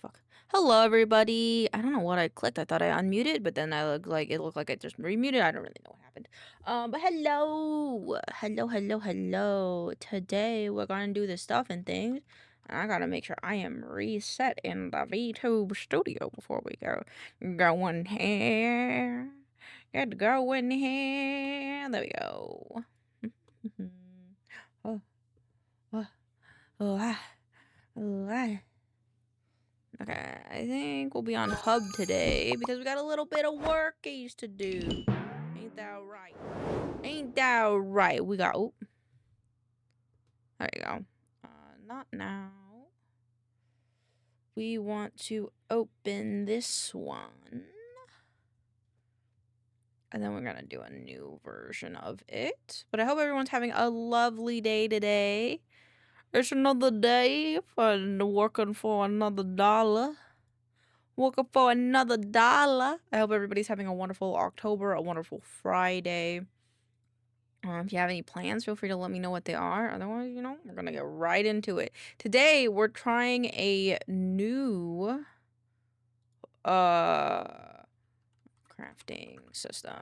Fuck. Hello, everybody. I don't know what I clicked. I thought I unmuted, but then it looked like I just remuted. I don't really know what happened. But hello. Today we're gonna do the stuff and things. And I gotta make sure I am reset in the VTube studio before we go in here. Get to go in here. There we go. oh, oh, oh. Okay, I think we'll be on hub today because we got a little bit of workies to do. Ain't that right? Ain't that right? We got, oh, there you go. Not now. We want to open this one. And then we're going to do a new version of it. But I hope everyone's having a lovely day today. It's another day for working for another dollar. Working for another dollar. I hope everybody's having a wonderful October, a wonderful Friday. If you have any plans, feel free to let me know what they are. Otherwise, we're going to get right into it. Today, we're trying a new crafting system.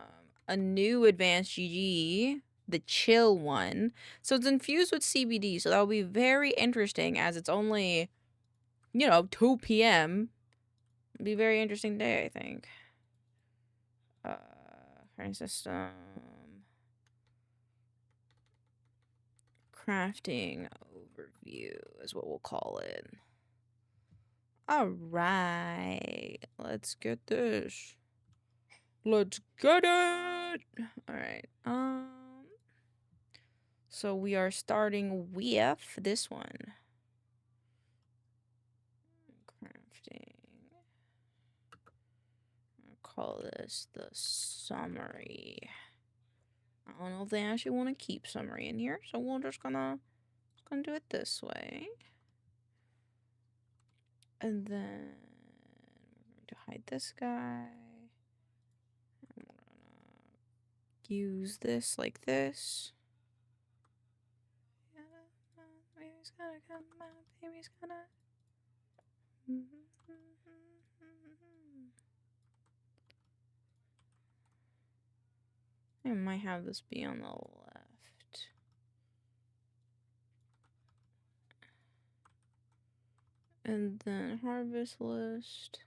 A new advancedgg, the chill one. So it's infused with CBD, so that'll be very interesting as it's only, 2 p.m. Be a very interesting day, I think. Current system. Crafting overview is what we'll call it. Alright. Let's get this. Let's get it! Alright. So we are starting with this one. Call this the summary. I don't know if they actually want to keep summary in here, so we're just gonna do it this way. And then we're going to hide this guy. And we're gonna use this like this. Baby's gonna come, my baby's gonna. I might have this be on the left. And then harvest list.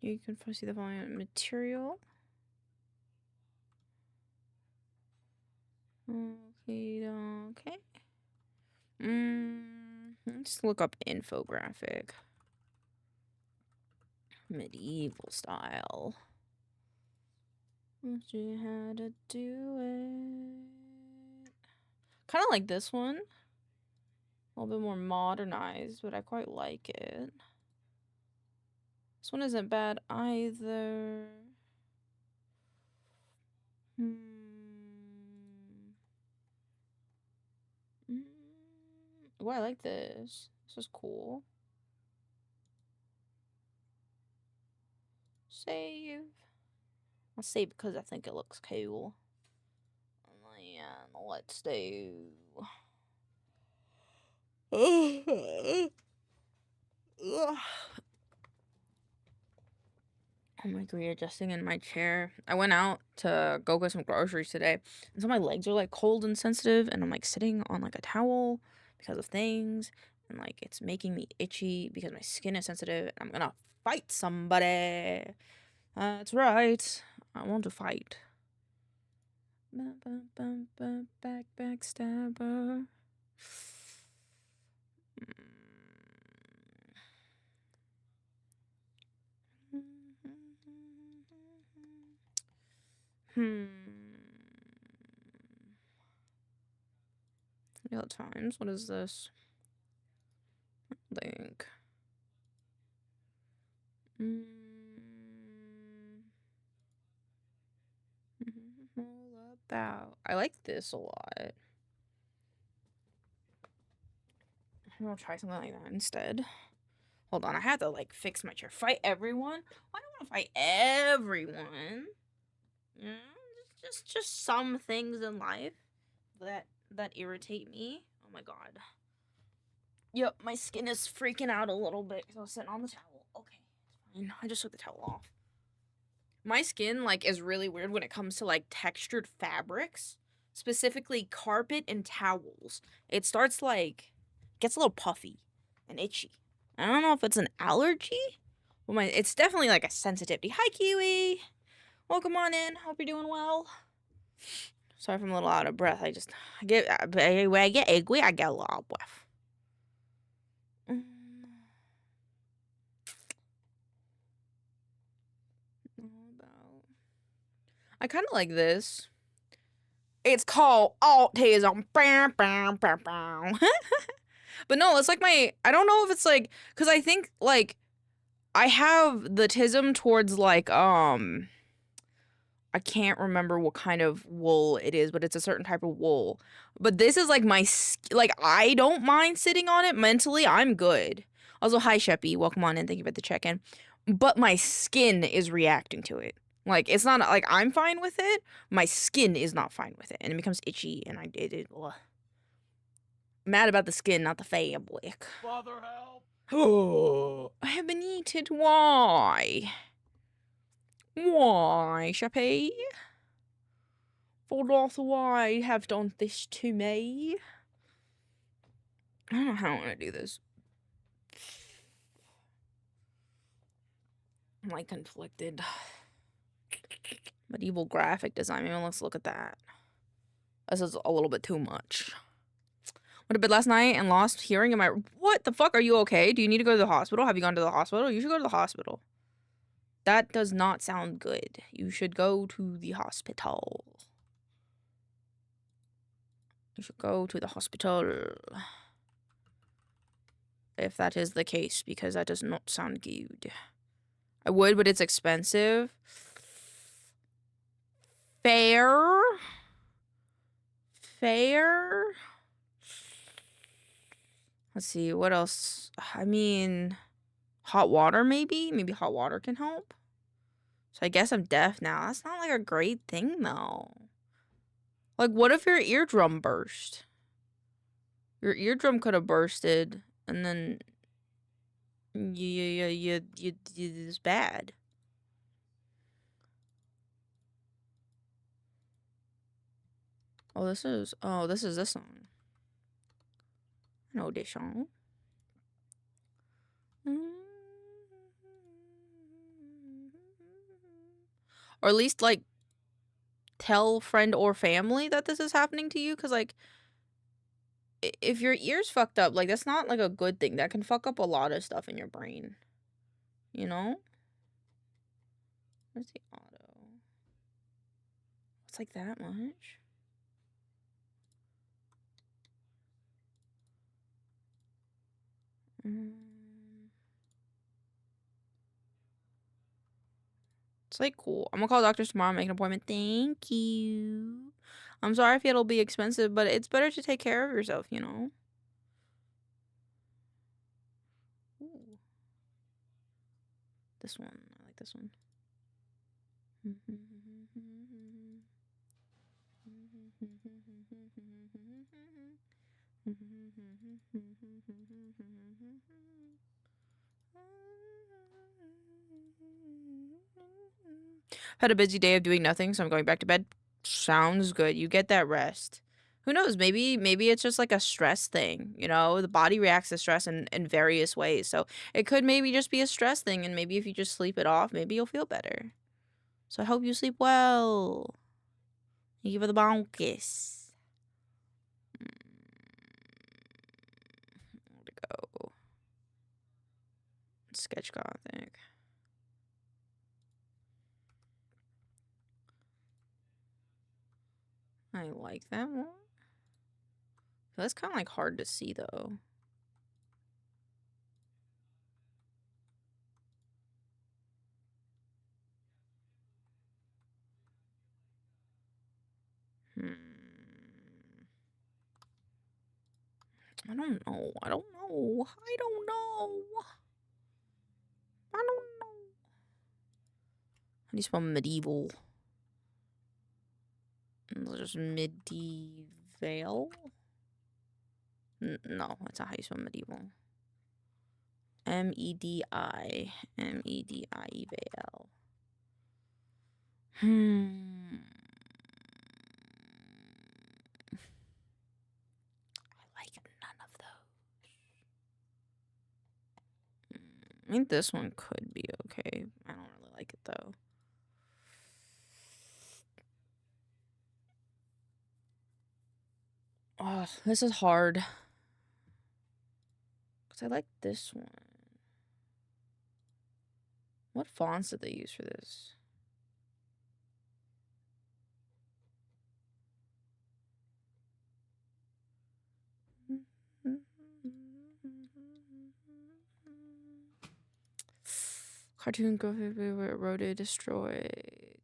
You can see the following material. Okay. Let's look up infographic. Medieval style. Let's see how to do it. Kind of like this one. A little bit more modernized, but I quite like it. This one isn't bad either. Oh, I like this. This is cool. Save. I'll save because I think it looks cool. And let's do. I'm like readjusting in my chair. I went out to go get some groceries today, and so my legs are like cold and sensitive, and I'm like sitting on like a towel because of things, and like it's making me itchy because my skin is sensitive. I'm gonna fight somebody. That's right. I want to fight. Backstabber. Real times. What is this? Link. All about. I like this a lot. I'm gonna try something like that instead. Hold on, I had to like fix my chair. Fight everyone? I don't want to fight everyone. Yeah, just some things in life that irritate me. Oh my god. Yep, my skin is freaking out a little bit because I was sitting on the towel. Okay, fine. I just took the towel off. My skin, like, is really weird when it comes to, like, textured fabrics. Specifically carpet and towels. It starts, like, gets a little puffy and itchy. I don't know if it's an allergy. Well, it's definitely, like, a sensitivity. Hi, Kiwi! Welcome on in. Hope you're doing well. Sorry if I'm a little out of breath. I get angry, I get a little out of breath. I kind of like this. It's called autism. But no, it's like I don't know if it's like, because I think, like, I have the tism towards, like, I can't remember what kind of wool it is, but it's a certain type of wool. But this is like like, I don't mind sitting on it mentally. I'm good. Also, hi, Sheppy. Welcome on in. Thank you for the check-in. But my skin is reacting to it. Like, it's not like I'm fine with it. My skin is not fine with it. And it becomes itchy, and I did it. Ugh. Mad about the skin, not the fabric. Father, help! Oh, I have been eaten. Why? Why, Sheppy? For Darth, why have done this to me? I don't know how I want to do this. I'm, like, conflicted. Medieval graphic design. Maybe let's look at that. This is a little bit too much. Went to bed last night and lost hearing in my... What the fuck? Are you okay? Do you need to go to the hospital? Have you gone to the hospital? You should go to the hospital. That does not sound good. You should go to the hospital. You should go to the hospital. If that is the case, because that does not sound good. I would, but it's expensive. Fair. Let's see, what else? I mean, hot water maybe? Maybe hot water can help. So I guess I'm deaf now. That's not like a great thing though. Like, what if your eardrum burst? Your eardrum could have bursted, and then it's bad. Oh, this is this song. I know this song. Or at least, like, tell friend or family that this is happening to you, because, like, if your ear's fucked up, like, that's not, like, a good thing. That can fuck up a lot of stuff in your brain. You know? Where's the auto? It's like that much? It's, like, cool. I'm gonna call doctors tomorrow and make an appointment. Thank you. I'm sorry if it'll be expensive, but it's better to take care of yourself, you know? Ooh. This one. I like this one. Had a busy day of doing nothing, so I'm going back to bed. Sounds good. You get that rest. Who knows? Maybe it's just like a stress thing, you know? The body reacts to stress in various ways. So it could maybe just be a stress thing, and maybe if you just sleep it off, maybe you'll feel better. So I hope you sleep well. Thank you for the bonkus. Where'd it go? Sketch Gothic. I like that one. That's kind of, like, hard to see, though. I don't know. I don't know. How do you spell medieval? Just medieval? No, that's not how you spell medieval. M-E-D-I. M-E-D-I-E-V-L. I like none of those. I think this one could be okay. I don't really like it though. Oh, this is hard. Because I like this one. What fonts did they use for this? Cartoon, graphic, eroded, destroy,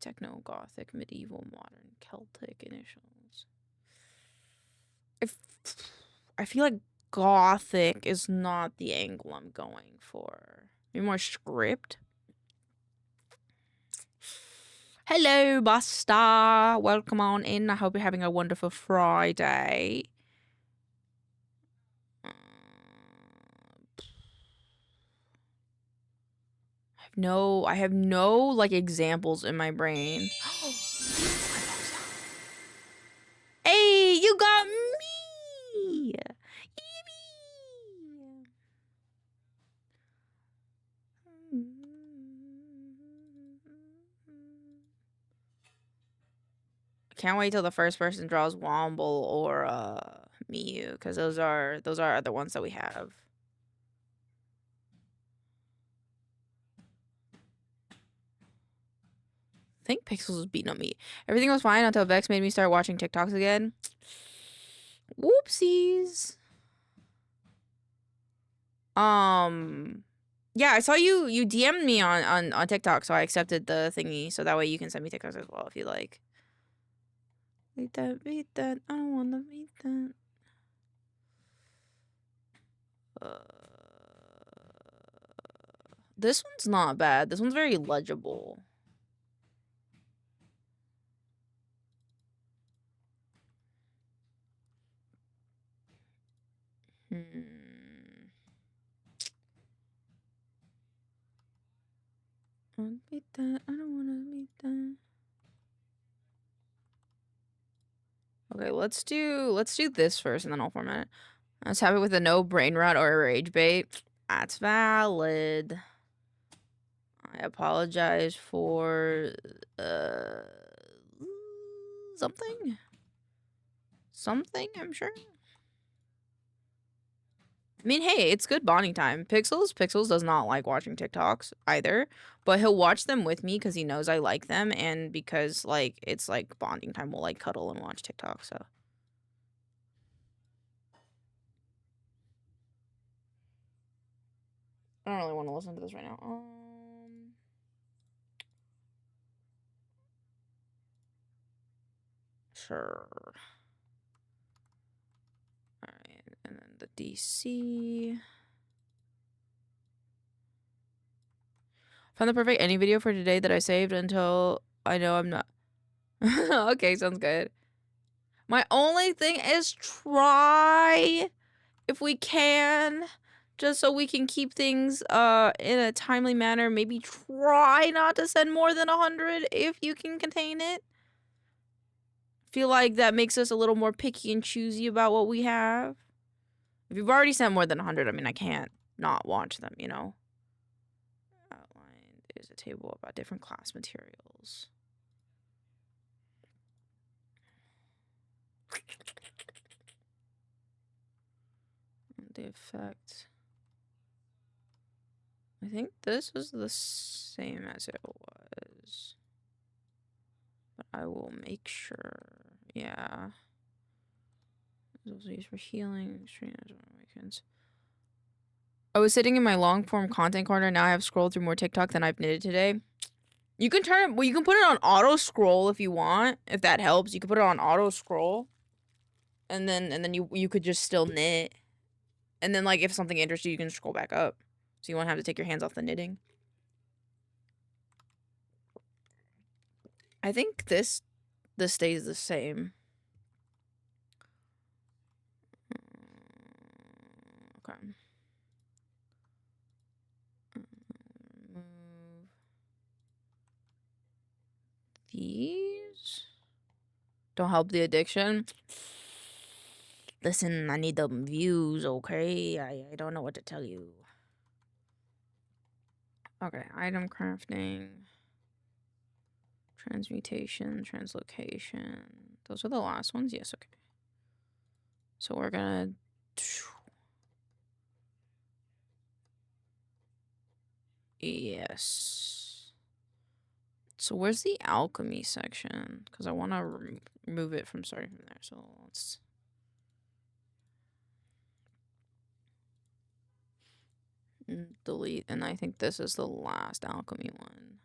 techno, gothic, medieval, modern, Celtic initials. I feel like gothic is not the angle I'm going for. Maybe more script. Hello, Buster. Welcome on in. I hope you're having a wonderful Friday. I have no like examples in my brain. Hey, you got me. Can't wait till the first person draws Womble or Miu, because those are other ones that we have. I think Pixels was beating on me. Everything was fine until Vex made me start watching TikToks again. Whoopsies. Yeah, I saw you DM'd me on TikTok, so I accepted the thingy, so that way you can send me TikToks as well if you like. Beat that, I don't wanna beat that. This one's not bad. This one's very legible. Beat that. I don't wanna beat that. Okay, let's do this first, and then I'll format it. Let's have it with a no brain rot or a rage bait. That's valid. I apologize for something. I'm sure. I mean, hey, it's good bonding time. Pixels does not like watching TikToks either, but he'll watch them with me because he knows I like them, and because like it's like bonding time. We'll like cuddle and watch TikTok. So I don't really want to listen to this right now. Sure. All right, and then the DC. Found the perfect ending video for today that I saved until I know I'm not. Okay, sounds good. My only thing is try if we can, just so we can keep things in a timely manner. Maybe try not to send more than 100 if you can contain it. Feel like that makes us a little more picky and choosy about what we have. If you've already sent more than 100, I mean, I can't not watch them, you know? Outlined is a table about different class materials. The effect. I think this is the same as it was. But I will make sure. Yeah. It's also used for healing, extreme weekends. I was sitting in my long form content corner. Now I have scrolled through more TikTok than I've knitted today. You can turn it. Well, you can put it on auto scroll if you want. If that helps, you can put it on auto scroll, and then you could just still knit, and then like if something interests you, you can scroll back up, so you won't have to take your hands off the knitting. I think this stays the same. Okay. Move these. Don't help the addiction. Listen, I need the views, okay? I don't know what to tell you. Okay, item crafting. Transmutation, translocation. Those are the last ones? Yes, okay. So we're gonna... Yes. So where's the alchemy section? Because I want to remove it from starting from there. So let's... delete. And I think this is the last alchemy one.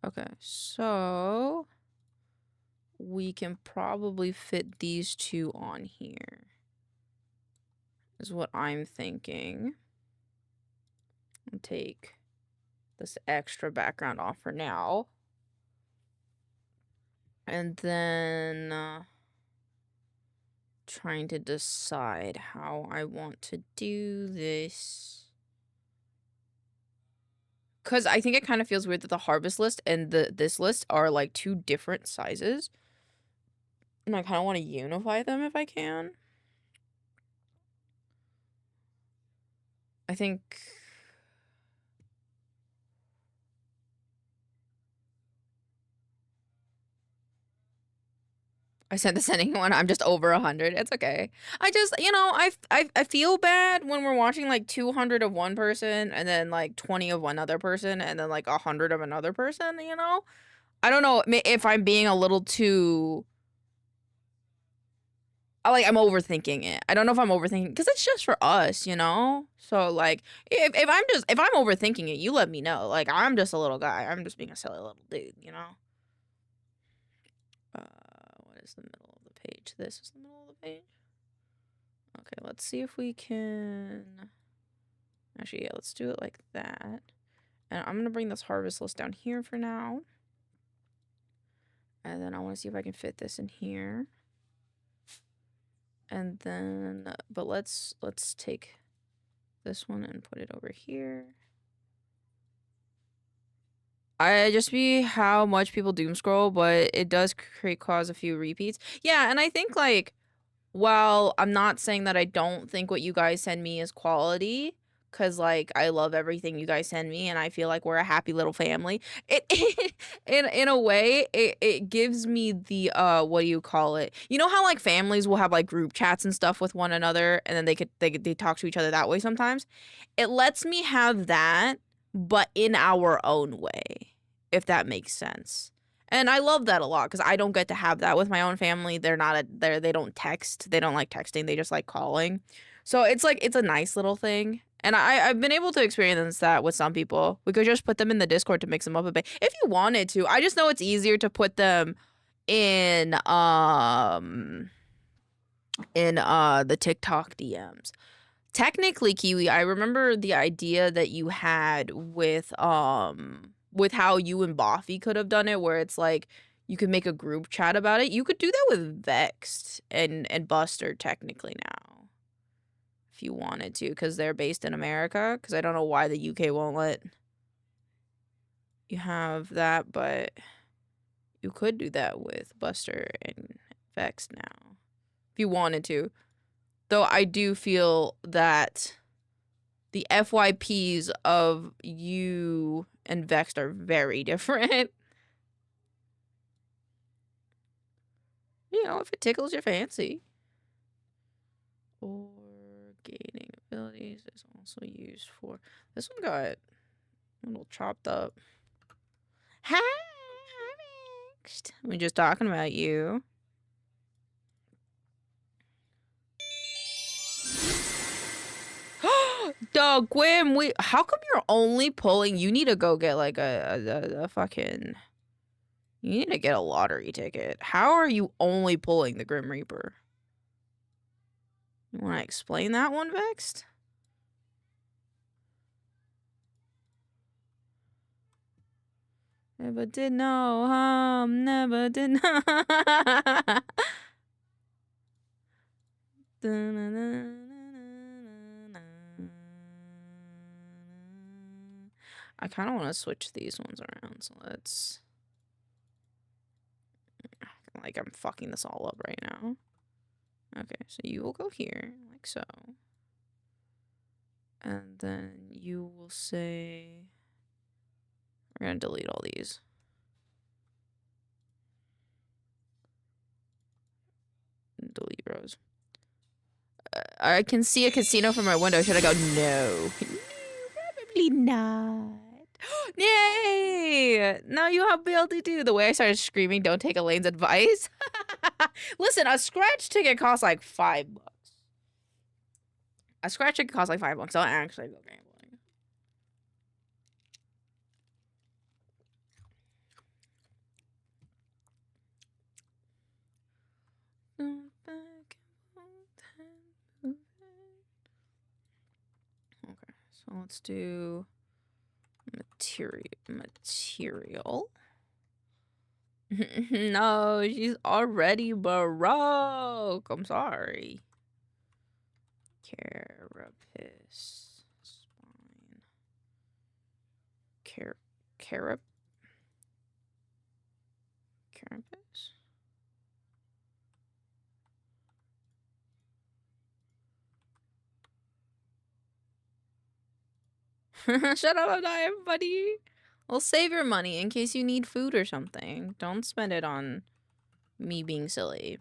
Okay, so... we can probably fit these two on here. Is what I'm thinking. I'll take this extra background off for now. And then trying to decide how I want to do this. Because I think it kind of feels weird that the harvest list and this list are like two different sizes. And I kind of want to unify them if I can. I think... I sent the sending one. I'm just over 100. It's okay. I just, you know, I feel bad when we're watching like 200 of one person and then like 20 of one other person and then like 100 of another person, you know? I don't know if I'm being a little too... I'm overthinking it. I don't know if I'm overthinking because it's just for us, you know? So like if I'm overthinking it, you let me know. Like I'm just a little guy. I'm just being a silly little dude, you know? What is the middle of the page? This is the middle of the page. Okay, let's see if we can... Actually, yeah, let's do it like that. And I'm going to bring this harvest list down here for now. And then I want to see if I can fit this in here. And then, but let's take this one and put it over here. I just see how much people doom scroll, but it does cause a few repeats. Yeah, and I think like, while I'm not saying that I don't think what you guys send me is quality, because like I love everything you guys send me and I feel like we're a happy little family, it in a way it gives me the what do you call it, you know how like families will have like group chats and stuff with one another and then they talk to each other that way sometimes. It lets me have that but in our own way, if that makes sense. And I love that a lot because I don't get to have that with my own family. They don't text. They don't like texting. They just like calling. So it's like, it's a nice little thing. And I've been able to experience that with some people. We could just put them in the Discord to mix them up a bit if you wanted to. I just know it's easier to put them in the TikTok DMs. Technically, Kiwi, I remember the idea that you had with how you and Boffy could have done it, where it's like you could make a group chat about it. You could do that with Vexed and Buster technically now, if you wanted to, because they're based in America. Because I don't know why the UK won't let you have that, but you could do that with Buster and Vexed now, if you wanted to. Though I do feel that the FYPs of you and Vexed are very different. You know, if it tickles your fancy. Or gaining abilities is also used for... This one got a little chopped up. Hi, Vexed. We're just talking about you. Doug, Gwyn, how come you're only pulling? You need to go get like a fucking... You need to get a lottery ticket. How are you only pulling the Grim Reaper? You want to explain that one, Vexed? Never did no harm, never did no... I kind of want to switch these ones around, so let's... Like, I'm fucking this all up right now. Okay, so you will go here, like so. And then you will say... We're gonna delete all these. Delete rows. I can see a casino from my window. Should I go? No. Probably not. Yay! Now you have ability to. The way I started screaming, don't take Elaine's advice. Listen, a scratch ticket costs like $5. A scratch ticket costs like $5. Don't actually go gambling. Okay, so let's do material. No, she's already broke. I'm sorry. Carapace spine. Carapace. Shut up, I'm not everybody. Well, save your money in case you need food or something. Don't spend it on me being silly.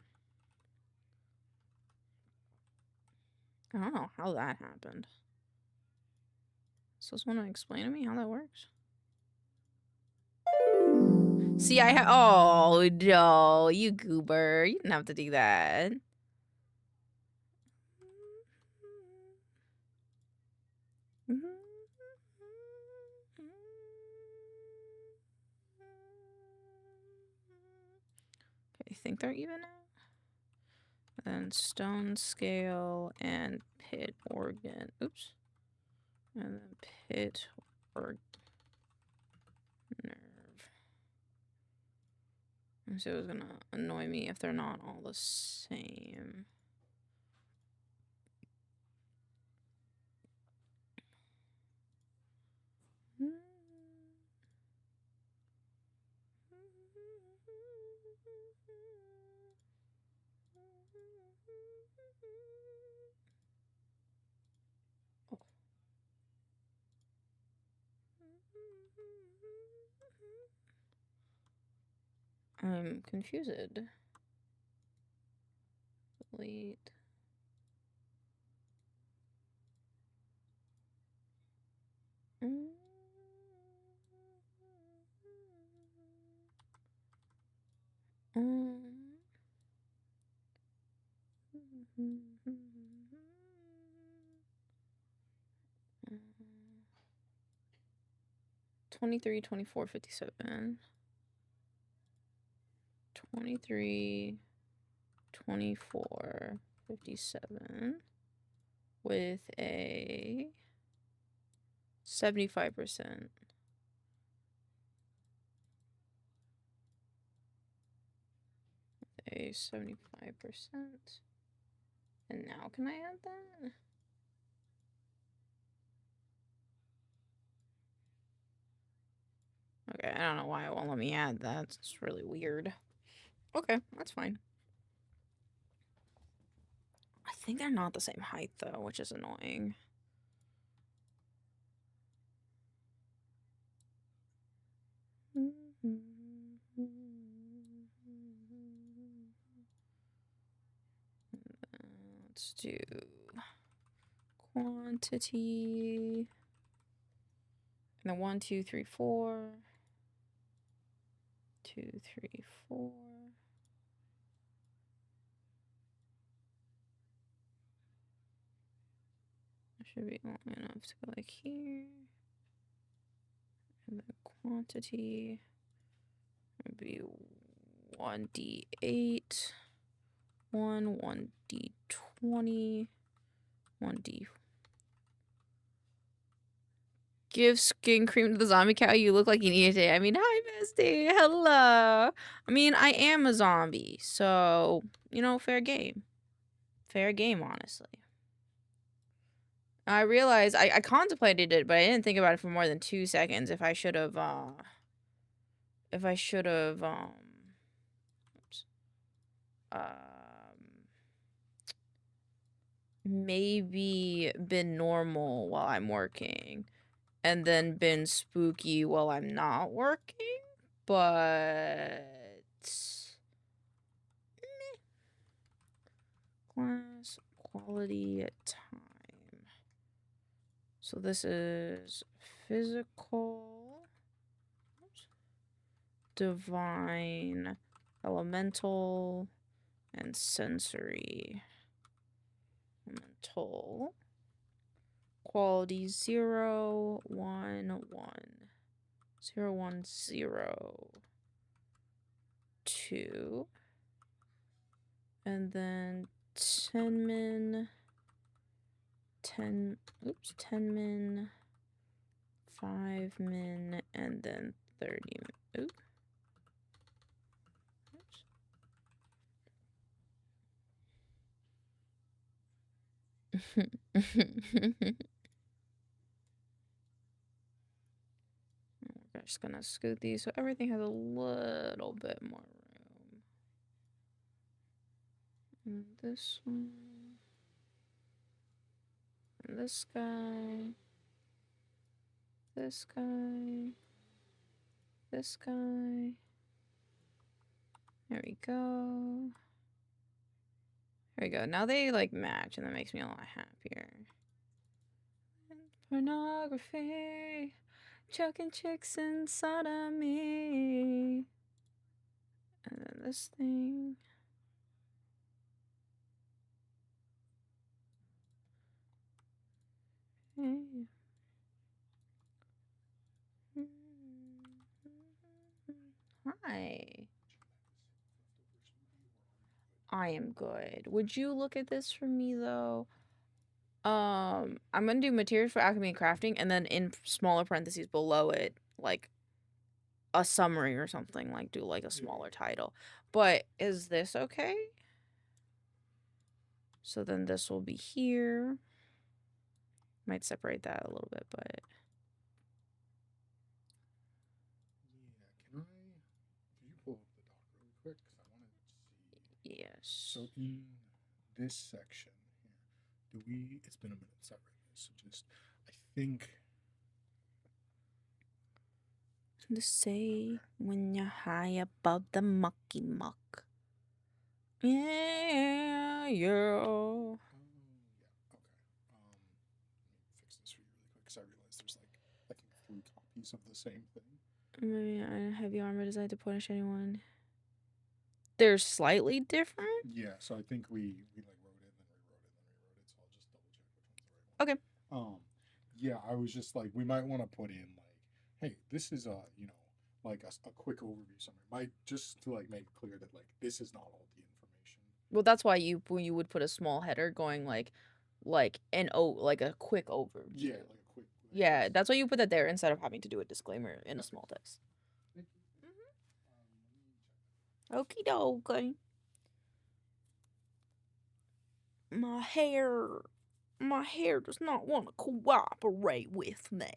I don't know how that happened. So someone want to explain to me how that works? See, I have... Oh, no, you goober. You didn't have to do that. I think they're even now. Then stone scale and pit organ. Oops. And then pit or nerve. So it was gonna annoy me if they're not all the same. I'm confused. Delete. Mm. 23, 24, 57. 23, 24, 57 with a 75%. A 75%. And now can I add that? Okay, I don't know why it won't let me add that. It's really weird. Okay, that's fine. I think they're not the same height though, which is annoying. Let's do quantity. And then 1, 2, 3, 4. 2, 3, 4. It should be long enough to go like here. And the quantity would be 1d8, 1d20, 1d. Give skin cream to the zombie cow. You look like you need it. I mean, hi, bestie. Hello. I mean, I am a zombie, so, you know, fair game. Fair game, honestly. I realized I contemplated it, but I didn't think about it for more than 2 seconds. If I should have, oops, maybe been normal while I'm working, and then been spooky while I'm not working, but class quality time. So this is physical, divine, elemental, and sensory. Elemental. Quality 0, 1, 1. 0, 1, 0. 2. And then 10 min. 10 min. 5 min. And then 30 min. Oops. We're just gonna scoot these so everything has a little bit more room. And this one. And this guy. This guy. This guy. There we go. There we go. Now they like match and that makes me a lot happier. Pornography. Choking chicks inside of me. And then this thing. Hi. I am good. Would you look at this for me though? I'm gonna do materials for alchemy and crafting, and then in smaller parentheses below it, like a summary or something, like do like a smaller title. But is this okay? So then this will be here. Might separate that a little bit, but yeah, can you pull up the doc really quick? Because I want to see. Yes. So in this section here, it's been a minute since I read this, so just, I think. To say when you're high above the mucky muck. Yeah, yeah. Oh, yeah, okay. Let me fix this for you really quick, because I realized there's like, I think 3 copies of the same thing. Have you armor designed to punish anyone? They're slightly different? Yeah, so I think we like wrote it, then rewrote it, then rewrote it, so I'll just double check which one's the right one. Okay. Yeah, I was just like, we might want to put in like, hey, this is like a quick overview summary. Might just to like make it clear that like this is not all the information. Well, that's why you would put a small header going like a quick overview. Yeah, like a quick. Yeah, that's why you put that there instead of having to do a disclaimer in a small text. Okie dokie. My hair does not want to cooperate with me.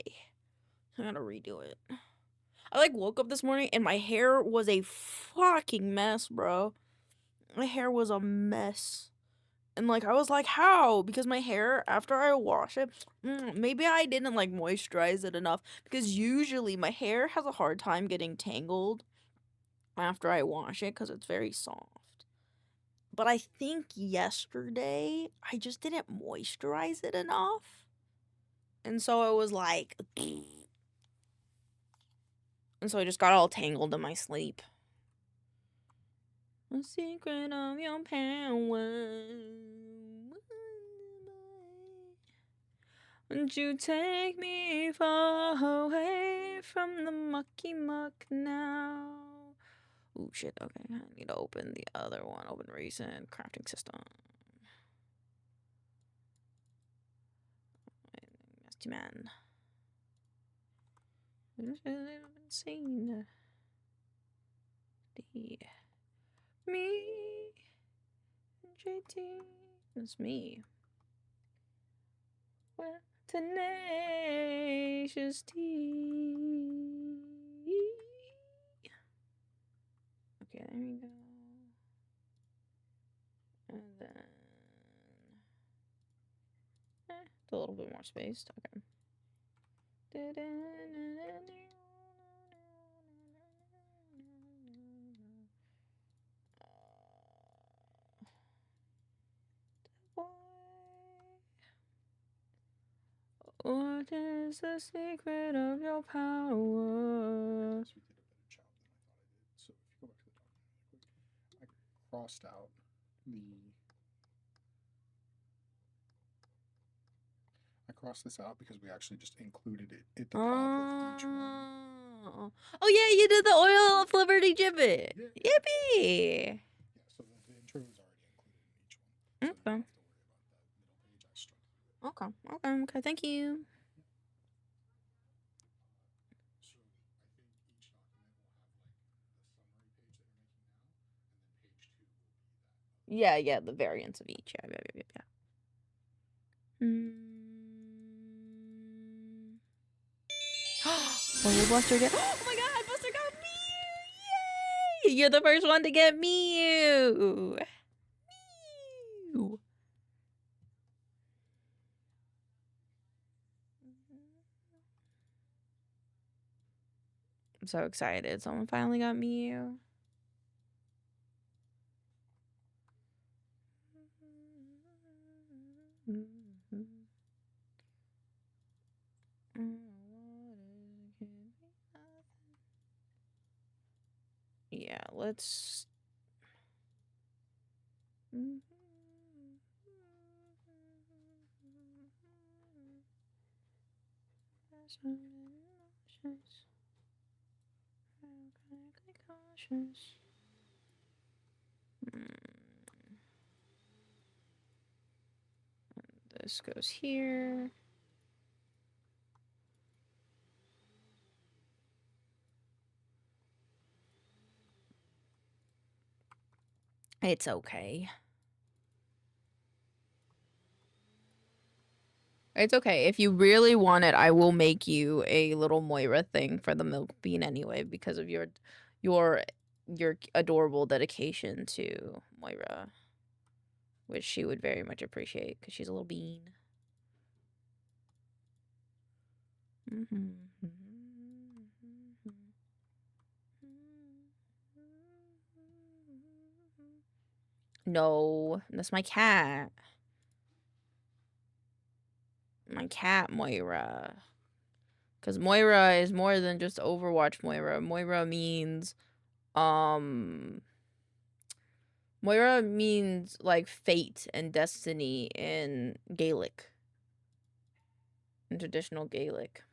I gotta redo it. I like woke up this morning and my hair was a fucking mess, bro. My hair was a mess. And like I was like, how? Because my hair after I wash it, maybe I didn't like moisturize it enough, because usually my hair has a hard time getting tangled after I wash it because it's very soft. But I think yesterday I just didn't moisturize it enough. And so it was like and so I just got all tangled in my sleep. The secret of your power. Won't you take me far away from the mucky muck now? Ooh, shit, okay. I need to open the other one. Open recent crafting system. Nasty man. Insane. Me. JT. That's me. Well, Tenacious T. Okay, there we go. And then it's a little bit more spaced. Okay. What is the secret of your power? So we did a better job than I thought I did. So if you go back to the document really quick, I crossed out this out because we actually just included it at the top of each one. Oh yeah, you did the oil of liberty gibbet. Yeah. Yippee! Yeah, so the intro is already included in each one. So you don't have to worry about that middle page. I struck through it. Okay, thank you. So I think each document will have like the summary page that you're making now, and then page 2 will be that. Yeah, the variants of each. Yeah. Oh, Buster get. Oh my God, Buster got Mew! Yay! You're the first one to get Mew. Mew. I'm so excited. Someone finally got Mew. Yeah, let's. This goes here. It's okay. It's okay. If you really want it, I will make you a little Moira thing for the milk bean anyway, because of your adorable dedication to Moira, which she would very much appreciate because she's a little bean. No, that's my cat. My cat, Moira. Because Moira is more than just Overwatch Moira. Moira means like fate and destiny in Gaelic. In traditional Gaelic.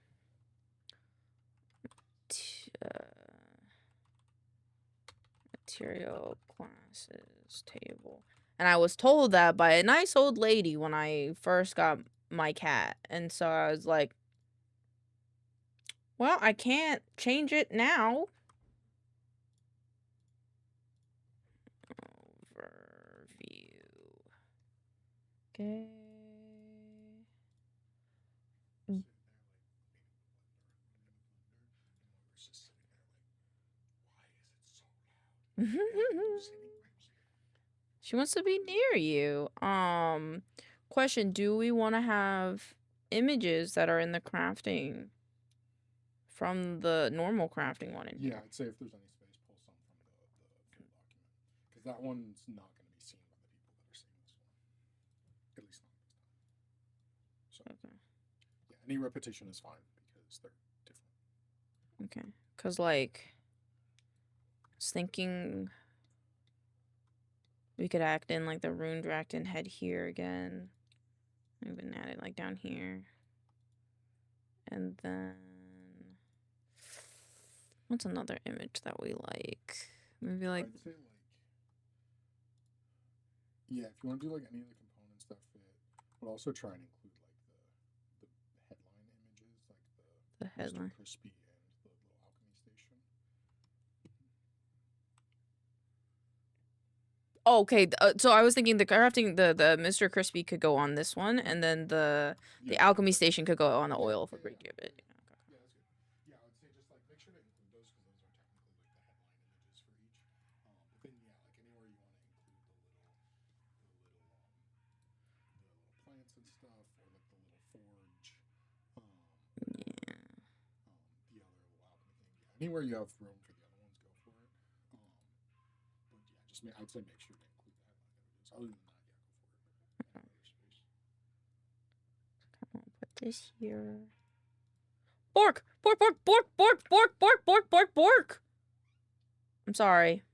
Material classes table. And I was told that by a nice old lady when I first got my cat. And so I was like, well, I can't change it now. Overview. Okay. She wants to be near you. Question, do we want to have images that are in the crafting from the normal crafting one in here? Yeah, I'd say if there's any space, pull some from the full document. Because that one's not going to be seen by the people that are seeing this one. At least not this time. So, okay. Yeah, any repetition is fine because they're different. Okay. Because, like, I was thinking we could act in, like, the rune Drakton head here again. I'm going to add it, like, down here. And then... what's another image that we like? Maybe, like... I'd say, like... yeah, if you want to do, like, any of the components that fit, but also try and include, like, the headline images, like the headline. Mr. Crispy and the little alchemy station. Oh, okay. So I was thinking the crafting, the Mr. Crispy could go on this one, and then the alchemy station could go on the oil for Greek Gibbet. Yeah, that's good. Yeah, I would say just like make sure to include those because those are technically like the headline images for each. But then yeah, like anywhere you want to include the little plants and stuff, or like the little forge. Yeah. The other little alchemy thing. Yeah, anywhere you have room for the other ones, go for it. But yeah, just I'd say make sure to include the headline images. Other than that, yeah, go for it. Space. I'll put this here. Bork! Bork! Bork! Bork! Bork! Bork! Bork! Bork! Bork! Bork! I'm sorry.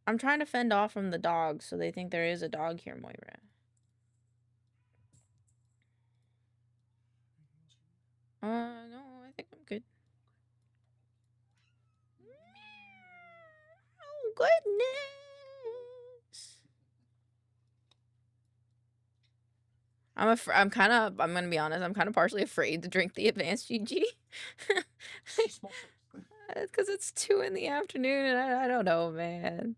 I'm trying to fend off from the dogs, so they think there is a dog here, Moira. No, I think I'm good. Oh, goodness. I'm gonna be honest, I'm kind of partially afraid to drink the advanced GG. Because it's 2 in the afternoon, and I don't know, man.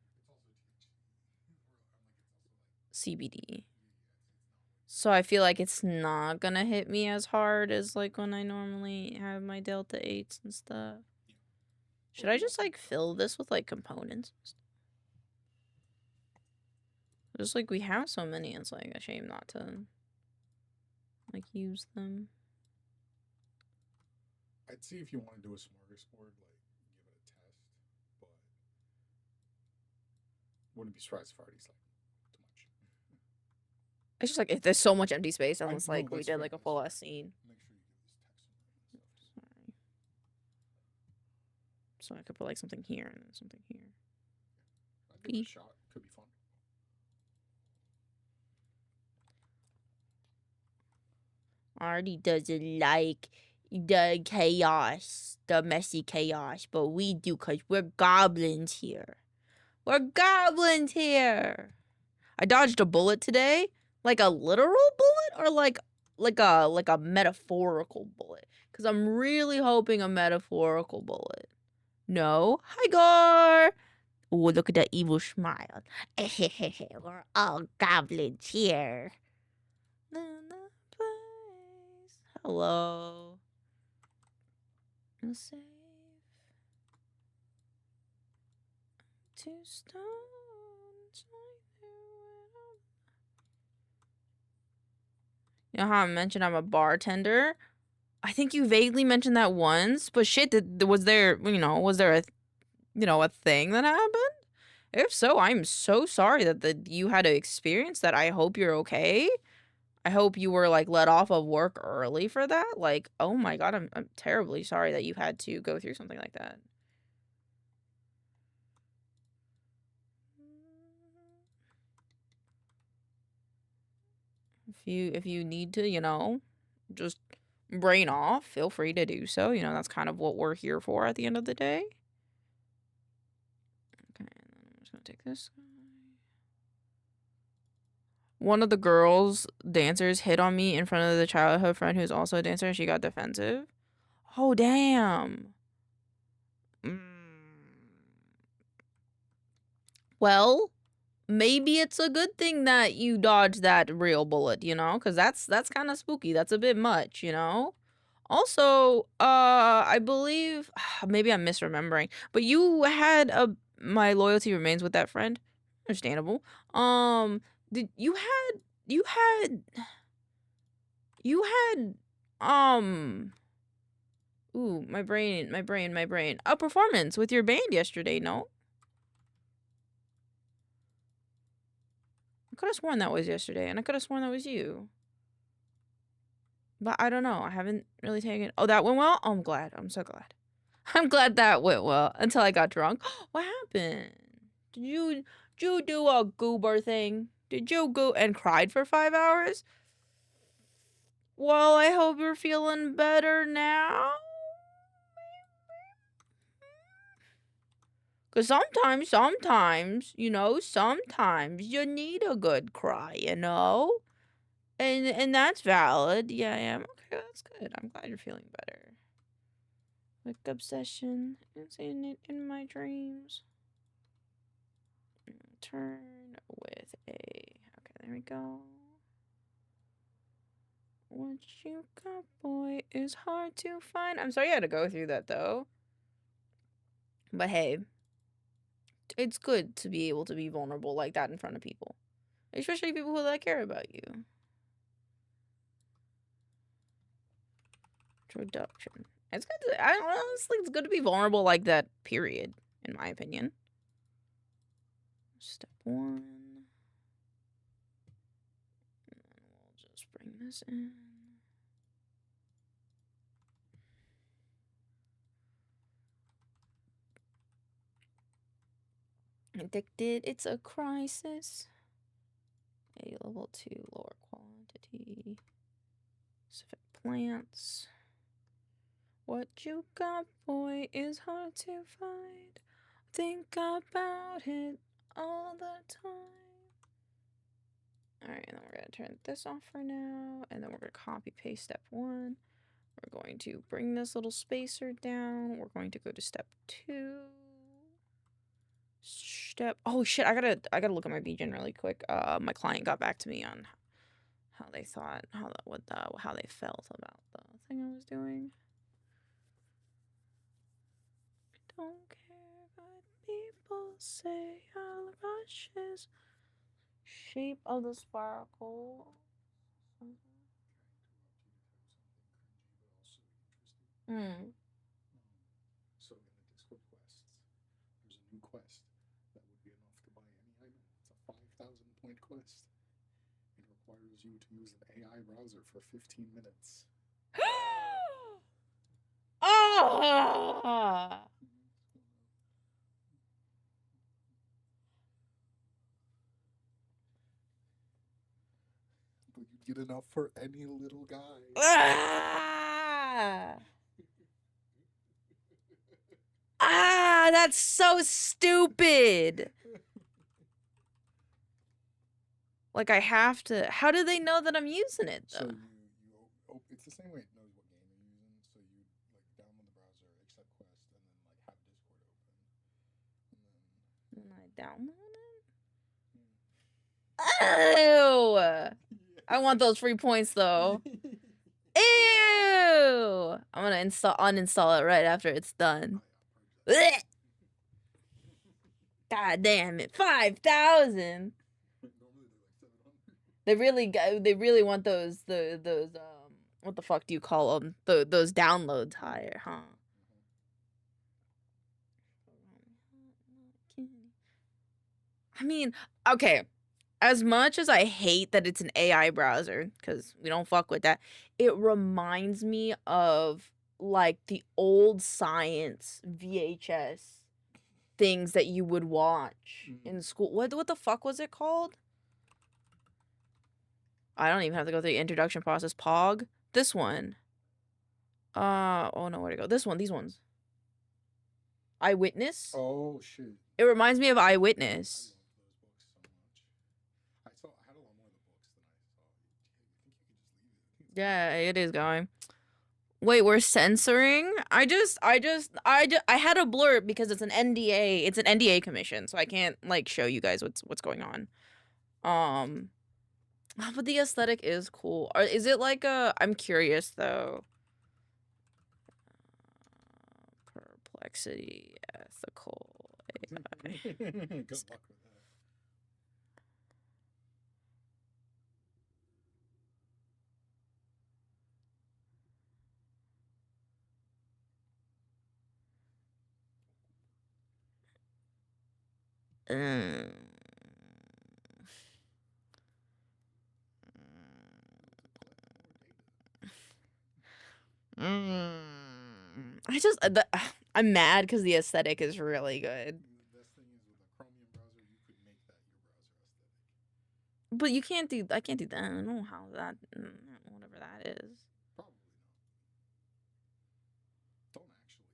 CBD. So I feel like it's not gonna hit me as hard as like when I normally have my Delta 8s and stuff. Should I just like fill this with like components? Just like we have so many, it's like a shame not to like use them. I'd see if you want to do a smorgasbord, like give it a test, but wouldn't be surprised if already like too much. It's just like if there's so much empty space, I almost know, like we that's did fair, like a that's full fair. ass scene. Make sure you give this text some stuff. Sorry. So I could put like something here and then something here. I'd give it a shot. Could be fun. Artie doesn't like the chaos, the messy chaos, but we do because we're goblins here. We're goblins here. I dodged a bullet today, like a literal bullet or like a metaphorical bullet, because I'm really hoping a metaphorical bullet. No, hi Gar. Oh, look at that evil smile. We're all goblins here. Hello. Save. 2 stones. You know how I mentioned I'm a bartender? I think you vaguely mentioned that once, but shit, was there a thing that happened? If so, I'm so sorry that you had to experience that. I hope you're okay. I hope you were like let off of work early for that. Like, oh my god, I'm terribly sorry that you had to go through something like that. If you need to, just brain off, feel free to do so. That's kind of what we're here for at the end of the day. Okay, and then I'm just gonna take this guy. One of the girls dancers hit on me in front of the childhood friend who's also a dancer, and she got defensive. Oh damn. Well, maybe it's a good thing that you dodged that real bullet, because that's kind of spooky. That's a bit much, Also, I believe maybe I'm misremembering, but you had my loyalty remains with that friend. Understandable. Did you had ooh, my brain. A performance with your band yesterday, no? I could have sworn that was yesterday, and I could have sworn that was you. But I don't know. I haven't really taken... Oh, that went well? Oh, I'm glad. I'm so glad. I'm glad that went well until I got drunk. What happened? Did you do a goober thing? Did you go and cried for 5 hours? Well, I hope you're feeling better now. Because sometimes, sometimes you need a good cry, And that's valid. Yeah, okay, that's good. I'm glad you're feeling better. Like obsession, I'm seeing it in my dreams. return with a, okay, there we go. What you got, boy, is hard to find. I'm sorry I had to go through that, though. But hey, it's good to be able to be vulnerable like that in front of people. Especially people who care about you. Introduction. It's good to, honestly, it's good to be vulnerable like that, period, in my opinion. Step 1. And then we'll just bring this in. Addicted, it's a crisis. A level 2, lower quantity. Specific plants. What you got, boy, is hard to find. Think about it all the time. Alright, and then we're going to turn this off for now. And then we're going to copy paste step 1. We're going to bring this little spacer down. We're going to go to step 2. Oh shit, I gotta look at my BGen really quick. My client got back to me on how they thought, how they felt about the thing I was doing. Don't care what people say, I'll rush his shape of the sparkle. So in the Discord quests, there's a new quest that would be enough to buy any item. It's a 5,000-point quest. It requires you to use an AI browser for 15 minutes. Oh! But you'd get enough for any little guy. That's so stupid. Like, I have to. How do they know that I'm using it, though? So it's the same way it knows what game you're using. So you download the browser, accept quest, and then have Discord open. And I download it. Ew. Yeah. I want those free points though. Ew. I'm gonna uninstall it right after it's done. God damn it! 5,000. They really want those what the fuck do you call them? Those downloads higher, huh? I mean, okay. As much as I hate that it's an AI browser, because we don't fuck with that, it reminds me of the old science VHS things that you would watch in school. What the fuck was it called? I don't even have to go through the introduction process. Pog? This one. Oh no, where'd it go? This one, these ones. Eyewitness? Oh shit. It reminds me of Eyewitness. I had a lot more of the books than I saw. I think you could just leave it. Yeah, it is going. Wait, we're censoring? I had a blurb because it's an NDA. It's an NDA commission, so I can't show you guys what's going on. But the aesthetic is cool. Is it I'm curious though. Perplexity, ethical AI. Good luck with that. I'm mad because the aesthetic is really good. The best thing is with a Chromium browser, you could make that your browser aesthetic. But you can't do. I can't do that. I don't know how that. Whatever that is. Probably not. Don't actually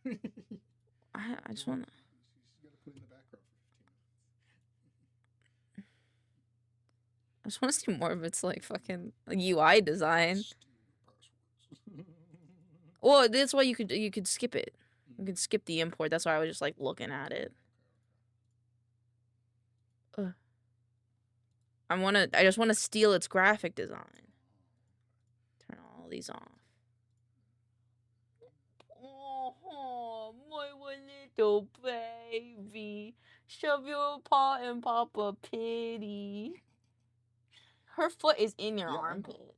install it. I just want. You just gotta put it in the background for 15 minutes. I just want to see more of its fucking UI design. Well, that's why you could skip it. You could skip the import. That's why I was just looking at it. I just wanna steal its graphic design. Turn all these off. Oh, my little baby. Shove your paw and pop a pity. Her foot is in your armpit.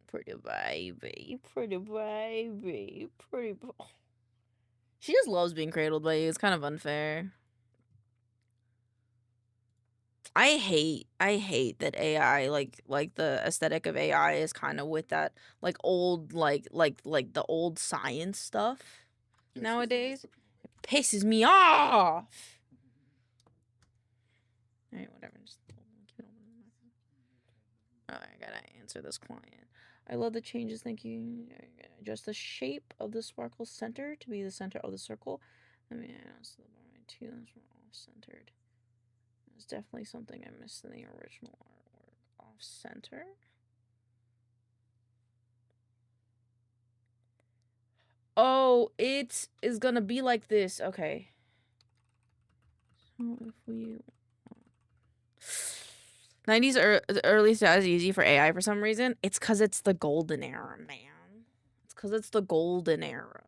Pretty baby. Pretty baby. Pretty. She just loves being cradled by you. It's kind of unfair. I hate that AI, like the aesthetic of AI is kind of with that like old like the old science stuff nowadays. It pisses me off. All right, whatever. Just keep it open. Oh, I gotta answer this client. I love the changes. Thank you. Adjust the shape of the sparkle center to be the center of the circle. Let me announce the bottom two. Those were off centered. There's definitely something I missed in the original artwork. Off center. Oh, it is gonna be like this. Okay. So if we 90s or early styles easy for AI for some reason. It's because it's the golden era, man. It's because it's the golden era.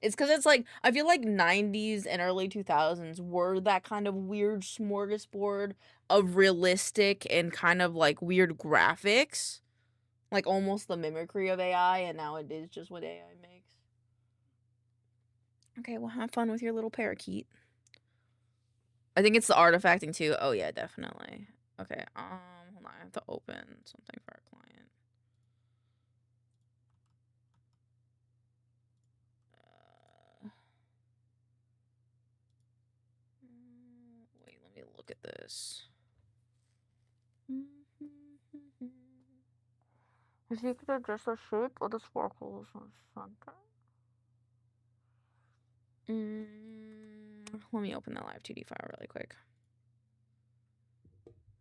It's because it's like, I feel like 90s and early 2000s were that kind of weird smorgasbord of realistic and kind of like weird graphics. Like almost the mimicry of AI, and now it is just what AI makes. Okay, well, have fun with your little parakeet. I think it's the artifacting too. Oh yeah, definitely. Okay, hold on, I have to open something for our client. Wait, let me look at this. If you could adjust the shape of the sparkles on center. Let me open the live 2D file really quick.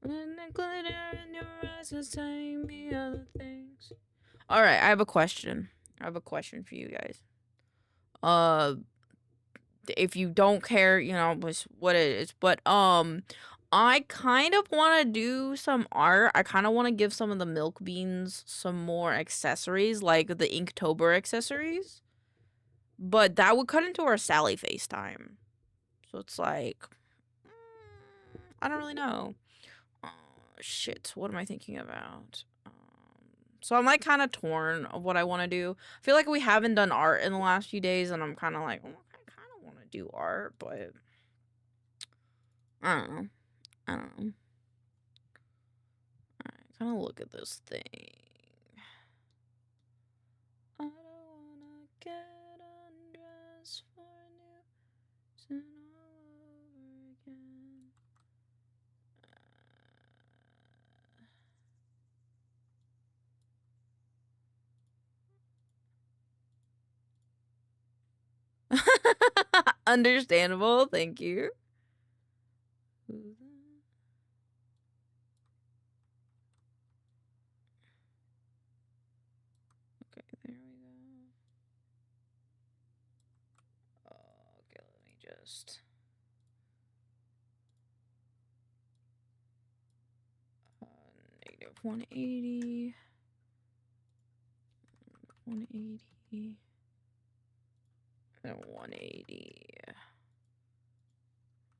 And the glitter in your eyes is telling me other things. All right, I have a question. I have a question for you guys. If you don't care, you know, what it is, but I kind of want to do some art. I kind of want to give some of the milk beans some more accessories, like the Inktober accessories. But that would cut into our Sally FaceTime. So it's like, I don't really know. Shit, what am I thinking about? So I'm like kind of torn of what I want to do. I feel like we haven't done art in the last few days, and I'm kind of like, I kind of want to do art, but I don't know. I don't know. Alright, kind of look at this thing. I don't wanna get undressed for a new sin all over again. Understandable, thank you. Okay, there we go. Okay, let me just. Negative 180. 180. And 180.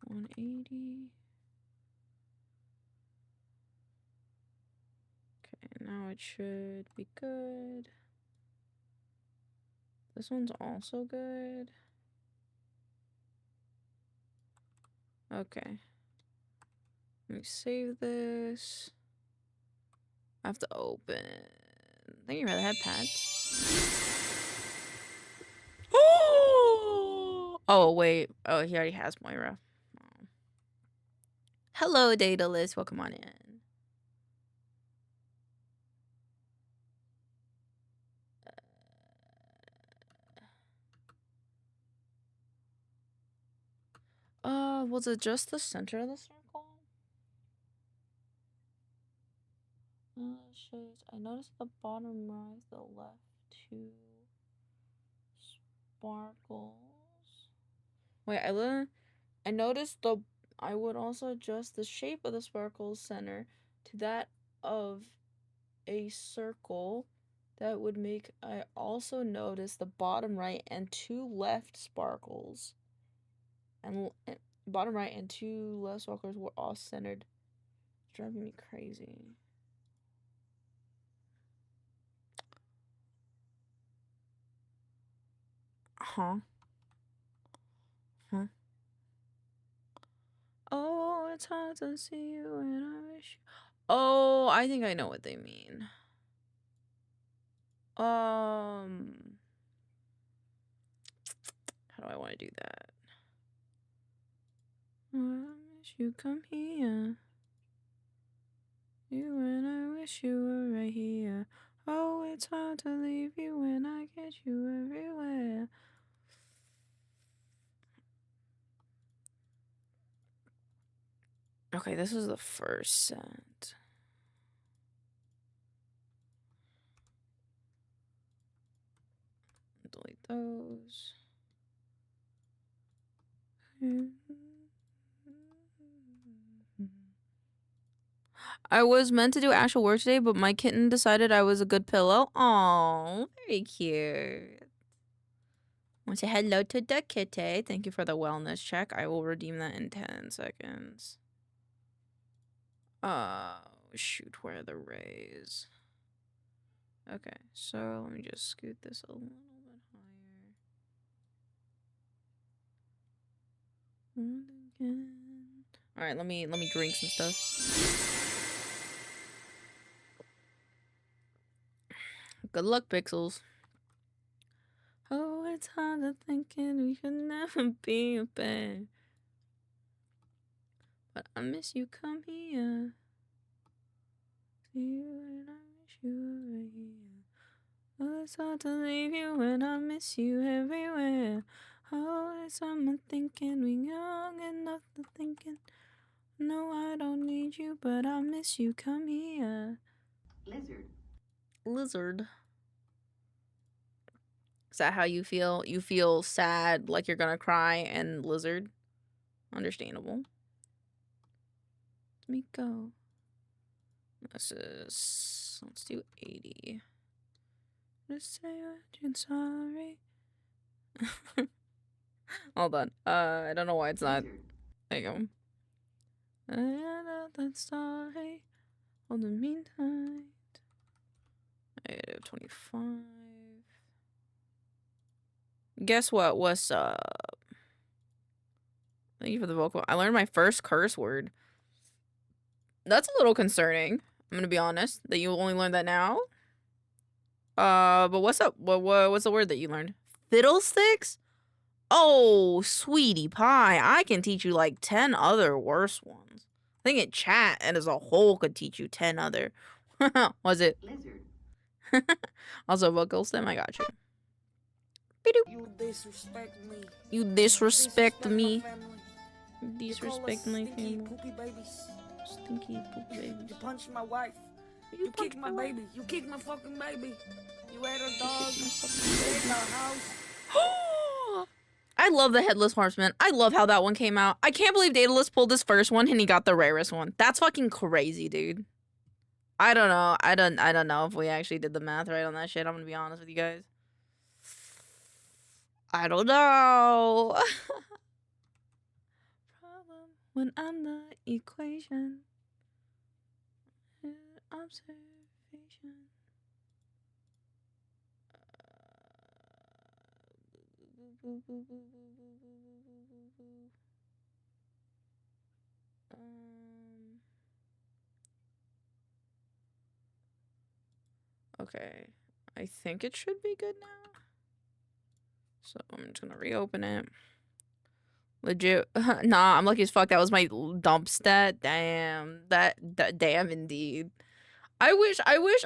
180. Okay, now it should be good. This one's also good. Okay. Let me save this. I have to open. I think you rather have pets. Oh, wait. Oh, he already has Moira. Oh. Hello, Daedalus. Welcome on in. Was it just the center of the circle? Shades. I noticed the bottom right, the left two sparkles. Wait, I noticed the I would also adjust the shape of the sparkles center to that of a circle. That would make I also notice the bottom right and 2 left sparkles. And bottom right and 2 left sparkles were all centered. It's driving me crazy. Huh? Oh, it's hard to see you and I wish you. Oh, I think I know what they mean. How do I want to do that? I wish you come here. You and I wish you were right here. Oh, it's hard to leave you when I get you everywhere. Okay, this is the first set. Delete those. I was meant to do actual work today, but my kitten decided I was a good pillow. Oh, very cute. Want to say hello to the kitty. Thank you for the wellness check. I will redeem that in 10 seconds. Oh, shoot, where are the rays? Okay, so let me just scoot this a little bit higher. All right, let me drink some stuff. Good luck, Pixels. Oh, it's hard to thinking we could never be a pair. But I miss you, come here. See you and I wish you were right here. Oh, it's hard to leave you when I miss you everywhere. Oh, it's summer thinking we young enough to thinking. No, I don't need you, but I miss you, come here. Lizard. Is that how you feel? You feel sad, like you're gonna cry, and lizard? Understandable. Let me go. This is, let's do 80. Just say I'm sorry. Hold on. I don't know why it's not. There you go. That sorry. Hold the meantime. -25. Guess what? What's up? Thank you for the vocal. I learned my first curse word. That's a little concerning. I'm gonna be honest that you only learned that now. But what's up? What's the word that you learned? Fiddlesticks? Oh, sweetie pie. I can teach you like 10 other worse ones. I think in chat and as a whole could teach you 10 other. Was it? Lizard. Also, vocal stem, I got you. You disrespect me. You disrespect me. You disrespect my family. Poopy babies. Stinky poopy babies. You punched my wife. You kicked my baby. You kicked my fucking baby. You ate our dog. You ate our house. I love the Headless Horseman. I love how that one came out. I can't believe Daedalus pulled his first one and he got the rarest one. That's fucking crazy, dude. I don't know. I don't know if we actually did the math right on that shit. I'm gonna be honest with you guys. I don't know. Problem when I'm the equation. Observation. Okay, I think it should be good now. So I'm just gonna reopen it. Legit. Nah, I'm lucky as fuck. That was my dump stat. Damn. That damn indeed. I wish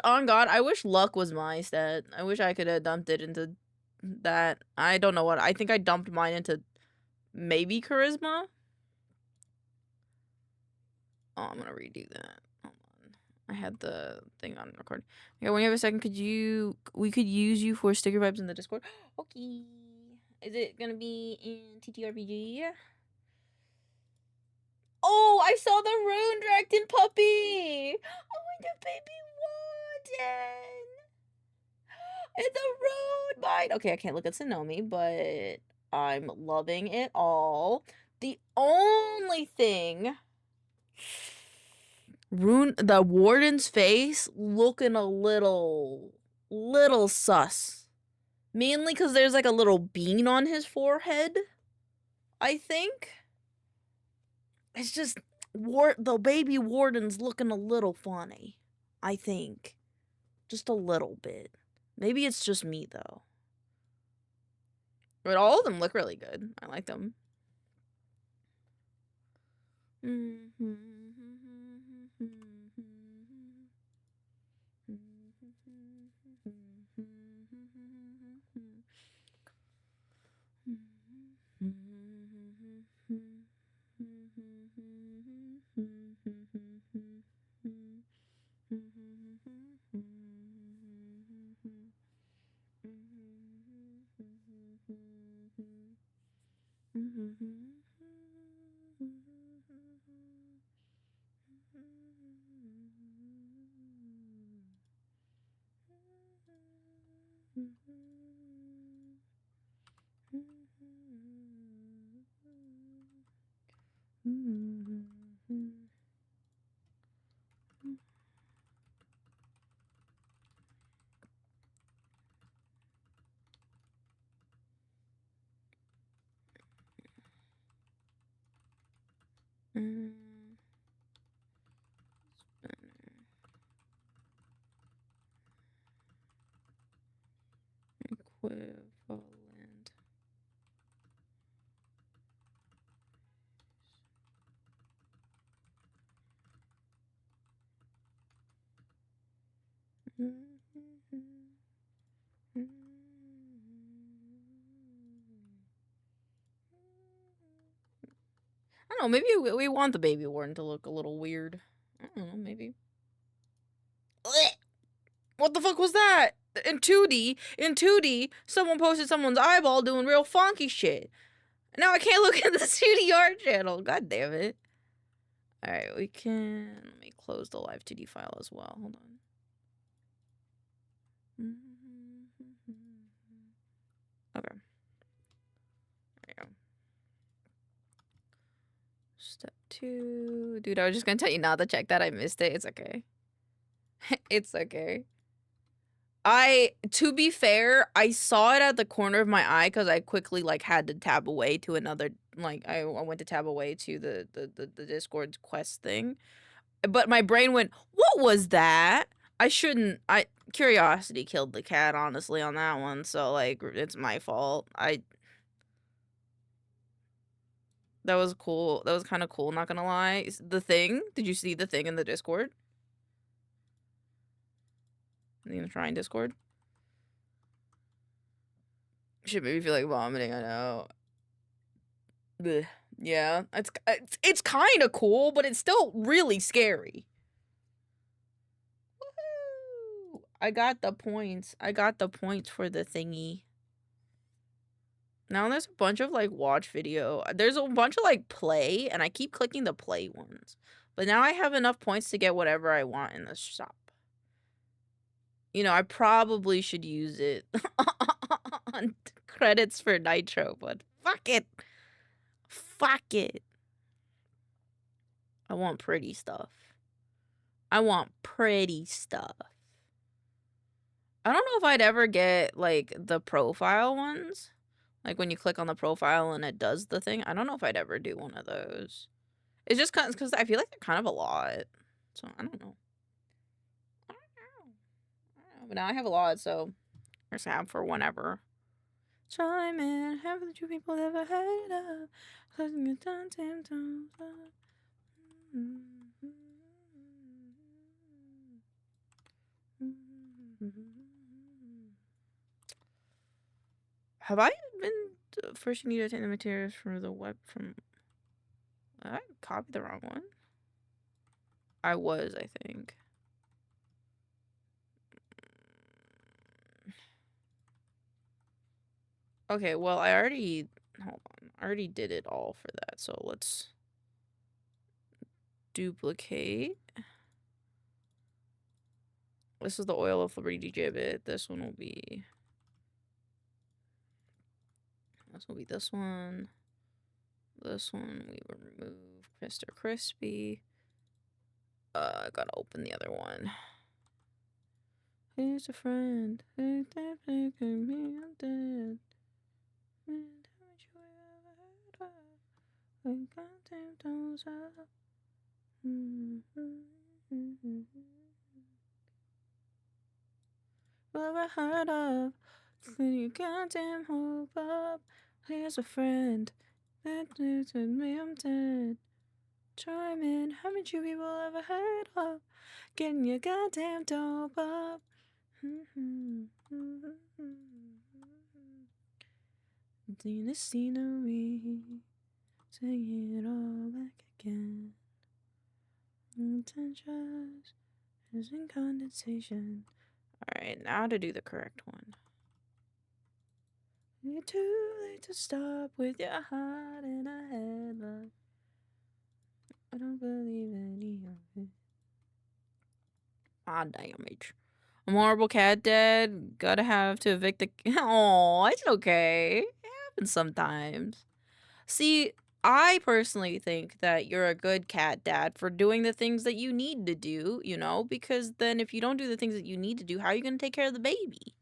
on God, I wish luck was my stat. I wish I could have dumped it into that. I don't know what. I think I dumped mine into maybe charisma. Oh, I'm gonna redo that. Hold on. I had the thing on record. Okay, when you have a second, we could use you for sticker vibes in the Discord. Okay. Is it gonna be in TTRPG? Oh, I saw the Rune Dragon puppy! I want the baby Warden! It's a Rune bite! Okay, I can't look at Sonomi, but I'm loving it all. The only thing... the Warden's face looking a little sus. Mainly because there's like a little bean on his forehead, I think. It's just, the baby Warden's looking a little funny, I think. Just a little bit. Maybe it's just me, though. But all of them look really good. I like them. Equivalent. I don't know, maybe we want the baby Warden to look a little weird. I don't know, maybe. What the fuck was that? In 2D, someone posted someone's eyeball doing real funky shit. Now I can't look at the 2D art channel. God damn it. Alright, we can... Let me close the live 2D file as well. Hold on. Okay. There you go. Step 2. Dude, I was just gonna tell you not to check that. I missed it. It's okay. It's okay. To be fair, I saw it at the corner of my eye because I quickly, like, had to tab away to another, like, I went to tab away to the Discord quest thing. But my brain went, what was that? Curiosity killed the cat, honestly, on that one. So, like, it's my fault. That was cool. That was kind of cool, not gonna lie. The thing, did you see the thing in the Discord? The enshrined Discord? Shit made me feel like vomiting, I know. Blech. Yeah, it's kind of cool, but it's still really scary. Woohoo! I got the points. I got the points for the thingy. Now there's a bunch of, like, watch video. There's a bunch of, like, play, and I keep clicking the play ones. But now I have enough points to get whatever I want in the shop. You know, I probably should use it on credits for Nitro, but fuck it. Fuck it. I want pretty stuff. I want pretty stuff. I don't know if I'd ever get, like, the profile ones. Like, when you click on the profile and it does the thing. I don't know if I'd ever do one of those. It's just because I feel like they're kind of a lot. So, I don't know. But now I have a lot, so there's have for whenever. Chime in, have the two people ever heard of? Closing it down, Have I been first? You need to take the materials for the web from. I copied the wrong one. I was, I think. Okay, well, hold on. I already did it all for that, so let's duplicate. This is the oil of Liberty Gibbet. This one will be... This will be this one. This one we will remove Mr. Crispy. I gotta open the other one. Here's a friend. I'm dead. Ever heard of? You goddamn hope up. Here's a friend. That news with me, I'm dead. Chime in. Haven't you people ever heard of getting your goddamn dope up? In the scenery, sing it all back again. Intentions is in condensation. Alright, now to do the correct one. You're too late to stop with your heart in a headlock. I don't believe any of it. Damage. I'm horrible cat dad. Gotta have to evict the... Oh, it's okay. It happens sometimes. See, I personally think that you're a good cat dad for doing the things that you need to do, you know? Because then if you don't do the things that you need to do, how are you going to take care of the baby?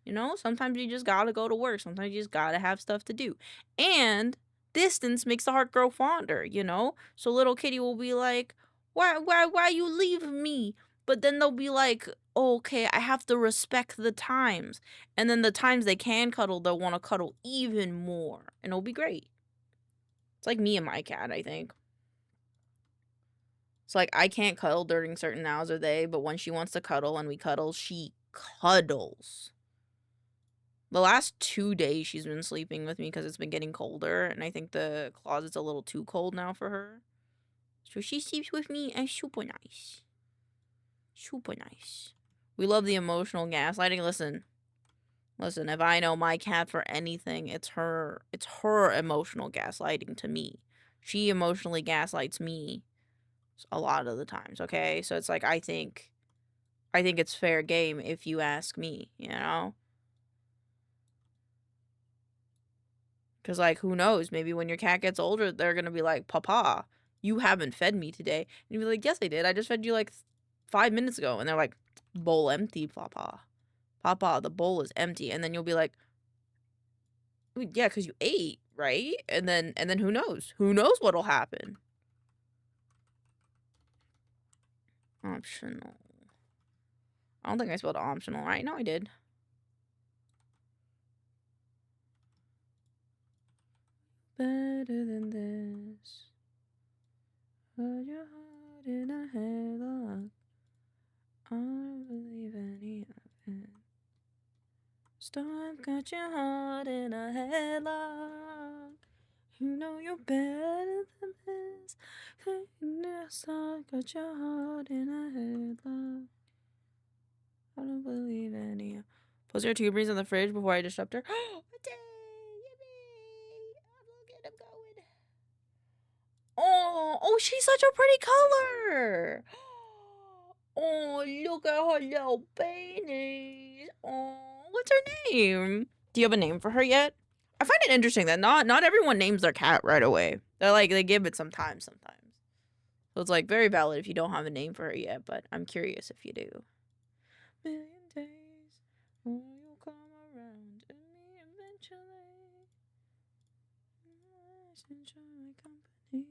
You know? Sometimes you just gotta go to work. Sometimes you just gotta have stuff to do. And distance makes the heart grow fonder, you know? So little kitty will be like, why you leave me? But then they'll be like, oh, okay, I have to respect the times. And then the times they can cuddle, they'll want to cuddle even more. And it'll be great. It's like me and my cat, I think. It's like I can't cuddle during certain hours of the day, but when she wants to cuddle and we cuddle, she cuddles. The last 2 days she's been sleeping with me because it's been getting colder, and I think the closet's a little too cold now for her. So she sleeps with me, and super nice. Super nice. We love the emotional gaslighting. Listen, if I know my cat for anything, it's her emotional gaslighting to me. She emotionally gaslights me a lot of the times, okay? So it's like I think it's fair game if you ask me, you know? Because, like, who knows? Maybe when your cat gets older, they're going to be like, Papa, you haven't fed me today. And you'll be like, yes, I did. I just fed you, like, 5 minutes ago. And they're like, bowl empty, Papa. Papa, the bowl is empty. And then you'll be like, yeah, because you ate, right? And then who knows? Who knows what'll happen? Optional. I don't think I spelled optional, right? No, I did. Better than this. Put your heart in a headlock. I don't believe any of it. Stop, got your heart in a headlock. You know you're better than this. Stop, got your heart in a headlock. I don't believe any of... Put your tuberies in the fridge before I disrupt her. Oh, look at him going. Oh, she's such a pretty color. Oh, look at her little beanies. Oh, what's her name? Do you have a name for her yet? I find it interesting that not everyone names their cat right away. They're like, they give it some time sometimes. So it's like very valid if you don't have a name for her yet, but I'm curious if you do. Million days, oh, you'll come around to me eventually. Enjoy my company.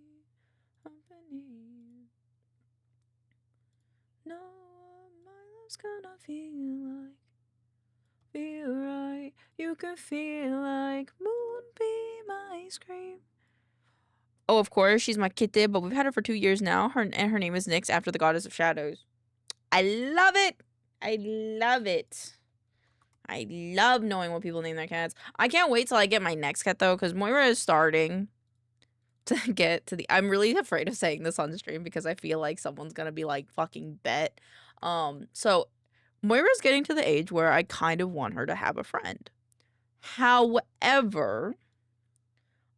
Know what my love's gonna feel like. Feel right. You can feel like moonbeam ice cream. Oh, of course, she's my kitty, but we've had her for 2 years now. Her name is Nyx, after the goddess of shadows. I love it. I love it. I love knowing what people name their cats. I can't wait till I get my next cat, though, because Moira is starting to get to the... I'm really afraid of saying this on stream because I feel like someone's gonna be like, fucking bet. So Moira's getting to the age where I kind of want her to have a friend. However,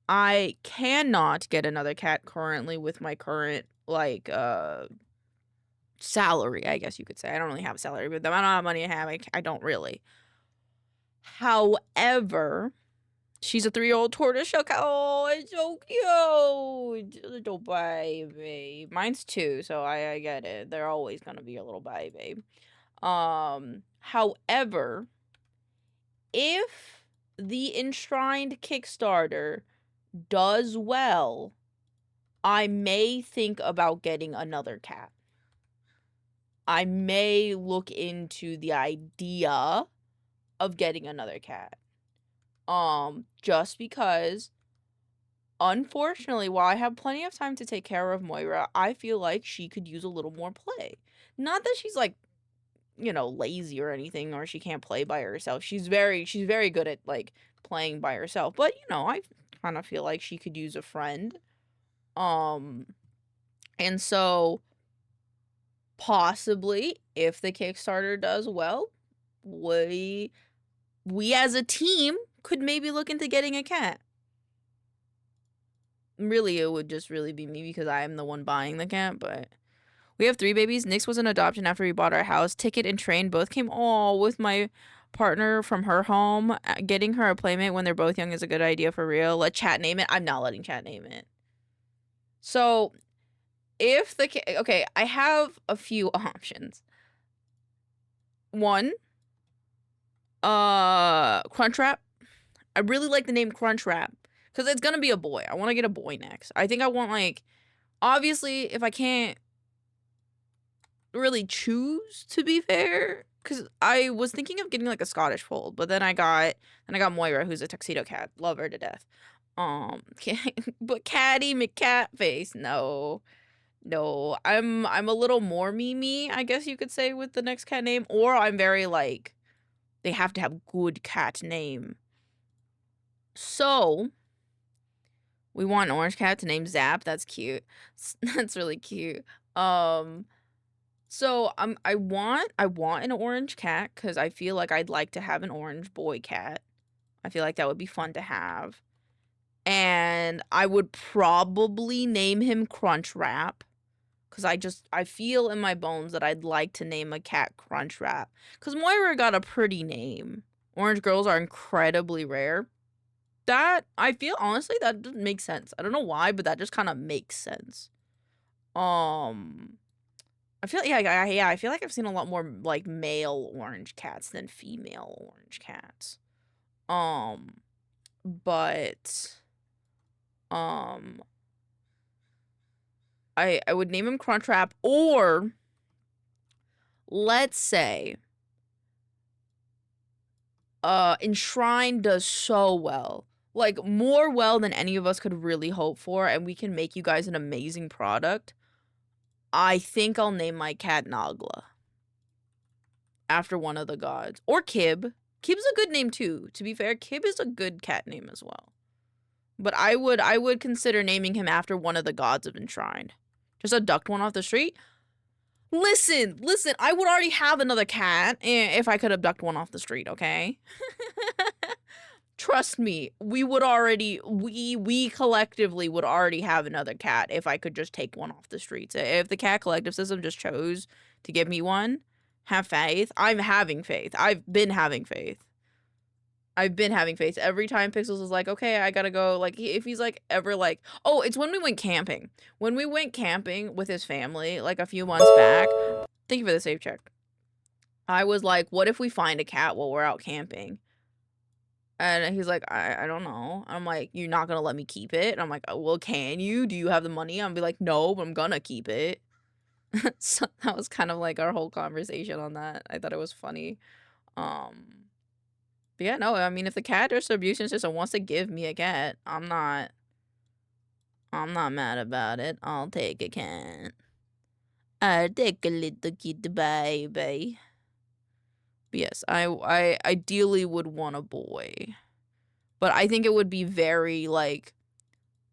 I cannot get another cat currently with my current like salary, I guess you could say. I don't really have a salary, but the amount of money I have, I don't really. However, she's a 3-year-old tortoiseshell cat. Oh, it's so cute. Little baby. Mine's 2, so I get it. They're always gonna be a little baby. However, if the enshrined Kickstarter does well, I may think about getting another cat. I may look into the idea of getting another cat. Just because, unfortunately, while I have plenty of time to take care of Moira, I feel like she could use a little more play. Not that she's like, you know, lazy or anything, or she can't play by herself. She's very good at like playing by herself, but you know, I kind of feel like she could use a friend. And so possibly if the Kickstarter does well, we as a team could maybe look into getting a cat. Really, it would just really be me because I am the one buying the cat, but we have 3 babies. Nyx was an adoption after we bought our house. Ticket and Train both came all with my partner from her home. Getting her a playmate when they're both young is a good idea for real. Let chat name it. I'm not letting chat name it. So, if the okay, I have a few options. 1, Crunchwrap. I really like the name Crunchwrap because it's gonna be a boy. I want to get a boy next. I think I want, like, obviously, if I can't really choose, to be fair, because I was thinking of getting like a Scottish fold, but then I got Moira, who's a tuxedo cat. Love her to death. But Catty McCatface, no. I'm a little more Mimi, I guess you could say, with the next cat name, or I'm very like, they have to have good cat name. So we want an orange cat to name Zap. That's cute. That's really cute. So I want an orange cat because I feel like I'd like to have an orange boy cat. I feel like that would be fun to have. And I would probably name him Crunchwrap because I feel in my bones that I'd like to name a cat Crunchwrap because Moira got a pretty name. Orange girls are incredibly rare. That, I feel, honestly, that doesn't make sense. I don't know why, but that just kind of makes sense. I feel, yeah, I feel like I've seen a lot more, like, male orange cats than female orange cats. But, I would name him Crunchwrap, or, let's say, Enshrined does so well. Like, more well than any of us could really hope for, and we can make you guys an amazing product. I think I'll name my cat Nagla. After one of the gods. Or Kib. Kib's a good name too. To be fair, Kib is a good cat name as well. But I would consider naming him after one of the gods of Enshrined. Just abduct one off the street. Listen, I would already have another cat if I could abduct one off the street, okay? Trust me, we collectively would already have another cat if I could just take one off the streets. If the cat collective system just chose to give me one, have faith. I'm having faith. I've been having faith. Every time Pixels is like, okay, I gotta go. Like, if he's like ever like, oh, it's when we went camping. When we went camping with his family, like a few months back. Thank you for the safe check. I was like, what if we find a cat while we're out camping? And he's like, I don't know. I'm like, you're not gonna let me keep it? And I'm like, well, can you? Do you have the money? I'm be like, no, but I'm gonna keep it. So that was kind of like our whole conversation on that. I thought it was funny. But yeah, no, I mean, if the cat distribution system wants to give me a cat, I'm not mad about it. I'll take a cat. I'll take a little kid baby. But yes, I ideally would want a boy. But I think it would be very, like,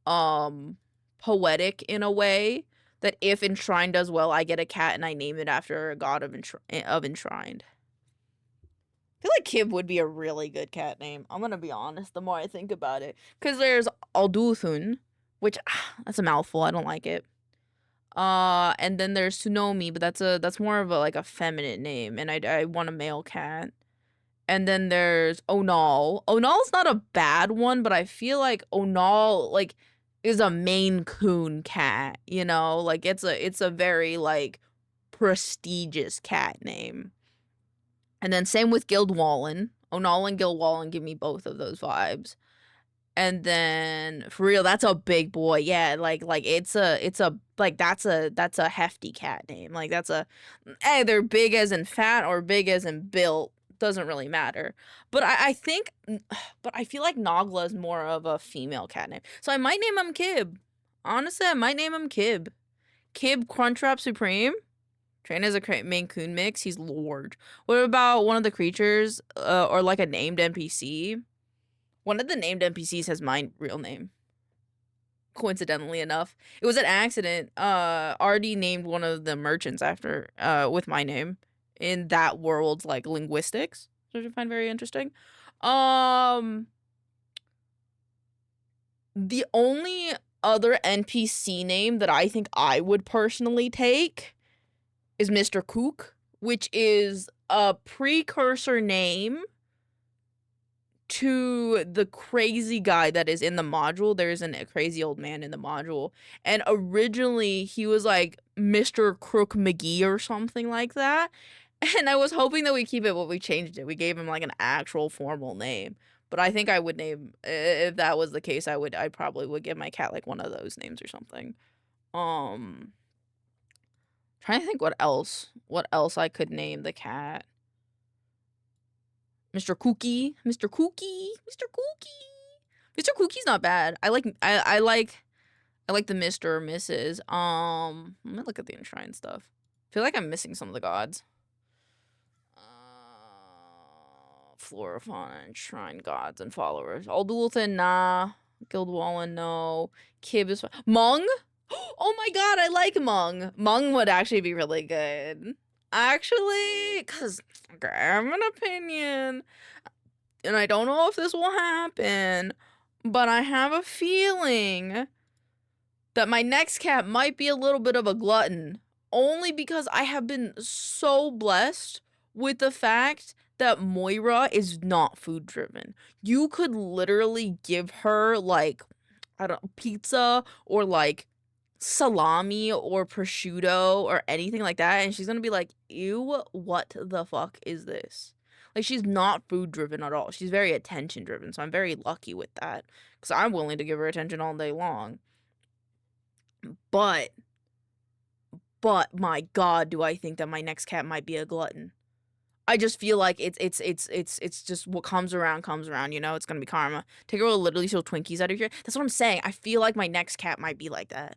poetic in a way that if Enshrined does well, I get a cat and I name it after a god of Enshrined. I feel like Kib would be a really good cat name. I'm gonna be honest, the more I think about it. Because there's Alduthun, which, that's a mouthful. I don't like it. And then there's Tsunomi, but that's more of a like a feminine name, and I want a male cat. And then there's Onal. Onal's not a bad one, but I feel like Onal like is a Maine Coon cat, you know? Like it's a very like prestigious cat name. And then same with Guildwallin. Onal and Guildwallin give me both of those vibes. And then for real, that's a big boy. Yeah, like it's a like that's a hefty cat name. Like that's a either big as in fat or big as in built. Doesn't really matter. But I think but I feel like Nogla is more of a female cat name. So I might name him Kib. Honestly, I might name him Kib. Kib Crunchwrap Supreme. Trained as a Maine Coon mix. He's Lord. What about one of the creatures or like a named NPC? One of the named NPCs has my real name. Coincidentally enough, it was an accident. Artie named one of the merchants after with my name in that world's like linguistics, which I find very interesting. The only other NPC name that I think I would personally take is Mr. Kook, which is a precursor name to the crazy guy that is in the module. There's a crazy old man in the module, and originally he was like Mr. Crook McGee or something like that, and I was hoping that we keep it, but we changed it. We gave him like an actual formal name. But I think I would name, if that was the case, I probably would give my cat like one of those names or something. Trying to think what else I could name the cat. Mr. Kooky. Mr. Kooky. Mr. Kooky. Mr. Kookie's not bad. I like the Mr. or Mrs. Let me look at the enshrined stuff. I feel like I'm missing some of the gods. Flora, fauna, enshrined gods and followers. Aldulthan, nah. Guildwallin, no. Kib is fine. Mung? Oh my god, I like Mung. Mung would actually be really good. Actually, because I have an opinion, and I don't know if this will happen, but I have a feeling that my next cat might be a little bit of a glutton, only because I have been so blessed with the fact that Moira is not food driven. You could literally give her like, I don't know, pizza or like salami or prosciutto or anything like that, and she's gonna be like, ew, what the fuck is this? Like, she's not food driven at all. She's very attention driven, so I'm very lucky with that, because I'm willing to give her attention all day long. But my god, do I think that my next cat might be a glutton. I just feel like it's just what comes around, you know? It's gonna be karma. Take her will literally steal Twinkies out of here. That's what I'm saying. I feel like my next cat might be like that.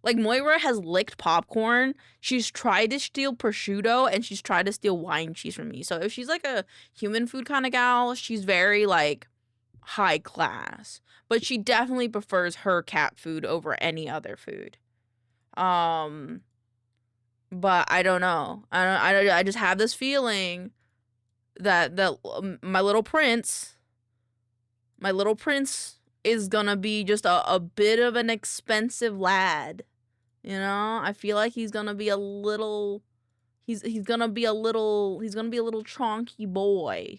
Like, Moira has licked popcorn, she's tried to steal prosciutto, and she's tried to steal wine cheese from me. So if she's like a human food kind of gal, she's very like high class. But she definitely prefers her cat food over any other food. But I don't know. I just have this feeling that my little prince is gonna be just a bit of an expensive lad. You know, I feel like he's gonna be a little chonky boy.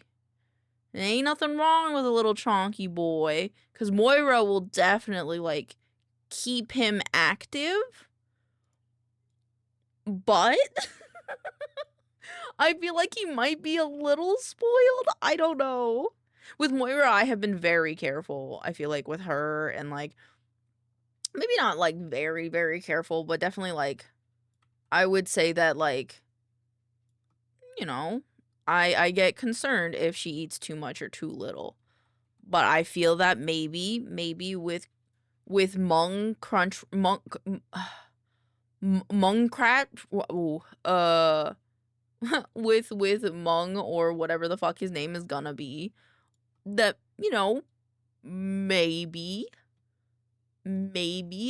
There ain't nothing wrong with a little chonky boy, cause Moira will definitely like keep him active. But I feel like he might be a little spoiled. I don't know. With Moira, I have been very careful. I feel like with her, and like maybe not like very, very careful, but definitely like I would say that like, you know, I get concerned if she eats too much or too little. But I feel that maybe with Mung Crunch Monk Mungcrat with Mung or whatever the fuck his name is gonna be, that, you know, maybe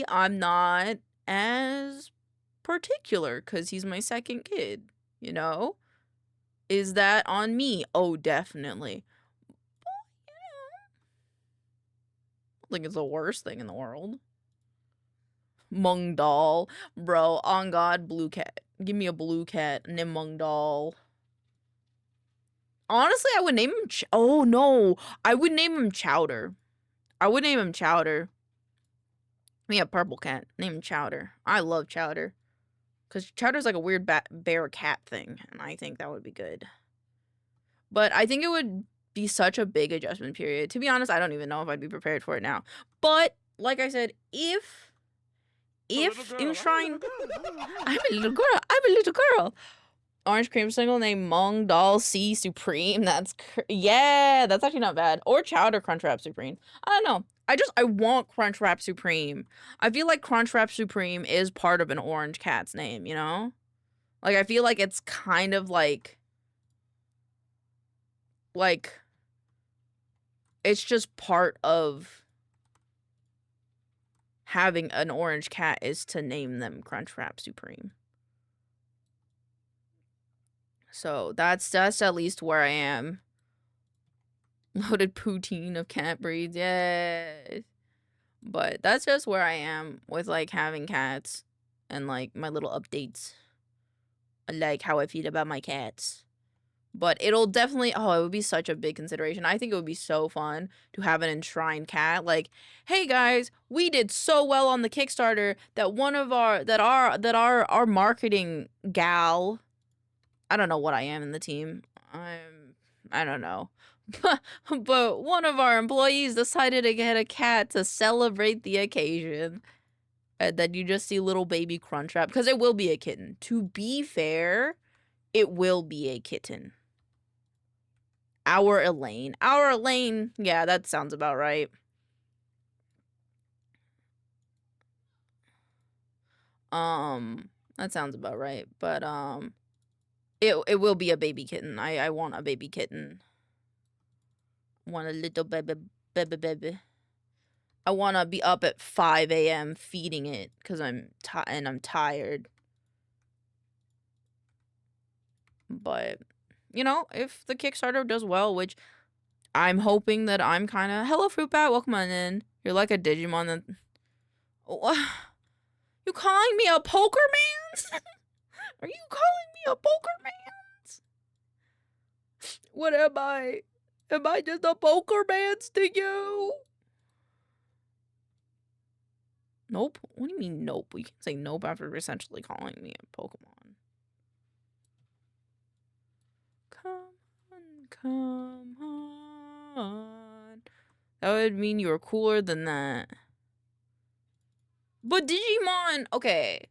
I'm not as particular because he's my second kid, you know? Is that on me? Oh, definitely. But, you know, I don't think it's the worst thing in the world. Mungdal. Bro, on God, blue cat. Give me a blue cat named Mungdal. Honestly, I would name him oh no. I would name him Chowder. I would name him Chowder. Me a purple cat. Name him Chowder. I love Chowder. Because Chowder's like a weird bear cat thing. And I think that would be good. But I think it would be such a big adjustment period. To be honest, I don't even know if I'd be prepared for it now. But, like I said, if enshrined... I'm a little girl. I'm a little girl. Orange cream single named Mung Doll C Supreme. That's yeah, that's actually not bad. Or Chowder Crunchwrap Supreme. I don't know. I want Crunchwrap Supreme. I feel like Crunchwrap Supreme is part of an orange cat's name, you know? Like, I feel like it's kind of like it's just part of having an orange cat is to name them Crunchwrap Supreme. So that's at least where I am. Loaded poutine of cat breeds, yes. But that's just where I am with like having cats and like my little updates. Like how I feel about my cats. But it'll definitely, it would be such a big consideration. I think it would be so fun to have an enshrined cat. Like, hey guys, we did so well on the Kickstarter that one of our marketing gal, I don't know what I am in the team. I don't know. But one of our employees decided to get a cat to celebrate the occasion. And then you just see little baby Crunchwrap, because it will be a kitten. To be fair, it will be a kitten. Our Elaine, yeah, that sounds about right. That sounds about right. But it will be a baby kitten. I want a baby kitten. Want a little baby. I want to be up at 5 a.m. feeding it because I'm tired. But, you know, if the Kickstarter does well, which I'm hoping that I'm kind of... Hello, Fruit Bat. Welcome on in. You're like a Digimon that... You calling me a poker man? Are you calling me a poker man? What am I? Am I just a poker man to you? Nope. What do you mean nope? You can't say nope after essentially calling me a Pokemon. Come on. That would mean you were cooler than that. But Digimon, okay.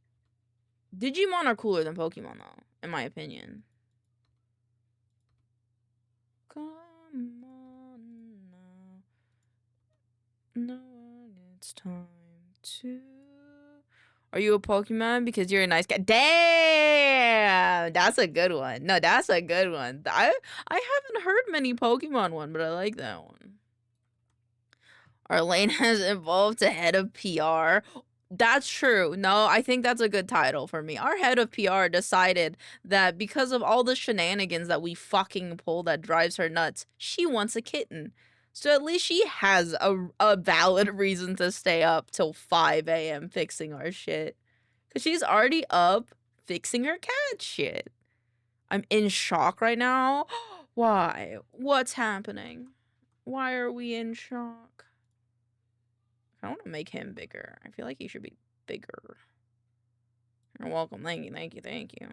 Digimon are cooler than Pokemon, though, in my opinion. Come on now. No, it's time to... Are you a Pokemon? Because you're a nice guy. Damn! That's a good one. No, that's a good one. I haven't heard many Pokemon one, but I like that one. Arlene has evolved to head of PR. That's true. No, I think that's a good title for me. Our head of PR decided that because of all the shenanigans that we fucking pull that drives her nuts, she wants a kitten. So at least she has a valid reason to stay up till 5 a.m. fixing our shit. Because she's already up fixing her cat shit. I'm in shock right now. Why? What's happening? Why are we in shock? I want to make him bigger. I feel like he should be bigger. You're welcome. Thank you, thank you, thank you.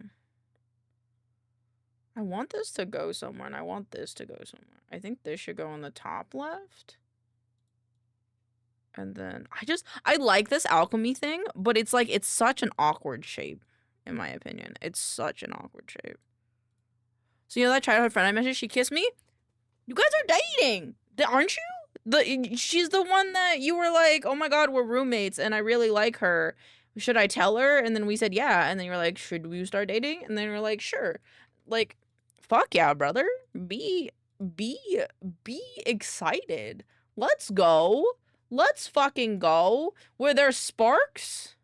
I want this to go somewhere, and I want this to go somewhere. I think this should go on the top left. And then, I like this alchemy thing, but it's like, it's such an awkward shape, in my opinion. It's such an awkward shape. So, you know that childhood friend I mentioned, she kissed me? You guys are dating! Aren't you? She's the one that you were like, oh my god, we're roommates, and I really like her. Should I tell her? And then we said, yeah. And then you were like, should we start dating? And then we were like, sure. Like, fuck yeah, brother. Be excited. Let's go. Let's fucking go. Were there sparks?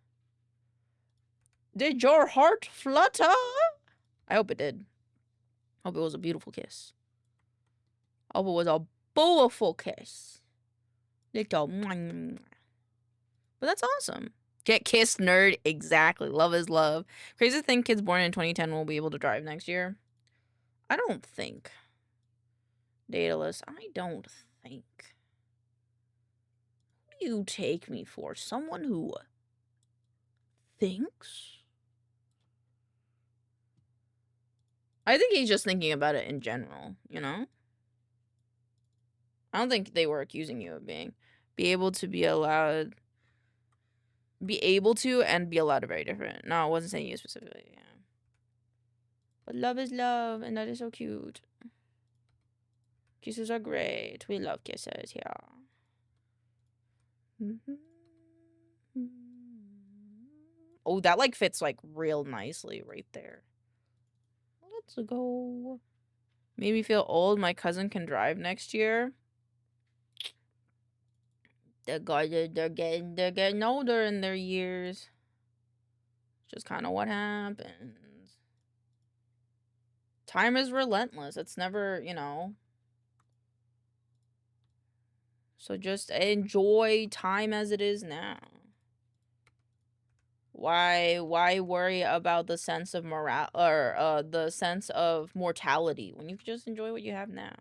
Did your heart flutter? I hope it did. Hope it was a beautiful kiss. Hope it was a beautiful kiss. Little. But that's awesome. Get kissed, nerd. Exactly. Love is love. Crazy thing, kids born in 2010 will be able to drive next year. I don't think. Dataless. I don't think. Who do you take me for? Someone who thinks? I think he's just thinking about it in general, you know? I don't think they were accusing you of being. Be able to and be allowed are very different. No, I wasn't saying you specifically, yeah. But love is love, and that is so cute. Kisses are great. We love kisses, yeah. Oh, that like fits like real nicely right there. Let's go. Made me feel old. My cousin can drive next year. They're getting older in their years. Just kind of what happens. Time is relentless. It's never, you know. So just enjoy time as it is now. Why worry about the sense of morale or the sense of mortality when you can just enjoy what you have now?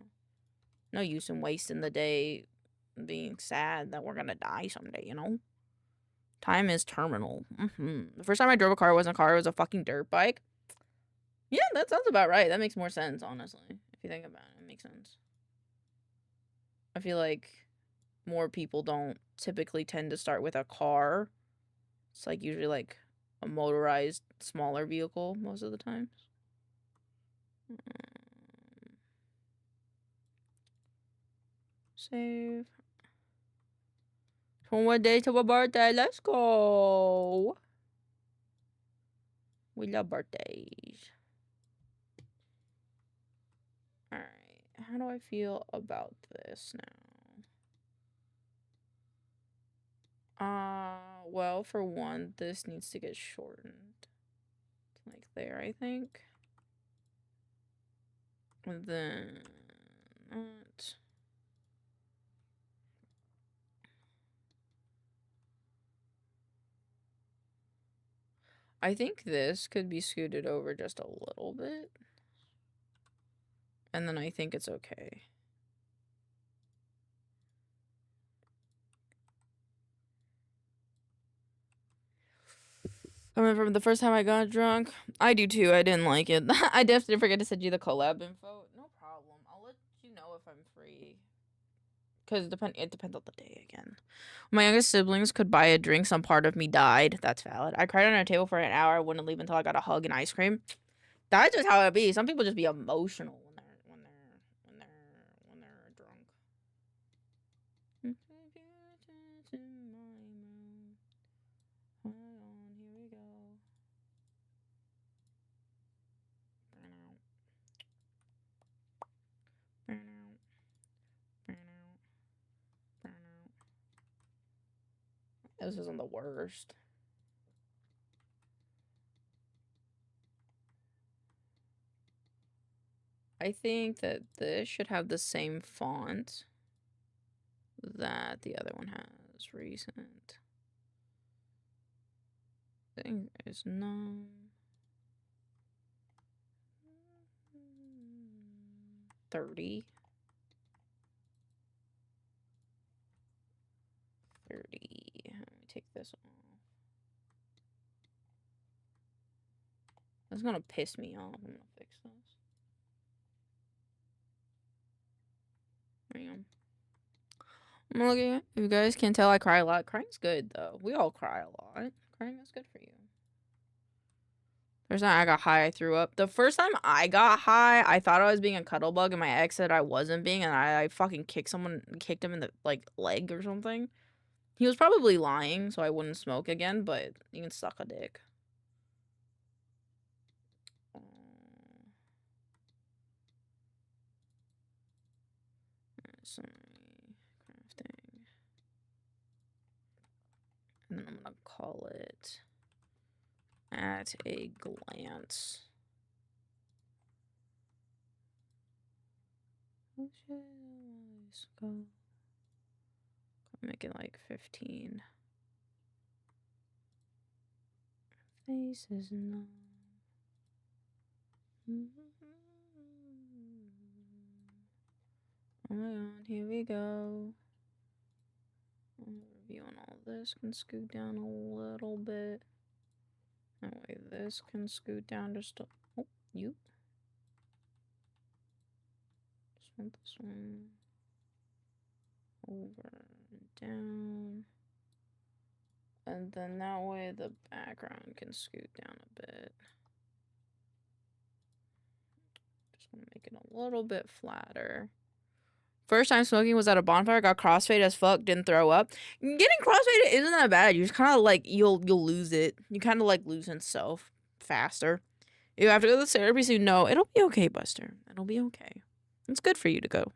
No use in wasting the day being sad that we're gonna die someday, you know? Time is terminal. The first time I drove a car wasn't a car, it was a fucking dirt bike. Yeah, that sounds about right. That makes more sense, honestly. If you think about it, it makes sense. I feel like more people don't typically tend to start with a car. It's like usually like a motorized smaller vehicle most of the times. Save. 21 days to my birthday. Let's go. We love birthdays. Alright. How do I feel about this now? Well, for one, this needs to get shortened. Like there, I think. And then that. I think this could be scooted over just a little bit. And then I think it's okay. Coming from the first time I got drunk. I do too. I didn't like it. I definitely forget to send you the collab info. No problem. I'll let you know if I'm free. Because it depends on the day again. My youngest siblings could buy a drink. Some part of me died. That's valid. I cried on a table for an hour. I wouldn't leave until I got a hug and ice cream. That's just how it be. Some people just be emotional when they're drunk. Here we go. This isn't the worst. I think that this should have the same font that the other one has. Recent. Thing is no. $30. Let me take this off. That's gonna piss me off. I'm gonna fix this. There you go. I'm looking at, if you guys can tell, I cry a lot. Crying's good though. We all cry a lot. Crying is good for you. First time I got high, I threw up. The first time I got high, I thought I was being a cuddle bug, and my ex said I wasn't being, and I fucking kicked him in the like leg or something. He was probably lying, so I wouldn't smoke again, but you can suck a dick. Sorry, crafting. And then I'm gonna call it At a Glance. Make it like 15. face is not. Oh my god, here we go. Reviewing all this can scoot down a little bit. That way this can scoot down just a... Oh, you. Just want this one over and down. And then that way the background can scoot down a bit. Just want to make it a little bit flatter. First time smoking was at a bonfire, got crossfaded as fuck, didn't throw up. Getting crossfaded isn't that bad. You just kind of like, you'll lose it. You kind of like losing self faster. You have to go to the therapy soon. No, it'll be okay, Buster. It'll be okay. It's good for you to go.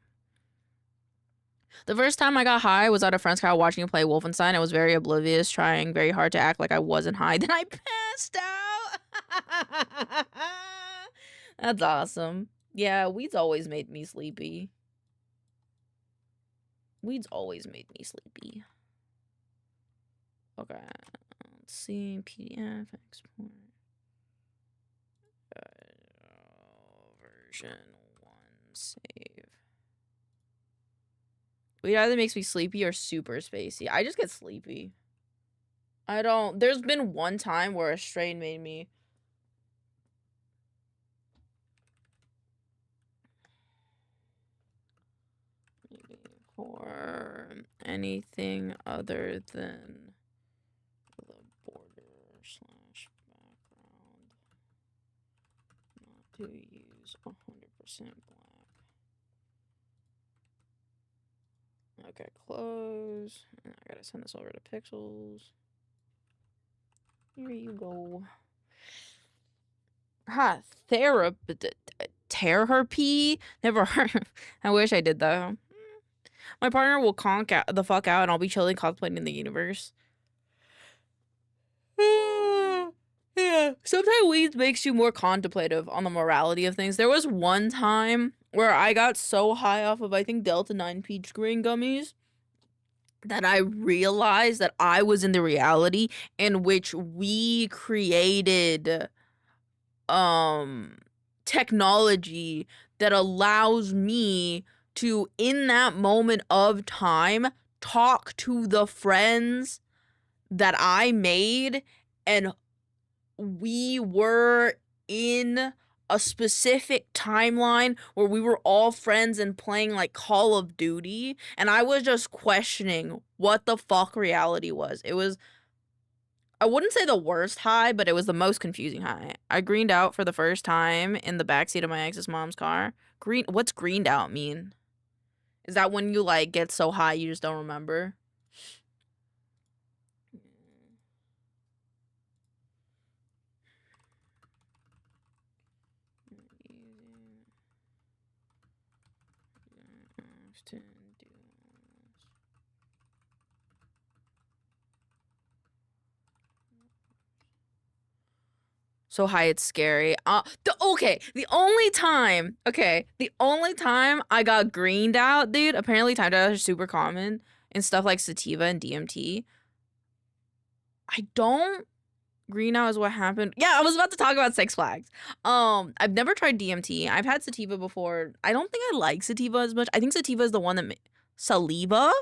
The first time I got high was at a friend's house watching him play Wolfenstein. I was very oblivious, trying very hard to act like I wasn't high. Then I passed out. That's awesome. Yeah, weed's always made me sleepy. Weed's always made me sleepy. Okay, let's see. PDF export. Version 1 save. Weed either makes me sleepy or super spacey. I just get sleepy. I don't... There's been one time where a strain made me... For anything other than the border slash background. Not to use 100% black. Okay, close. And I gotta send this over to Pixels. Here you go. Ha, therapy? Never heard. I wish I did that. My partner will conk out the fuck out and I'll be chilling contemplating the universe. Yeah. Sometimes weed makes you more contemplative on the morality of things. There was one time where I got so high off of, I think, Delta 9 peach green gummies that I realized that I was in the reality in which we created technology that allows me to, in that moment of time, talk to the friends that I made, and we were in a specific timeline where we were all friends and playing like Call of Duty, and I was just questioning what the fuck reality was. It was, I wouldn't say the worst high, but it was the most confusing high. I greened out for the first time in the backseat of my ex's mom's car. What's greened out mean? Is that when you like get so high you just don't remember? So high it's scary. The only time I got greened out, dude, apparently time dials are super common in stuff like sativa and DMT. I don't green out is what happened. Yeah, I was about to talk about Six Flags. I've never tried DMT. I've had sativa before. I don't think I like sativa as much. I think sativa is the one that salvia,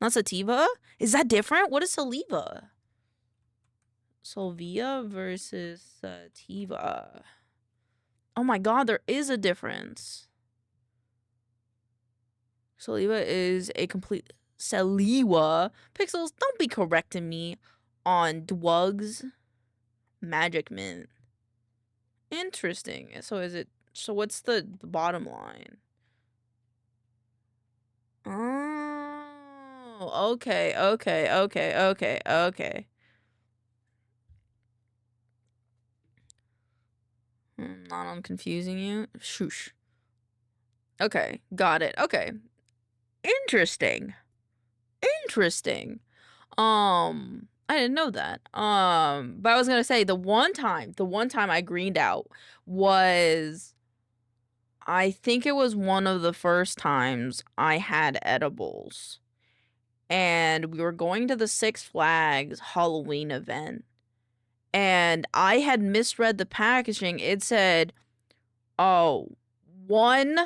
not sativa. Is that different? What is saliva? Salvia versus sativa. Oh my god, there is a difference. Saliva is a complete... Saliva? Pixels, don't be correcting me on drugs. Magic mint. Interesting. So is it... So what's the bottom line? Oh, okay. Not on confusing you. Shoosh. Okay, got it. Okay. Interesting. I didn't know that. But I was gonna say the one time I greened out was, I think it was one of the first times I had edibles. And we were going to the Six Flags Halloween event. and I had misread the packaging. It said, oh, one.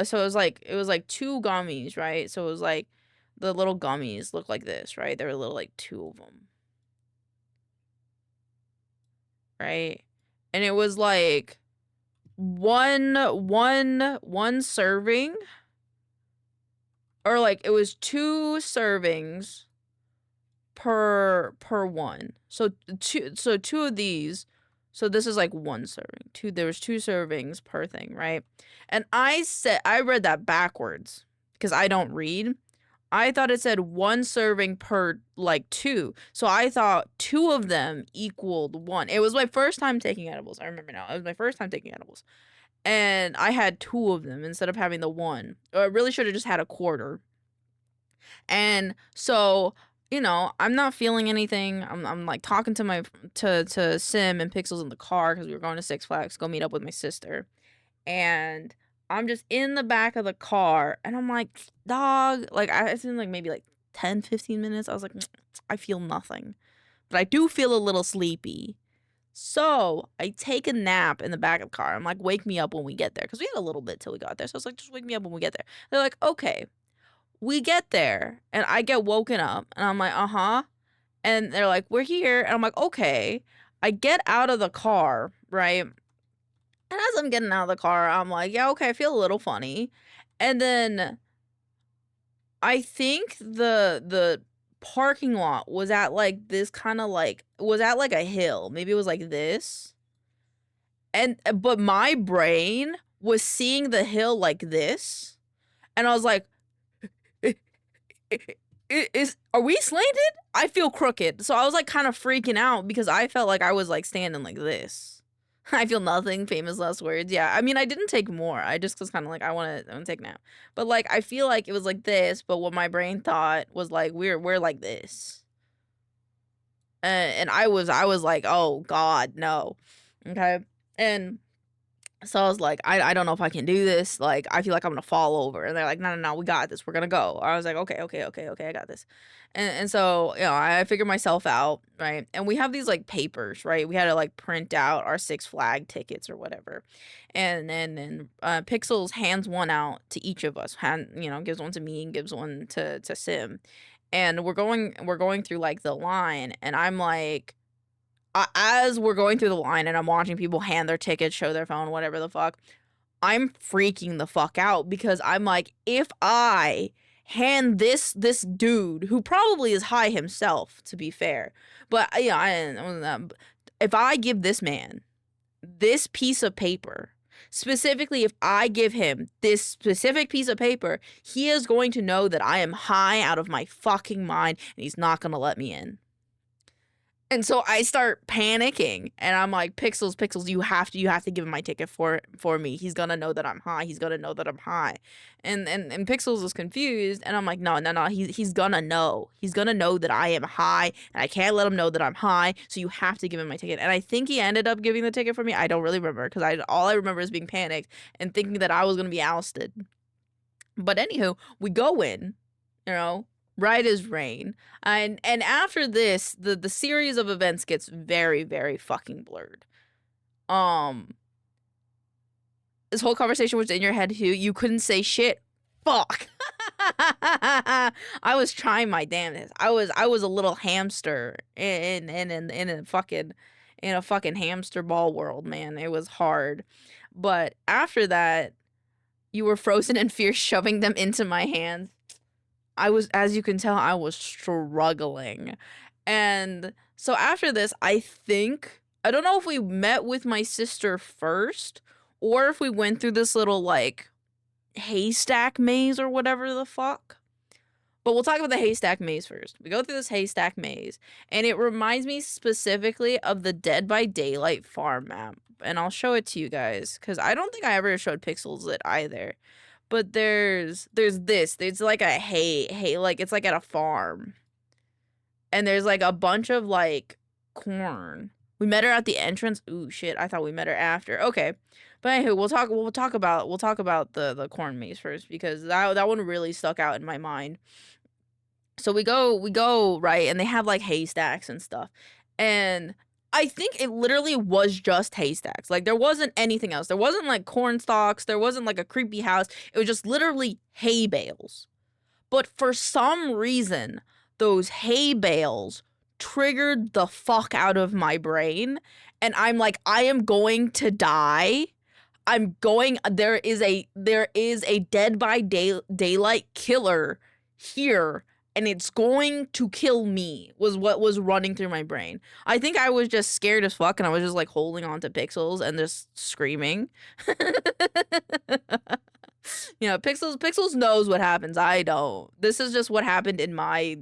So it was like 2 gummies, right? So it was like the little gummies look like this, right? There were little like 2 of them, right? And it was like one serving, or like it was 2 servings per one. So two of these. So this is like 1 serving. There was 2 servings per thing, right? And I read that backwards because I don't read. I thought it said 1 serving per like 2. So I thought 2 of them equaled 1. It was my first time taking edibles. I remember now. It was my first time taking edibles. And I had 2 of them instead of having the 1. Or I really should have just had a quarter. And so, you know, I'm not feeling anything. I'm like talking to to Sim and Pixels in the car because we were going to Six Flags to go meet up with my sister. And I'm just in the back of the car and I'm like, dog, like it's been like maybe like 10, 15 minutes. I was like, I feel nothing, but I do feel a little sleepy. So I take a nap in the back of the car. I'm like, wake me up when we get there. Because we had a little bit till we got there. So I was like, just wake me up when we get there. They're like, okay. We get there and I get woken up and I'm like, uh-huh. And they're like, we're here. And I'm like, okay. I get out of the car, right? And as I'm getting out of the car, I'm like, yeah, okay, I feel a little funny. And then I think the parking lot was at like this kind of like, was at like a hill. Maybe it was like this. But my brain was seeing the hill like this. And I was like, are we slanted? I feel crooked. So I was like kind of freaking out because I felt like I was like standing like this. I feel nothing, famous last words. Yeah, I mean, I didn't take more. I just was kind of like, I want to take a nap. But like, I feel like it was like this, but what my brain thought was like, we're like this. And I was like, oh God, no. Okay. And so I was like, I don't know if I can do this. Like, I feel like I'm gonna fall over. And they're like, no, we got this. We're gonna go. I was like, okay, I got this. And so, you know, I figured myself out, right? And we have these like papers, right? We had to like print out our Six Flag tickets or whatever. And then Pixels hands one out to each of us. Gives one to me and gives one to Sim. And we're going through like the line, and I'm like, as we're going through the line and I'm watching people hand their tickets, show their phone, whatever the fuck, I'm freaking the fuck out because I'm like, if I hand this dude who probably is high himself, to be fair, but if I give this man this piece of paper, specifically if I give him this specific piece of paper, he is going to know that I am high out of my fucking mind and he's not gonna let me in. And so I start panicking and I'm like, Pixels, you have to give him my ticket for me. He's gonna know that I'm high. He's gonna know that I'm high. And Pixels is confused and I'm like, no, he's gonna know. He's gonna know that I am high and I can't let him know that I'm high. So you have to give him my ticket. And I think he ended up giving the ticket for me. I don't really remember because all I remember is being panicked and thinking that I was gonna be ousted. But anywho, we go in, you know, right as rain. And after this, the series of events gets very, very fucking blurred. This whole conversation was in your head too. You couldn't say shit. Fuck. I was trying my damnedest. I was a little hamster in a fucking hamster ball world, man. It was hard. But after that, you were frozen in fear, shoving them into my hands. I was, as you can tell, I was struggling. And so after this, I don't know if we met with my sister first or if we went through this little like haystack maze or whatever the fuck. But we'll talk about the haystack maze first. We go through this haystack maze and it reminds me specifically of the Dead by Daylight farm map. And I'll show it to you guys because I don't think I ever showed Pixels it either. But there's like a hay, like it's like at a farm. And there's like a bunch of like corn. We met her at the entrance. Ooh, shit, I thought we met her after. Okay. But anyway, we'll talk about the corn maze first because that one really stuck out in my mind. So we go right, and they have like haystacks and stuff. And I think it literally was just haystacks. Like, there wasn't anything else. There wasn't like corn stalks. There wasn't like a creepy house. It was just literally hay bales. But for some reason, those hay bales triggered the fuck out of my brain. And I'm like, I am going to die. There is a Dead by Daylight killer here, and it's going to kill me, was what was running through my brain. I think I was just scared as fuck, and I was just like holding on to Pixels and just screaming. You know, Pixels knows what happens. I don't. This is just what happened in my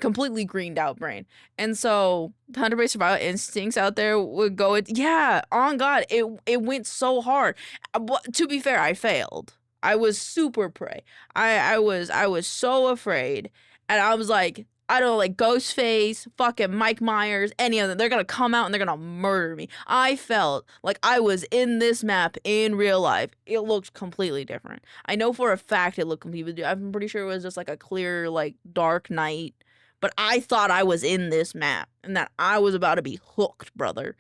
completely greened out brain. And so the 100 survival instincts out there would go, yeah, on God, it went so hard. But to be fair, I failed. I was super prey. I was so afraid. And I was like, I don't know, like Ghostface, fucking Mike Myers, any of them. They're gonna come out and they're gonna murder me. I felt like I was in this map in real life. It looked completely different. I know for a fact it looked completely different. I'm pretty sure it was just like a clear, like, dark night. But I thought I was in this map and that I was about to be hooked, brother.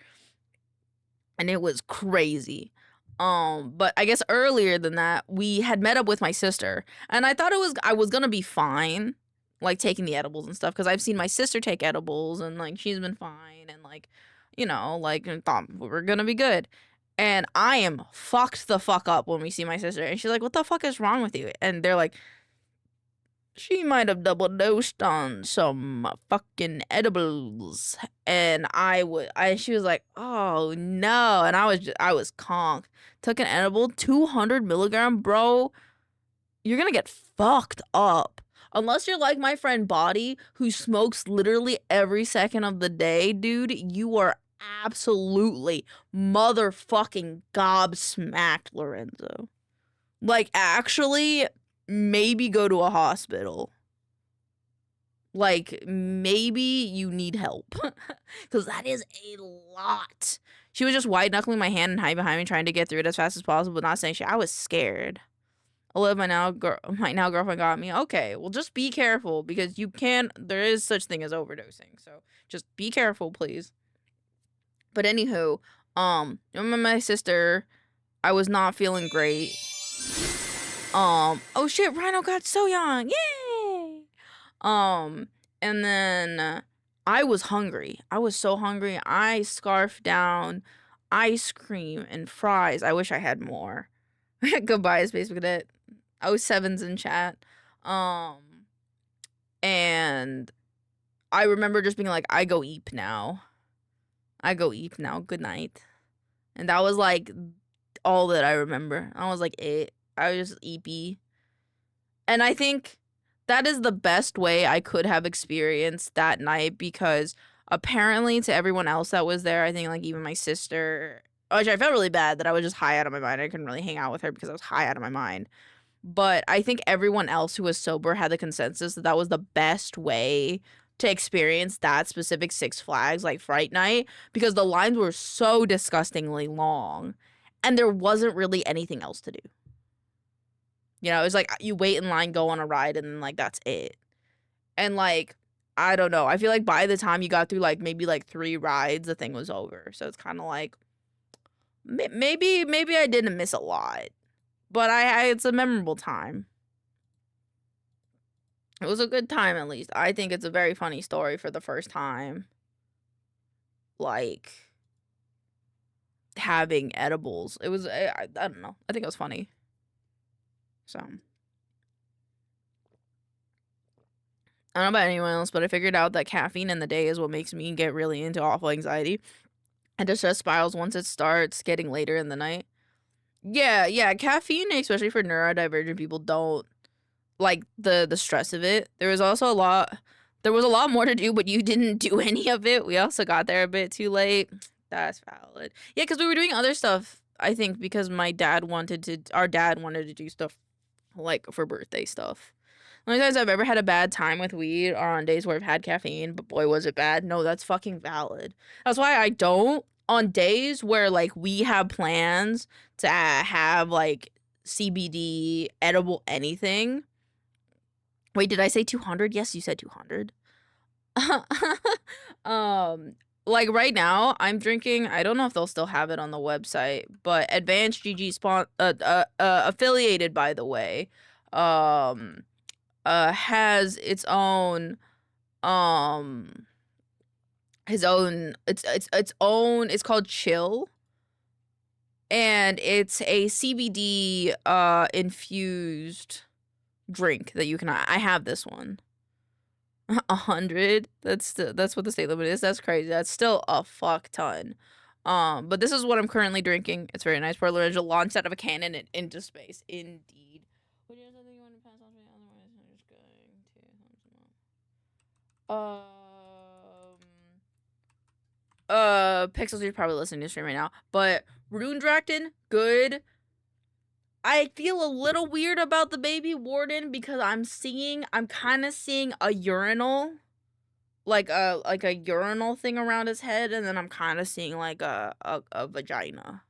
And it was crazy. But I guess earlier than that, we had met up with my sister, and I thought I was gonna be fine, like taking the edibles and stuff, because I've seen my sister take edibles and like she's been fine, and like, you know, like thought we were gonna be good. And I am fucked the fuck up when we see my sister, and she's like, "What the fuck is wrong with you?" And they're like, she might have double dosed on some fucking edibles. And she was like, "Oh no." And I was conk. Took an edible, 200 milligram, bro. You're gonna get fucked up. Unless you're like my friend Body, who smokes literally every second of the day, dude, you are absolutely motherfucking gobsmacked, Lorenzo. Like, actually, maybe go to a hospital. Like, maybe you need help. Because that is a lot. She was just white-knuckling my hand and hiding behind me, trying to get through it as fast as possible, but not saying shit. I was scared. My now girlfriend got me. Okay, well, just be careful, because there is such thing as overdosing. So just be careful, please. But anywho, my sister, I was not feeling great. Oh shit, Rhino got so young. Yay! And then I was hungry. I was so hungry. I scarfed down ice cream and fries. I wish I had more. Goodbye, Space Cadet. 07's in chat. And I remember just being like, I go eep now. I go eep now. Good night. And that was like all that I remember. I was like, I was just eepy. And I think that is the best way I could have experienced that night, because apparently to everyone else that was there, I think like even my sister, which I felt really bad that I was just high out of my mind. I couldn't really hang out with her because I was high out of my mind. But I think everyone else who was sober had the consensus that that was the best way to experience that specific Six Flags like Fright Night, because the lines were so disgustingly long and there wasn't really anything else to do. You know, it was like you wait in line, go on a ride, and then like that's it. And like, I don't know. I feel like by the time you got through like maybe like 3 rides, the thing was over. So it's kind of like maybe I didn't miss a lot, but it's a memorable time. It was a good time, at least. I think it's a very funny story for the first time. Like, having edibles. It was, I don't know. I think it was funny. So, I don't know about anyone else, but I figured out that caffeine in the day is what makes me get really into awful anxiety. And distress spirals once it starts getting later in the night. Yeah, caffeine, especially for neurodivergent people, don't like the stress of it. There was a lot more to do, but you didn't do any of it. We also got there a bit too late. That's valid. Yeah, because we were doing other stuff, I think, because our dad wanted to do stuff like for birthday stuff. The only times I've ever had a bad time with weed are on days where I've had caffeine, but boy, was it bad. No, that's fucking valid. That's why I don't, on days where like we have plans to have like CBD, edible anything. Wait, did I say 200? Yes, you said 200. Like right now, I'm drinking. I don't know if they'll still have it on the website, but advancedgg affiliated, by the way, has its own his own its own. It's called Chill, and it's a CBD infused drink that you can. I have this one. 100. That's what the state limit is. That's crazy. That's still a fuck ton. But this is what I'm currently drinking. It's very nice. Portland Angel launched out of a cannon and into space. Indeed. What is something you want to pass on to me? Otherwise, I'm just going to Pixels, you're probably listening to the stream right now. But Rune Drakton, good. I feel a little weird about the baby warden because I'm kind of seeing a urinal, like a urinal thing around his head, and then I'm kind of seeing like a vagina.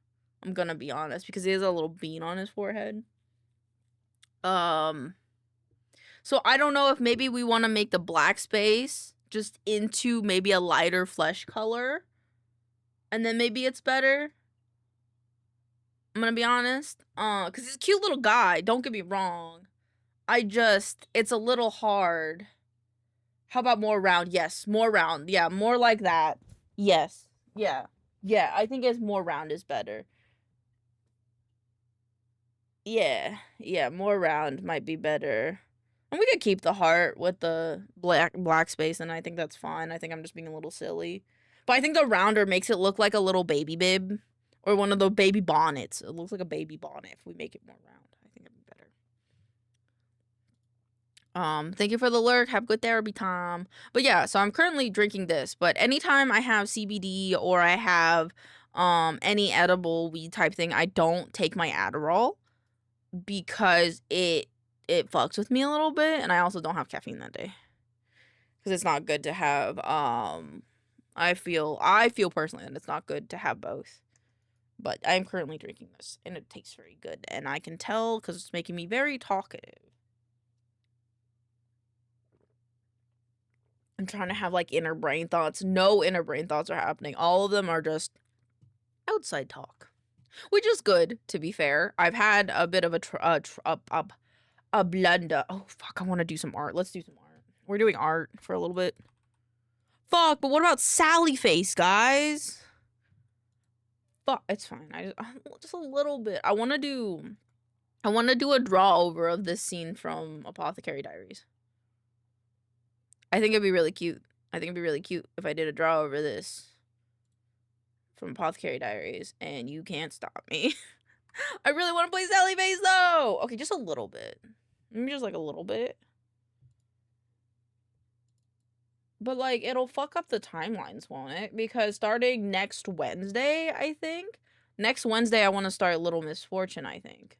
I'm gonna be honest because he has a little bean on his forehead. So I don't know if maybe we want to make the black space just into maybe a lighter flesh color, and then maybe it's better. I'm gonna be honest. Cause he's a cute little guy. Don't get me wrong. It's a little hard. How about more round? Yes, more round. Yeah, more like that. Yes. Yeah. Yeah, I think it's more round is better. Yeah. Yeah, more round might be better. And we could keep the heart with the black space, and I think that's fine. I think I'm just being a little silly. But I think the rounder makes it look like a little baby bib. Or one of the baby bonnets. It looks like a baby bonnet if we make it more round. I think it'd be better. Thank you for the lurk. Have good therapy time. But yeah, so I'm currently drinking this. But anytime I have CBD or I have any edible weed type thing, I don't take my Adderall because it fucks with me a little bit, and I also don't have caffeine that day because it's not good to have. I feel personally that it's not good to have both. But I'm currently drinking this, and it tastes very good. And I can tell because it's making me very talkative. I'm trying to have, like, inner brain thoughts. No inner brain thoughts are happening. All of them are just outside talk. Which is good, to be fair. I've had a bit of a blunder. Oh, fuck, I want to do some art. Let's do some art. We're doing art for a little bit. Fuck, but what about Sally Face, guys? Fuck, it's fine. Just a little bit. I want to do a draw over of this scene from Apothecary Diaries. I think it'd be really cute. If I did a draw over this from Apothecary Diaries, and you can't stop me. I really want to play Sally Face though. Okay, just a little bit. Maybe just like a little bit. But, like, it'll fuck up the timelines, won't it? Because starting next Wednesday, I think. Next Wednesday, I want to start Little Misfortune, I think.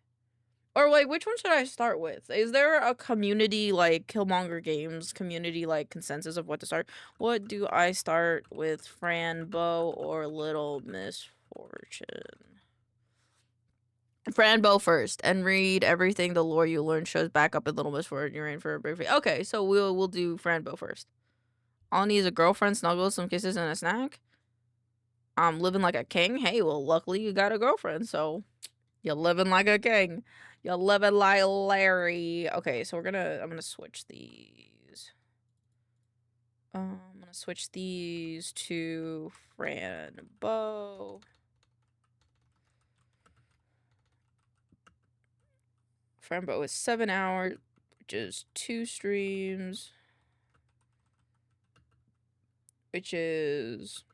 Or, like, which one should I start with? Is there a community, like, Killmonger Games community, like, consensus of what to start? What do I start with, Franbo or Little Misfortune? Franbo first, and read everything the lore you learn shows back up in Little Misfortune. You're in for a break. Okay, so we'll do Franbo first. All I need is a girlfriend, snuggles, some kisses, and a snack. I'm living like a king. Hey, well, luckily you got a girlfriend, so you're living like a king. You're living like Larry. Okay, so I'm gonna switch these. I'm gonna switch these to Franbo. Franbo is 7 hours, which is 2 streams. Which is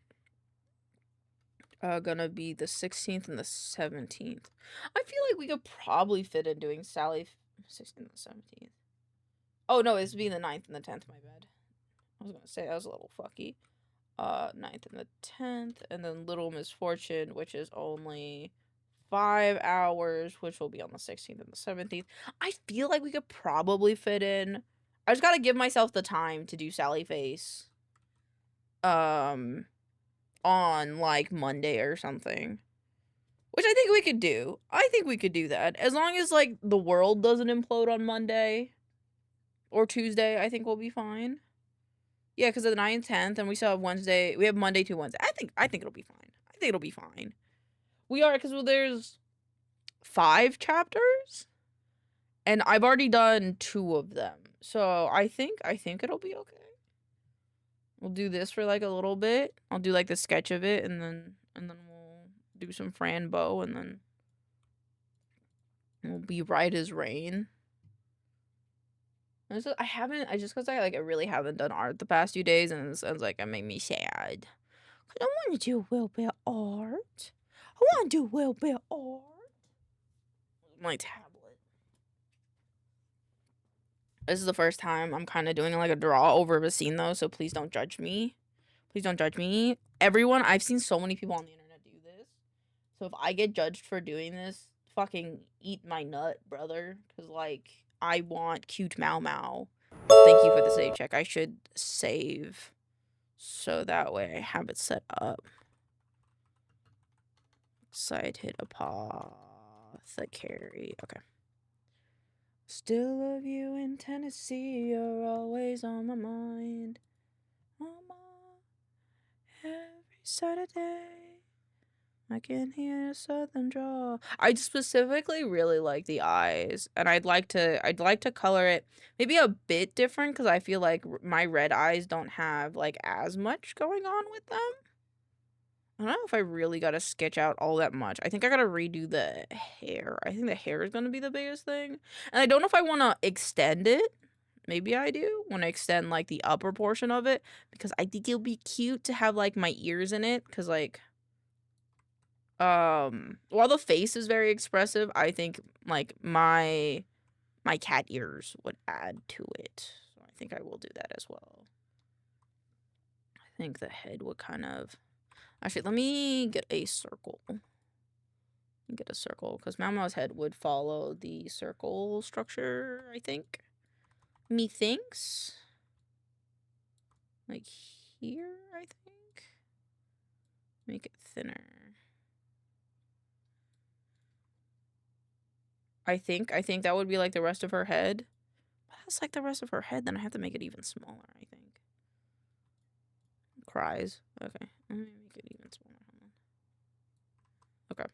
gonna be the 16th and the 17th. I feel like we could probably fit in doing Sally 16th and 17th. Oh no, it's being the 9th and the 10th, my bad. I was gonna say that was a little fucky. 9th and the 10th, and then Little Misfortune, which is only 5 hours, which will be on the 16th and the 17th. I feel like we could probably fit in. I just gotta give myself the time to do Sally Face. On like Monday or something, which I think we could do. I think we could do that as long as like the world doesn't implode on Monday or Tuesday. I think we'll be fine. Yeah, because of the 9th, 10th, and we still have Wednesday. We have Monday to Wednesday. I think it'll be fine. I think it'll be fine. We are, because there's 5 chapters, and I've already done 2 of them. So I think it'll be okay. We'll do this for like a little bit. I'll do like the sketch of it, and then we'll do some Fran Bow, and then we'll be right as rain. I just because I really haven't done art the past few days, and it sounds like it made me sad. Cause I want to do a little bit of art. I want to do a little bit of art. My tablet. This is the first time I'm kind of doing like a draw over of a scene though, so please don't judge me. Please don't judge me. Everyone, I've seen so many people on the internet do this. So if I get judged for doing this, fucking eat my nut, brother. Cause like I want cute Mau. Thank you for the save check. I should save so that way I have it set up. Side hit apothecary. Okay. Still love you in Tennessee. You're always on my mind. Every Saturday, I can hear a southern drawl. I specifically really like the eyes, and I'd like to color it maybe a bit different because I feel like my red eyes don't have like as much going on with them. I don't know if I really gotta sketch out all that much. I think I gotta redo the hair. I think the hair is gonna be the biggest thing, and I don't know if I want to extend it. Maybe I do want to extend like the upper portion of it because I think it'll be cute to have like my ears in it because like while the face is very expressive, I think like my cat ears would add to it. So I think I will do that as well. I think the head would kind of actually let me get a circle. Get a circle because Mama's head would follow the circle structure, I think. Methinks. Like here, I think. Make it thinner. I think that would be like the rest of her head. That's like the rest of her head, then I have to make it even smaller, I think. Cries. Okay. Let me make it even smaller. Okay.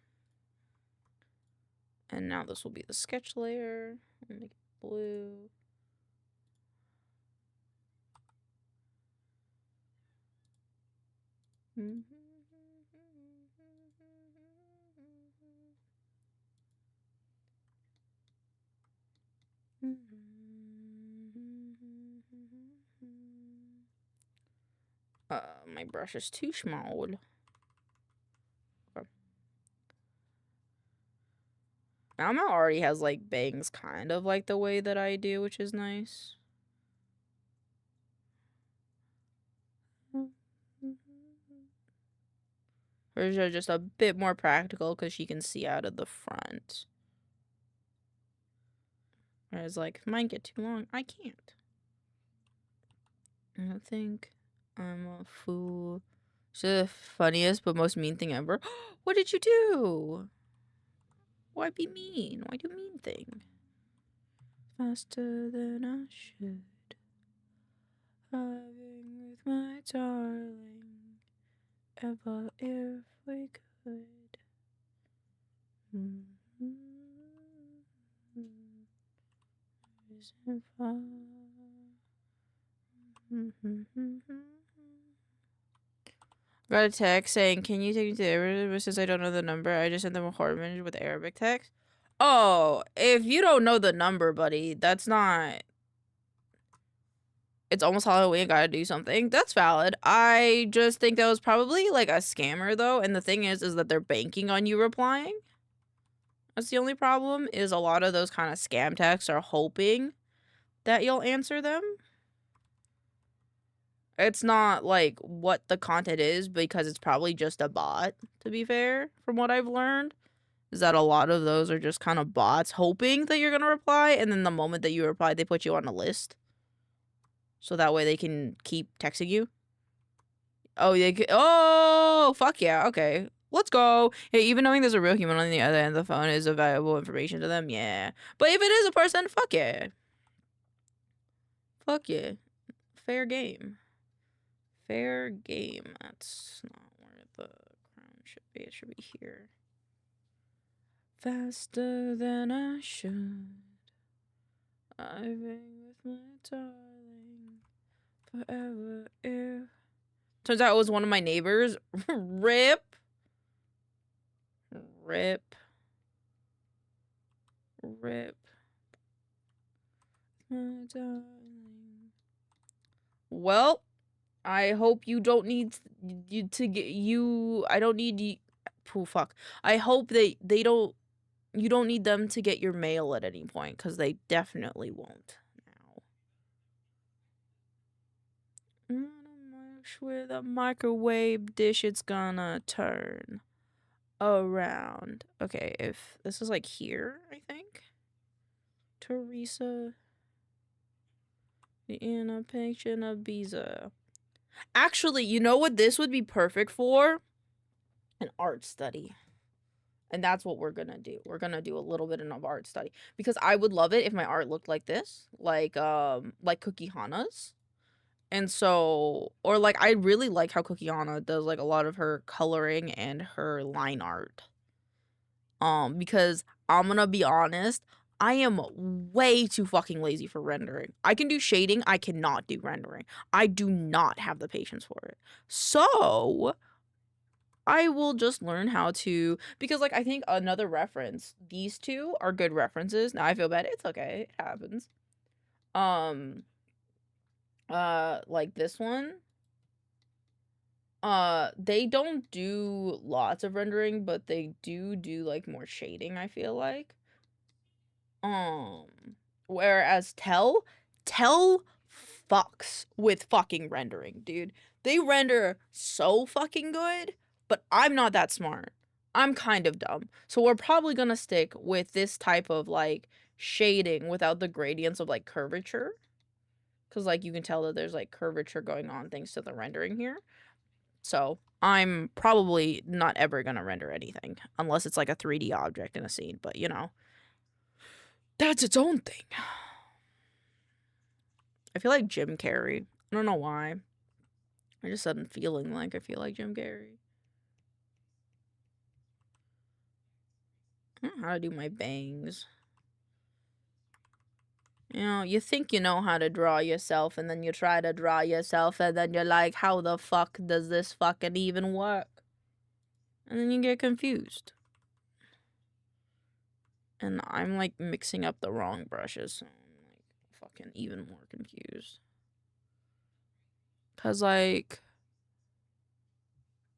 And now this will be the sketch layer. I'll make it blue. My brush is too small. Okay. Alma already has like bangs kind of like the way that I do, which is nice. Hers are just a bit more practical because she can see out of the front. Whereas like if mine get too long, I can't. I don't think I'm a fool. It's the funniest but most mean thing ever. What did you do? Why be mean? Why do mean thing? Faster than I should. Driving with my darling. Ever if we could. Isn't far. Got a text saying, can you take me to Arabic? But since I don't know the number, I just sent them a horror message with Arabic text. Oh, if you don't know the number, buddy, that's not... It's almost Halloween, gotta do something. That's valid. I just think that was probably like a scammer, though. And the thing is that they're banking on you replying. That's the only problem, is a lot of those kind of scam texts are hoping that you'll answer them. It's not like what the content is because it's probably just a bot, to be fair, from what I've learned. Is that a lot of those are just kind of bots hoping that you're going to reply, and then the moment that you reply, they put you on a list. So that way they can keep texting you. Oh, oh, fuck yeah, okay. Let's go. Hey, even knowing there's a real human on the other end of the phone is a valuable information to them, yeah. But if it is a person, fuck yeah. Fuck yeah. Fair game. Fair game. That's not where the crown should be. It should be here. Faster than I should. I've been with my darling forever if. Turns out it was one of my neighbors. Rip. Rip. Rip. My darling. Well, I hope you don't need you to get you. I don't need you. Oh, fuck. I hope they don't. You don't need them to get your mail at any point, because they definitely won't now. With a microwave dish, it's gonna turn around. Okay, if this is like here, I think. Teresa. In a picture of Biza. Actually, you know what this would be perfect for? An art study. And that's what we're gonna do. We're gonna do a little bit of art study. Because I would love it if my art looked like this. Like Cookie Hana's. And so, or like, I really like how Cookie Hana does like a lot of her coloring and her line art. Because I'm gonna be honest, I am way too fucking lazy for rendering. I can do shading, I cannot do rendering. I do not have the patience for it. So, I will just learn how to, because like, I think another reference, these two are good references. Now I feel bad, it's okay, it happens. Like this one, they don't do lots of rendering, but they do like more shading, I feel like. Whereas Tell fucks with fucking rendering, dude. They render so fucking good, but I'm not that smart. I'm kind of dumb. So we're probably gonna stick with this type of like shading without the gradients of like curvature. Cause like you can tell that there's like curvature going on thanks to the rendering here. So I'm probably not ever gonna render anything unless it's like a 3D object in a scene, but you know, that's its own thing. I feel like Jim Carrey. I don't know why. I just sudden feeling like I feel like Jim Carrey. I don't know how to do my bangs. You know, you think you know how to draw yourself, and then you try to draw yourself, and then you're like, how the fuck does this fucking even work? And then you get confused. And I'm like mixing up the wrong brushes, so I'm like fucking even more confused. Cause like,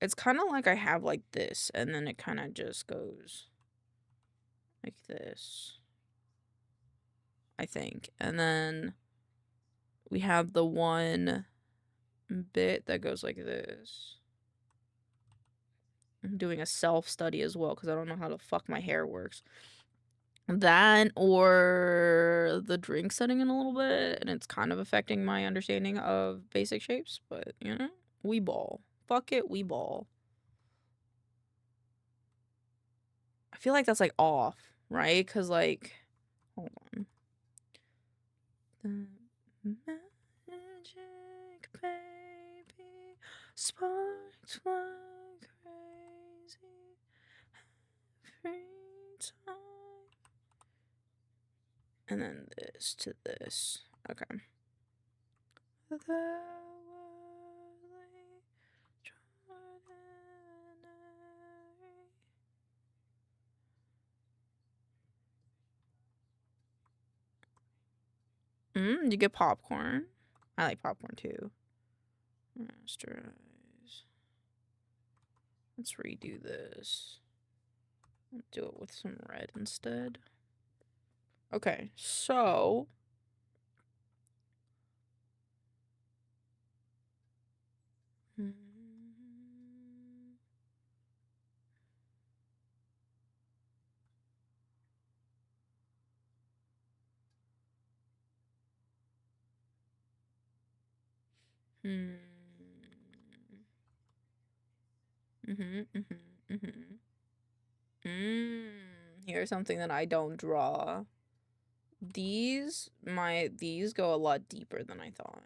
it's kind of like I have like this, and then it kind of just goes like this, I think. And then we have the one bit that goes like this. I'm doing a self-study as well because I don't know how the fuck my hair works. That or the drink setting in a little bit, and it's kind of affecting my understanding of basic shapes, but you know, we ball. Fuck it, we ball. I feel like that's like off, right? Because like, hold on. The magic baby sparks like crazy every time. And then this to this. Okay. You get popcorn. I like popcorn too. Rasterize. Let's redo this. I'll do it with some red instead. Okay, so here's something that I don't draw. These go a lot deeper than I thought.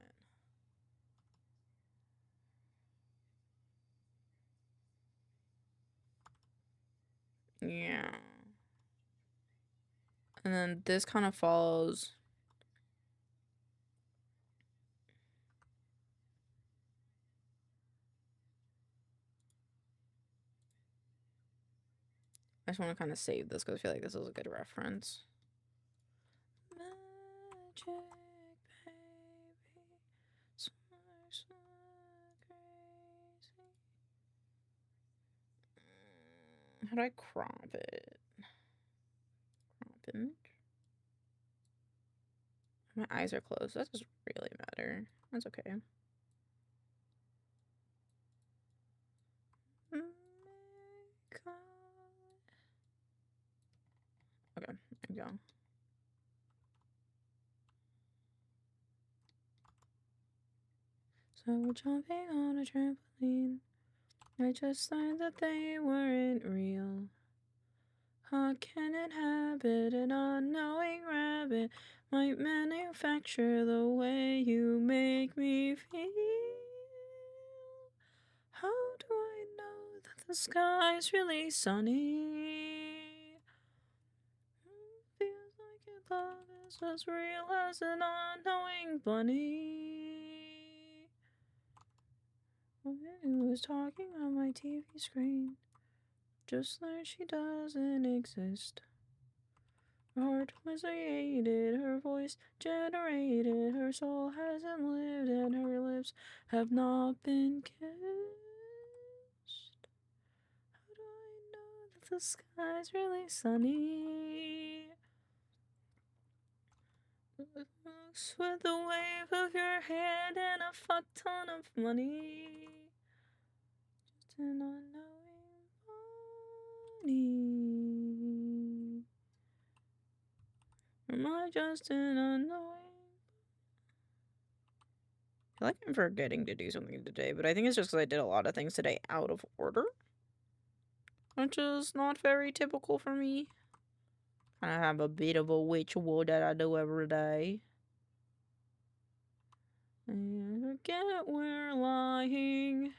Yeah. And then this kind of follows. I just want to kind of save this because I feel like this is a good reference. Magic, baby. So crazy. How do I crop it? Crop image? My eyes are closed. That doesn't really matter. That's okay. Okay, there we go. So we're jumping on a trampoline. I just learned that they weren't real. How can inhabit an unknowing rabbit might manufacture the way you make me feel? How do I know that the sky's really sunny? Feels like your love is as real as an unknowing bunny. Who was talking on my TV screen? Just learned she doesn't exist. Her heart was created, her voice generated, her soul hasn't lived, and her lips have not been kissed. How do I know that the sky's really sunny? Looks with the wave of your hand and a fuck ton of money. Just an unknowing money. Am I just an unknowing? I feel like I'm forgetting to do something today, but I think it's just because I did a lot of things today out of order, which is not very typical for me. I have a bit of a ritual that I do every day. And forget we're lying.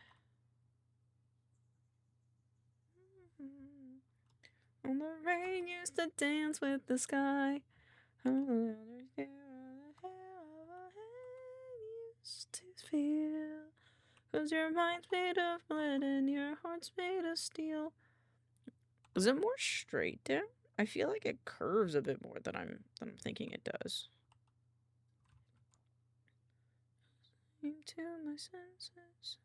And the rain used to dance with the sky. Used to feel. 'Cause your mind's made of blood and your heart's made of steel. Is it more straight down? I feel like it curves a bit more than I'm thinking it does. Into my senses.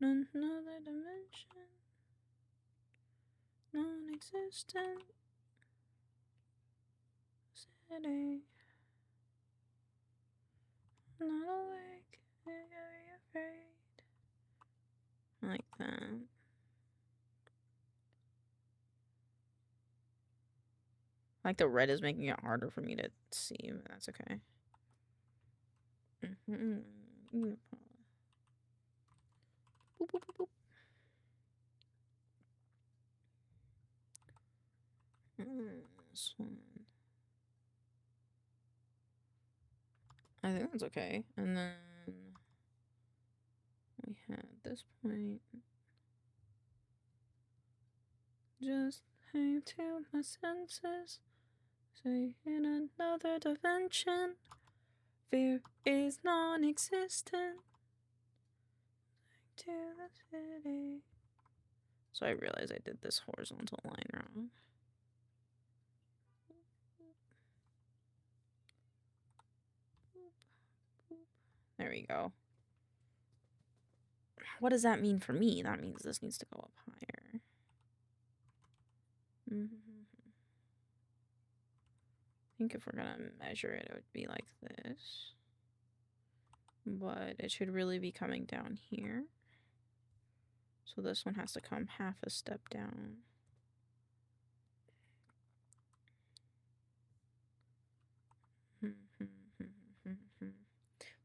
Another dimension. Non-existent. City. Not awake. Very afraid. Like that. Like the red is making it harder for me to see, but that's okay. Boop, boop, boop, boop. This one. I think that's okay. And then we had this point. Just came to my senses. Say in another dimension. Fear is non-existent. To the city. So I realized I did this horizontal line wrong. There we go. What does that mean for me? That means this needs to go up higher. I think if we're gonna measure it, it would be like this. But it should really be coming down here. So this one has to come half a step down.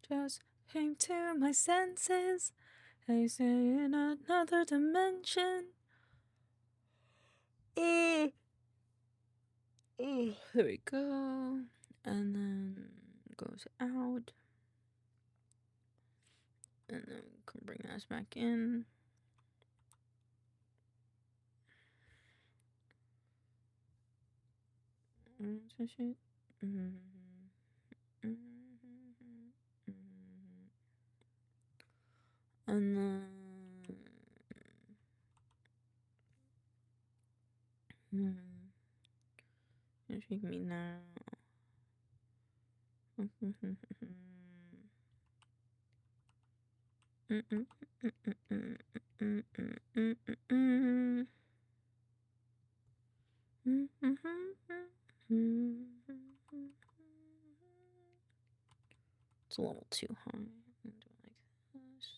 Just came to my senses. I say in another dimension. There we go. And then goes out. And then we can bring this back in. And then intrigue me now. It's a little too high. Do it like this.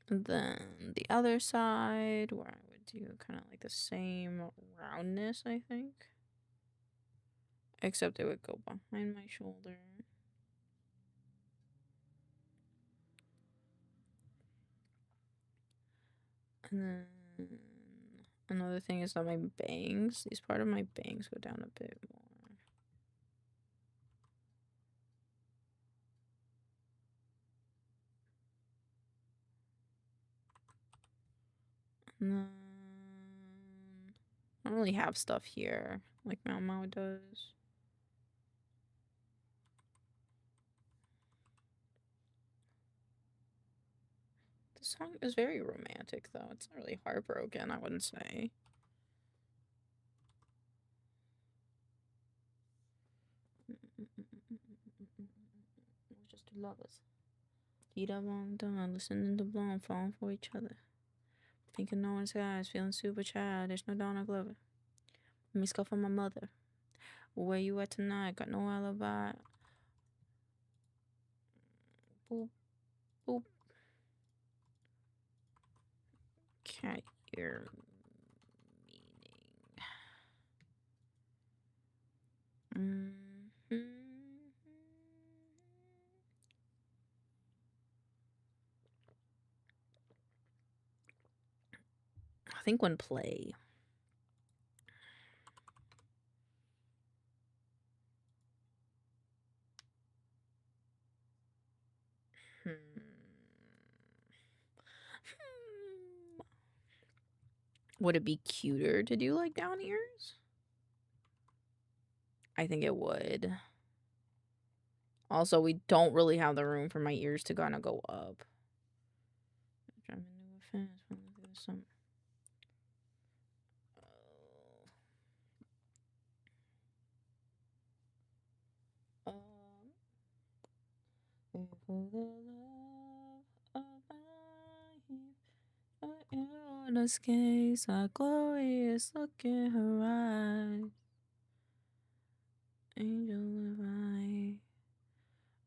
And then the other side, where I would do kind of like the same roundness, I think. Except it would go behind my shoulder. And then another thing is that my bangs, these part of my bangs go down a bit more. And then I don't really have stuff here like Mau does. This song is very romantic though. It's not really heartbroken, I wouldn't say. We're just two lovers. Eat up on done, listening to Blonde, falling for each other. Thinking no one's eyes, feeling super childish, no Donna Glover. Let me scuff on my mother. Where you at tonight? Got no alibi. Boop, boop. Cat ear meaning. I think when play. Would it be cuter to do like down ears? I think it would. Also, we don't really have the room for my ears to kind of go up. For the love of life, the skates are glorious. Look in her eyes, angel of light.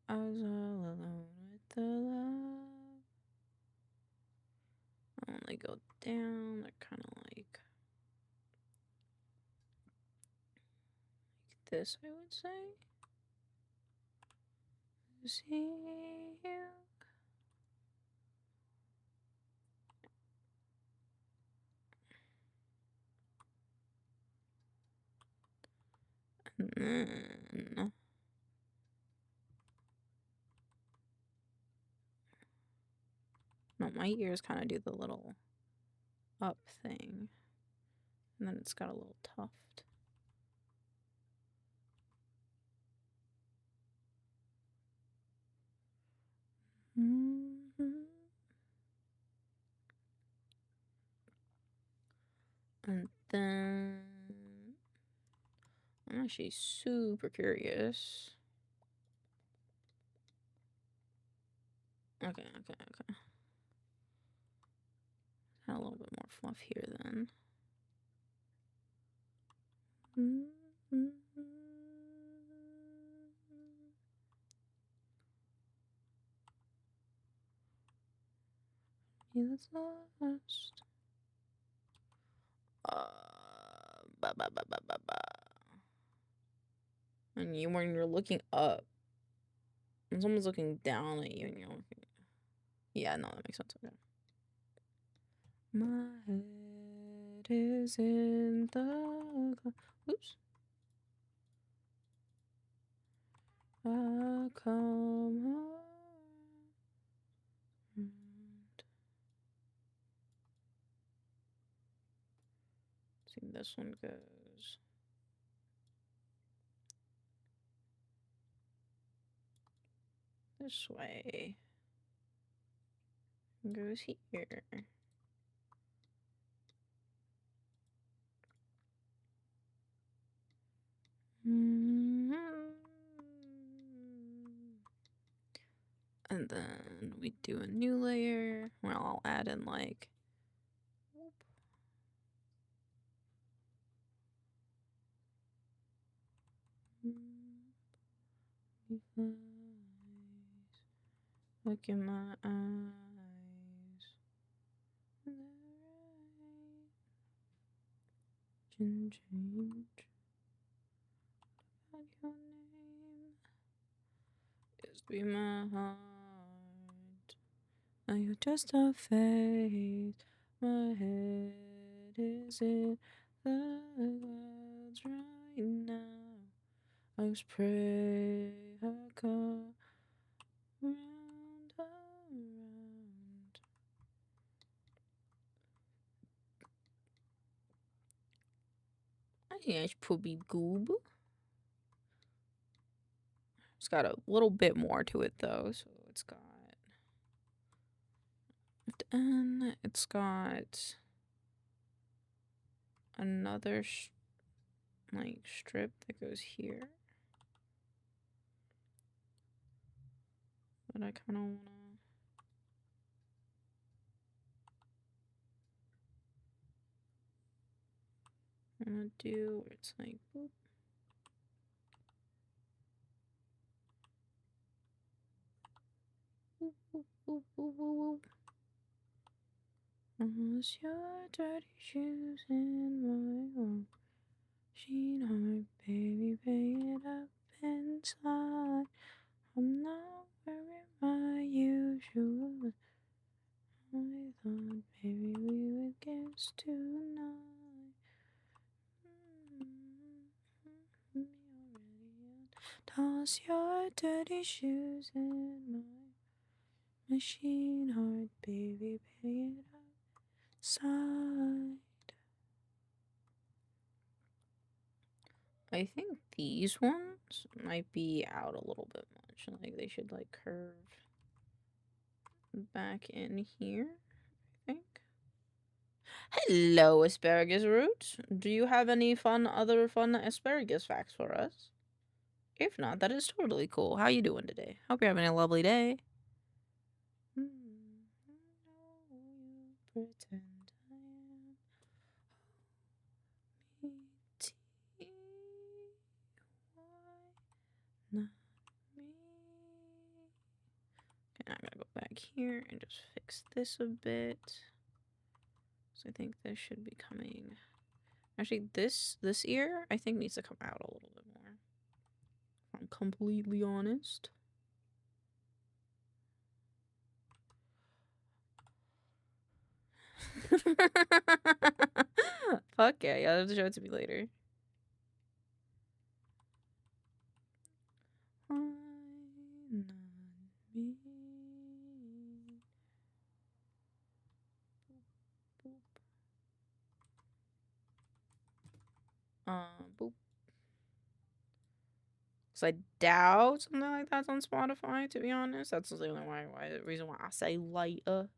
I was all alone with the love. I only go down. They're kind of like this, I would say. See you. And then no, my ears kind of do the little up thing, and then it's got a little tuft. And then I'm actually super curious. Okay. Got a little bit more fluff here then. He was lost. And you, when you're looking up, when someone's looking down at you and you're looking. Yeah, no, that makes sense. Okay. My head is in the. Oops. come around. See, this one goes this way. Goes here. And then we do a new layer where I'll add in like look in my eyes. Change about your name. Just be my heart. Are you just a face? My head is in the clouds right now. I just pray I come round, around. Yes, poopy goob. It's got a little bit more to it though, so it's got it's got another like strip that goes here, but I kind of wanna do where it's like boop. Boop, boop, boop, boop, boop, boop. Unless your dirty shoes in my arm. She'd heart, baby, pay it up inside. I'm not wearing my usual. I thought maybe we would kiss tonight. Toss your dirty shoes in my machine heart, baby, pay it outside. I think these ones might be out a little bit much. Like they should like curve back in here, I think. Hello, asparagus root. Do you have any other fun asparagus facts for us? If not, that is totally cool. How you doing today? Hope you're having a lovely day. Pretend I am not me. Okay, I'm gonna go back here and just fix this a bit. So I think this should be coming. Actually, this ear I think needs to come out a little bit more. If I'm completely honest. Fuck yeah, you'll have to show it to me later. Why not me? Boop. So I doubt something like that's on Spotify, to be honest. That's the only reason why I say later.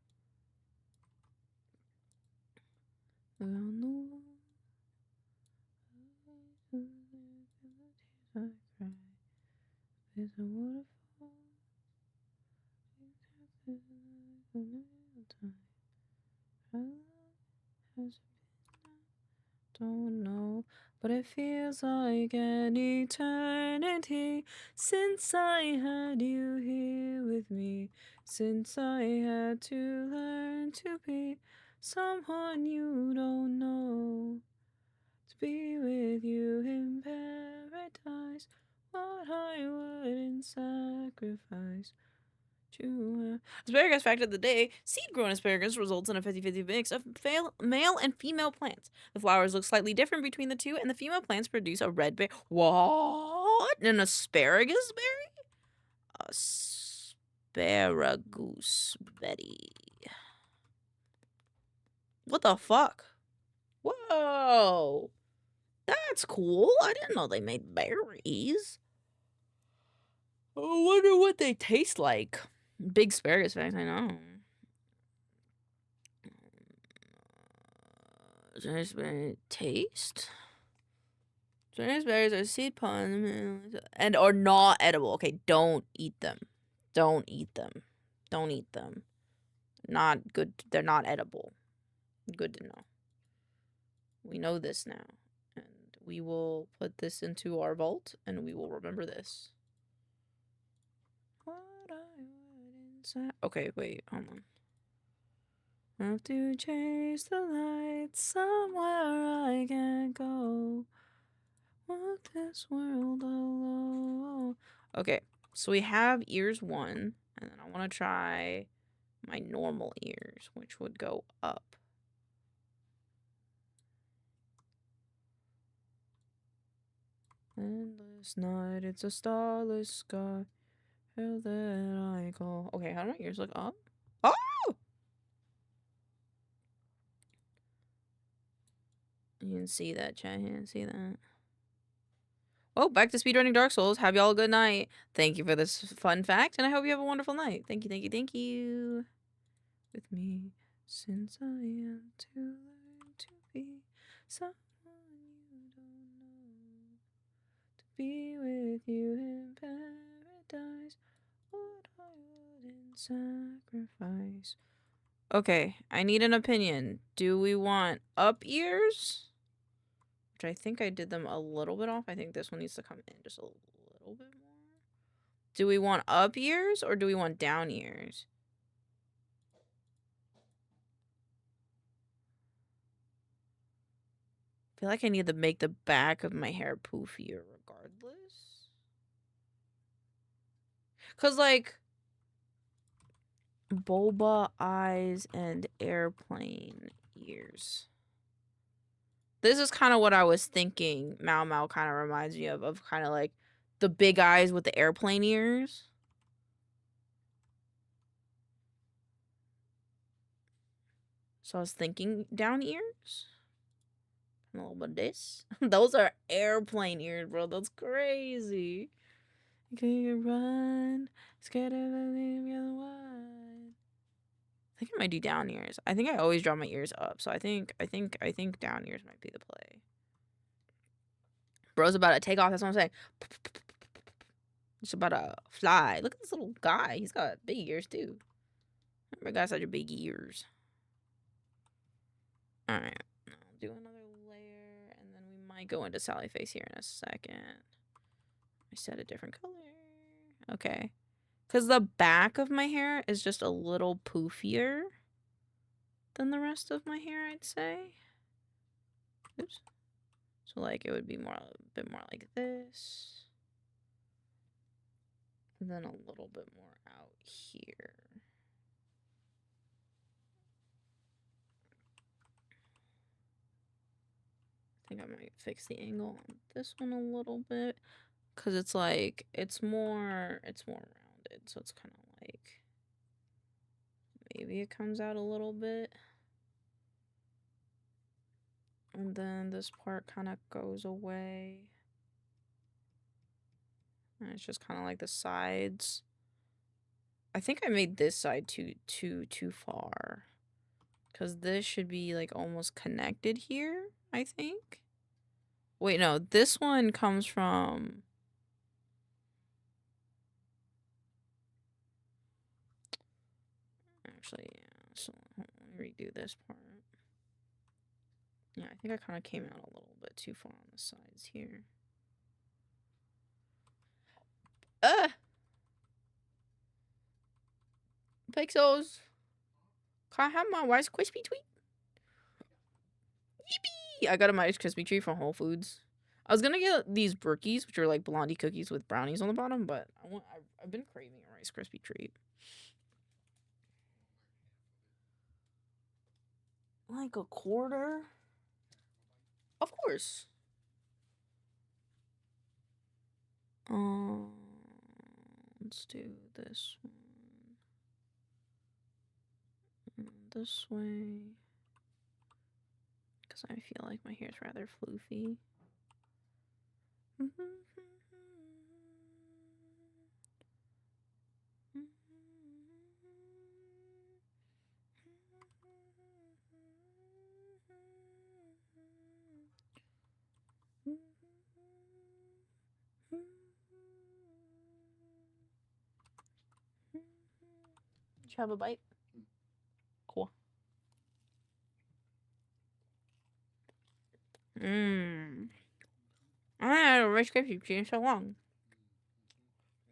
There's a waterfall. Don't know, but it feels like an eternity since I had you here with me, since I had to learn to be someone you don't know, to be with you in paradise, what I wouldn't sacrifice. Asparagus fact of the day: seed-grown asparagus results in a 50-50 mix of male and female plants. The flowers look slightly different between the two, and the female plants produce a red berry. What? An asparagus berry? Asparagus Betty. What the fuck? Whoa! That's cool. I didn't know they made berries. I wonder what they taste like. Big asparagus bags, I know. Taste? Berries are seed pollen and are not edible. Okay, don't eat them. Don't eat them. Don't eat them. Not good. They're not edible. Good to know. We know this now. And we will put this into our vault and we will remember this. What I would inside. Okay, wait, hold on. Have to chase the light somewhere I can go. Walk this world alone. Okay, so we have ears 1, and then I want to try my normal ears, which would go up. Endless night, it's a starless sky. Hell that I call. Okay, how do my ears look up? Oh! You can see that, chat. You can see that. Oh, back to speedrunning Dark Souls. Have y'all a good night. Thank you for this fun fact, and I hope you have a wonderful night. Thank you, thank you, thank you. With me, since I am to learn to be someone you don't know. To be with you in paradise, what I wouldn't sacrifice. Okay, I need an opinion. Do we want up ears? Which I think I did them a little bit off. I think this one needs to come in just a little bit more. Do we want up ears or do we want down ears? I feel like I need to make the back of my hair poofier regardless. Because, like, boba eyes and airplane ears. This is kind of what I was thinking. Mau Mau kind of reminds me of kind of like the big eyes with the airplane ears. So I was thinking down ears. A little bit of this. Those are airplane ears, bro. That's crazy. Can you run? Scared of the other one. I think I might do down ears. I think I always draw my ears up, so I think down ears might be the play. Bro's about to take off. That's what I'm saying. It's about to fly. Look at this little guy. He's got big ears too. Remember, guys, such big ears. All right, I'll do another layer, and then we might go into Sally face here in a second. I set a different color. Okay. Because the back of my hair is just a little poofier than the rest of my hair, I'd say. Oops. So, like, it would be a bit more like this. And then a little bit more out here. I think I might fix the angle on this one a little bit. Because it's like, it's more rounded. So it's kind of like, maybe it comes out a little bit. And then this part kind of goes away. And it's just kind of like the sides. I think I made this side too far. Because this should be like almost connected here, I think. Wait, no, this one comes from... Actually, yeah. So let me redo this part. Yeah, I think I kind of came out a little bit too far on the sides here. Pixels! Can I have my Rice Krispie treat? Yippee! I got a Rice Krispie treat from Whole Foods. I was gonna get these Werkies, which are like blondie cookies with brownies on the bottom, but I've been craving a Rice Krispie treat. Like a quarter? Of course. let's do this one. This way. Because I feel like my hair's rather floofy. Did you have a bite? Cool. Mmm. I haven't had a Rice Krispie treat in so long.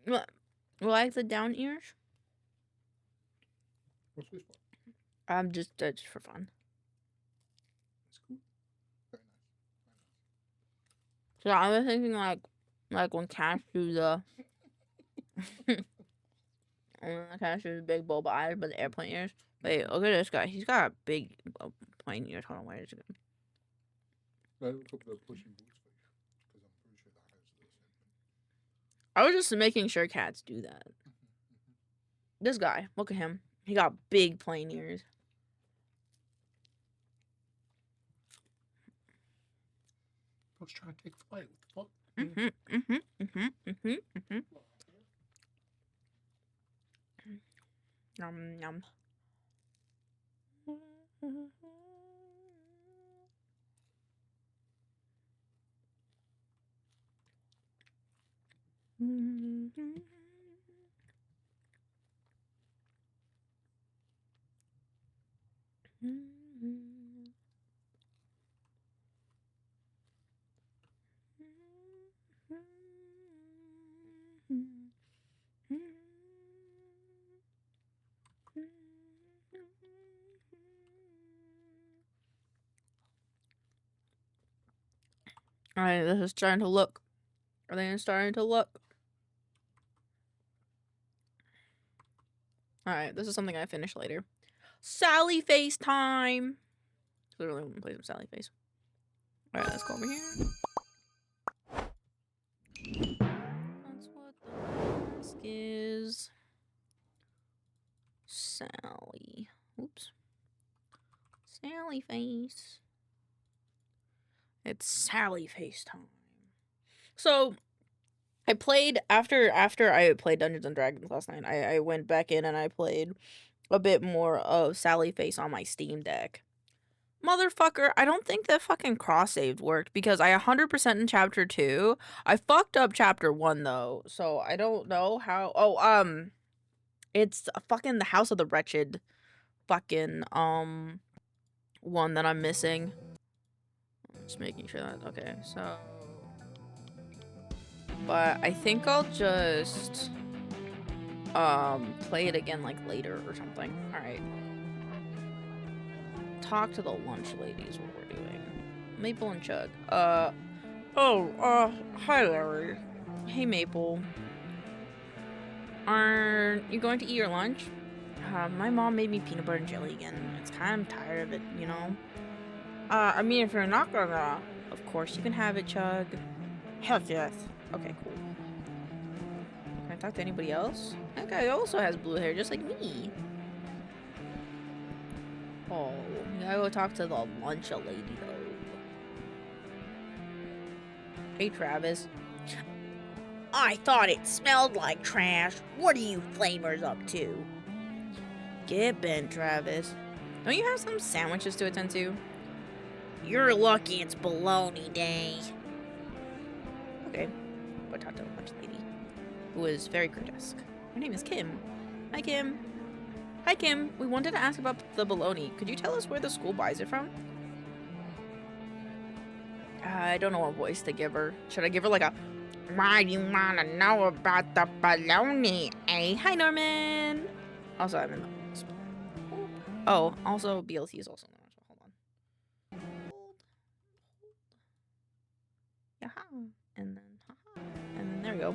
What? You like the down ears? What's this for? Just for fun. That's cool. Very nice. So I was thinking like when cats do the when the cats do the big bulb eyes but the airplane ears. Wait, look at this guy. He's got a big plane ears. Hold on, where is it? I look up the Puss in Boots face because I'm pretty sure that has the same thing. I was just making sure cats do that. This guy, look at him. He got big plane ears. I was trying to take flight. What the fuck? Yum yum. Alright, this is starting to look. Are they starting to look? Alright, this is something I finish later. Sally face time! I really want to play some Sally face. Alright, let's go over here. That's what the mask is. Sally. Oops. Sally face. It's Sally face time. So, I played after I played Dungeons and Dragons last night. I went back in and I played a bit more of Sally face on my Steam Deck. Motherfucker, I don't think that fucking cross saved worked because I 100% in chapter 2. I fucked up chapter 1 though, so I don't know how. Oh, it's fucking the House of the Wretched fucking one that I'm missing. Just making sure that okay, so but I think I'll just play it again like later or something. Alright. Talk to the lunch lady is what we're doing. Maple and Chug. Hi Larry. Hey Maple. Are you going to eat your lunch? My mom made me peanut butter and jelly again. It's kind of tired of it, you know? I mean, if you're not gonna, of course you can have it, Chug. Hell yes. Okay, cool. Can I talk to anybody else? That guy also has blue hair, just like me. Oh, you gotta go talk to the lunch lady, though. Hey, Travis. I thought it smelled like trash. What are you flamers up to? Get bent, Travis. Don't you have some sandwiches to attend to? You're lucky it's bologna day. Okay, go talk to the lunch lady, who is very grotesque. Her name is Kim. Hi, Kim. Hi, Kim. We wanted to ask about the bologna. Could you tell us where the school buys it from? I don't know what voice to give her. Should I give her like a, why do you want to know about the bologna, eh? Hi, Norman. Also, I'm in the... Oh, also, BLT is also in the lunch. Hold on. Yaha. And then, haha. And then there we go.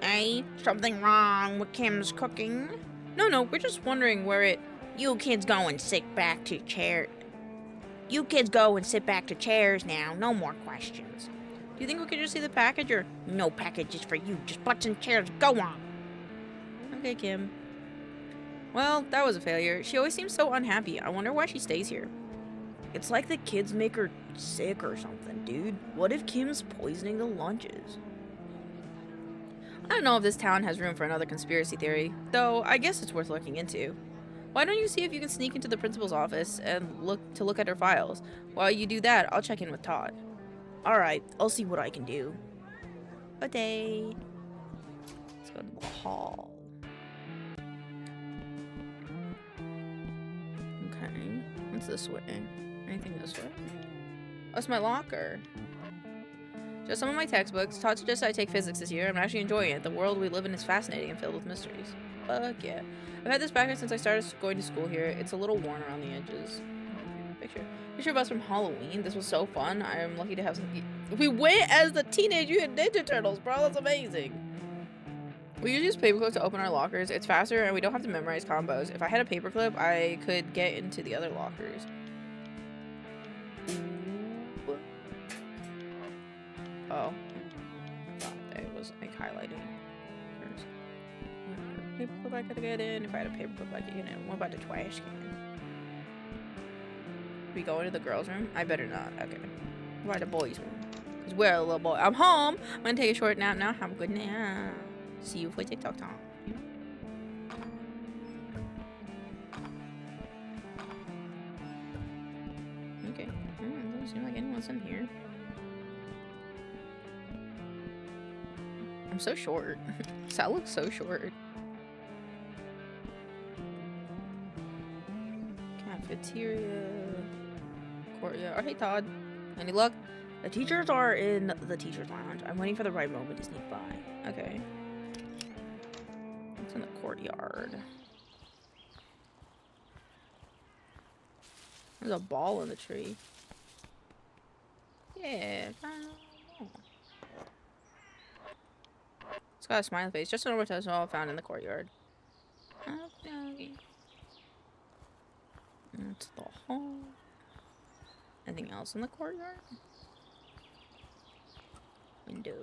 Hey, something wrong with Kim's cooking? No, we're just wondering where it... You kids go and sit back to chair... You kids go and sit back to chairs now. No more questions. Do you think we could just see the package, or no package is for you? Just butts and chairs. Go on. Okay, Kim. Well, that was a failure. She always seems so unhappy. I wonder why she stays here. It's like the kids make her sick or something, dude. What if Kim's poisoning the lunches? I don't know if this town has room for another conspiracy theory, though I guess it's worth looking into. Why don't you see if you can sneak into the principal's office and look at her files? While you do that, I'll check in with Todd. Alright, I'll see what I can do. Good day. Let's go to the hall. Okay, what's this way? Anything this way? Oh, it's my locker. Just some of my textbooks. Todd suggests I take physics this year. I'm actually enjoying it. The world we live in is fascinating and filled with mysteries. Fuck yeah. I've had this background since I started going to school here. It's a little worn around the edges. Picture of us from Halloween. This was so fun. I am lucky to have some... We went as the Teenage Mutant Ninja Turtles, bro. That's amazing. We usually use paperclips to open our lockers. It's faster and we don't have to memorize combos. If I had a paperclip, I could get into the other lockers. Oh. I thought it was like highlighting. Paperclip I could get in. If I had a paperclip I could get in. What about the trash can? We go into the girls' room? I better not. Okay. What about the boys' room? Because we're a little boy. I'm home. I'm gonna take a short nap now. Have a good nap. See you for TikTok time. Okay. Doesn't seem like anyone's in here. I'm so short. That looks so short. Cafeteria. Courtyard. Oh, hey, Todd. Any luck? The teachers are in the teacher's lounge. I'm waiting for the right moment to sneak by. Okay. It's in the courtyard. There's a ball in the tree. Yeah. It's got a smiley face. Just a normal all found in the courtyard. Okay. That's the hall. Anything else in the courtyard? Window.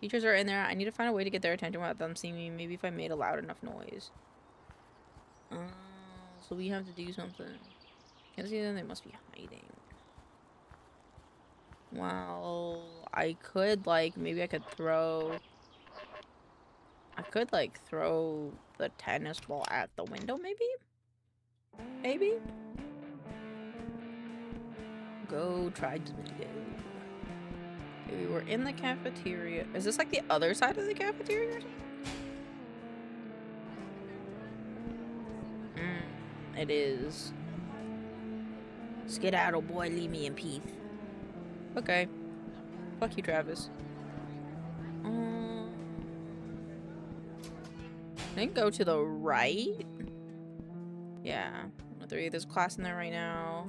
Teachers are in there. I need to find a way to get their attention without them seeing me. Maybe if I made a loud enough noise. So we have to do something. Can't see them. They must be hiding. Well, I could, like, maybe I could throw... I could, like, throw the tennis ball at the window, maybe? Maybe? Go try to go. Okay, we were in the cafeteria. Is this like the other side of the cafeteria or something? It is. Skedaddle, boy, leave me in peace. Okay. Fuck you, Travis. I think go to the right. Yeah. 3. There's a class in there right now.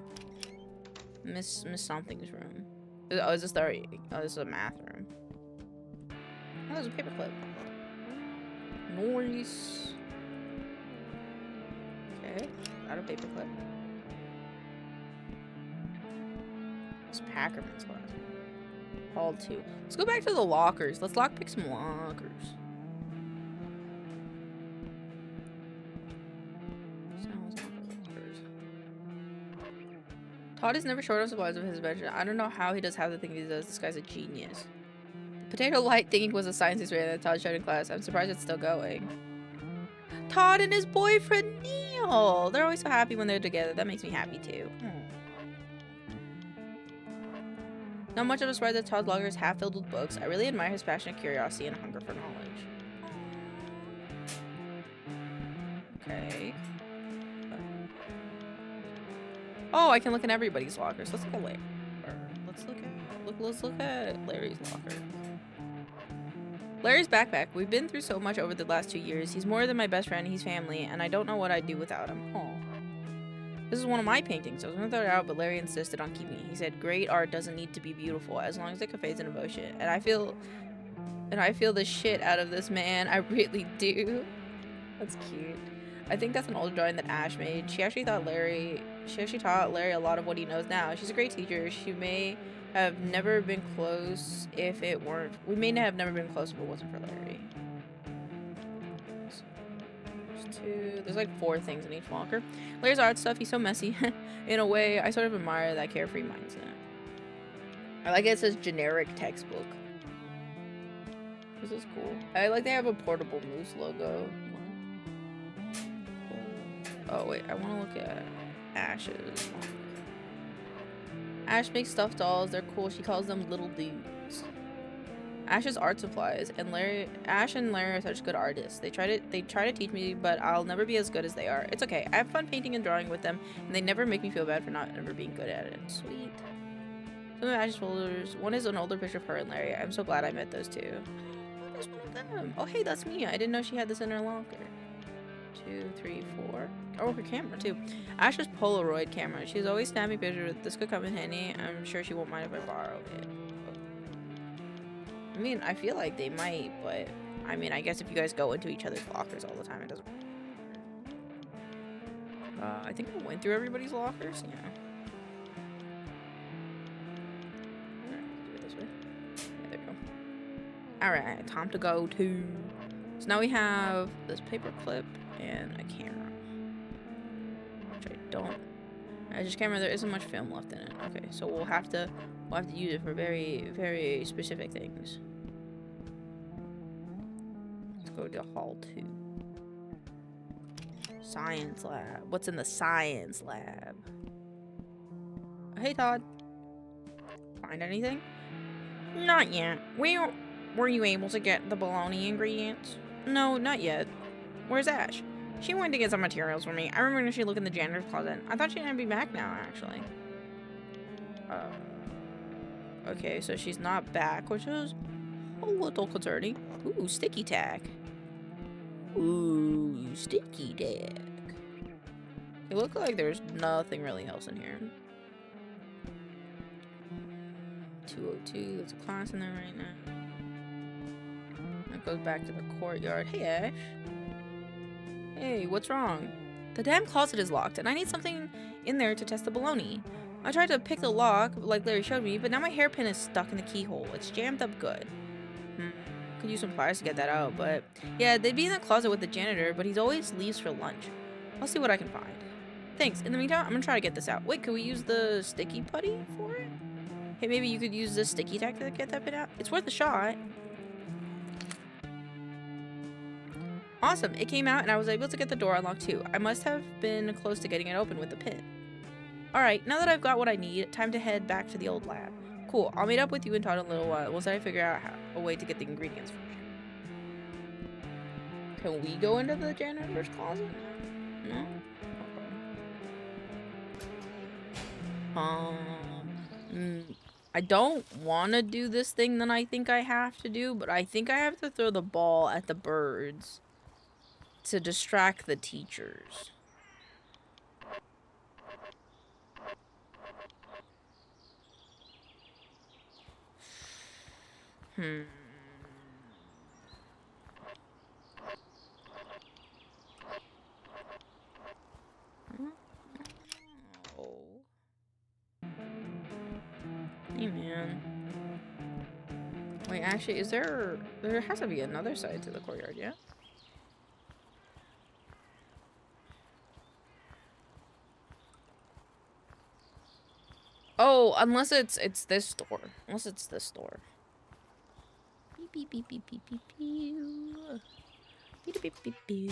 Miss something's room. Oh, is this the... Oh, this is a math room. Oh, there's a paperclip. Nice. Okay. Got a paperclip. It's Packerman's class. Hall 2. Let's go back to the lockers. Let's lockpick some lockers. Todd is never short of supplies of his invention. I don't know how he does half the things he does. This guy's a genius. Potato light thinking was a science experiment that Todd showed in class. I'm surprised it's still going. Todd and his boyfriend Neil. They're always so happy when they're together. That makes me happy too. Not much of a surprise that Todd's locker is half filled with books. I really admire his passionate curiosity and hunger for knowledge. Okay. Oh, I can look in everybody's lockers. Let's look at Larry. Let's look at Larry's locker. Larry's backpack. We've been through so much over the last 2 years. He's more than my best friend. He's family, and I don't know what I'd do without him. Oh. This is one of my paintings. I was gonna throw it out, but Larry insisted on keeping it. He said, "Great art doesn't need to be beautiful, as long as it conveys an emotion." And I feel the shit out of this man. I really do. That's cute. I think that's an old drawing that Ash made. She actually taught Larry a lot of what he knows now. She's a great teacher. She may have never been close if it weren't. We may have never been close if it wasn't for Larry. There's 2. There's like 4 things in each locker. Larry's art stuff, he's so messy. In a way, I sort of admire that carefree mindset. I like it says generic textbook. This is cool. I like they have a portable moose logo. Oh wait, I want to look at Ash's. Ash makes stuffed dolls. They're cool. She calls them little dudes. Ash's art supplies, and Ash and Larry are such good artists. They try to teach me, but I'll never be as good as they are. It's okay. I have fun painting and drawing with them, and they never make me feel bad for not ever being good at it. Sweet. Some of Ash's folders. One is an older picture of her and Larry. I'm so glad I met those 2. There's one of them. Oh hey, that's me. I didn't know she had this in her locker. 2, 3, 4. Oh, her camera too. Ash's Polaroid camera. She's always snapping pictures. This could come in handy. I'm sure she won't mind if I borrow it. I mean, I feel like they might, but I mean, I guess if you guys go into each other's lockers all the time, it doesn't. I think I went through everybody's lockers. Yeah. Alright, do it this way. Yeah, there we go. Alright, time to go to. So now we have this paper clip and a camera. Which I don't. I just can't remember. There isn't much film left in it. Okay, so we'll have to use it for very, very specific things. Let's go to Hall 2. Science lab. What's in the science lab? Hey, Todd. Find anything? Not yet. Were you able to get the bologna ingredients? No, not yet. Where's Ash? She went to get some materials for me. I remember when she looked in the janitor's closet. I thought she might be back now, actually. Okay, so she's not back, which is a little concerning. Ooh, sticky tack. Ooh, sticky tack. It looks like there's nothing really else in here. 202, there's a class in there right now. That goes back to the courtyard. Hey, Ash. Hey, what's wrong? The damn closet is locked, and I need something in there to test the bologna. I tried to pick the lock, like Larry showed me, but now my hairpin is stuck in the keyhole. It's jammed up good. Could use some pliers to get that out, but... Yeah, they'd be in the closet with the janitor, but he always leaves for lunch. I'll see what I can find. Thanks. In the meantime, I'm gonna try to get this out. Wait, could we use the sticky putty for it? Hey, maybe you could use the sticky tack to get that bit out? It's worth a shot. Awesome, it came out and I was able to get the door unlocked too. I must have been close to getting it open with the pin. Alright, now that I've got what I need, time to head back to the old lab. Cool, I'll meet up with you and Todd in a little while once I figure out a way to get the ingredients for you. Can we go into the janitor's closet? No? I don't want to do this thing that I think I have to do, but I think I have to throw the ball at the birds to distract the teachers. Oh. Hey, man. Wait, actually, is there has to be another side to the courtyard, yeah? Oh, unless it's this door. Unless it's this door. Beep beep beep beep beep beep beep. Beep beep beep beep.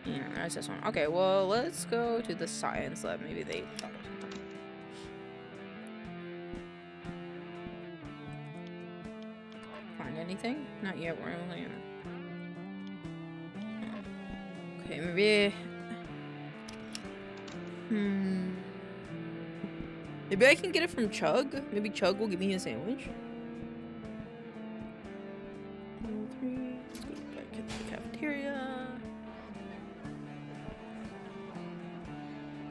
Yeah, that's this one. Okay, well, let's go to the science lab. Maybe they thought of something. Find anything? Not yet. We're only in. Okay, maybe. Maybe I can get it from Chug. Maybe Chug will give me a sandwich. 1, 3. Let's go back to the cafeteria.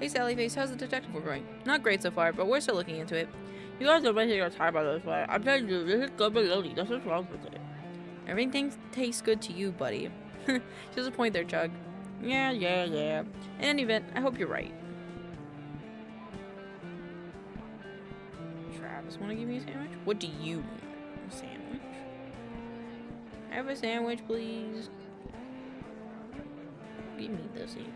Hey, Sally Face, how's the detective work going? Not great so far, but we're still looking into it. You guys are wasting your time on this, but I'm telling you, this is good baloney. That's what's wrong with it. Everything tastes good to you, buddy. Just a point there, Chug. Yeah. In any event, I hope you're right. Travis want to give me a sandwich? What do you want? A sandwich? Have a sandwich, please. Give me the sandwich.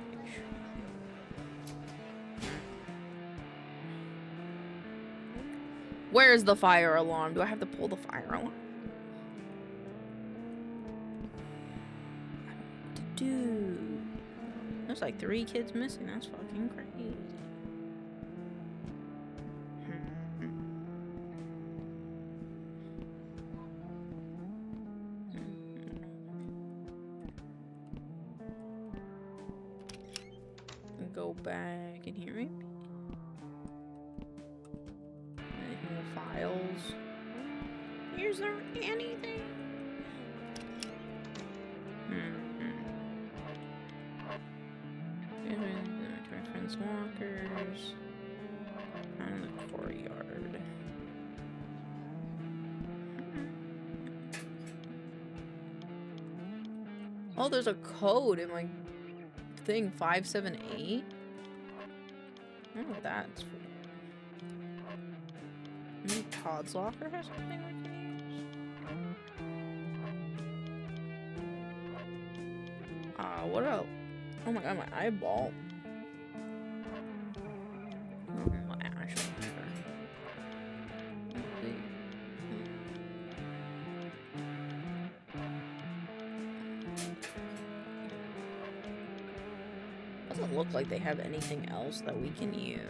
Where's the fire alarm? Do I have to pull the fire alarm? I don't know what to do. There's like 3 kids missing. That's fucking crazy. Go back in here, maybe? Anything with files? Is there anything? My friend's walkers. Out in the courtyard. Oh, there's a code in my thing, 578. I don't know what that's for. Maybe Todd's locker has something we can use. What else? Oh my god, my eyeball. Oh, Ash, whatever. Let's see. Doesn't look like they have anything else that we can use.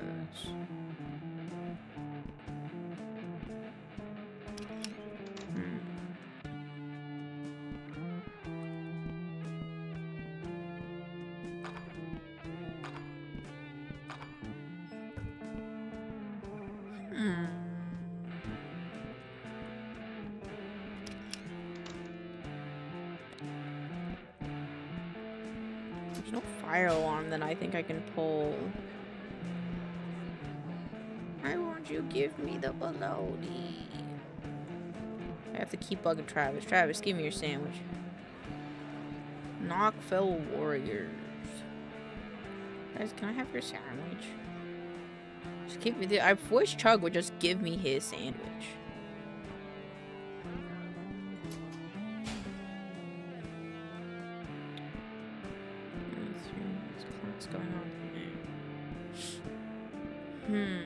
There's no fire alarm that I think I can pull. Why won't you give me the bologna? I have to keep bugging Travis. Travis, give me your sandwich. Knock fellow warriors. Guys, can I have your sandwich? Just give me the. I wish Chug would just give me his sandwich. What's going on here?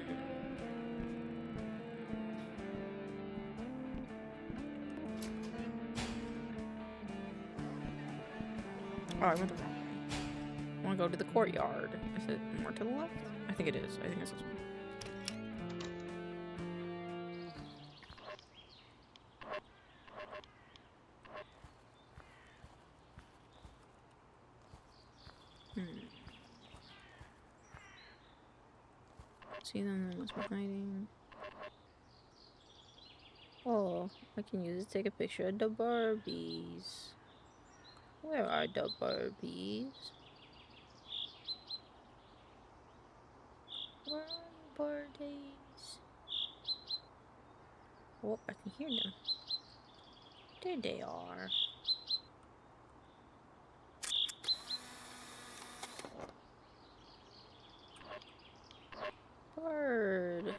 Oh, I went the wrong way. I want to go to the courtyard. Is it more to the left? I think it is. I think it's this one. See them, they must be hiding. Oh, I can use it to take a picture of the Barbies. Where are the Barbies? Where are the birdies? Oh, I can hear them. There they are. Bird.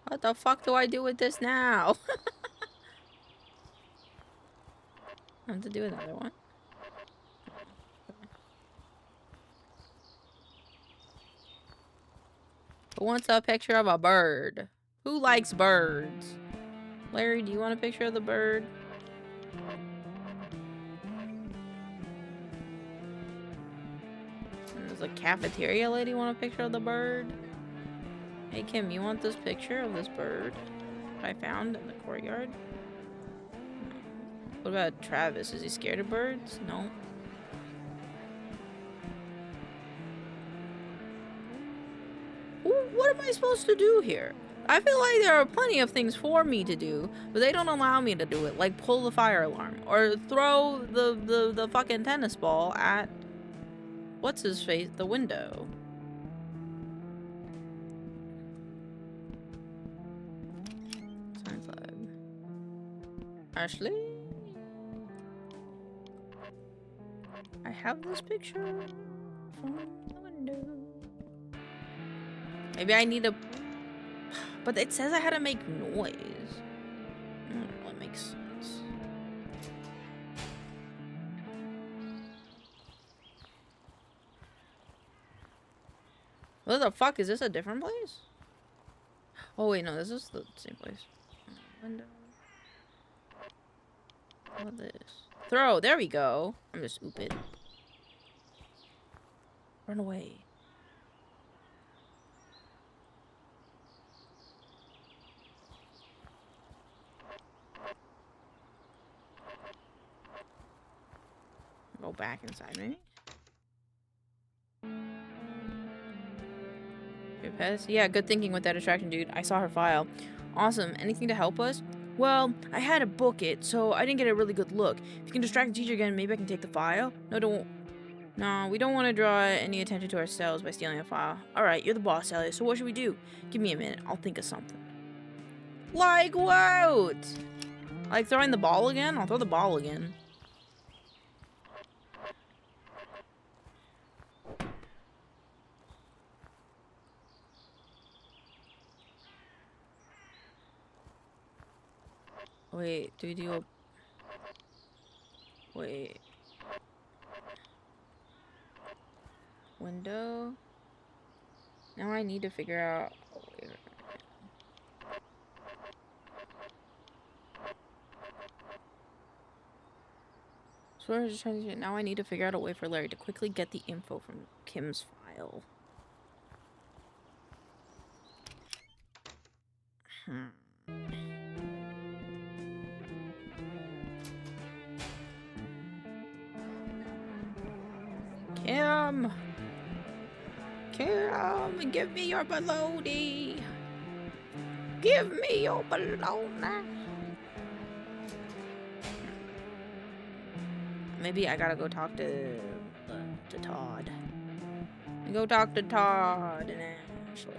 What the fuck do I do with this now? I have to do another one. Who wants a picture of a bird? Who likes birds? Larry, do you want a picture of the bird? Does a cafeteria lady want a picture of the bird? Hey Kim, you want this picture of this bird I found in the courtyard? What about Travis? Is he scared of birds? No. What am I supposed to do here? I feel like there are plenty of things for me to do, but they don't allow me to do it. Like pull the fire alarm or throw the fucking tennis ball at what's his face, the window. Science lab. Ashley? I have this picture from the window. Maybe I need a... But it says I had to make noise. I don't know, that makes sense. What the fuck? Is this a different place? Oh wait, no, this is the same place. Window. What this? Throw. There we go. I'm just stupid. Run away. Go back inside, maybe? Your pets? Yeah, good thinking with that attraction, dude. I saw her file. Awesome. Anything to help us? Well, I had to book it, so I didn't get a really good look. If you can distract the teacher again, maybe I can take the file? No, we don't want to draw any attention to ourselves by stealing a file. Alright, you're the boss, Elliot, so what should we do? Give me a minute. I'll think of something. Like what? Like throwing the ball again? I'll throw the ball again. Wait, do we do a... Wait. Window? Now I need to figure out... Oh, wait. So I was just trying to... Now I need to figure out a way for Larry to quickly get the info from Kim's file. Kim, give me your baloney. Give me your baloney. Maybe I gotta go talk to Todd. Go talk to Todd and Ashley.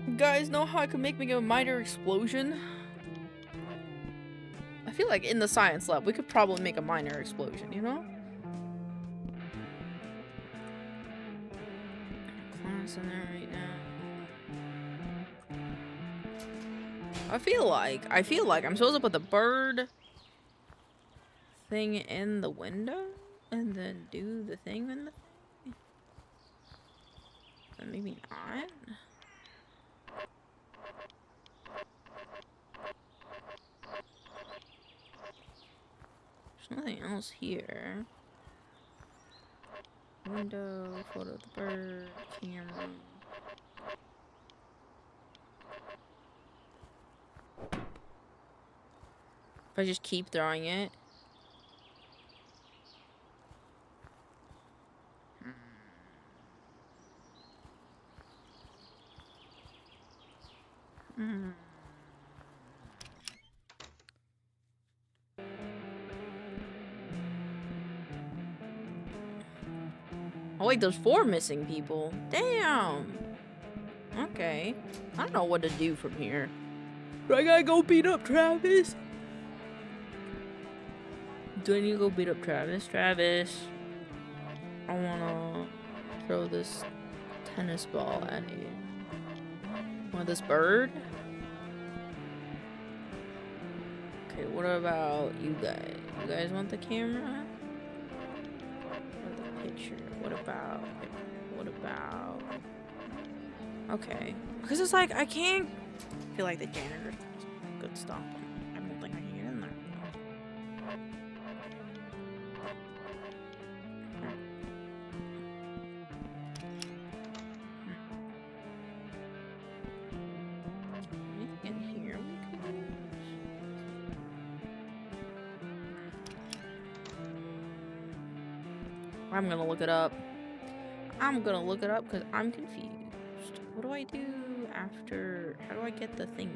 You guys know how I could make me a minor explosion? I feel like in the science lab, we could probably make a minor explosion, you know? Class in there right now. I feel like I'm supposed to put the bird thing in the window and then do the thing in the thing. But maybe not. There's nothing else here. Window, photo of the bird, camera. If I just keep throwing it. Oh wait, there's 4 missing people. Damn. Okay. I don't know what to do from here. Do I gotta go beat up Travis? Do I need to go beat up Travis? Travis. I wanna throw this tennis ball at you. Want this bird? Okay, what about you guys? You guys want the camera? Or the picture? What about... Okay. Because it's like, I can't... I feel like the janitor could stop him. I don't think I can get in there. Anything in here we could use? I'm gonna look it up. I'm gonna look it up because I'm confused. What do I do after? How do I get the thing?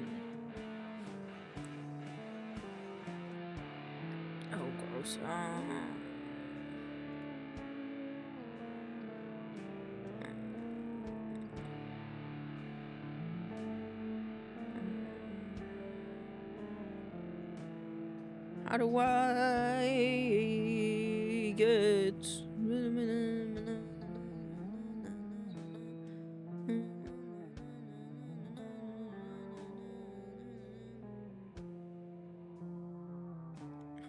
Oh, gross. How do I get...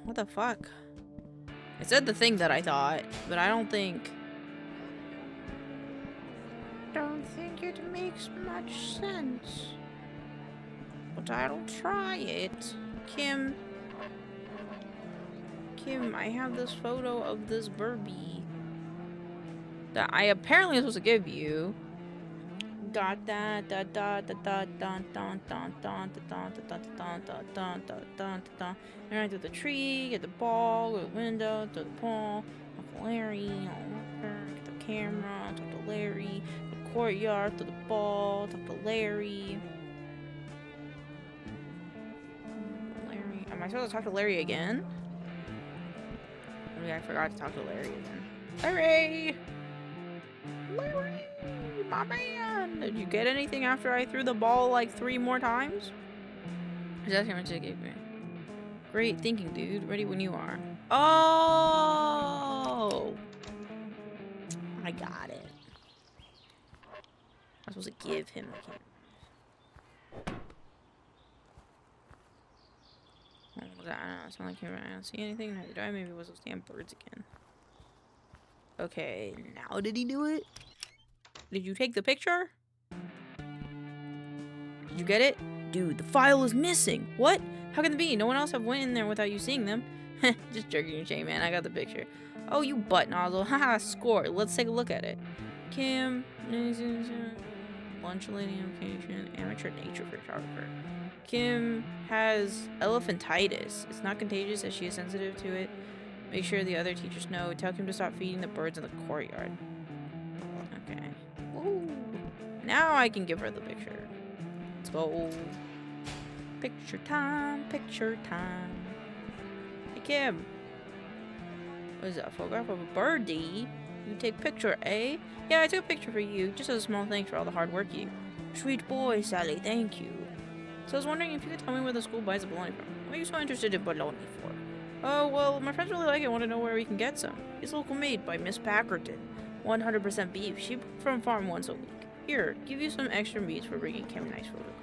What the fuck? It said the thing that I thought, but I don't think it makes much sense. But I'll try it. Kim, I have this photo of this Burby that I apparently was supposed to give you. Got that. Right through the tree, get the ball, go to the window, through the ball, talk to Larry, get the camera, talk to Larry, the courtyard, through the ball, talk to Larry. Am I supposed to talk to Larry again? Maybe I forgot to talk to Larry again. Larry, my man! Did you get anything after I threw the ball like 3 more times? That's how much it gave me. Great thinking, dude. Ready when you are. Oh! I got it. I was supposed to give him the camera. What was that? I don't know. It's not like I don't see anything. Neither do I. Maybe it was those damn birds again. Okay, now did he do it? Did you take the picture? Did you get it? Dude, the file is missing. What? How can it be? No one else have went in there without you seeing them. Just jerking your chain, man. I got the picture. Oh, you butt nozzle. Haha, score. Let's take a look at it. Kim, lunch lady location, amateur nature photographer. Kim has elephantitis. It's not contagious as she is sensitive to it. Make sure the other teachers know. Tell Kim to stop feeding the birds in the courtyard. Okay. Woo. Now I can give her the picture. Let's go. Picture time, picture time. Hey Kim. What is that? Photograph of a birdie? You take picture, eh? Yeah, I took a picture for you. Just as a small thanks for all the hard work you. Sweet boy, Sally, thank you. So I was wondering if you could tell me where the school buys the bologna from. What are you so interested in bologna for? Oh, well, my friends really like it. I want to know where we can get some. It's local made by Miss Packerton. 100% beef. She from farm once a week. Here, give you some extra meats for bringing Kim a nice photograph.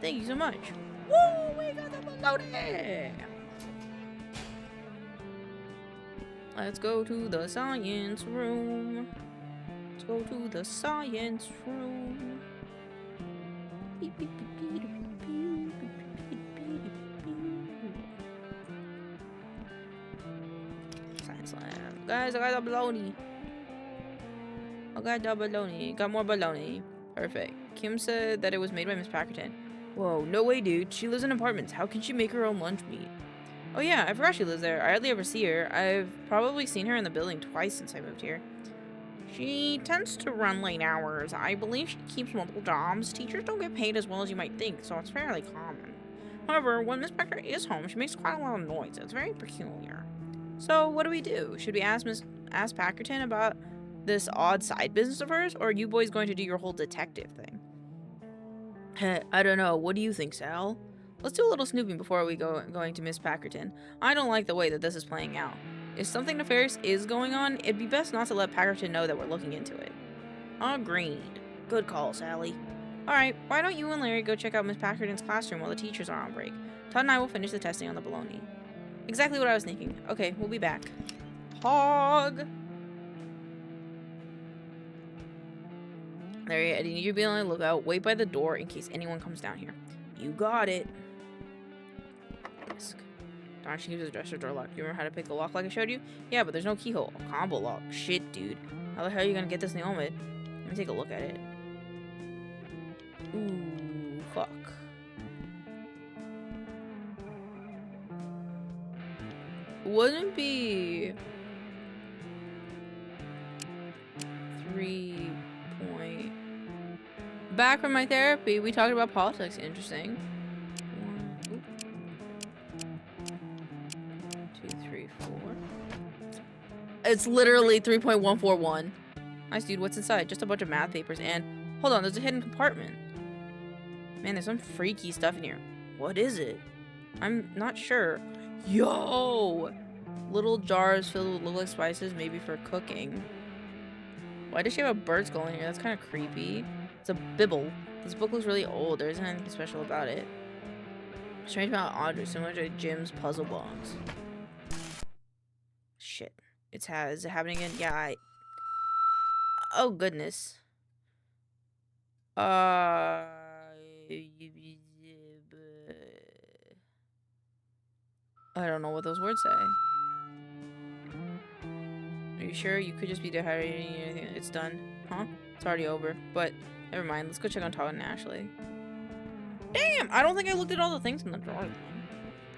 Thank you so much. Woo! We got the bologna! Let's go to the science room. Let's go to the science room. Beep, beep, beep, beep, beep, beep, beep, beep, beep. Science lab. Guys, I got the bologna. Got more bologna. Perfect. Kim said that it was made by Miss Packerton. Whoa, no way, dude. She lives in apartments. How can she make her own lunch meat? Oh yeah, I forgot she lives there. I hardly ever see her. I've probably seen her in the building twice since I moved here. She tends to run late hours. I believe she keeps multiple jobs. Teachers don't get paid as well as you might think, so it's fairly common. However, when Miss Becker is home, she makes quite a lot of noise. It's very peculiar. So, what do we do? Should we ask Packerton about this odd side business of hers, or are you boys going to do your whole detective thing? I don't know. What do you think, Sal? Let's do a little snooping before we going to Miss Packerton. I don't like the way that this is playing out. If something nefarious is going on, it'd be best not to let Packerton know that we're looking into it. Agreed. Good call, Sally. Alright, why don't you and Larry go check out Miss Packerton's classroom while the teachers are on break? Todd and I will finish the testing on the bologna. Exactly what I was thinking. Okay, we'll be back. Hog! Larry, I need you to be on the lookout. Wait by the door in case anyone comes down here. You got it. Desk. Darn, she keeps the dresser door locked. You remember how to pick the lock like I showed you? Yeah, but there's no keyhole. A combo lock. Shit, dude. How the hell are you gonna get this nail mid? Let me take a look at it. Ooh, fuck. Wouldn't be 3 point. Back from my therapy, we talked about politics. Interesting. 1, 2, 3, 4. It's literally 3.141. Nice, dude. What's inside? Just a bunch of math papers and... Hold on, there's a hidden compartment. Man, there's some freaky stuff in here. What is it? I'm not sure. Yo! Little jars filled with look like spices, maybe for cooking. Why does she have a bird skull in here? That's kind of creepy. It's a Bible. This book looks really old. There isn't anything special about it. Strange amount of objects, similar to Jim's puzzle box. Shit. Is it happening again? Yeah, oh, goodness. I don't know what those words say. Are you sure? You could just be dehydrating anything. It's done. Huh? It's already over. But, never mind. Let's go check on Todd and Ashley. Damn! I don't think I looked at all the things in the drawer.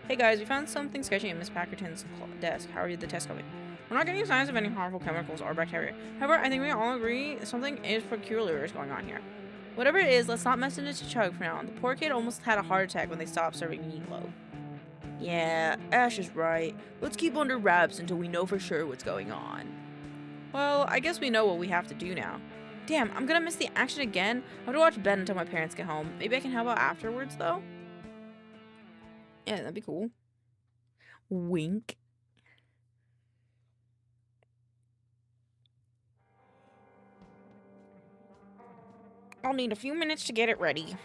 Hey guys, we found something sketchy in Miss Packerton's desk. How are the tests going? We're not getting signs of any harmful chemicals or bacteria. However, I think we all agree something is peculiar is going on here. Whatever it is, let's not mess it into Chug for now. The poor kid almost had a heart attack when they stopped serving meatloaf. Yeah, Ash is right. Let's keep under wraps until we know for sure what's going on. Well, I guess we know what we have to do now. Damn, I'm gonna miss the action again. I have to watch Ben until my parents get home. Maybe I can help out afterwards, though? Yeah, that'd be cool. Wink. I'll need a few minutes to get it ready.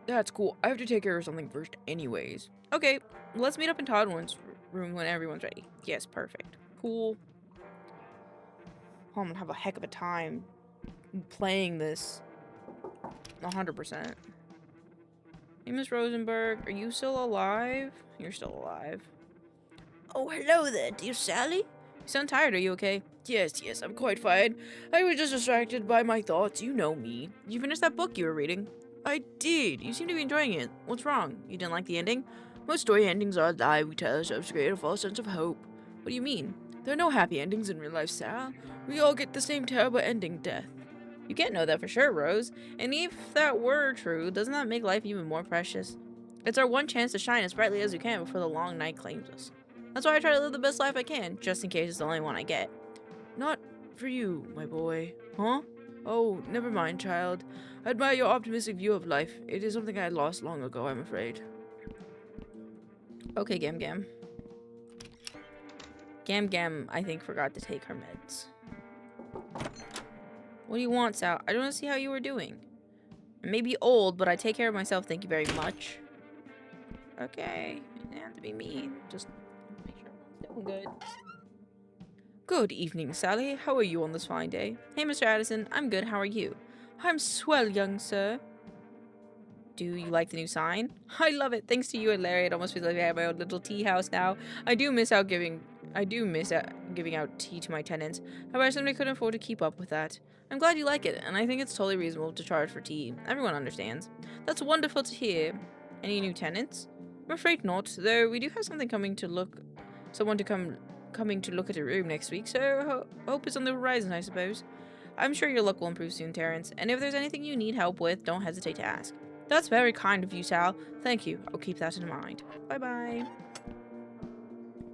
That's cool. I have to take care of something first anyways. Okay, let's meet up in Todd's room when everyone's ready. Yes, perfect. Cool. I'm gonna have a heck of a time playing this. 100%. Hey, Miss Rosenberg, are you still alive? You're still alive. Oh, hello there, dear Sally. You sound tired. Are you okay? Yes, I'm quite fine. I was just distracted by my thoughts. You know me. You finished that book you were reading? I did. You seem to be enjoying it. What's wrong? You didn't like the ending? Most story endings are a lie we tell ourselves to create a false sense of hope. What do you mean? There are no happy endings in real life, Sarah. We all get the same terrible ending, death. You can't know that for sure, Rose. And if that were true, doesn't that make life even more precious? It's our one chance to shine as brightly as we can before the long night claims us. That's why I try to live the best life I can, just in case it's the only one I get. Not for you, my boy. Huh? Oh, never mind, child. I admire your optimistic view of life. It is something I lost long ago, I'm afraid. Okay, Gam Gam. Gam Gam, I think, forgot to take her meds. What do you want, Sal? I don't want to see how you were doing. I may be old, but I take care of myself, thank you very much. Okay. You didn't have to be mean. Just make sure everyone's doing good. Good evening, Sally. How are you on this fine day? Hey, Mr. Addison. I'm good. How are you? I'm swell, young sir. Do you like the new sign? I love it. Thanks to you and Larry, it almost feels like I have my own little tea house now. I do miss giving out tea to my tenants. However, I simply couldn't afford to keep up with that. I'm glad you like it, and I think it's totally reasonable to charge for tea. Everyone understands. That's wonderful to hear. Any new tenants? I'm afraid not, though we do have something coming to look at a room next week, so hope is on the horizon, I suppose. I'm sure your luck will improve soon, Terrence, and if there's anything you need help with, don't hesitate to ask. That's very kind of you, Sal. Thank you. I'll keep that in mind. Bye-bye.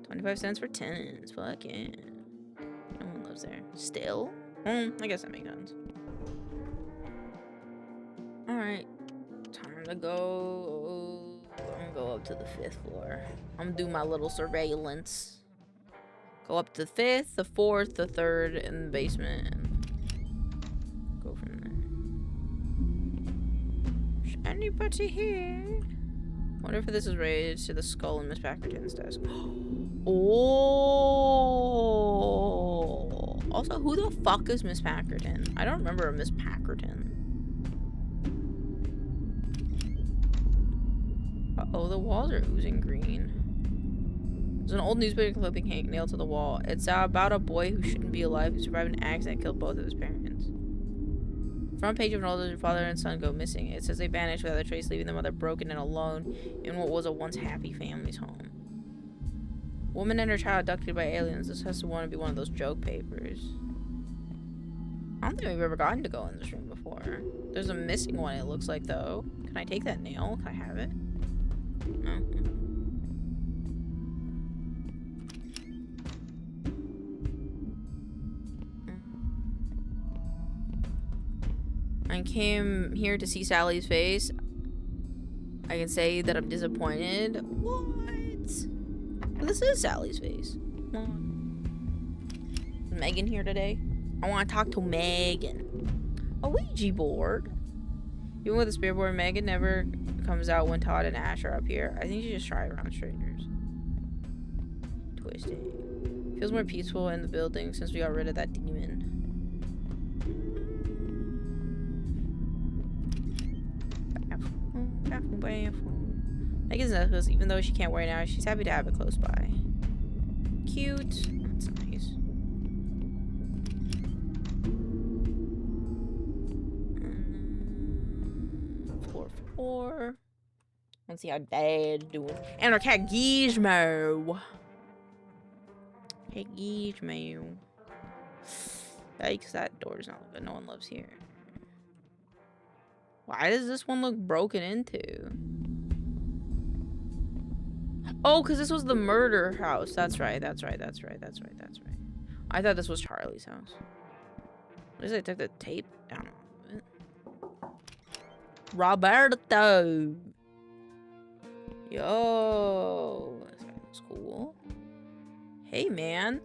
25 cents for tenants. Fuck yeah. No one lives there. Still? I guess that makes sense. Alright. Time to go. I'm gonna go up to the 5th floor. I'm gonna do my little surveillance. Go up to the 5th, the 4th, the 3rd, and the basement. And go from there. Is anybody here? Wonder if this is related to the skull in Miss Packerton's desk. Oh. Also, who the fuck is Miss Packerton? I don't remember a Miss Packerton. Uh-oh, the walls are oozing green. There's an old newspaper clipping nailed to the wall. It's about a boy who shouldn't be alive who survived an accident that killed both of his parents. Front page of an older father and son go missing. It says they vanished without a trace, leaving the mother broken and alone in what was a once happy family's home. Woman and her child abducted by aliens. This has to want to be one of those joke papers. I don't think we've ever gotten to go in this room before. There's a missing one, it looks like, though. Can I take that nail? Can I have it? No. I came here to see Sally's face. I can say that I'm disappointed. What? But this is Sally's face. Is Megan here today? I want to talk to Megan. A Ouija board. Even with the spirit board, Megan never comes out when Todd and Ash are up here. I think you just try around strangers. Twisted. Feels more peaceful in the building since we got rid of that demon. Megan's necklace, even though she can't wear it now, she's happy to have it close by. Cute. That's nice. Floor. Let's see how Dad's doing. And our cat Gizmo. Hey Gizmo. Yikes, that door's not good. No one lives here. Why does this one look broken into? Oh, because this was the murder house. That's right. I thought this was Charlie's house. At least I took the tape down a little bit. Roberto! Yo! That's cool. Hey, man.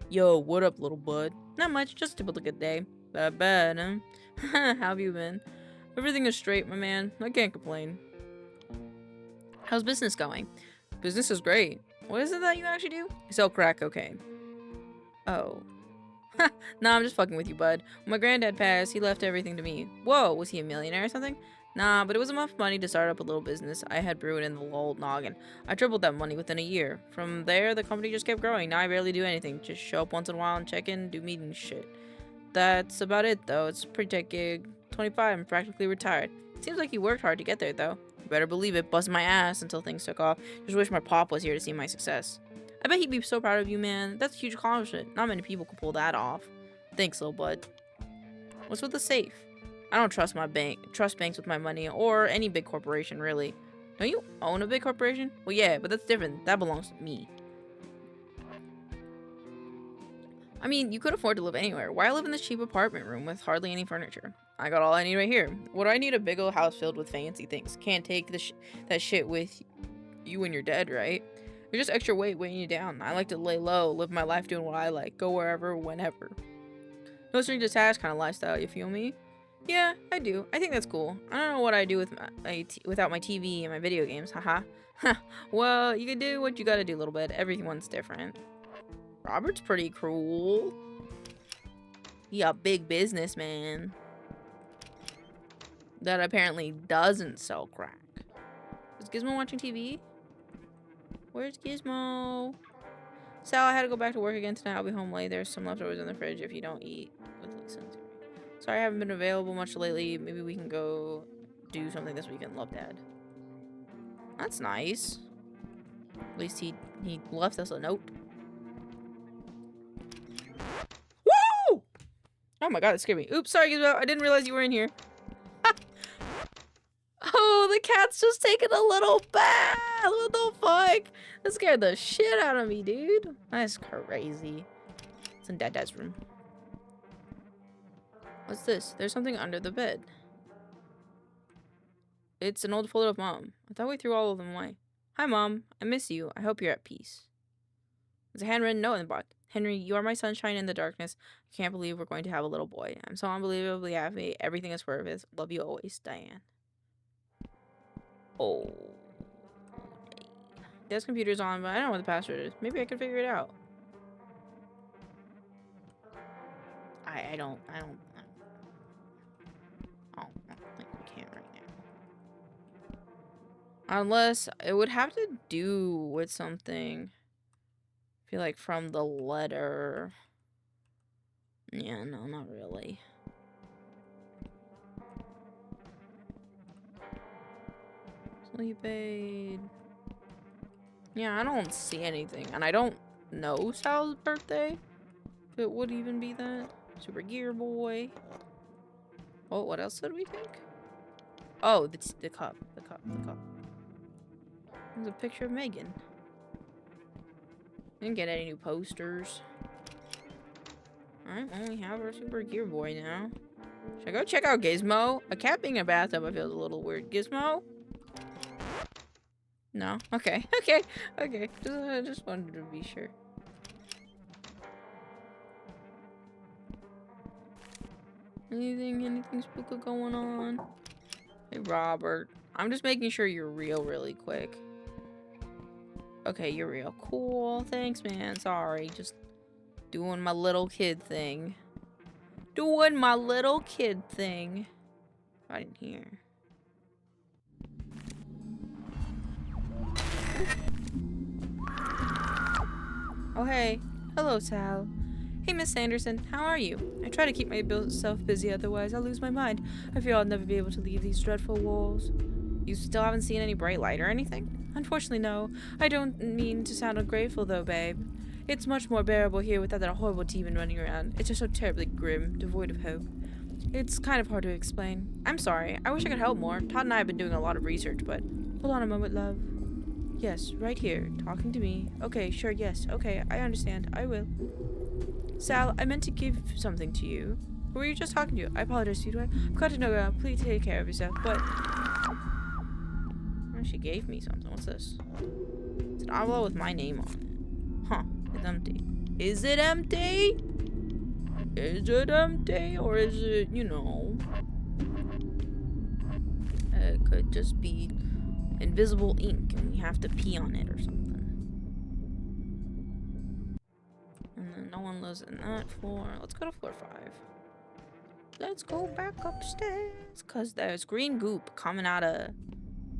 Yo, what up, little bud? Not much, just a typical good day. Bad, huh? How have you been? Everything is straight, my man. I can't complain. How's business going? Business is great. What is it that you actually do? I sell crack cocaine. Oh. Nah, I'm just fucking with you, bud. When my granddad passed, he left everything to me. Whoa, was he a millionaire or something? Nah, but it was enough money to start up a little business I had brewed in the old noggin. I tripled that money within a year. From there, the company just kept growing. Now I barely do anything. Just show up once in a while and check in, do meetings, shit. That's about it, though. It's a pretty tech gig. 25, I'm practically retired. Seems like you worked hard to get there, though. You better believe it, busted my ass until things took off. Just wish my pop was here to see my success. I bet he'd be so proud of you, man. That's a huge accomplishment. Not many people can pull that off. Thanks, little bud. What's with the safe? I don't trust banks with my money, or any big corporation, really. Don't you own a big corporation? Well, yeah, but that's different. That belongs to me. I mean, you could afford to live anywhere. Why live in this cheap apartment room with hardly any furniture? I got all I need right here. What do I need a big old house filled with fancy things? Can't take that shit with you when you're dead, right? You're just extra weight weighing you down. I like to lay low, live my life doing what I like, go wherever, whenever. No strings attached kind of lifestyle, you feel me? Yeah, I do. I think that's cool. I don't know what I do with without my TV and my video games, haha. Well, you can do what you gotta do, little bit. Everyone's different. Robert's pretty cool. He a big businessman that apparently doesn't sell crack. Is Gizmo watching TV? Where's Gizmo? Sal, I had to go back to work again tonight. I'll be home late. There's some leftovers in the fridge if you don't eat with Lisa. Sorry I haven't been available much lately. Maybe we can go do something this weekend. Love, Dad. That's nice. At least he left us a note. Woo! Oh my god, it scared me. Oops, sorry, Gizmo. I didn't realize you were in here. Oh, the cat's just taking a little bath. What the fuck? That scared the shit out of me, dude. That's crazy. It's in Dad's room. What's this? There's something under the bed. It's an old photo of Mom. I thought we threw all of them away. Hi, Mom. I miss you. I hope you're at peace. There's a handwritten note in the box. Henry, you are my sunshine in the darkness. I can't believe we're going to have a little boy. I'm so unbelievably happy. Everything is perfect. Love you always, Diane. Oh. Dad's computer's on, but I don't know what the password is. Maybe I could figure it out. I don't think we can right now. Unless it would have to do with something. I feel like from the letter. Yeah, no, not really. Sleep aid. Yeah, I don't see anything. And I don't know Sal's birthday. If it would even be that. Super Gear Boy. Oh, what else did we think? Oh, the cup. The cup. There's a picture of Megan. Didn't get any new posters. Alright, well, we have our Super Gear Boy now. Should I go check out Gizmo? A cat being in a bathtub, I feel is a little weird. Gizmo? No? Okay. Okay. Just wanted to be sure. Anything spooky going on? Hey, Robert. I'm just making sure you're real really quick. Okay, you're real. Cool. Thanks, man. Sorry. Just doing my little kid thing. Doing my little kid thing. I didn't hear. Oh, hey. Hello, Sal. Hey, Miss Sanderson. How are you? I try to keep myself busy, otherwise I'll lose my mind. I fear I'll never be able to leave these dreadful walls. You still haven't seen any bright light or anything? Unfortunately, no. I don't mean to sound ungrateful, though, babe. It's much more bearable here without that horrible demon running around. It's just so terribly grim, devoid of hope. It's kind of hard to explain. I'm sorry. I wish I could help more. Todd and I have been doing a lot of research, but... Hold on a moment, love. Yes, right here. Talking to me. Okay, sure, yes. Okay, I understand. I will. Sal, I meant to give something to you. Who were you just talking to? I apologize, sweetheart. I've got to know. Please take care of yourself, but... Oh, she gave me something. What's this? It's an envelope with my name on it. Huh. It's empty. Is it empty? Is it empty? Or is it, you know... It could just be invisible ink and we have to pee on it or something. And then no one lives in that floor. Let's go to floor 5. Let's go back upstairs. Cause there's green goop coming out of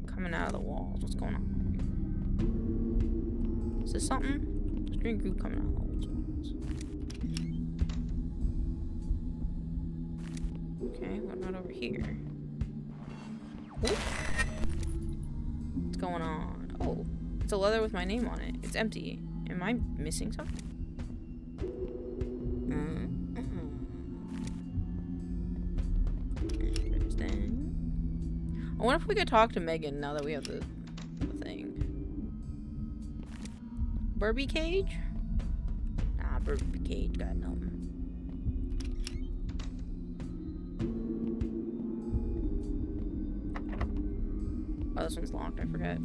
the walls. What's going on? Is this something? There's green goop coming out of the walls. Okay, what about over here? Ooh. What's going on? Oh, it's a leather with my name on it. It's empty. Am I missing something? Interesting. I wonder if we could talk to Megan now that we have the thing. Burby cage? Nah, Burby cage got nothing. Oh, this one's locked, I forget.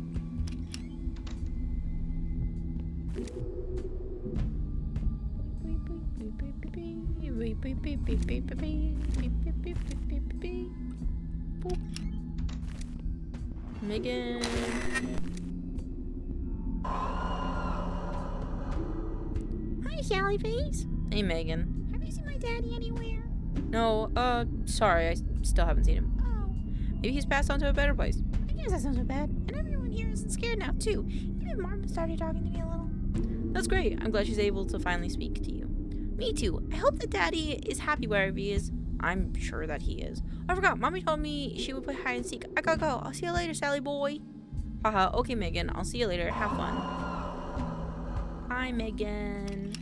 Megan. Hi, Sally Face. Hey, Megan. Have you seen my daddy anywhere? No, sorry, I still haven't seen him. Oh. Maybe he's passed on to a better place. I guess that sounds so bad. And everyone here isn't scared now, too. Even Mom started talking to me a little. That's great. I'm glad she's able to finally speak to you. Me too. I hope that Daddy is happy wherever he is. I'm sure that he is. I forgot. Mommy told me she would play hide and seek. I gotta go. I'll see you later, Sally boy. Haha. Okay, Megan. I'll see you later. Have fun. Bye, Megan.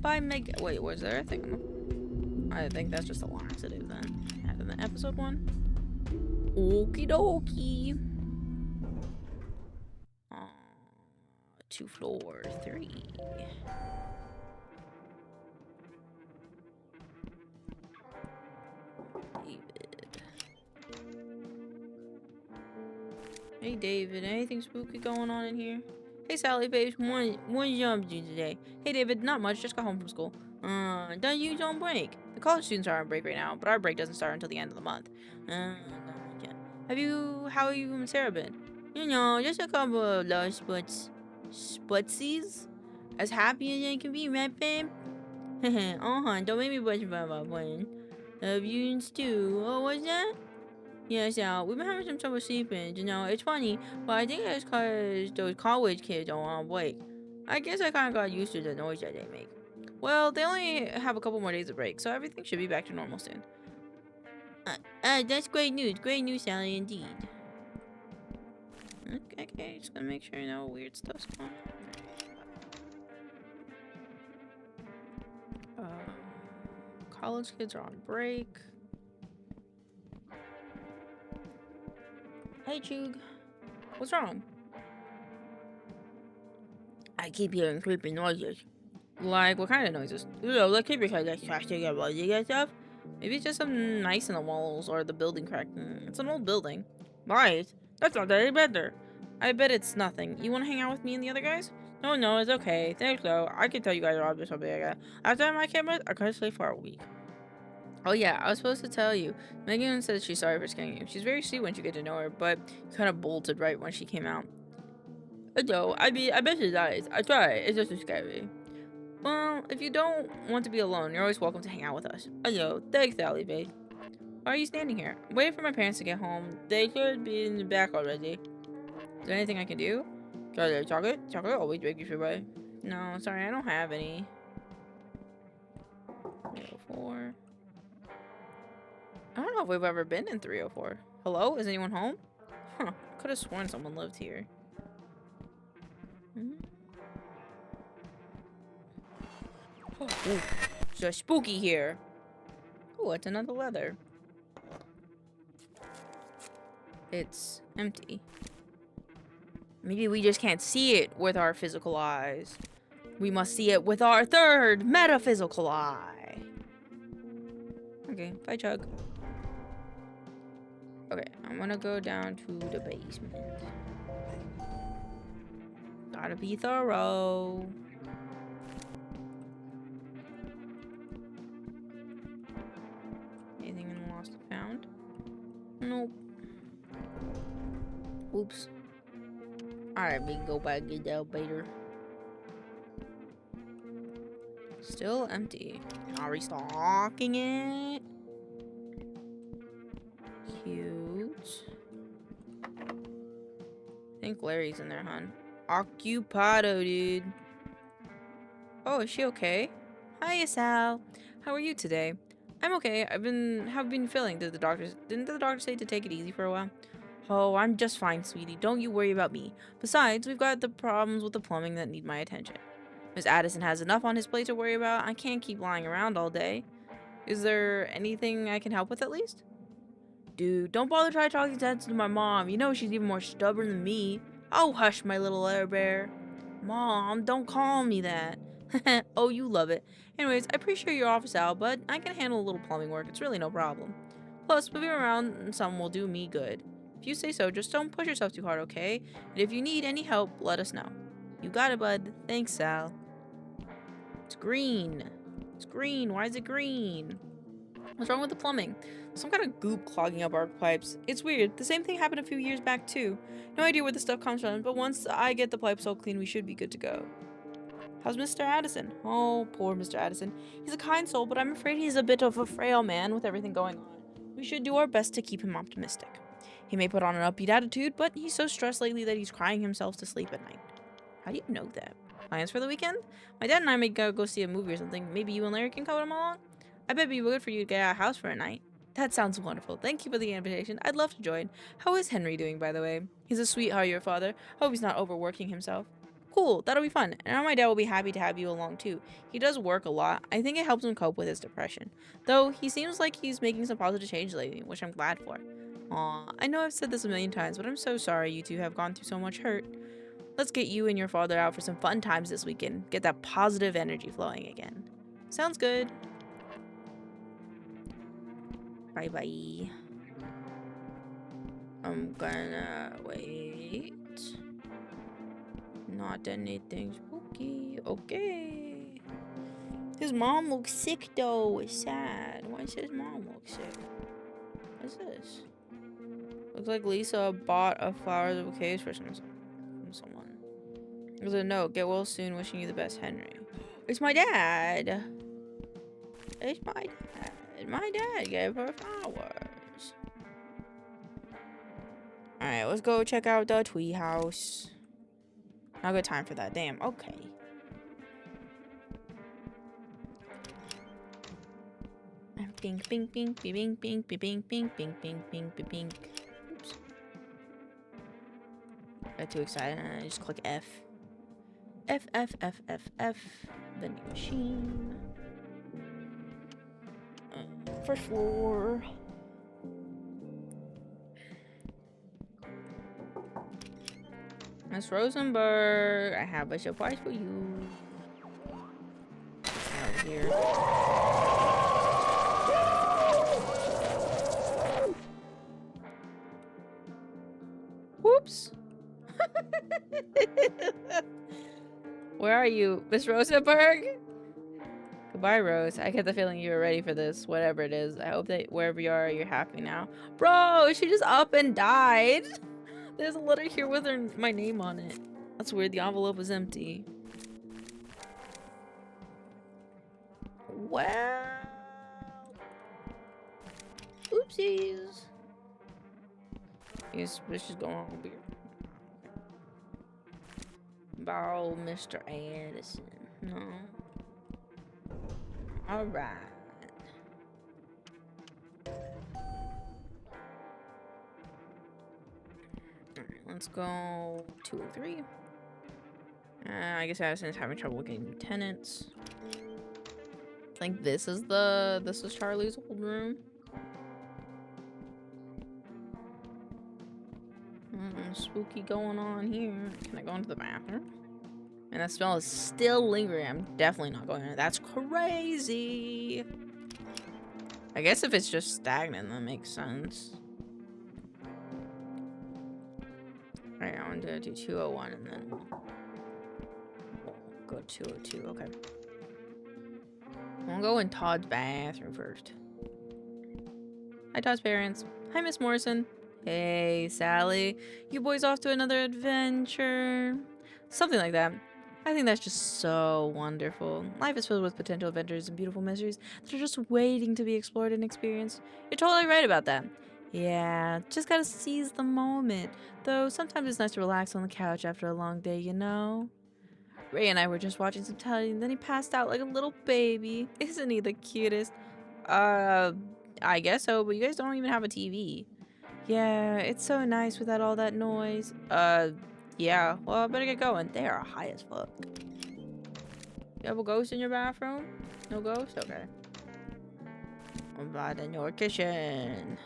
Bye, Megan. Wait, was there a thing? I think that's just a laxative then. Add in the episode 1. Okie dokie. To floor 3. David. Hey, David. Anything spooky going on in here? Hey, Sally, babe. What you up to today? Hey, David. Not much. Just got home from school. Don't use on break. The college students are on break right now, but our break doesn't start until the end of the month. Yeah. How have you and Sarah been? You know, just a couple of those sputsies. As happy as they can be, right, babe? Don't make me blush about my plan. Love you and Stu. Oh, what's that? Yeah, so we've been having some trouble sleeping. You know, it's funny, but I think it's because those college kids are on break. I guess I kind of got used to the noise that they make. Well, they only have a couple more days of break, so everything should be back to normal soon. That's great news. Great news, Sally, indeed. Okay, just gonna make sure no weird stuff's going on. College kids are on break. Hey, Chug. What's wrong? I keep hearing creepy noises. Like, what kind of noises? You know, like creepy kind of crashing and buzzing and stuff. Maybe it's just something nice in the walls or the building cracking. It's an old building. Right? That's not any better. I bet it's nothing. You want to hang out with me and the other guys? No, it's okay. Thanks, though. I can tell you guys are up to something like that. Last time I came with, I couldn't sleep for a week. Oh yeah, I was supposed to tell you. Megan said she's sorry for scaring you. She's very sweet once you get to know her, but kind of bolted right when she came out. No, I mean, I bet she's nice. I try. It's just scary. Well, if you don't want to be alone, you're always welcome to hang out with us. Yo, thanks, Sally, babe. Why are you standing here? I'm waiting for my parents to get home. They should be in the back already. Is there anything I can do? Chocolate? Chocolate always make you feel right. No, sorry, I don't have any. 304. I don't know if we've ever been in 304. Hello? Is anyone home? Huh. Could have sworn someone lived here. Oh, ooh. It's so spooky here. Oh, it's another leather. It's empty. Maybe we just can't see it with our physical eyes. We must see it with our third metaphysical eye. Okay, bye, Chug. Okay, I'm gonna go down to the basement. Gotta be thorough. Anything in the lost and found? Nope. Oops. Alright, we can go back and get the elevator. Still empty. Not restocking it. Cute. I think Larry's in there, hon. Occupado, dude. Oh, is she okay? Hiya, Sal. How are you today? I'm okay. How have you been feeling? Didn't the doctor say to take it easy for a while? Oh, I'm just fine, sweetie. Don't you worry about me. Besides, we've got the problems with the plumbing that need my attention. Miss Addison has enough on his plate to worry about. I can't keep lying around all day. Is there anything I can help with at least? Dude, don't bother trying to talk sense to my mom. You know she's even more stubborn than me. Oh, hush, my little air bear. Mom, don't call me that. Oh, you love it. Anyways, I appreciate your office, Al, but I can handle a little plumbing work. It's really no problem. Plus, moving around some will do me good. If you say so, just don't push yourself too hard, okay? And if you need any help, let us know. You got it, bud. Thanks, Sal. It's green. It's green. Why is it green? What's wrong with the plumbing? Some kind of goop clogging up our pipes. It's weird. The same thing happened a few years back, too. No idea where the stuff comes from, but once I get the pipes all clean, we should be good to go. How's Mr. Addison? Oh, poor Mr. Addison. He's a kind soul, but I'm afraid he's a bit of a frail man with everything going on. We should do our best to keep him optimistic. He may put on an upbeat attitude, but he's so stressed lately that he's crying himself to sleep at night. How do you know that? Plans for the weekend? My dad and I may go see a movie or something. Maybe you and Larry can come along? I bet it'd be good for you to get out of the house for a night. That sounds wonderful. Thank you for the invitation. I'd love to join. How is Henry doing, by the way? He's a sweetheart, your father. Hope he's not overworking himself. Cool, that'll be fun. And my dad will be happy to have you along too. He does work a lot. I think it helps him cope with his depression. Though he seems like he's making some positive change lately, which I'm glad for. Aw, I know I've said this a million times, but I'm so sorry you two have gone through so much hurt. Let's get you and your father out for some fun times this weekend. Get that positive energy flowing again. Sounds good. Bye-bye. I'm gonna wait. Not anything spooky. Okay. His mom looks sick though. It's sad. Why does his mom look sick? What's this? Looks like Lisa bought a flowers and bouquets for someone. There's a note. Get well soon. Wishing you the best, Henry. It's my dad. It's my dad. My dad gave her flowers. Alright, let's go check out the tree house. Not good time for that. Damn. Okay. Bing, bing, bing, bing, bing, bing, bing, bing, bing, bing, bing, bing. Oops. Got too excited and I just click F. F, F, F, F, F. Vending machine. First floor. Miss Rosenberg, I have a surprise for you. Out here. Whoops. Where are you, Miss Rosenberg? Goodbye, Rose. I get the feeling you were ready for this, whatever it is. I hope that wherever you are, you're happy now. Bro, she just up and died. There's a letter here with my name on it. That's weird. The envelope was empty. Well. Oopsies. Yes, this is going on over here. Borrow Mr. Addison. No. Alright. Alright, let's go 203. I guess Addison's having trouble getting new tenants. I think this is Charlie's old room. Spooky going on here. Can I go into the bathroom? And that smell is still lingering. I'm definitely not going in. That's crazy. I guess if it's just stagnant, that makes sense. Alright, I want to do 201 and then we'll go 202. Okay. We'll go in Todd's bathroom first. Hi, Todd's parents. Hi, Miss Morrison. Hey, Sally. You boys off to another adventure? Something like that. I think that's just so wonderful. Life is filled with potential adventures and beautiful mysteries that are just waiting to be explored and experienced. You're totally right about that. Yeah, just gotta seize the moment. Though sometimes it's nice to relax on the couch after a long day, you know? Ray and I were just watching some telly and then he passed out like a little baby. Isn't he the cutest? I guess so, but you guys don't even have a TV. Yeah, it's so nice without all that noise. Yeah. Well, I better get going. They are high as fuck. You have a ghost in your bathroom? No ghost? Okay. I'm bad in your kitchen.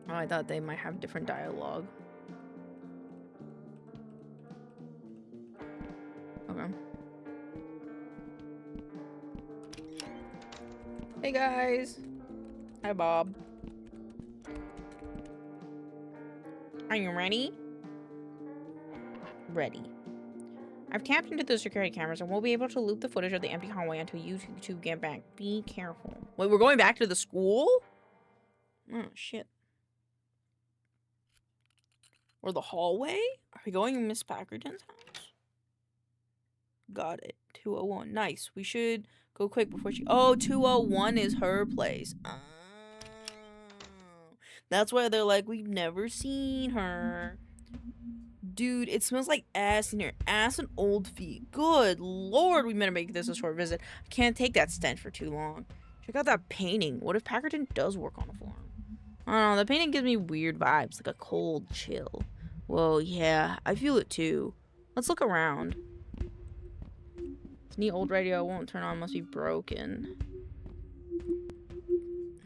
Oh, I thought they might have different dialogue. Okay. Hey guys. Hi Bob. Are you ready? Ready. I've tapped into the security cameras and we'll be able to loop the footage of the empty hallway until you two get back. Be careful. Wait, we're going back to the school? Oh, shit. Or the hallway? Are we going to Miss Packerton's house? Got it. 201. Nice. We should go quick before she... Oh, 201 is her place. Oh. That's why they're like, we've never seen her. Dude, it smells like ass in here. Ass and old feet. Good lord, we better make this a short visit. I can't take that stench for too long. Check out that painting. What if Packerton does work on a farm? I don't know, the painting gives me weird vibes, like a cold chill. Well, yeah, I feel it too. Let's look around. This neat old radio won't turn on, must be broken.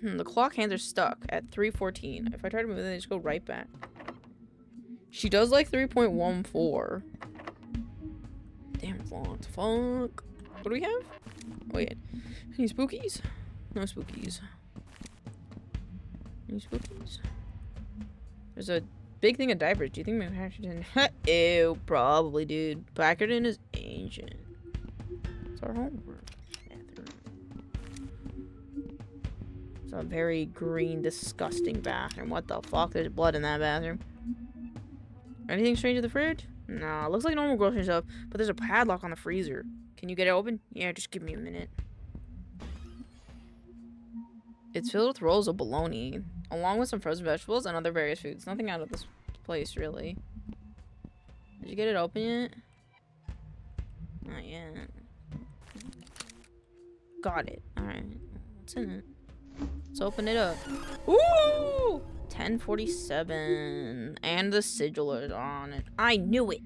The clock hands are stuck at 3:14. If I try to move them, they just go right back. She does like 3.14. Damn, it's long as fuck. What do we have? Wait, any spookies? No spookies. Any spookies? There's a big thing of diapers. Do you think maybe Packerton? Ew, probably, dude. Packerton is ancient. It's our homework. Bathroom. It's a very green, disgusting bathroom. What the fuck? There's blood in that bathroom. Anything strange in the fridge? Nah, looks like normal grocery stuff, but there's a padlock on the freezer. Can you get it open? Yeah, just give me a minute. It's filled with rolls of bologna, along with some frozen vegetables and other various foods. Nothing out of this place, really. Did you get it open yet? Not yet. Got it. Alright. What's in it? Let's open it up. Ooh! 1047. And the sigil is on it. I knew it!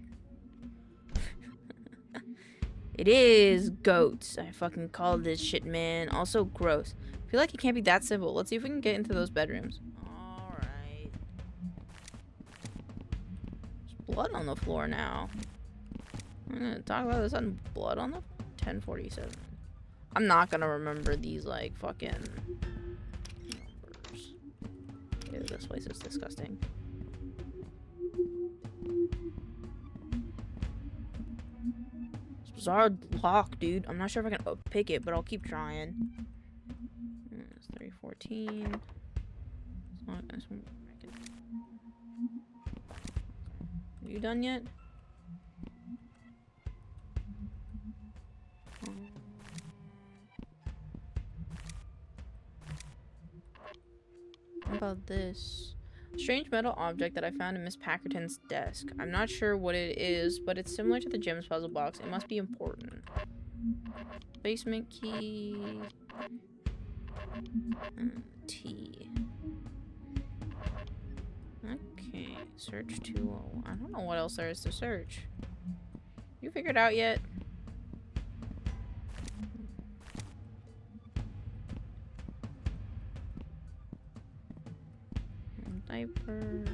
It is goats. I fucking called this shit, man. Also gross. I feel like it can't be that simple. Let's see if we can get into those bedrooms. Alright. There's blood on the floor now. I'm gonna talk about this on blood on the floor. 1047. I'm not gonna remember these, like, fucking numbers. Ew, this place is disgusting. It's bizarre lock, dude. I'm not sure if I can pick it, but I'll keep trying. It's 314. It's not gonna swim. Are you done yet? How about this? Strange metal object that I found in Miss Packerton's desk. I'm not sure what it is, but it's similar to the Gems puzzle box. It must be important. Basement key. T. Okay, search 201. I don't know what else there is to search. You figured out yet? Diapers.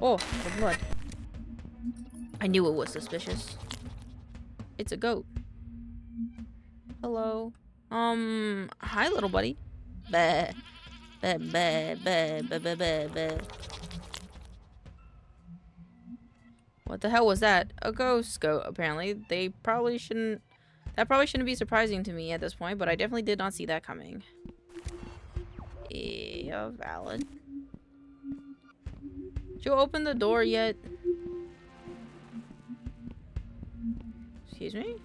Oh, the blood. I knew it was suspicious. It's a goat. Hello. Hi, little buddy. Bah. Bah, bah, bah, bah, bah, bah, bah. What the hell was that? A ghost goat, apparently. That probably shouldn't be surprising to me at this point, but I definitely did not see that coming. Yeah, valid. Did you open the door yet? Excuse me?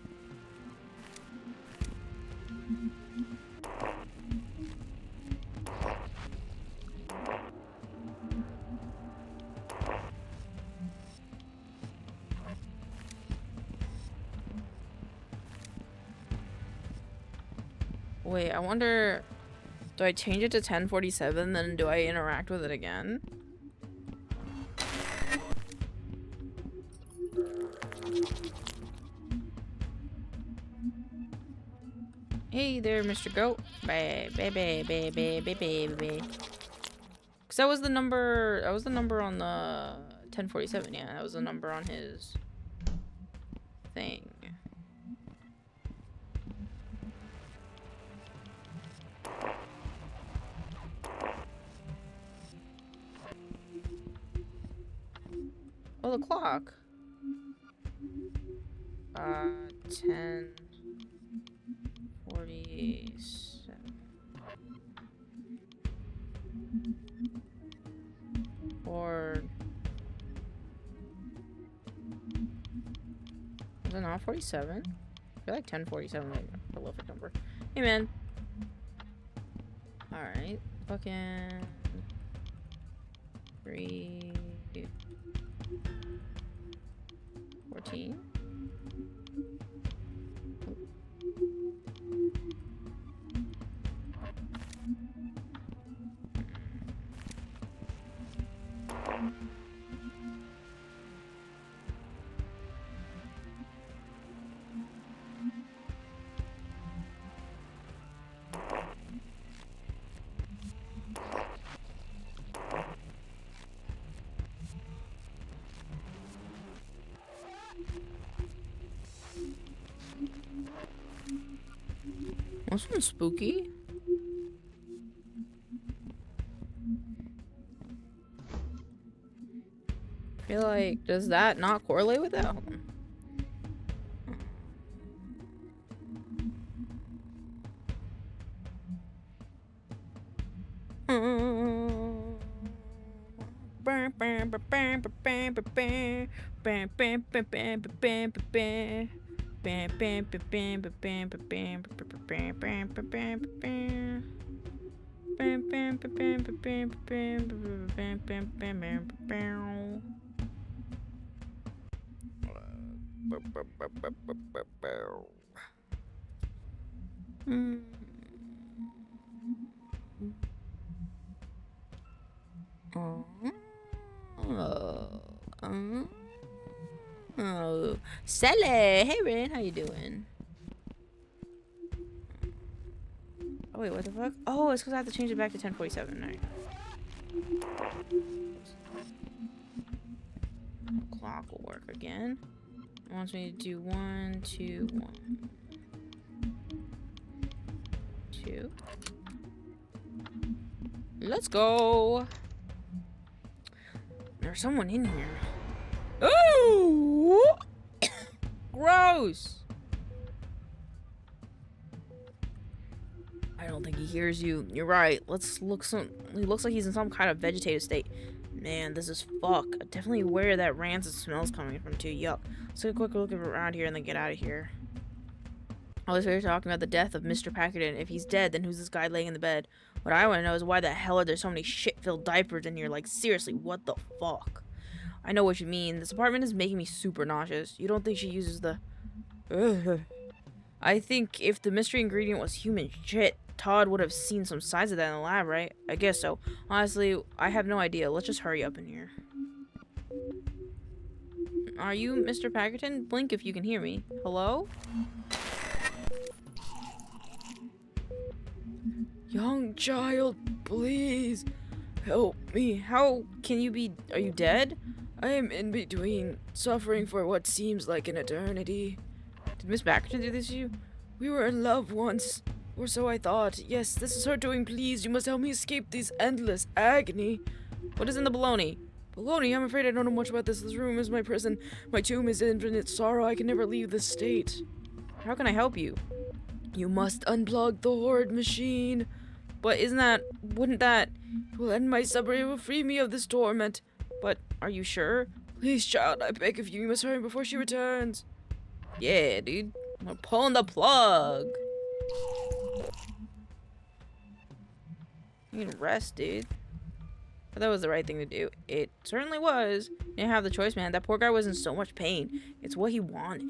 Wait, I wonder... Do I change it to 1047, then do I interact with it again? Hey there, Mr. Goat. Cause that was the number on the 1047, yeah. That was the number on his thing. Oh, the clock. 10:47. Or is it not 47? I feel like 10:47 is a prolific number. Hey, man. All right, fucking 3:14. This one's spooky. I feel like, does that not correlate with that? Oh, Sally. Hey, Ren, how you doing? Oh, wait, what the fuck? Oh, it's because I have to change it back to 10:47. All right. Clock will work again. It wants me to do 1, 2, 1, 2. Let's go. There's someone in here. Oh! Gross. I don't think he hears you. You're right. Let's look some. He looks like he's in some kind of vegetative state. Man, this is fuck. Definitely where that rancid smell's coming from too. Yuck. Let's take a quick look around here and then get out of here. I was here talking about the death of Mr. Packerton. If he's dead, then who's this guy laying in the bed? What I want to know is why the hell are there so many shit-filled diapers in here? Like, seriously, what the fuck? I know what you mean. This apartment is making me super nauseous. You don't think she uses the... Ugh. I think if the mystery ingredient was human shit, Todd would have seen some signs of that in the lab, right? I guess so. Honestly, I have no idea. Let's just hurry up in here. Are you Mr. Packerton? Blink if you can hear me. Hello? Young child, please help me. How can you be? Are you dead? I am in between, suffering for what seems like an eternity. Did Miss Packerton do this to you? We were in love once, or so I thought. Yes, this is her doing. Please, you must help me escape this endless agony. What is in the baloney? Baloney, I'm afraid I don't know much about this. This room is my prison. My tomb is infinite sorrow. I can never leave this state. How can I help you? You must unplug the horde machine. But wouldn't that will end my suffering, it will free me of this torment. But are you sure? Please, child, I beg of you, you must hurry before she returns. Yeah, dude. I'm pulling the plug. You can rest, dude. But that was the right thing to do. It certainly was. You didn't have the choice, man. That poor guy was in so much pain. It's what he wanted.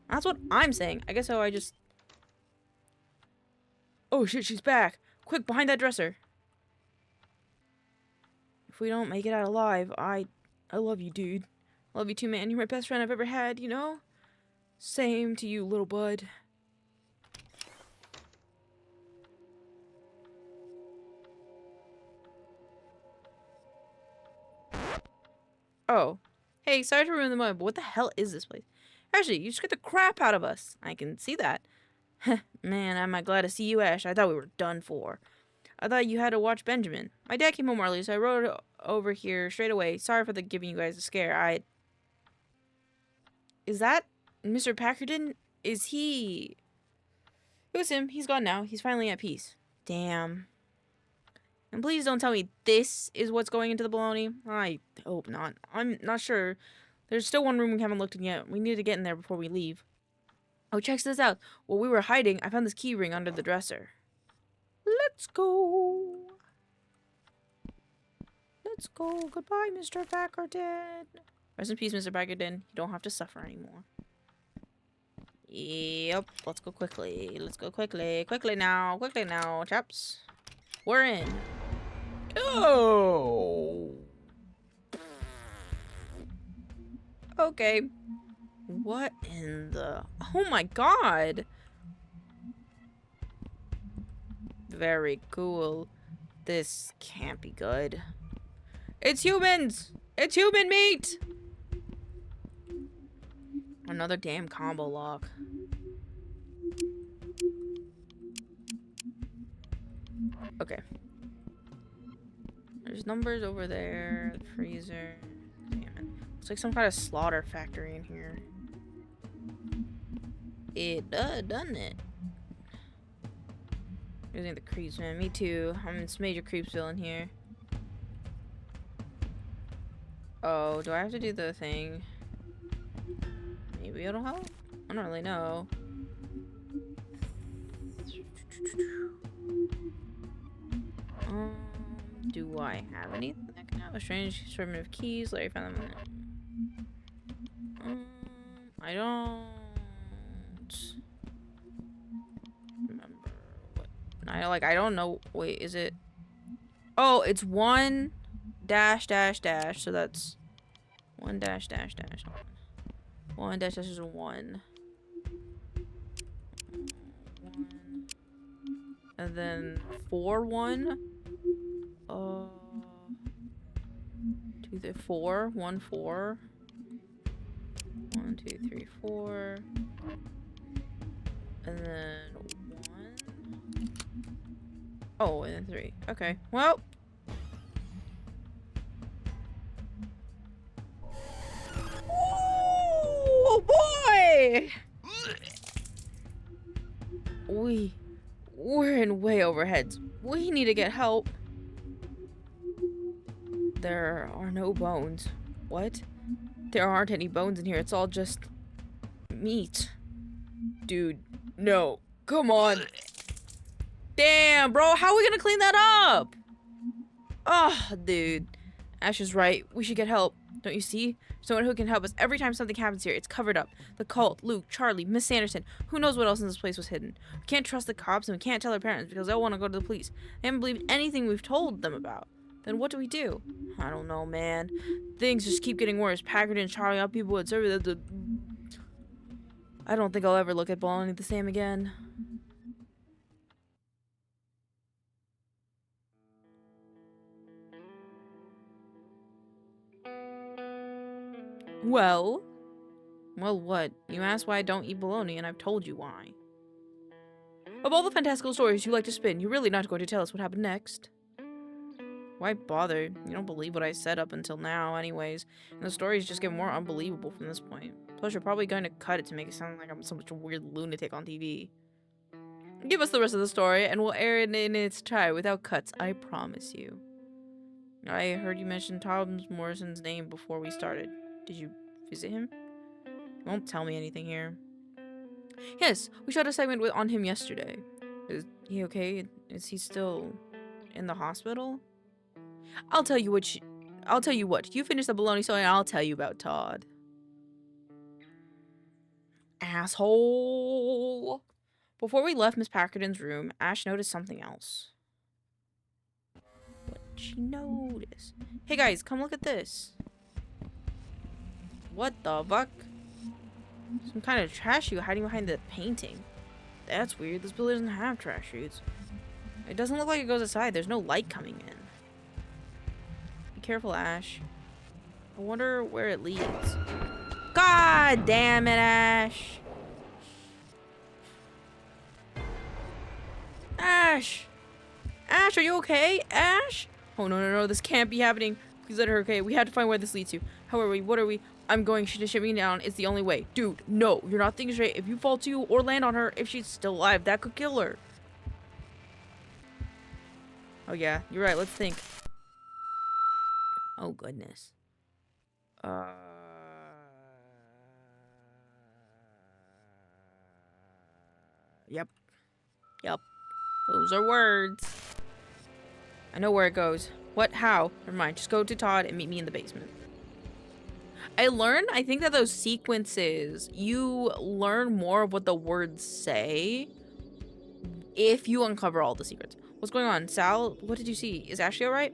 That's what I'm saying. I guess so I just... Oh shit, she's back. Quick, behind that dresser. If we don't make it out alive, I love you, dude. I love you too, man. You're my best friend I've ever had, you know? Same to you, little bud. Oh. Hey, sorry to ruin the moment, but what the hell is this place? Actually, you scared the crap out of us. I can see that. Man, am I glad to see you, Ash. I thought we were done for. I thought you had to watch Benjamin. My dad came home early, so I rode over here straight away. Sorry for giving you guys a scare. Is that Mr. Packerton? Is he... It was him. He's gone now. He's finally at peace. Damn. And please don't tell me this is what's going into the baloney. I hope not. I'm not sure. There's still one room we haven't looked in yet. We need to get in there before we leave. Oh, check this out. While we were hiding, I found this key ring under the dresser. Let's go. Let's go. Goodbye, Mr. Packerton. Rest in peace, Mr. Packerton. You don't have to suffer anymore. Yep. Let's go quickly. Let's go quickly. Quickly now. Quickly now, chaps. We're in. Oh. Okay. What in the... Oh my god. Very cool. This can't be good. It's humans! It's human meat! Another damn combo lock. Okay. There's numbers over there. The freezer. Damn it. Looks like some kind of slaughter factory in here. It does, doesn't it? Using the creeps, man. Me too. I'm in some major creepsville in here. Oh, do I have to do the thing? Maybe it'll help? I don't really know. Do I have anything that can help? A strange assortment of keys. Larry found them. I don't remember what. I don't know. Wait, is it? Oh, it's 1 dash dash dash. So that's 1 dash dash dash. 1 dash dash is 1. And then 4 1. 2 3 4 1 4. 1 2 3 4. And then 1. Oh, and then 3. Okay. Well, okay? We're in way overheads. We need to get help. There are no bones. What? There aren't any bones in here. It's all just meat. Dude, no. Come on. Damn, bro. How are we gonna clean that up? Oh, dude. Ash is right. We should get help. Don't you see? Someone who can help us every time something happens here. It's covered up. The cult, Luke, Charlie, Miss Sanderson. Who knows what else in this place was hidden? We can't trust the cops and we can't tell our parents because they'll want to go to the police. They haven't believed anything we've told them about. Then what do we do? I don't know, man. Things just keep getting worse. Packard and Charlie, up people would serve the... I don't think I'll ever look at Bologna the same again. Well, what? You asked why I don't eat bologna, and I've told you why. Of all the fantastical stories you like to spin, you're really not going to tell us what happened next. Why bother? You don't believe what I said up until now, anyways, and the stories just get more unbelievable from this point. Plus, you're probably going to cut it to make it sound like I'm some such a weird lunatic on TV. Give us the rest of the story, and we'll air it in its entirety without cuts, I promise you. I heard you mention Tom Morrison's name before we started. Did you visit him? You won't tell me anything here. Yes, we shot a segment on him yesterday. Is he okay? Is he still in the hospital? I'll tell you what. You finish the bologna story and I'll tell you about Todd. Asshole. Before we left Miss Packard's room, Ash noticed something else. What did she notice? Hey guys, come look at this. What the fuck? Some kind of trash chute hiding behind the painting. That's weird. This building doesn't have trash chutes. It doesn't look like it goes aside. There's no light coming in. Be careful, Ash. I wonder where it leads. God damn it, Ash! Ash! Ash, are you okay? Ash? Oh, no. This can't be happening. Please let her okay. We have to find where this leads to. How are we? What are we? I'm going to ship me down. It's the only way. Dude, no. You're not thinking straight. If you fall to or land on her, if she's still alive, that could kill her. Oh, yeah. You're right. Let's think. Oh, goodness. Yep. Those are words. I know where it goes. What? How? Never mind. Just go to Todd and meet me in the basement. I think that those sequences, you learn more of what the words say if you uncover all the secrets. What's going on? Sal, what did you see? Is Ashley alright?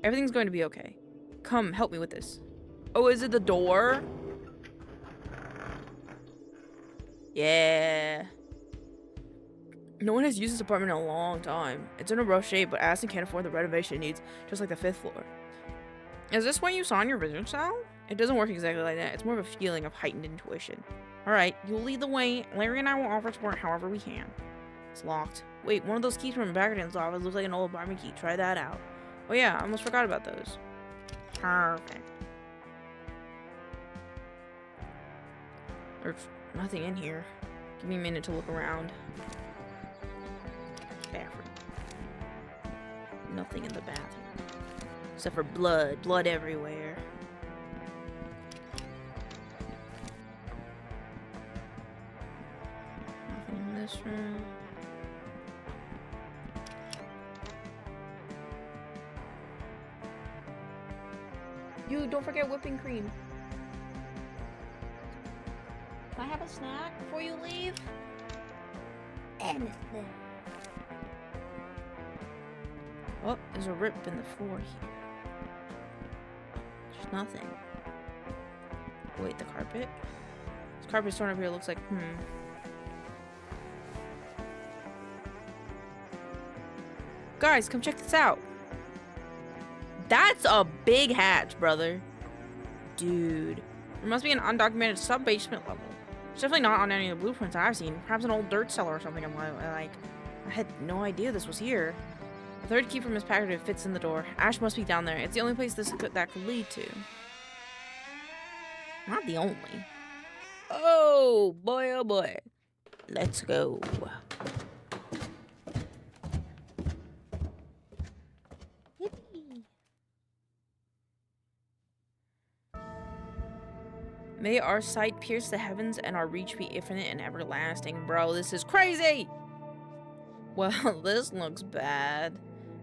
Everything's going to be okay. Come, help me with this. Oh, is it the door? Yeah. No one has used this apartment in a long time. It's in a rough shape, but Aston can't afford the renovation it needs, just like the 5th floor. Is this what you saw in your vision, Sal? It doesn't work exactly like that. It's more of a feeling of heightened intuition. Alright, you'll lead the way. Larry and I will offer support however we can. It's locked. Wait, one of those keys from Backerton's office looks like an old apartment key. Try that out. Oh yeah, I almost forgot about those. Perfect. There's nothing in here. Give me a minute to look around. Bathroom. Nothing in the bathroom. Except for blood. Blood everywhere. Nothing in this room. You, don't forget whipping cream. Can I have a snack before you leave? Anything. Oh, there's a rip in the floor here. There's nothing. Wait, the carpet? This carpet torn up here looks like, Guys, come check this out. That's a big hatch, brother. Dude. There must be an undocumented sub-basement level. It's definitely not on any of the blueprints I've seen. Perhaps an old dirt cellar or something. I had no idea this was here. The third key from Miss Packard fits in the door. Ash must be down there. It's the only place that could lead to. Not the only. Oh boy, oh boy. Let's go. Yippee. May our sight pierce the heavens and our reach be infinite and everlasting. Bro, this is crazy! Well, this looks bad.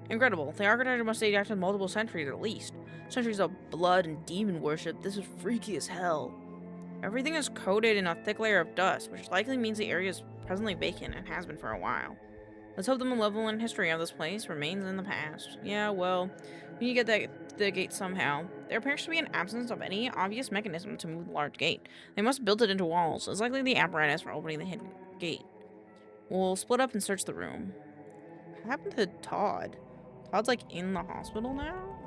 Incredible. The architecture must date after multiple centuries at least. Centuries of blood and demon worship. This is freaky as hell. Everything is coated in a thick layer of dust, which likely means the area is presently vacant and has been for a while. Let's hope the malevolent history of this place remains in the past. Yeah, well, we need to get the gate somehow. There appears to be an absence of any obvious mechanism to move the large gate. They must have built it into walls. It's likely the apparatus for opening the hidden gate. We'll split up and search the room. What happened to Todd? Todd's like in the hospital now?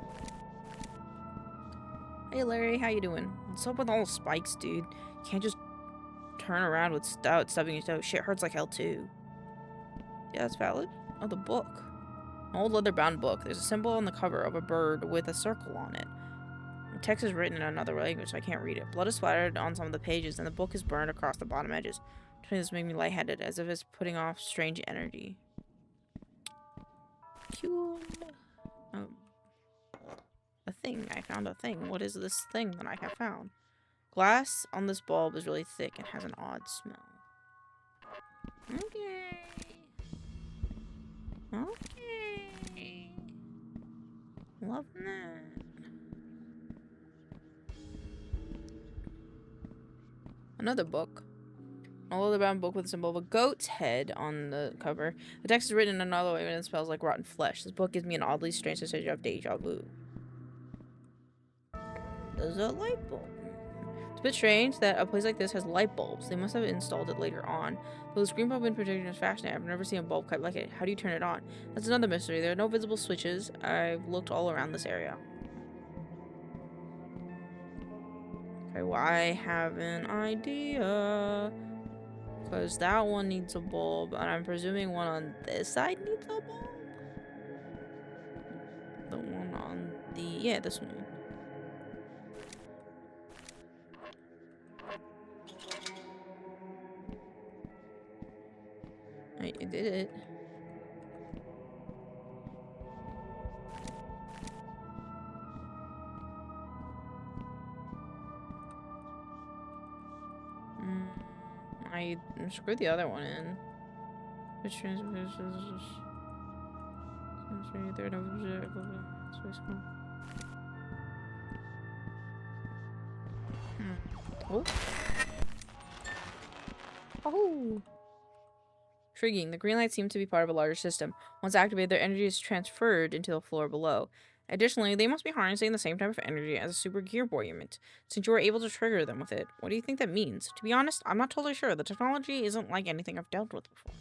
Hey Larry, how you doing? What's up with all the spikes, dude? You can't just turn around with stubbing your toe. Shit hurts like hell too. Yeah, that's valid. Oh, the book. An old leather-bound book. There's a symbol on the cover of a bird with a circle on it. The text is written in another language, so I can't read it. Blood is splattered on some of the pages, and the book is burned across the bottom edges. This makes me lightheaded, as if it's putting off strange energy. Cool. Oh. A thing. I found a thing. What is this thing that I have found? Glass on this bulb is really thick and has an odd smell. Okay. Okay. Loving that. Another book. A leather-bound book with a symbol of a goat's head on the cover. The text is written in another way and it smells like rotten flesh. This book gives me an oddly strange sensation of deja vu. There's a light bulb. It's a bit strange that a place like this has light bulbs. They must have installed it later on. Though the screen bulb in particular is fascinating. I've never seen a bulb quite like it. How do you turn it on? That's another mystery. There are no visible switches. I've looked all around this area. Okay, well, I have an idea. Because that one needs a bulb, and I'm presuming one on this side needs a bulb? The one on the... yeah, this one. I did it. I screwed the other one in. Which oh. Oh. Intriguing. The green lights seem to be part of a larger system. Once activated, their energy is transferred into the floor below. Additionally, they must be harnessing the same type of energy as a super gearboard unit, since you were able to trigger them with it. What do you think that means? To be honest, I'm not totally sure. The technology isn't like anything I've dealt with before.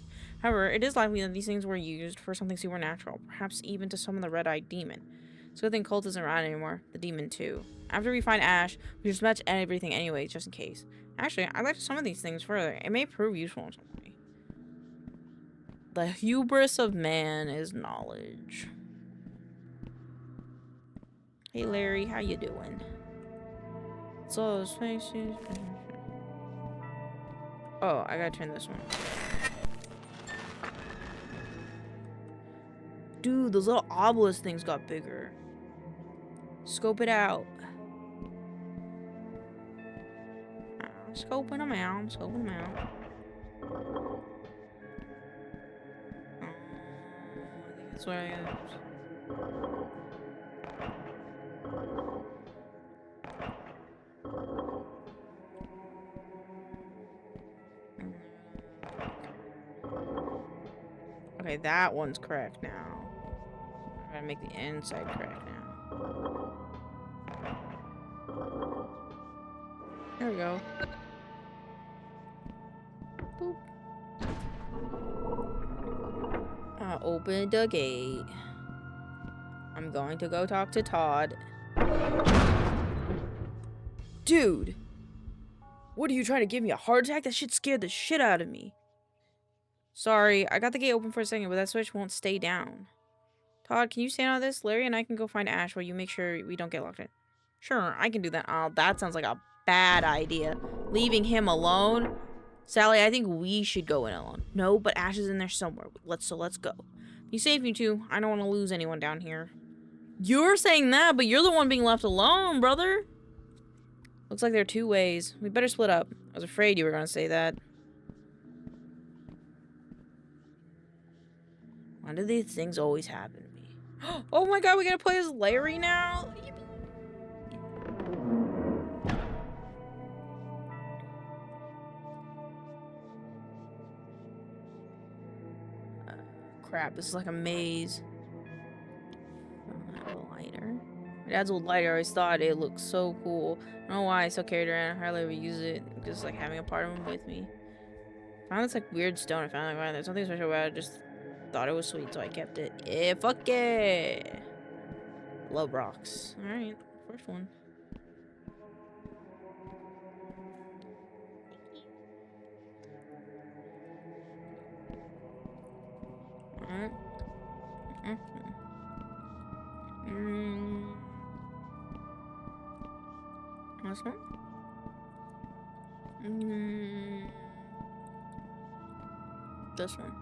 However, it is likely that these things were used for something supernatural, perhaps even to summon the red-eyed demon. It's a good thing Colt isn't around anymore. The demon, too. After we find Ash, we just match everything anyway, just in case. Actually, I'd like to summon these things further. It may prove useful in some way. The hubris of man is knowledge. Hey Larry, how you doing? So spaces. Oh, I gotta turn this one. Dude, those little obelisk things got bigger. Scope it out. Scoping them out. I'm scoping them out. I think that's where I am. Okay, that one's correct now. I gotta make the inside correct now. There we go. Boop. Open the gate. I'm going to go talk to Todd. Dude! What are you trying to give me? A heart attack? That shit scared the shit out of me. Sorry, I got the gate open for a second, but that switch won't stay down. Todd, can you stand on this? Larry and I can go find Ash while you make sure we don't get locked in. Sure, I can do that. Oh, that sounds like a bad idea. Leaving him alone. Sally, I think we should go in alone. No, but Ash is in there somewhere. Let's go. Be safe, you two. I don't want to lose anyone down here. You're saying that, but you're the one being left alone, brother. Looks like there are two ways. We better split up. I was afraid you were gonna say that. Why do these things always happen to me? Oh my god, we gotta play as Larry now? Crap, this is like a maze. I have a lighter. My dad's old lighter, I always thought it looked so cool. I don't know why I still carried it around. I hardly ever use it. Just like having a part of him with me. I found this like weird stone. I found like, wow, there's something special about it. I just thought it was sweet, so I kept it. Yeah, fuck yeah. Love rocks. Alright, first one. Alright. This one? This one.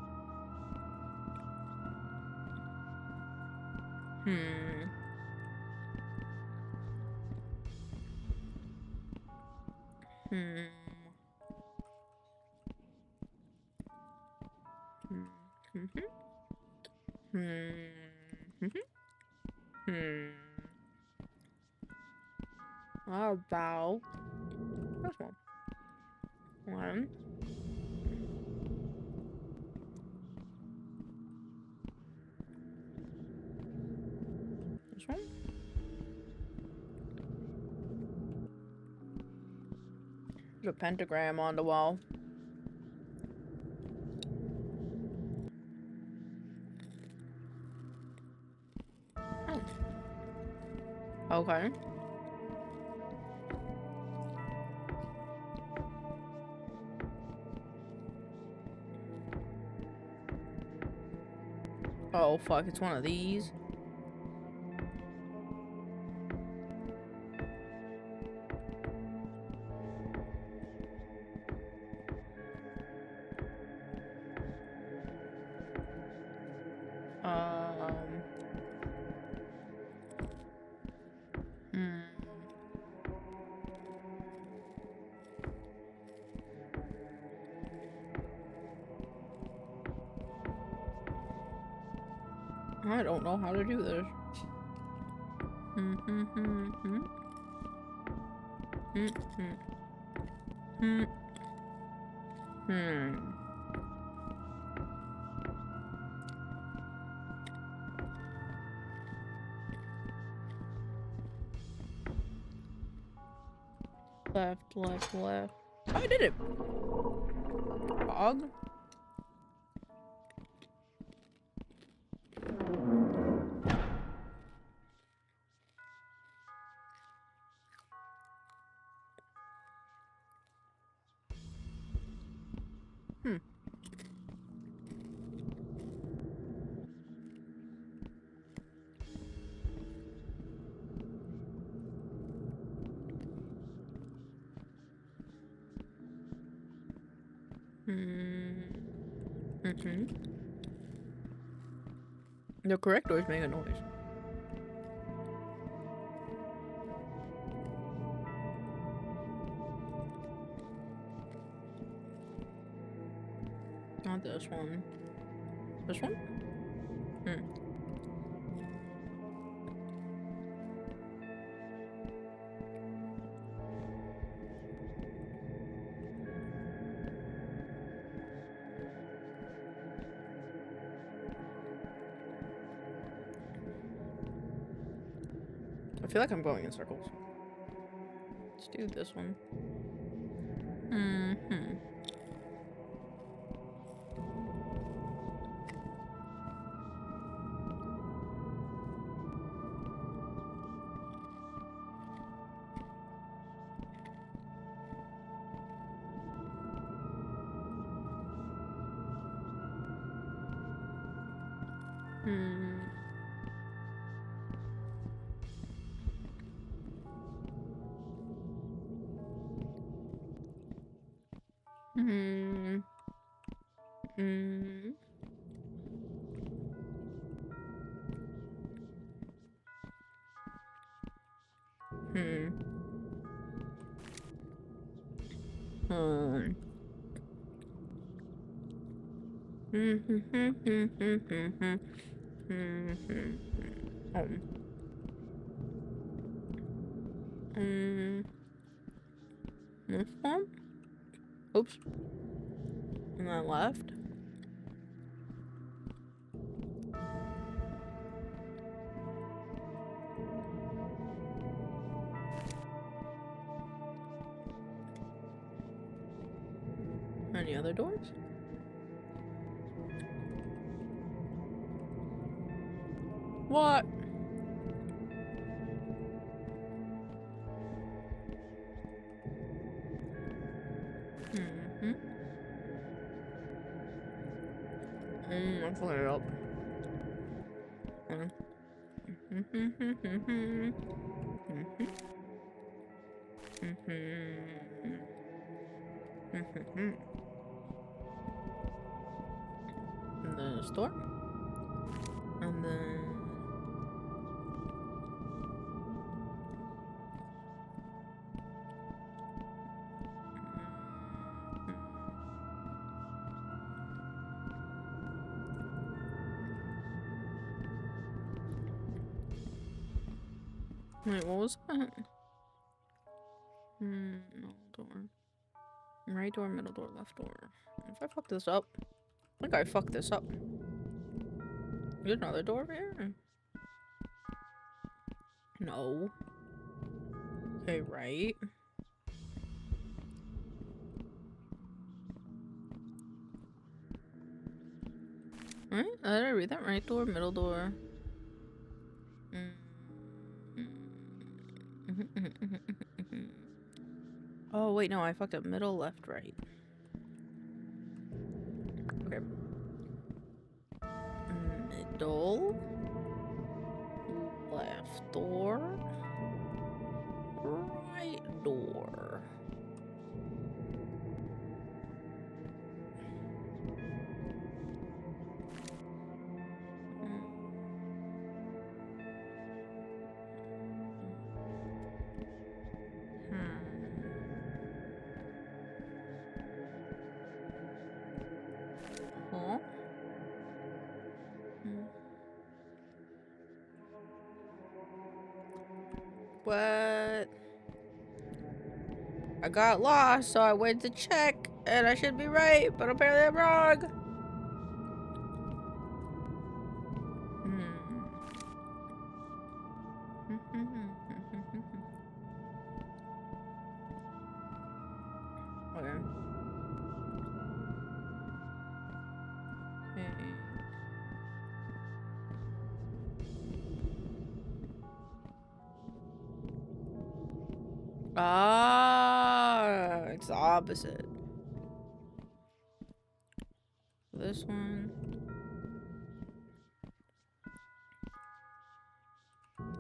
How about this one? One. This one. There's a pentagram on the wall. Oh. Okay. Oh fuck, it's one of these. I don't know how to do this. Left, left, left. Oh, I did it. Dog. The correct doors make a noise. Not this one. This one? I feel like I'm going in circles. Let's do this one. Hmm. Hmm. Hmm. Hmm. Hmm. Hmm. Hmm. Hmm. Hmm. Hmm. Hmm. Hmm. This one? Oops. And then left. Any other doors? What? Mm-hmm. Let's look it up. And then a store. And then... Wait, what was that? No door. Right door, middle door, left door. If I fuck this up, I think I fucked this up. There's another door over here? No. Okay, right. Right? Did I read that? Right door, middle door. Oh, wait, no, I fucked up. Middle, left, right. Okay. Middle. Left door. Right door. Huh? What? I got lost, so I went to check, and I should be right, but apparently I'm wrong. Okay. Ah, it's the opposite. This one.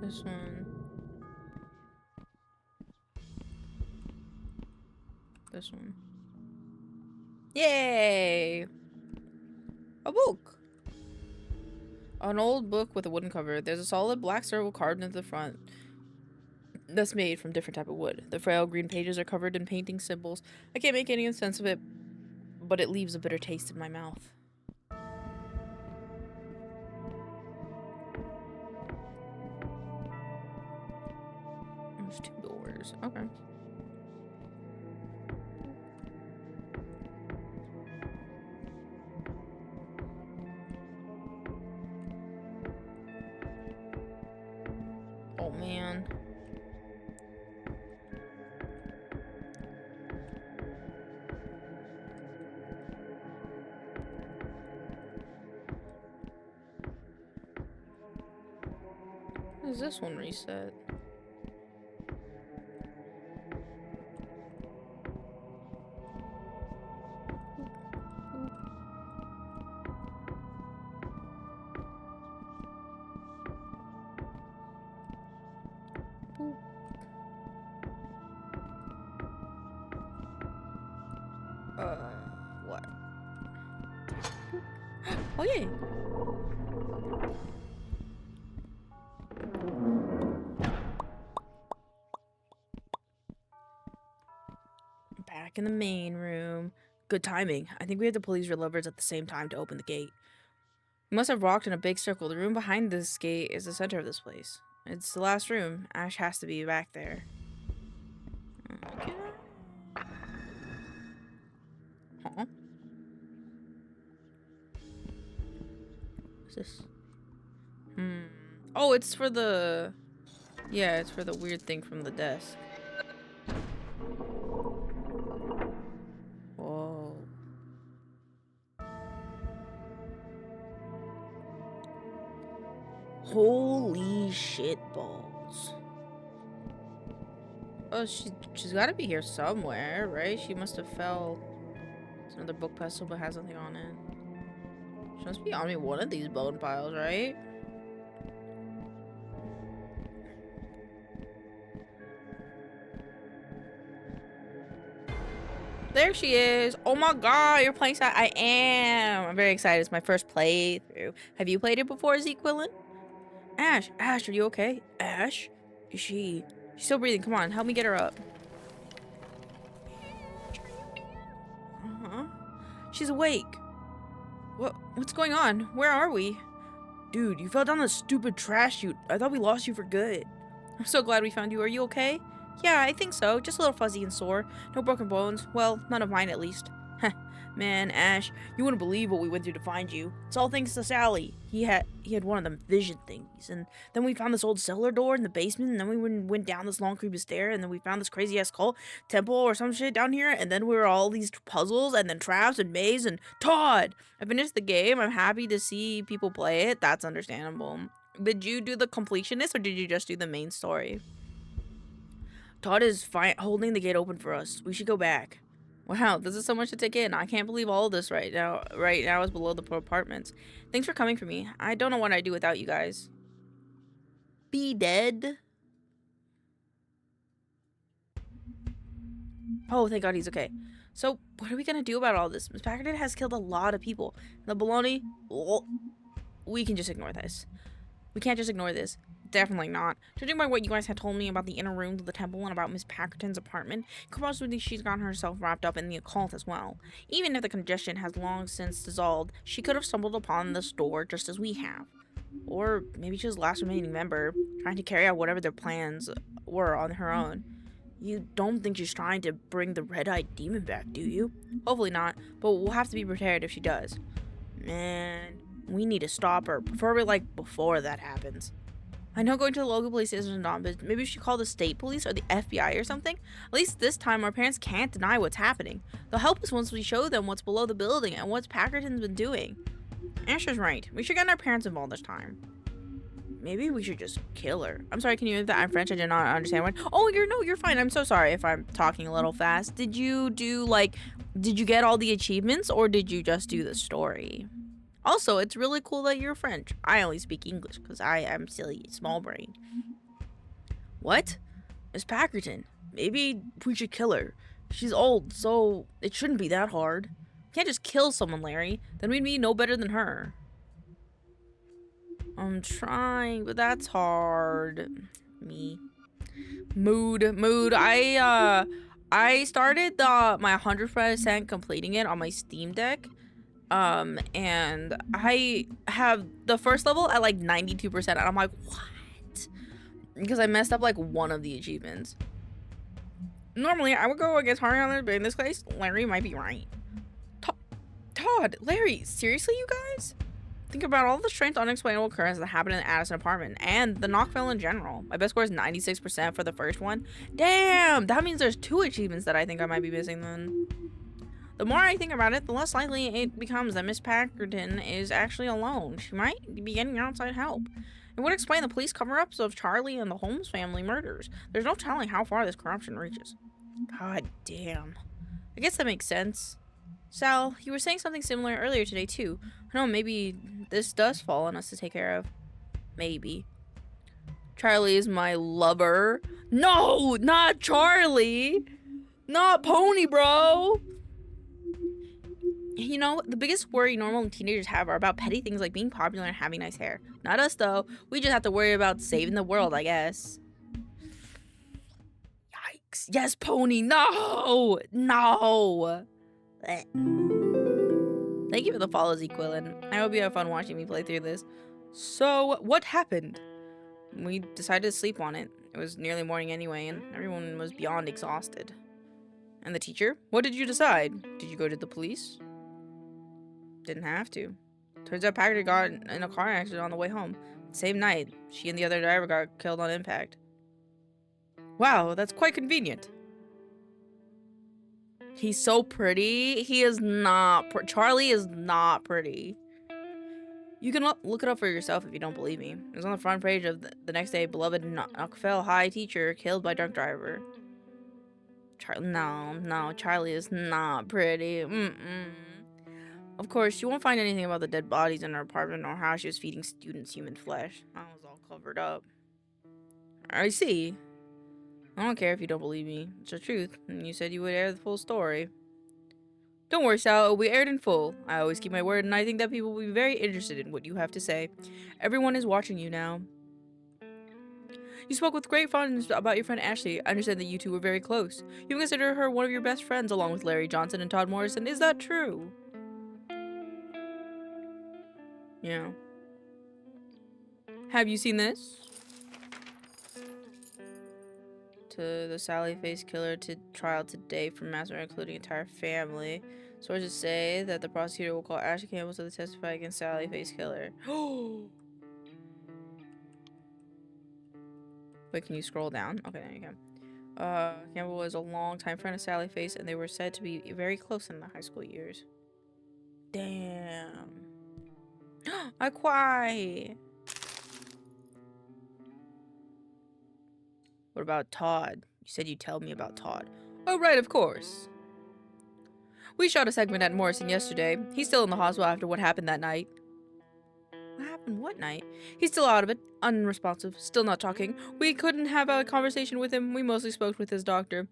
This one. This one. Yay! A book! An old book with a wooden cover. There's a solid black circle carved into the front that's made from different type of wood. The frail green pages are covered in painting symbols. I can't make any sense of it, but it leaves a bitter taste in my mouth. There's 2 doors. Okay. Oh man. How does this one reset? What? Oh, yay. Back in the main room. Good timing. I think we had to pull these levers at the same time to open the gate. We must have walked in a big circle. The room behind this gate is the center of this place. It's the last room. Ash has to be back there. Okay. Huh? What's this? Oh, it's for the... Yeah, it's for the weird thing from the desk. Whoa. Holy shit balls. Oh, she's got to be here somewhere, right? She must have fell. It's another book pestle, but has nothing on it. She must be on me one of these bone piles, right? There she is. Oh my god, you're playing side. I am. I'm very excited. It's my first playthrough. Have you played it before, Zequillin? Ash, are you okay? Ash? She's still breathing. Come on, help me get her up. Uh-huh. She's awake. What's going on? Where are we? Dude, you fell down the stupid trash chute. I thought we lost you for good. I'm so glad we found you. Are you okay? Yeah, I think so. Just a little fuzzy and sore. No broken bones. Well, none of mine at least. Man, Ash, you wouldn't believe what we went through to find you. It's all thanks to Sally. He had one of them vision thingies, and then we found this old cellar door in the basement, and then we went down this long creepy stair, and then we found this crazy ass cult temple or some shit down here, and then we were all these puzzles, and then traps and maze and Todd. I finished the game. I'm happy to see people play it. That's understandable. Did you do the completionist, or did you just do the main story? Todd is holding the gate open for us. We should go back. Wow, this is so much to take in. I can't believe all of this right now is below the apartments. Thanks for coming for me. I don't know what I'd do without you guys. Be dead? Oh, thank God he's okay. So, what are we gonna do about all this? Miss Packardin has killed a lot of people. The baloney... Oh, we can just ignore this. We can't just ignore this. Definitely not. Judging by what you guys had told me about the inner rooms of the temple and about Miss Packerton's apartment, it could possibly be she's gotten herself wrapped up in the occult as well. Even if the congestion has long since dissolved, she could have stumbled upon this door just as we have. Or maybe she's the last remaining member, trying to carry out whatever their plans were on her own. You don't think she's trying to bring the red-eyed demon back, do you? Hopefully not, but we'll have to be prepared if she does. Man, we need to stop her, preferably like before that happens. I know going to the local police isn't enough, but maybe we should call the state police or the FBI or something. At least this time our parents can't deny what's happening. They'll help us once we show them what's below the building and what Packerton's been doing. Asher's right. We should get our parents involved this time. Maybe we should just kill her. I'm sorry, can you read that? I'm French, I did not understand what. Oh, you're fine. I'm so sorry if I'm talking a little fast. Did you get all the achievements or did you just do the story? Also, it's really cool that you're French. I only speak English because I am silly, small brain. What? Miss Packerton. Maybe we should kill her. She's old, so it shouldn't be that hard. We can't just kill someone, Larry. Then we'd be no better than her. I'm trying, but that's hard. Me. Mood. I started my 100% completing it on my Steam Deck. And I have the first level at like 92%, and I'm like, what? Because I messed up like one of the achievements. Normally, I would go against Harry, but in this case, Larry might be right. Todd, Larry, seriously, you guys? Think about all the strange, unexplainable occurrences that happened in the Addison apartment, and the Knockville in general. My best score is 96% for the first one. Damn, that means there's 2 achievements that I think I might be missing then. The more I think about it, the less likely it becomes that Miss Packerton is actually alone. She might be getting outside help. It would explain the police cover-ups of Charlie and the Holmes family murders. There's no telling how far this corruption reaches. God damn. I guess that makes sense. Sal, you were saying something similar earlier today too. I know, maybe this does fall on us to take care of. Maybe. Charlie is my lover. No, not Charlie! Not Pony, bro! You know, the biggest worry normal teenagers have are about petty things like being popular and having nice hair. Not us, though. We just have to worry about saving the world, I guess. Yikes. Yes, Pony. No! No! Blech. Thank you for the follows, Equilin. I hope you have fun watching me play through this. So, what happened? We decided to sleep on it. It was nearly morning anyway, and everyone was beyond exhausted. And the teacher? What did you decide? Did you go to the police? Didn't have to. Turns out Packard got in a car accident on the way home. Same night, she and the other driver got killed on impact. Wow, that's quite convenient. He's so pretty. He is not. Charlie is not pretty. You can look it up for yourself if you don't believe me. It was on the front page of the next day. Beloved Knockfell High teacher killed by drunk driver. No, Charlie is not pretty. Of course, you won't find anything about the dead bodies in her apartment or how she was feeding students human flesh. That was all covered up. I see. I don't care if you don't believe me. It's the truth. And you said you would air the full story. Don't worry, Sal. It will be aired in full. I always keep my word, and I think that people will be very interested in what you have to say. Everyone is watching you now. You spoke with great fondness about your friend Ashley. I understand that you two were very close. You consider her one of your best friends along with Larry Johnson and Todd Morrison. Is that true? Yeah. Have you seen this? To the Sally Face killer to trial today for massacre, including entire family. Sources say that the prosecutor will call Ashley Campbell to testify against Sally Face killer. Wait, can you scroll down? Okay, there you go. Campbell was a longtime friend of Sally Face, and they were said to be very close in the high school years. Damn. I cry. What about Todd? You said you'd tell me about Todd. Oh, right, of course. We shot a segment at Morrison yesterday. He's still in the hospital after what happened that night. What happened what night? He's still out of it, unresponsive, still not talking. We couldn't have a conversation with him. We mostly spoke with his doctor.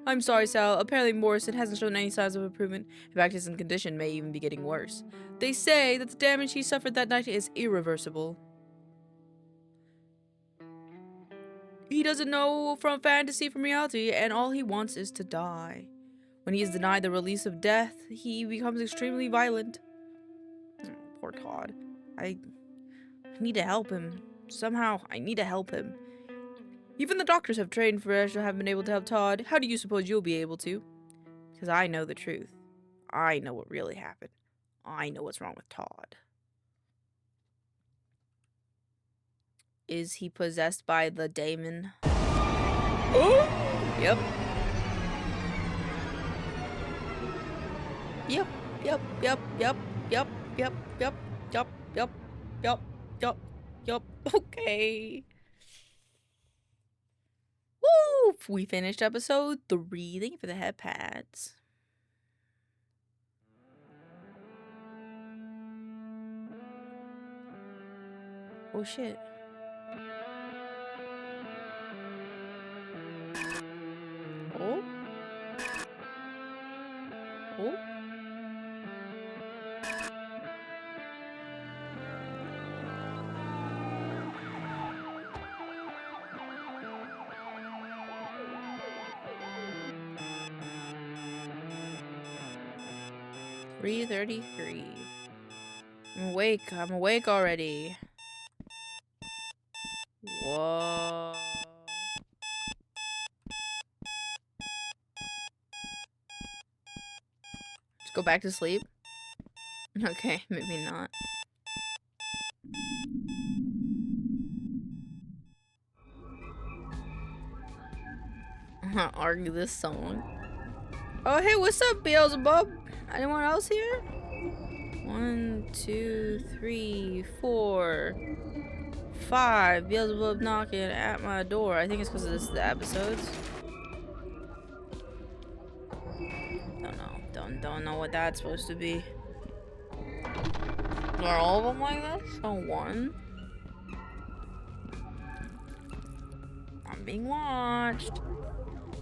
I'm sorry, Sal. Apparently Morrison hasn't shown any signs of improvement. In fact, his condition may even be getting worse. They say that the damage he suffered that night is irreversible. He doesn't know from fantasy from reality, and all he wants is to die. When he is denied the release of death, he becomes extremely violent. Oh, poor Todd. I need to help him. Somehow, I need to help him. Even the doctors have trained for us to have been able to help Todd. How do you suppose you'll be able to? Because I know the truth. I know what really happened. I know what's wrong with Todd. Is he possessed by the daemon? Oh! Yep. Yep. Okay. Woo! We finished episode 3. Thank you for the head pads. Oh shit. Oh. Oh. $3:33. I'm awake already. Whoa. Just go back to sleep? Okay, maybe not. Argue this song. Oh, hey, what's up, Beelzebub? Anyone else here? 1, 2, 3, 4, 5. Beelzebub knocking at my door. I think it's because this is the episodes. Don't know what that's supposed to be. Are all of them like that? So one. I'm being watched.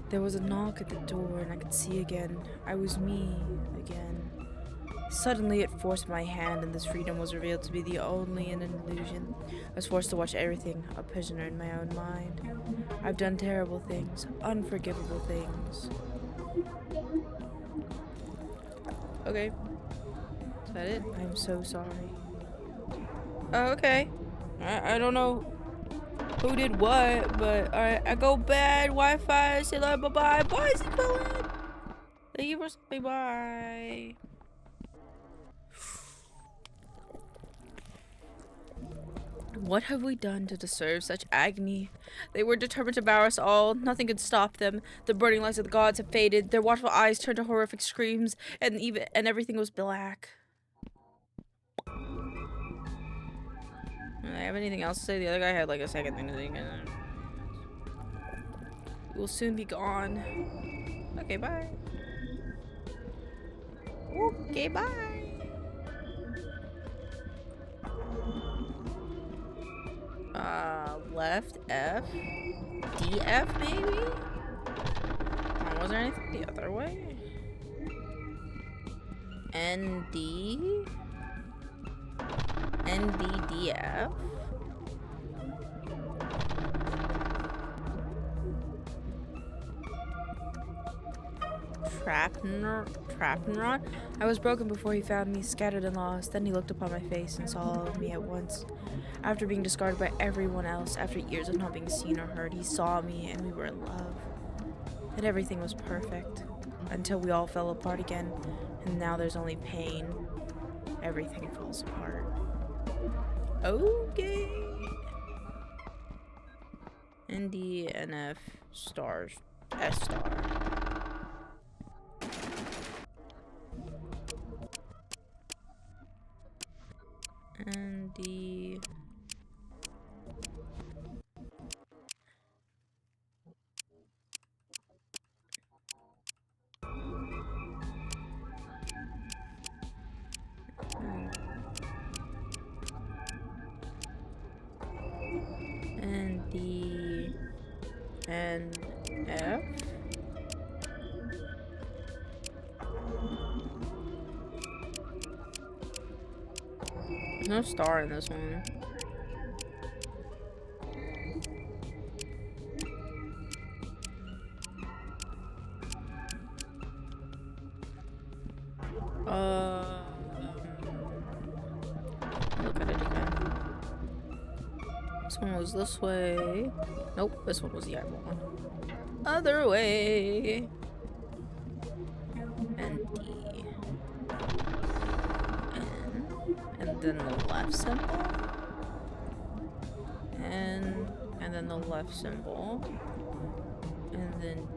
There was a knock at the door and I could see again. I was me again. Suddenly it forced my hand, and this freedom was revealed to be the only an illusion. I was forced to watch everything, a prisoner in my own mind. I've done terrible things, unforgivable things. Okay. Is that it? I'm so sorry. Oh, okay. I don't know who did what, but alright, I go bad, Wi-Fi, say bye-bye, bye, Zimbabwe! Thank you for saying bye. What have we done to deserve such agony? They were determined to devour us all. Nothing could stop them. The burning lights of the gods have faded. Their watchful eyes turned to horrific screams, and everything was black. Do I have anything else to say? The other guy had like a second thing to say. We will soon be gone. Okay, bye. Okay, bye. Left F, DF maybe? Was there anything the other way? ND, NDDF. Trapnrod? I was broken before he found me, scattered and lost. Then he looked upon my face and saw all of me at once. After being discarded by everyone else, after years of not being seen or heard, he saw me and we were in love. And everything was perfect. Until we all fell apart again, and now there's only pain. Everything falls apart. Okay. ND, NF, stars, S star. ND. ND. NF. There's no star in this one. Look at it again. This one was this way. Nope, this one was the eyeball one. Other way. And D. N. And then the left symbol. And then the left symbol. And then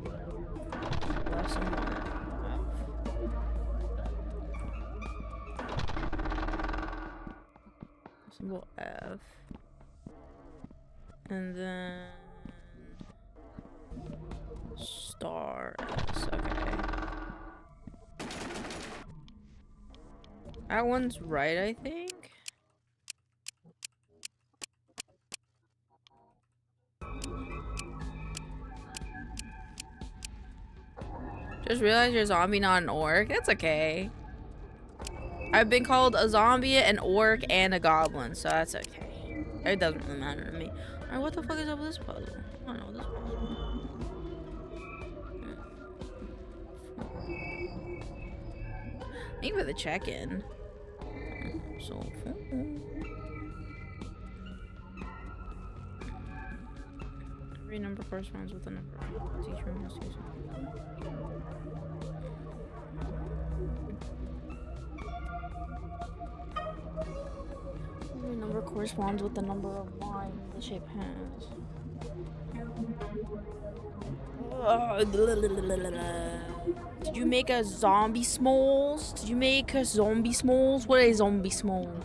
left symbol and F. Symbol F. And then star S. Okay. That one's right, I think. Just realized you're a zombie, not an orc. That's okay. I've been called a zombie, an orc, and a goblin, so that's okay. It doesn't really matter to me. Alright, what the fuck is up with this puzzle? I don't know this puzzle. Maybe for the check-in. So every number corresponds with the number. Teacher must use it. Every number corresponds with the number of lines the shape has. Did you make a zombie smalls? Did you make a zombie smalls? What are zombie smalls?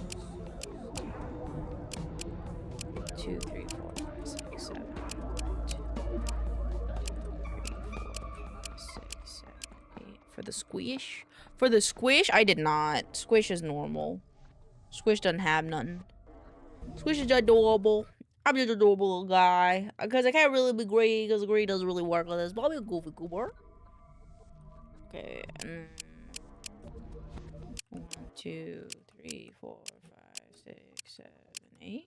2, 3, 4, 5, 6, 7. 2, 3, 4, 5, 6, 7, 8. For the squish? For the squish? I did not. Squish is normal. Squish doesn't have nothing. Squish is adorable. I'm just an adorable little guy. Because I can't really be Grey, because Grey doesn't really work on this. But I'll be a goofy goober. Okay, and 2, 3, 4, 5, 6, 7, 8.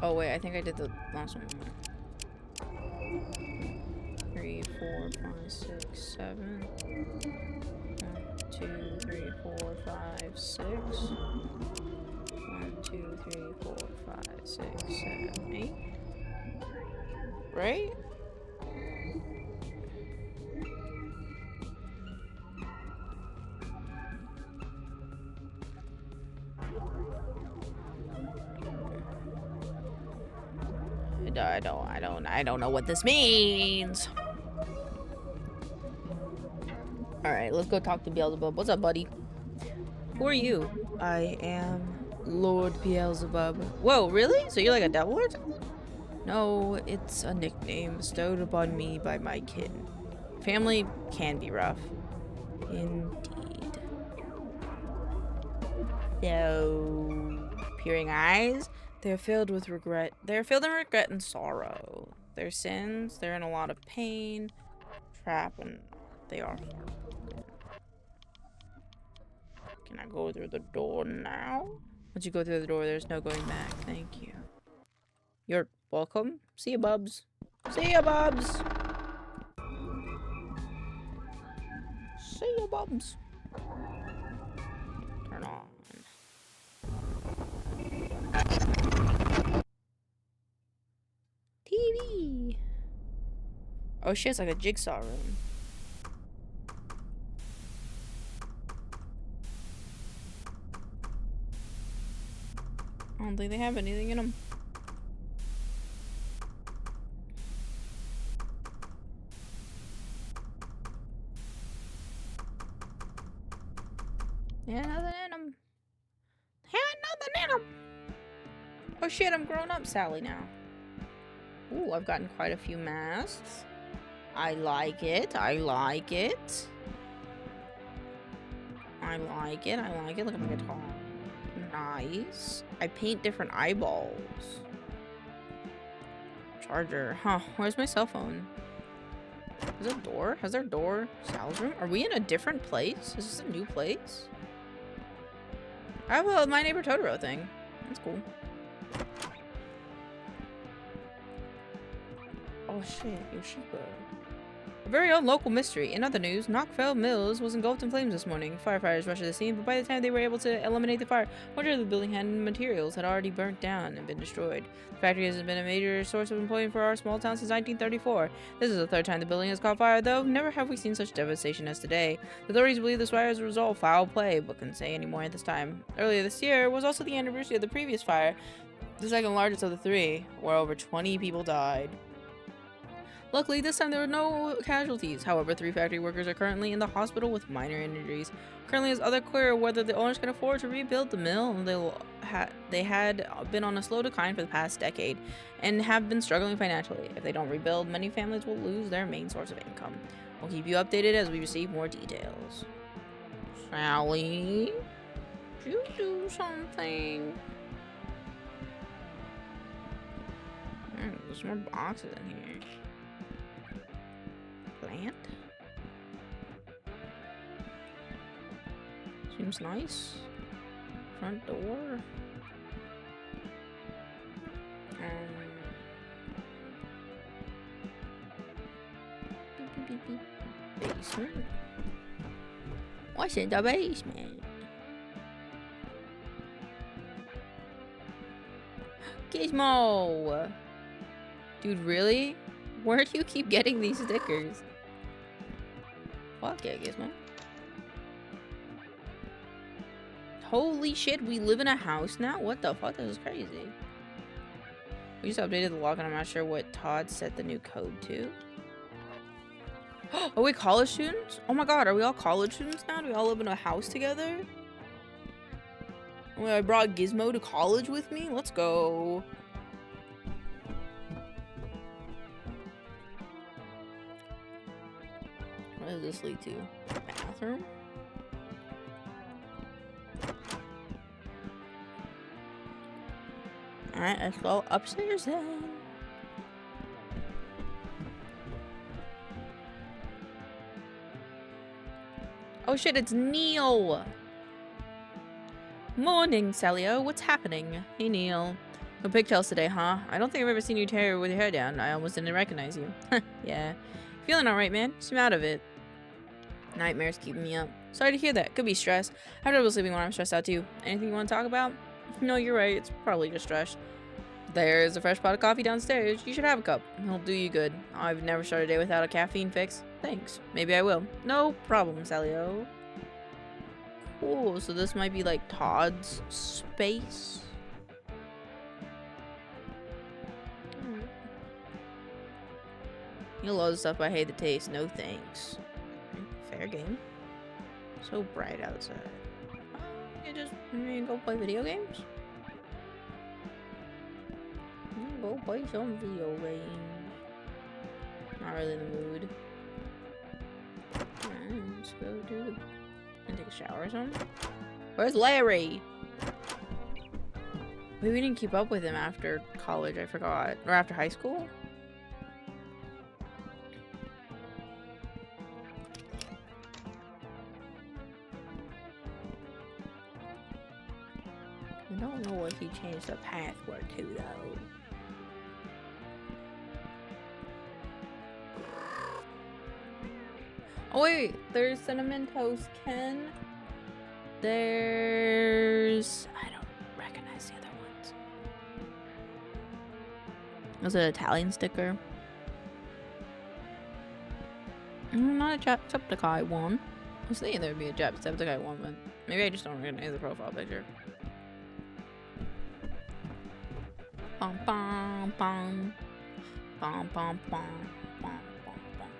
Oh wait, I think I did the last one. 3, 4, 5, 6, 7. 1, 2, 3, 4, 5, 6. 1, 2, 3, 4, 5, 6, 7, 8. Right? I don't know what this means. Alright, let's go talk to Beelzebub. What's up, buddy? Who are you? I am Lord Beelzebub. Whoa, really? So you're like a devil or something? No, it's a nickname bestowed upon me by my kin. Family can be rough. Indeed. So, peering eyes? They're filled with regret. They're filled in regret and sorrow. Their sins, they're in a lot of pain, trap, and they are heartbroken. Can I go through the door now? Once you go through the door, there's no going back. Thank you. You're welcome. See ya, Bubs. See ya, Bubs. See ya, Bubs. Turn on. TV. Oh shit, it's like a jigsaw room. I don't think they have anything in them. Yeah, nothing in them. Yeah, nothing in them. Oh shit, I'm grown up Sally now. Ooh, I've gotten quite a few masks. I like it. I like it. I like it. I like it. Look at my guitar. Nice. I paint different eyeballs. Charger. Huh. Where's my cell phone? Is there a door? Has there a door? Sal's room? Are we in a different place? Is this a new place? I have a My Neighbor Totoro thing. That's cool. Oh shit, Yoshiko. A very own local mystery. In other news, Knockfell Mills was engulfed in flames this morning. Firefighters rushed to the scene, but by the time they were able to eliminate the fire, much of the building and materials had already burnt down and been destroyed. The factory has been a major source of employment for our small town since 1934. This is the third time the building has caught fire, though never have we seen such devastation as today. The authorities believe this fire is a result of foul play, but couldn't say any more at this time. Earlier this year was also the anniversary of the previous fire, the second largest of the three, where over 20 people died. Luckily, this time there were no casualties. However, 3 factory workers are currently in the hospital with minor injuries. Currently, it's unclear whether the owners can afford to rebuild the mill. They had been on a slow decline for the past decade and have been struggling financially. If they don't rebuild, many families will lose their main source of income. We'll keep you updated as we receive more details. Sally? You do something. There's more boxes in here. Plant. Seems nice. Front door. Basement. What's in the basement? Gizmo! Dude, really? Where do you keep getting these stickers? Fuck yeah, Gizmo. Holy shit, we live in a house now? What the fuck? This is crazy. We just updated the lock and I'm not sure what Todd set the new code to. Are we college students? Oh my god, are we all college students now? Do we all live in a house together? I brought Gizmo to college with me? Let's go. What does this lead to? Bathroom? Alright, let's go upstairs then. Oh shit, it's Neil! Morning, Salio. What's happening? Hey, Neil. No pigtails today, huh? I don't think I've ever seen you tear with your hair down. I almost didn't recognize you. Yeah. Feeling alright, man. Swim out of it. Nightmares keeping me up. Sorry to hear that. Could be stress. I have trouble sleeping when I'm stressed out too. Anything you want to talk about? No, you're right. It's probably just stress. There's a fresh pot of coffee downstairs. You should have a cup. It'll do you good. I've never started a day without a caffeine fix. Thanks. Maybe I will. No problem, Salio. Cool. So this might be like Todd's space. You love the stuff, but I hate the taste. No thanks. Fair game. So bright outside. You just go play video games? Go play some video games. Not really in the mood. Alright, let's go do and take a shower or something. Where's Larry? Wait, we didn't keep up with him after college, I forgot. Or after high school? I don't know what he changed the password to though. Oh wait, there's Cinnamon Toast Ken. There's... I don't recognize the other ones. Was it an Italian sticker? Not a Jacksepticeye one. I was thinking there would be a Jacksepticeye one, but maybe I just don't recognize the profile picture. Bum bum bum. Bum bum bum. Bum bum bum.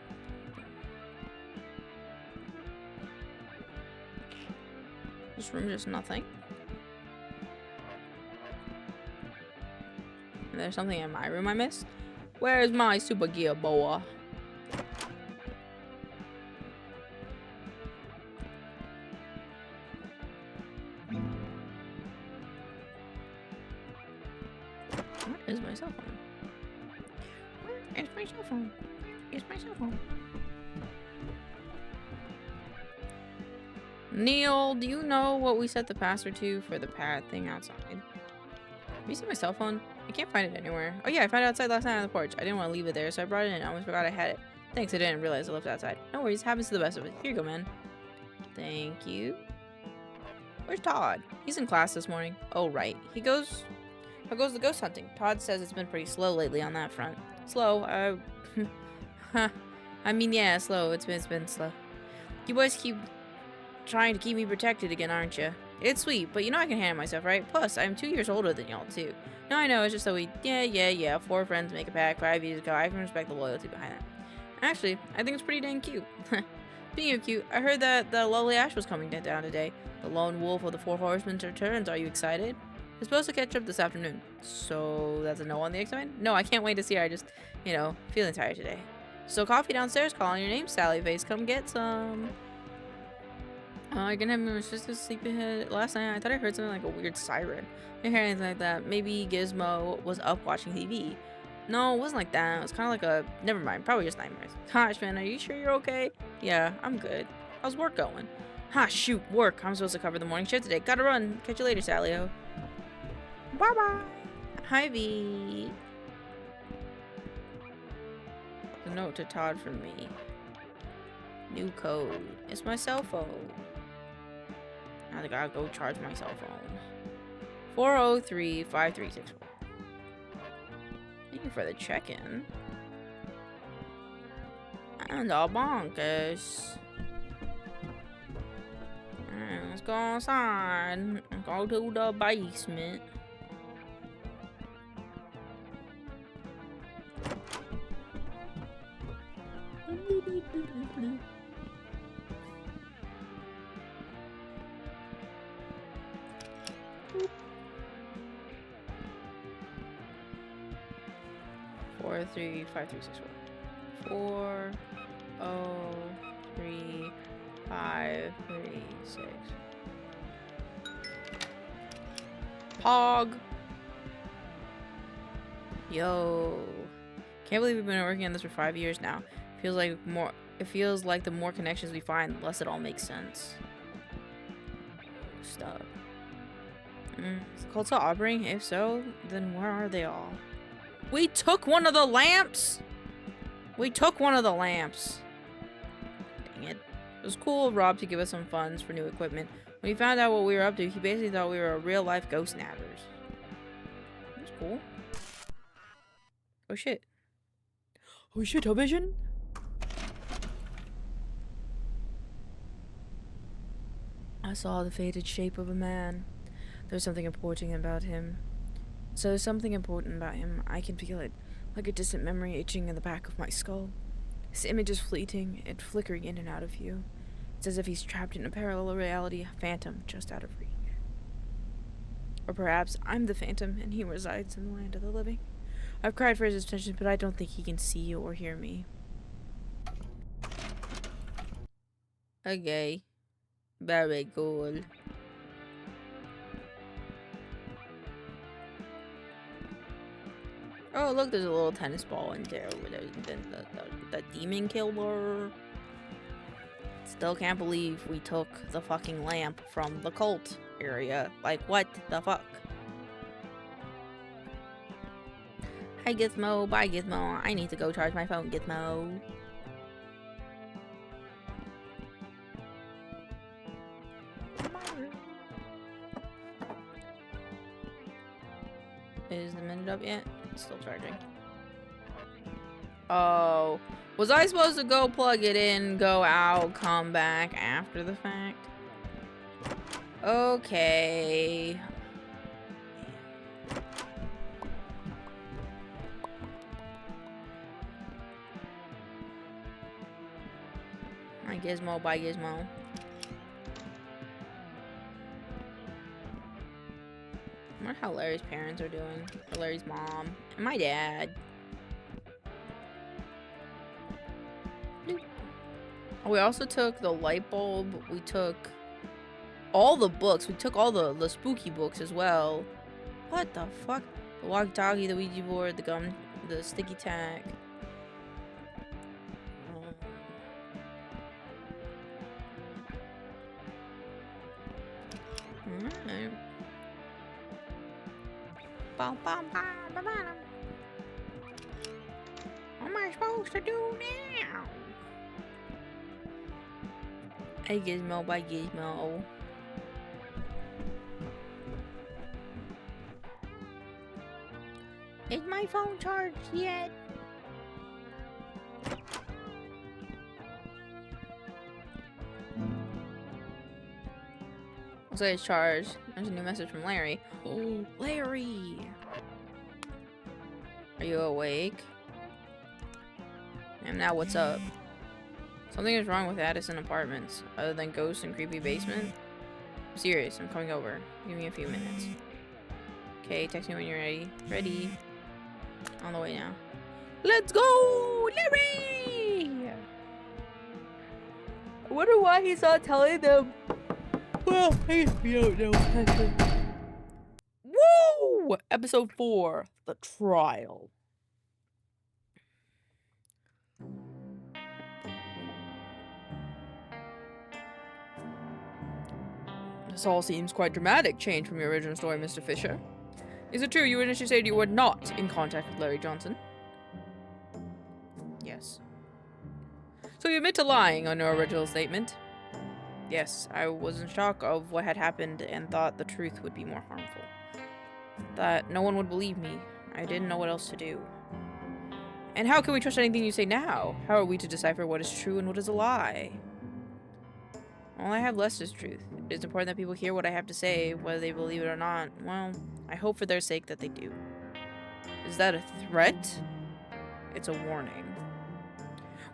This room is nothing. There's something in my room I missed. Where's my super gear boa? Where is my cell phone? Where is my cell phone? Where is my cell phone? Neil, do you know what we set the password to for the pad thing outside? Have you seen my cell phone? I can't find it anywhere. Oh yeah, I found it outside last night on the porch. I didn't want to leave it there, so I brought it in. I almost forgot I had it. Thanks, I didn't realize I left it outside. No worries, happens to the best of us. Here you go, man. Thank you. Where's Todd? He's in class this morning. Oh, right. How goes the ghost hunting? Todd says it's been pretty slow lately on that front. Slow? I mean, yeah, slow. It's been slow. You boys keep trying to keep me protected again, aren't you? It's sweet, but you know I can handle myself, right? Plus, I'm 2 years older than y'all, too. No, I know, it's just so we... Yeah. 4 friends make a pact 5 years ago. I can respect the loyalty behind that. Actually, I think it's pretty dang cute. Speaking of cute, I heard that the lovely Ash was coming down today. The lone wolf of the 4 horsemen returns. Are you excited? We're supposed to catch up this afternoon. So, that's a no on the excitement? No, I can't wait to see her. I just, feeling tired today. So, coffee downstairs calling your name, Sally Face. Come get some. I can have my sister sleep ahead. Last night, I thought I heard something like a weird siren. I didn't hear anything like that. Maybe Gizmo was up watching TV. No, it wasn't like that. It was kind of like a... Never mind. Probably just nightmares. Gosh, man, are you sure you're okay? Yeah, I'm good. How's work going? Ha, shoot, work. I'm supposed to cover the morning shift today. Gotta run. Catch you later, Salio. Bye-bye. Hi, V. A note to Todd from me. New code. It's my cell phone. I gotta go charge my cell phone. 403-5364. Thank you for the check-in. And all bonkers. Alright, let's go outside and go to the basement. Four, 3, 5, 3, 6, 4. 4, 3, 5, 3, 6. Pog. Yo. Can't believe we've been working on this for 5 years now. Feels like It feels like the more connections we find, the less it all makes sense. Stop. Is the cult still operating? If so, then where are they all? We took one of the lamps! We took one of the lamps. Dang it. It was cool of Rob to give us some funds for new equipment. When he found out what we were up to, he basically thought we were real-life ghost snappers. That's cool. Oh shit. Oh shit, television? I saw the faded shape of a man. There's something important about him. So there's something important about him. I can feel it, like a distant memory itching in the back of my skull. His image is fleeting and flickering in and out of view. It's as if he's trapped in a parallel reality, a phantom just out of reach. Or perhaps I'm the phantom and he resides in the land of the living. I've cried for his attention, but I don't think he can see or hear me. Okay. Very cool. Oh, look, there's a little tennis ball in there over there. The demon killer. Still can't believe we took the fucking lamp from the cult area. Like, what the fuck? Hi, Gizmo. Bye, Gizmo. I need to go charge my phone, Gizmo. Is the minute up yet? It's still charging. Oh. Was I supposed to go plug it in, go out, come back after the fact? Okay. Hi, Gizmo. Bye, Gizmo. I wonder how Larry's parents are doing. Or Larry's mom. And my dad. Oh, we also took the light bulb. We took all the books. We took all the spooky books as well. What the fuck? The walkie-talkie, the Ouija board, the gum, the sticky tack. Alright. What am I supposed to do now? Hey, Gizmo, bye, Gizmo. Is my phone charged yet? Looks like it's charged. There's a new message from Larry. Oh, Larry! Are you awake? And now what's up? Something is wrong with Addison Apartments, other than ghosts and creepy basement. I'm serious, I'm coming over. Give me a few minutes. Okay, text me when you're ready. Ready. On the way now. Let's go, Larry! I wonder why he's not telling them. Well, I guess we don't know. Woo! Episode 4, The Trial. This all seems quite dramatic change from your original story, Mr. Fisher. Is it true you initially said you were not in contact with Larry Johnson? Yes. So you admit to lying on your original statement? Yes, I was in shock of what had happened and thought the truth would be more harmful. That no one would believe me. I didn't know what else to do. And how can we trust anything you say now? How are we to decipher what is true and what is a lie? All I have less is truth. It is important that people hear what I have to say, whether they believe it or not. Well, I hope for their sake that they do. Is that a threat? It's a warning.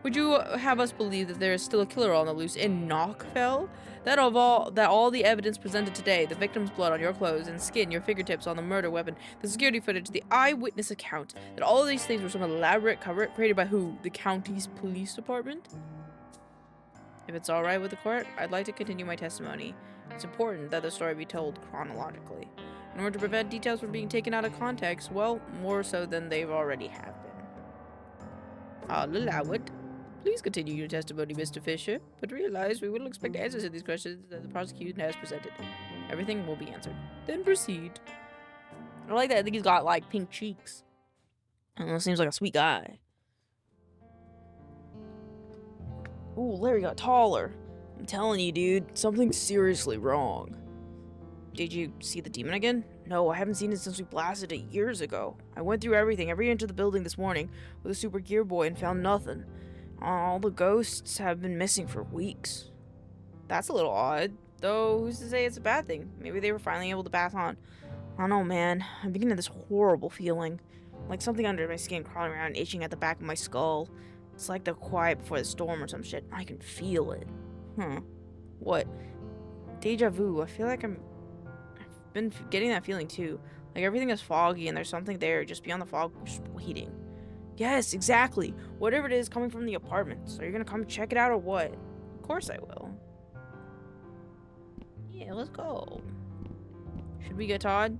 Would you have us believe that there is still a killer on the loose in Knockfell? That all the evidence presented today, the victim's blood on your clothes and skin, your fingertips on the murder weapon, the security footage, the eyewitness account, that all of these things were some elaborate cover created by who? The county's police department? If it's alright with the court, I'd like to continue my testimony. It's important that the story be told chronologically. In order to prevent details from being taken out of context, well, more so than they've already have been. I'll allow it. Please continue your testimony, Mr. Fisher, but realize we will expect answers to these questions that the prosecution has presented. Everything will be answered. Then proceed. I like that. I think he's got, like, pink cheeks. I don't know, seems like a sweet guy. Ooh, Larry got taller. I'm telling you, dude, something's seriously wrong. Did you see the demon again? No, I haven't seen it since we blasted it years ago. I went through every inch of the building this morning with a super gear boy and found nothing. All the ghosts have been missing for weeks. That's a little odd, though who's to say it's a bad thing? Maybe they were finally able to pass on. I don't know, man. I'm beginning this horrible feeling. Like something under my skin crawling around, itching at the back of my skull. It's like the quiet before the storm or some shit. I can feel it. What? Deja vu. I feel like I've been getting that feeling too. Like everything is foggy and there's something there just beyond the fog, just waiting. Yes, exactly. Whatever it is coming from the apartment. So you're gonna come check it out or what? Of course I will. Yeah, let's go. Should we get Todd?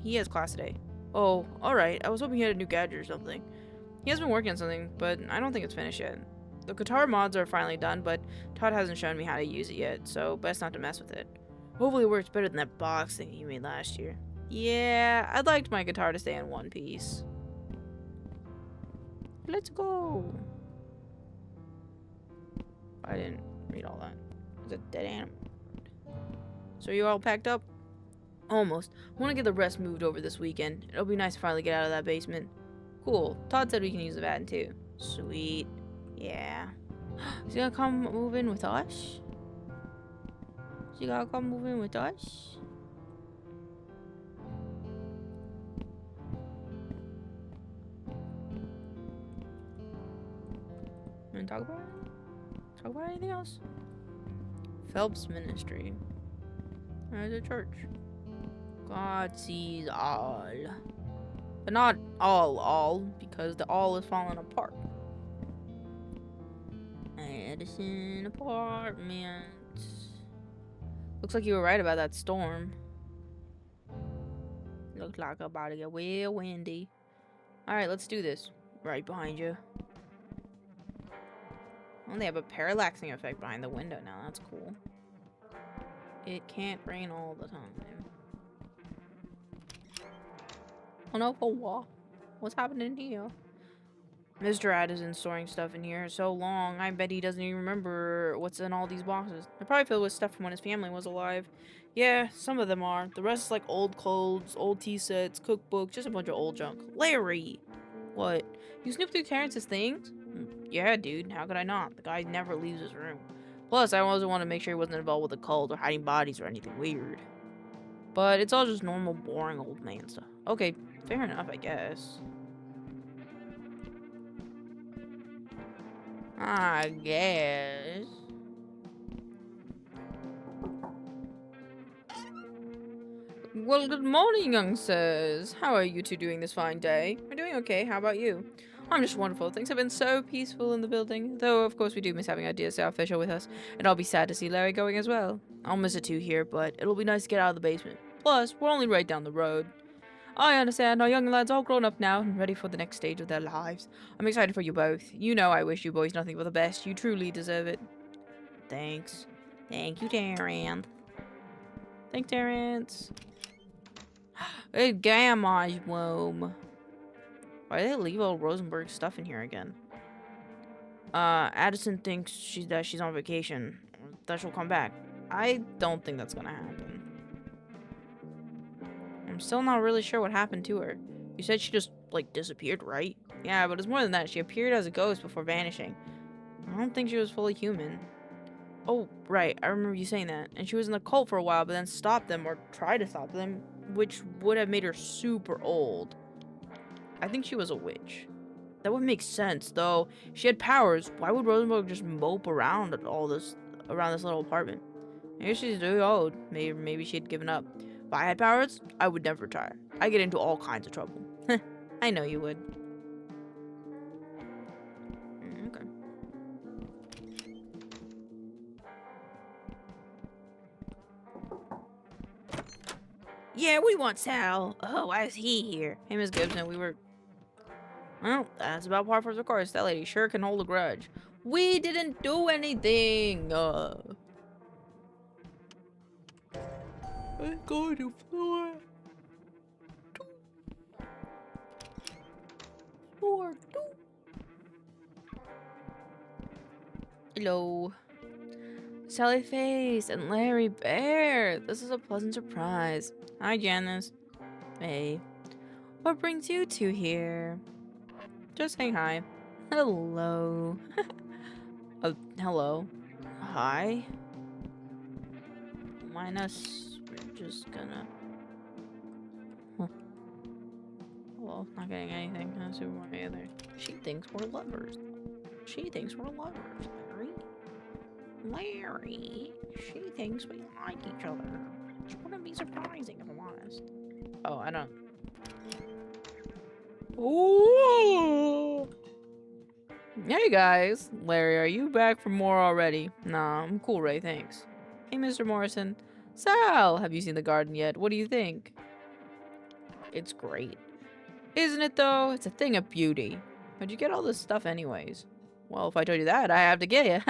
He has class today. Oh, alright. I was hoping he had a new gadget or something. He has been working on something, but I don't think it's finished yet. The guitar mods are finally done, but Todd hasn't shown me how to use it yet, so best not to mess with it. Hopefully it works better than that box thing he made last year. Yeah, I'd like my guitar to stay in one piece. Let's go. I didn't read all that. It's a dead animal. So are you all packed up? Almost. I want to get the rest moved over this weekend. It'll be nice to finally get out of that basement. Cool. Todd said we can use the van too. Sweet. Yeah. Is he gonna come move in with us? Is he gonna come move in with us? Wanna talk about it? Talk about anything else? Phelps Ministry. There's a church. God sees all. But not all, because the all is falling apart. Edison apartment. Looks like you were right about that storm. Looks like about to get real windy. Alright, let's do this. Right behind you. Oh, they have a parallaxing effect behind the window now. That's cool. It can't rain all the time. Oh no, for what? What's happening here? Mr. Addison's storing stuff in here so long, I bet he doesn't even remember what's in all these boxes. They're probably filled with stuff from when his family was alive. Yeah, some of them are. The rest is like old clothes, old tea sets, cookbooks, just a bunch of old junk. Larry! What? You snooped through Terrence's things? Yeah, dude. How could I not? The guy never leaves his room. Plus, I also want to make sure he wasn't involved with a cult or hiding bodies or anything weird. But it's all just normal, boring old man stuff. Okay, fair enough, I guess. I guess. Well, good morning, young sirs. How are you two doing this fine day? We're doing okay. How about you? I'm just wonderful. Things have been so peaceful in the building. Though, of course, we do miss having our dear South Fisher with us. And I'll be sad to see Larry going as well. I'll miss it too here, but it'll be nice to get out of the basement. Plus, we're only right down the road. I understand. Our young lads all grown up now and ready for the next stage of their lives. I'm excited for you both. You know I wish you boys nothing but the best. You truly deserve it. Thanks. Thank you, Terrence. Thanks, Terrence. It's Gamma's room. Why did they leave old Rosenberg's stuff in here again? Addison thinks she's on vacation. That she'll come back. I don't think that's gonna happen. I'm still not really sure what happened to her. You said she just, like, disappeared, right? Yeah, but it's more than that. She appeared as a ghost before vanishing. I don't think she was fully human. Oh, right. I remember you saying that. And she was in the cult for a while, but then stopped them, or tried to stop them, which would have made her super old. I think she was a witch. That would make sense, though. If she had powers, why would Rosenberg just mope around around this little apartment? Maybe she's too old. Maybe she had given up. If I had powers, I would never retire. I get into all kinds of trouble. I know you would. Okay. Yeah, what do you want, Sal? Oh, why is he here? Hey, Miss Gibson, we were... Well, that's about par for the course. That lady sure can hold a grudge. We didn't do anything. Let's go to floor 2. Floor 2. Hello. Sally Face and Larry Bear. This is a pleasant surprise. Hi, Janice. Hey. What brings you two here? Just saying hi. Hello. Hello. Hi. Minus. We're just gonna. Huh. Well, not getting anything. Not Super Mario either. She thinks we're lovers. She thinks we're lovers, Larry. Larry. She thinks we like each other. Which wouldn't be surprising if I'm honest. Oh, I don't. Ooh. Hey guys, Larry, are you back for more already? Nah, I'm cool, Ray, thanks. Hey, Mr. Morrison. Sal, have you seen the garden yet? What do you think? It's great. Isn't it, though? It's a thing of beauty. How'd you get all this stuff anyways? Well, if I told you that, I have to get you.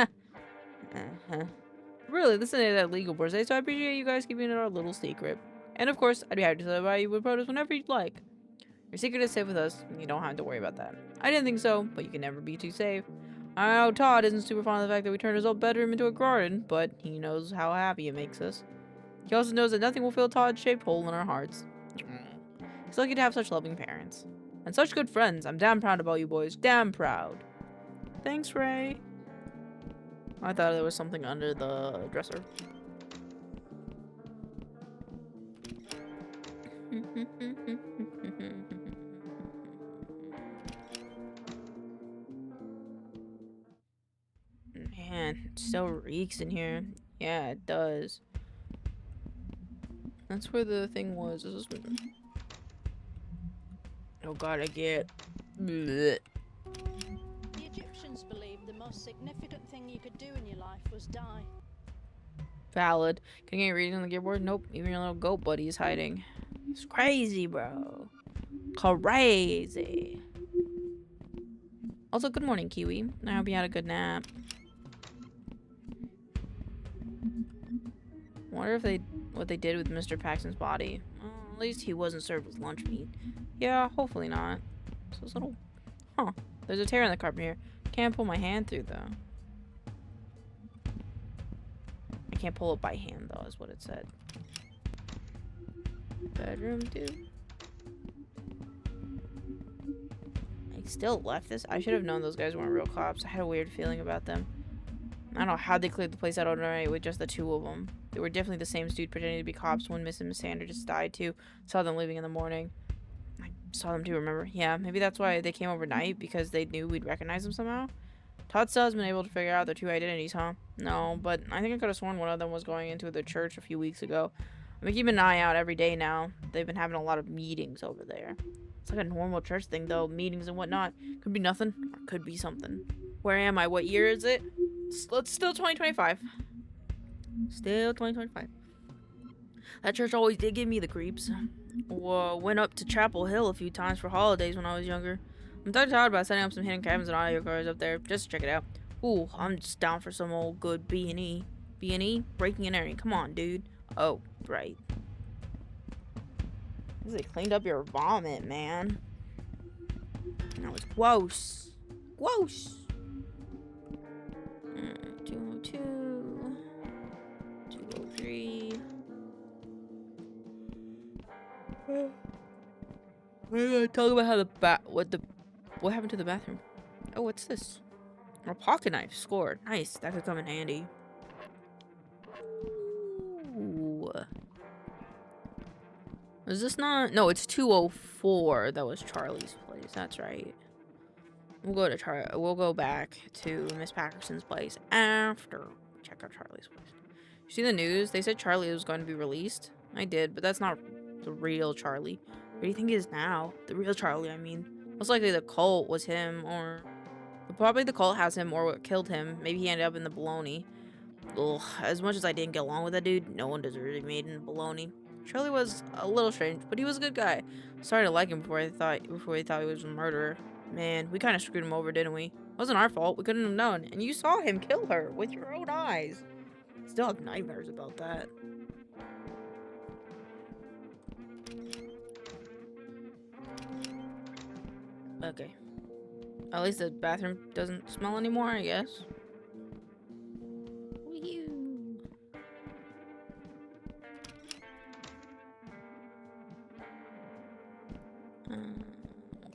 Really, this isn't that legal per se, so I appreciate you guys keeping it our little secret. And of course, I'd be happy to buy you with produce whenever you'd like. Your secret is safe with us, and you don't have to worry about that. I didn't think so, but you can never be too safe. I know Todd isn't super fond of the fact that we turned his old bedroom into a garden, but he knows how happy it makes us. He also knows that nothing will fill Todd's shaped hole in our hearts. He's lucky to have such loving parents. And such good friends. I'm damn proud about you boys. Damn proud. Thanks, Ray. I thought there was something under the dresser. Man, it still reeks in here. Yeah, it does. That's where the thing was. This is... Oh god, I get... Blech. The Egyptians believed the most significant thing you could do in your life was die. Valid. Can you get reading on the keyboard? Nope. Even your little goat buddy is hiding. It's crazy, bro. Crazy. Also, good morning, Kiwi. I hope you had a good nap. Wonder if what they did with Mr. Paxton's body. Well, at least he wasn't served with lunch meat. Yeah, hopefully not. So this little... Huh. There's a tear in the carpet here. Can't pull my hand through, though. I can't pull it by hand, though, is what it said. Bedroom 2. I still left this. I should have known those guys weren't real cops. I had a weird feeling about them. I don't know how they cleared the place out overnight with just the 2 of them. They were definitely the same dude pretending to be cops when Miss and Miss Sander just died too. Saw them leaving in the morning. I saw them too, remember? Yeah, maybe that's why they came overnight, because they knew we'd recognize them somehow. Todd still has been able to figure out their 2 identities, huh? No, but I think I could have sworn one of them was going into the church a few weeks ago. I've been keeping an eye out every day now. They've been having a lot of meetings over there. It's like a normal church thing, though. Meetings and whatnot. Could be nothing, or could be something. Where am I? What year is it? It's still 2025. Still 2025. That church always did give me the creeps. Went up to Chapel Hill a few times for holidays when I was younger. I'm talking to Todd about setting up some hidden cabins and audio cars up there, just to check it out. Ooh, I'm just down for some old good B&E. B&E? Breaking and entering. Come on, dude. Oh, right. They cleaned up your vomit, man. That was gross. Gross. 202. 203. We're gonna talk about how what happened to the bathroom. Oh, what's this? A pocket knife. Scored. Nice. That could come in handy. Ooh. Is this not? No, it's 204. That was Charlie's place. That's right. We'll go back to Miss Packerson's place after we check out Charlie's place. You see the news? They said Charlie was going to be released. I did, but that's not the real Charlie. What do you think he is now? The real Charlie, I mean. Most likely the cult was him, or... Probably the cult has him, or what killed him. Maybe he ended up in the baloney. Ugh, as much as I didn't get along with that dude, no one deserved to be made in the baloney. Charlie was a little strange, but he was a good guy. Started to like him before he thought he was a murderer. Man, we kind of screwed him over, didn't we? Wasn't our fault. We couldn't have known. And you saw him kill her with your own eyes. Still have nightmares about that. Okay. At least the bathroom doesn't smell anymore, I guess. Wee-hoo.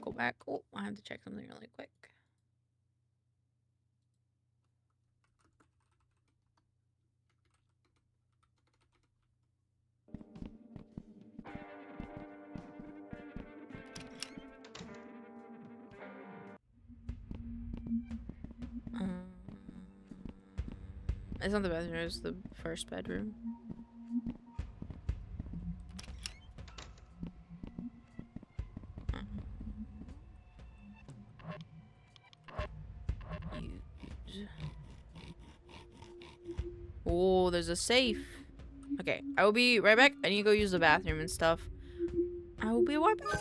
Go back. Oh, I have to check something really quick. It's not the bathroom, it's the first bedroom. Oh, there's a safe. Okay, I will be right back. I need to go use the bathroom and stuff. I will be right back.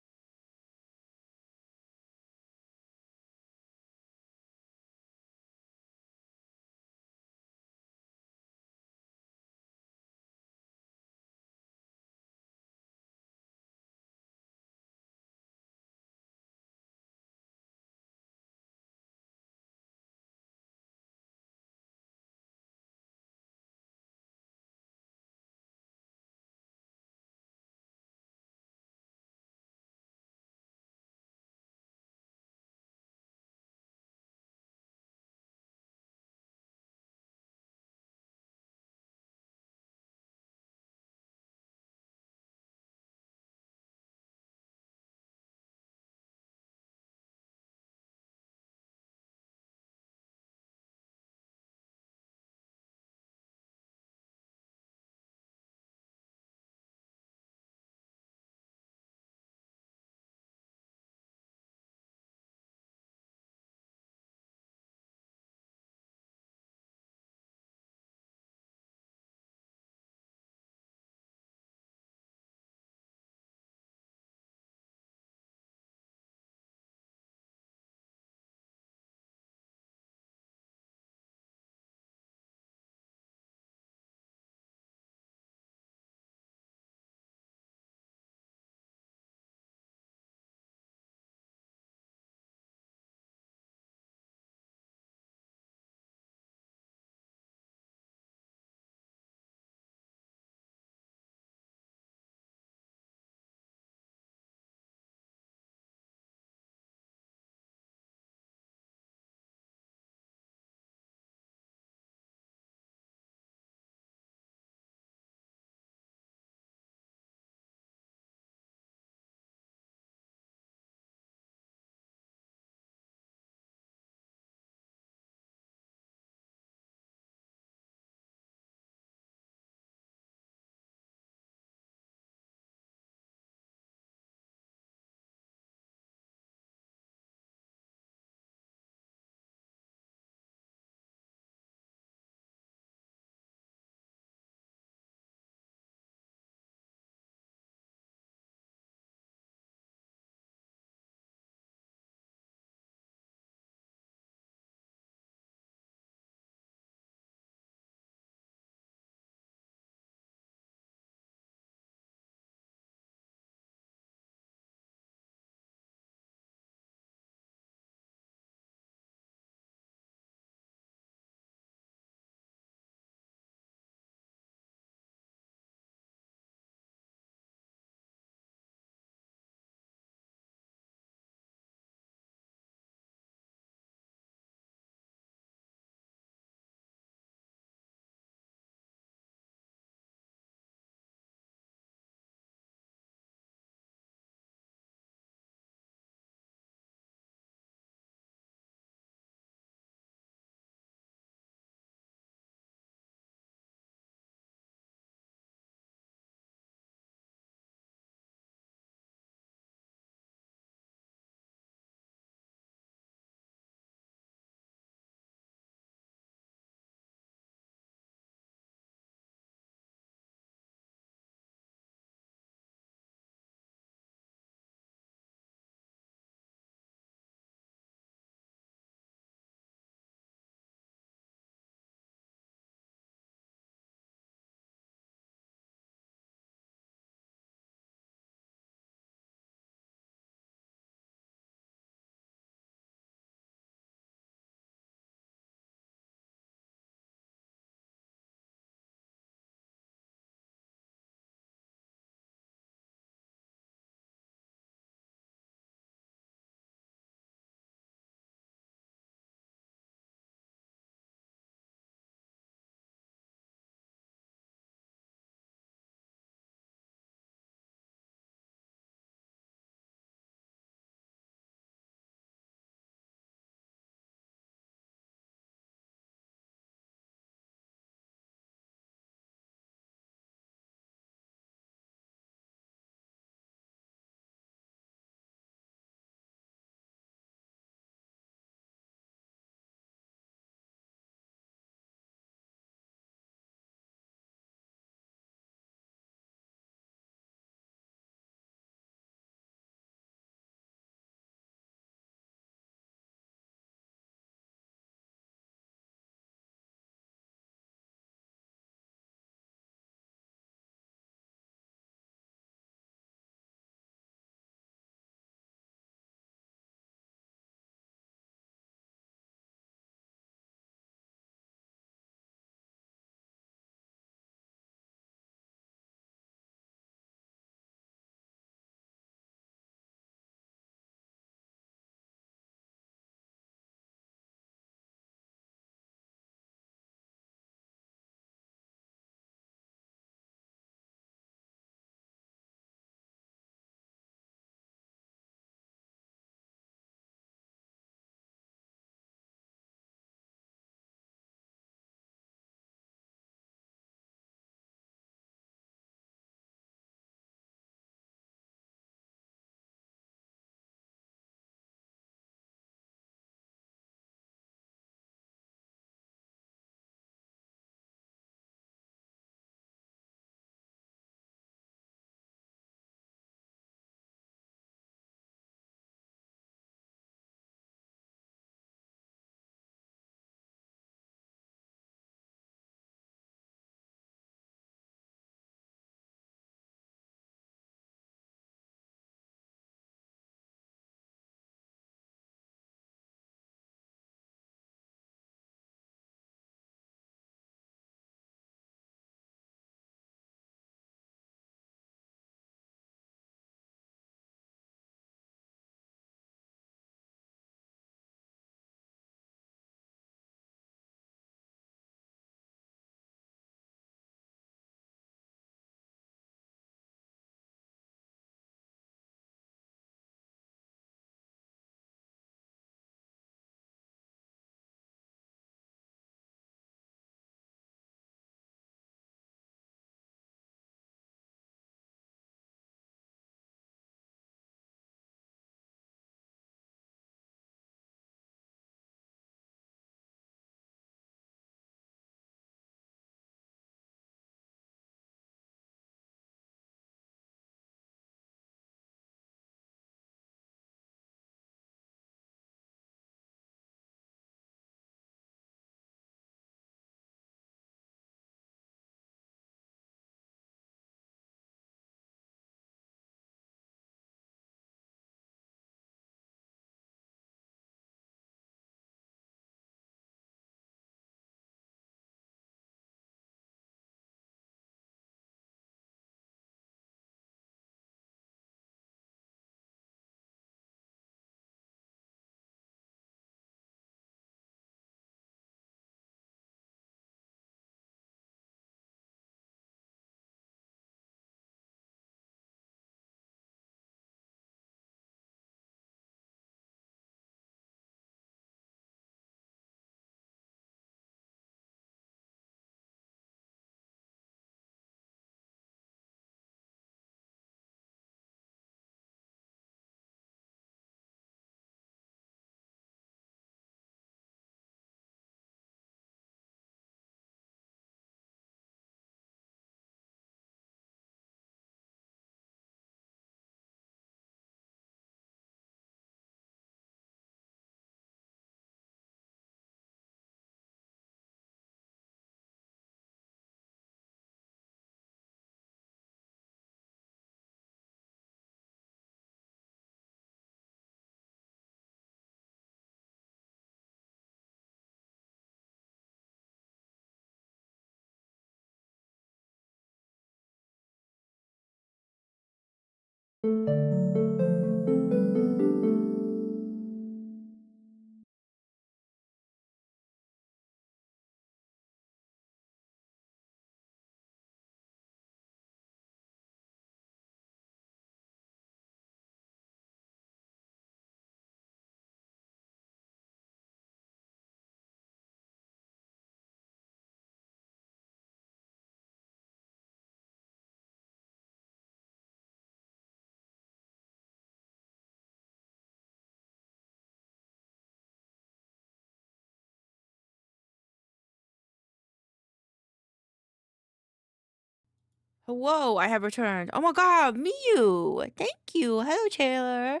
Whoa, I have returned. Oh my god, Mew! Thank you. Hello, Taylor.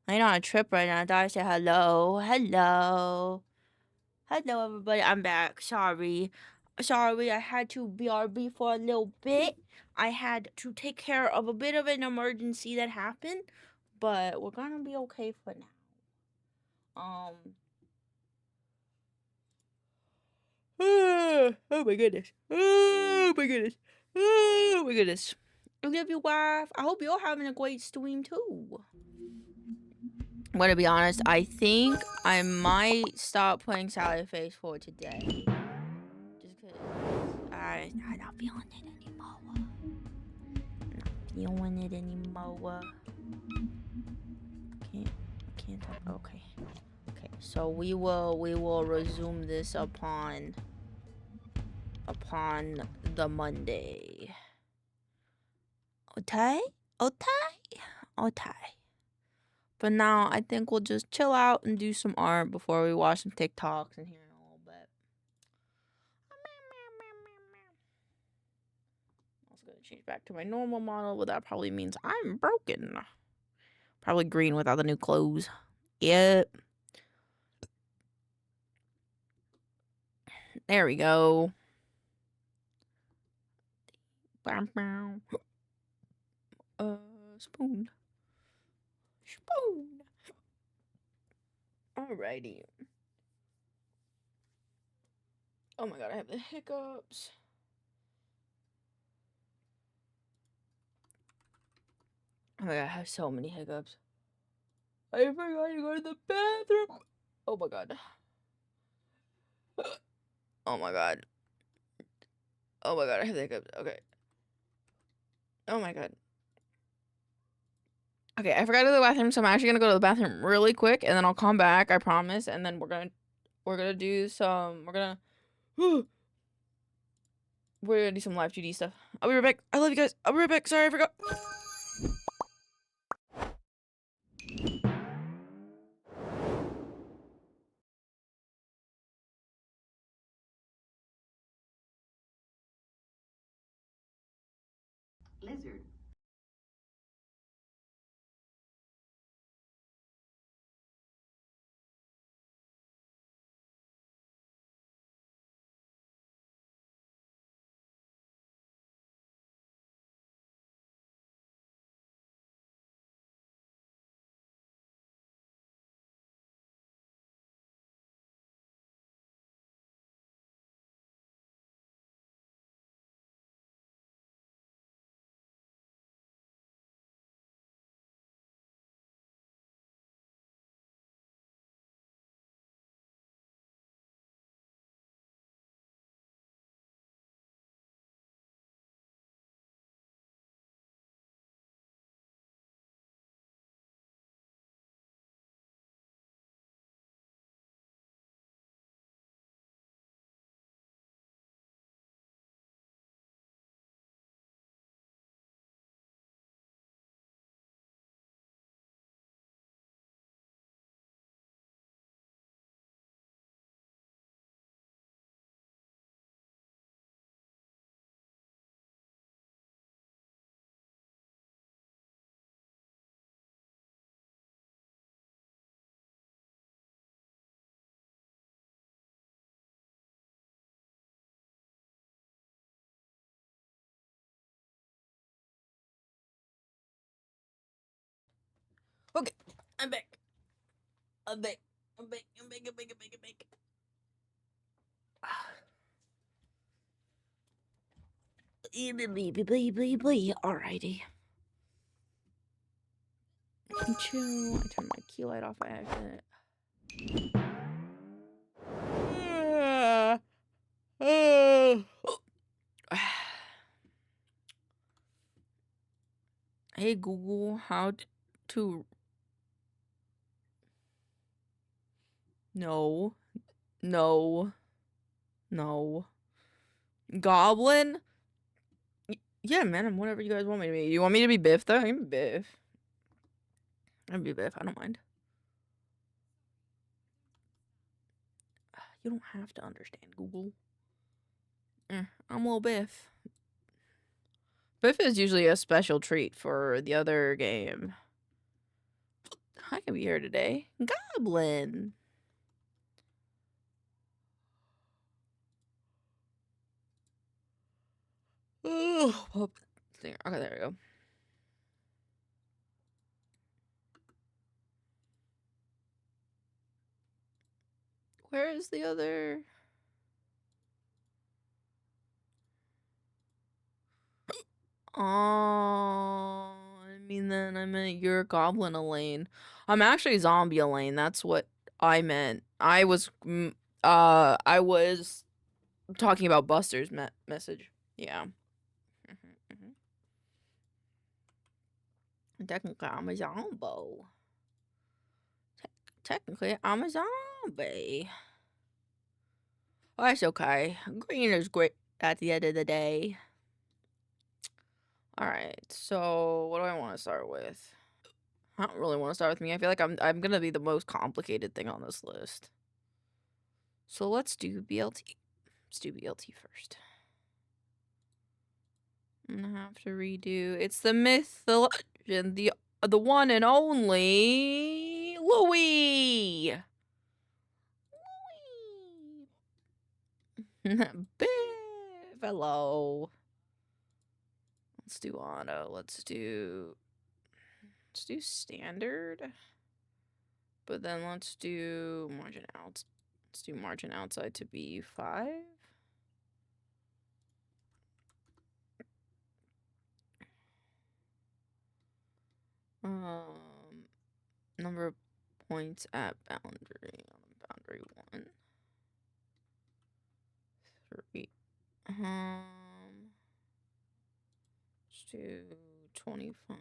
I'm on a trip right now. I thought I'd say hello. Hello. Hello, everybody. I'm back. Sorry. Sorry, I had to BRB for a little bit. I had to take care of a bit of an emergency that happened, but we're gonna be okay for now. Oh my goodness. Oh my goodness. Oh my goodness. I love you, wife. I hope you're having a great stream too. I'm gonna be honest, I think I might stop playing Sally Face for today. Just cause I'm not feeling it anymore. Not feeling it anymore. I can't talk. Okay. Okay, so we will resume this upon the Monday. Okay? Okay. But now I think we'll just chill out and do some art before we watch some TikToks in here in a little bit. I'm also gonna change back to my normal model, but that probably means I'm broken. Probably green without the new clothes. Yep. There we go. Spoon. Alrighty. Oh my god, I have the hiccups. Oh my god, I have so many hiccups. I forgot to go to the bathroom. Oh my god. Oh my god. Oh my god, I have the hiccups. Okay. Oh my god. Okay, I forgot to go to the bathroom, so I'm actually gonna go to the bathroom really quick, and then I'll come back, I promise, and then we're gonna do some, we're gonna do some live 2D stuff. I'll be right back. I love you guys. I'll be right back. Sorry, I forgot. Lizard. Okay, I'm back. I'm back. Alrighty. chill. I turned my key light off by accident. Hey Google, how to... No. No. No. Goblin? Yeah, man, I'm whatever you guys want me to be. You want me to be Biff, though? I can be Biff. I can be Biff, I don't mind. You don't have to understand, Google. I'm little Biff. Biff is usually a special treat for the other game. I can be here today. Goblin. Oh, okay, there we go. Where is the other? Oh, I mean, then I meant you're Goblin Elaine. I'm actually Zombie Elaine. That's what I meant. I was talking about Buster's message. Yeah. Technically, I'm a zombie. Technically, I'm a zombie. Oh, that's okay. Green is great at the end of the day. Alright, so what do I want to start with? I don't really want to start with me. I feel like I'm gonna be the most complicated thing on this list. So let's do BLT. Let's do BLT first. I'm gonna have to redo. It's the myth, the legend, the one and only Louis. Biff. Hello. Let's do auto. Let's do standard. But then let's do margin out. Let's do margin outside to be 5. Number of points at boundary. Boundary 1. 3. Let's do 25.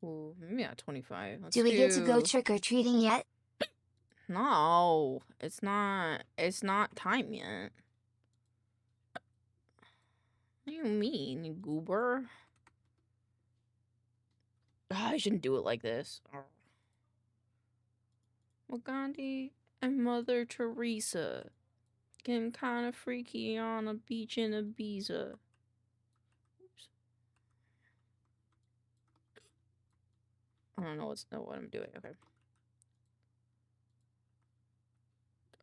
Ooh, yeah, 25. Do we get to go trick-or-treating yet? No, it's not time yet. What do you mean, you goober? I shouldn't do it like this. Well, Gandhi and Mother Teresa getting kind of freaky on a beach in Ibiza. Oops. I don't know what I'm doing. Okay.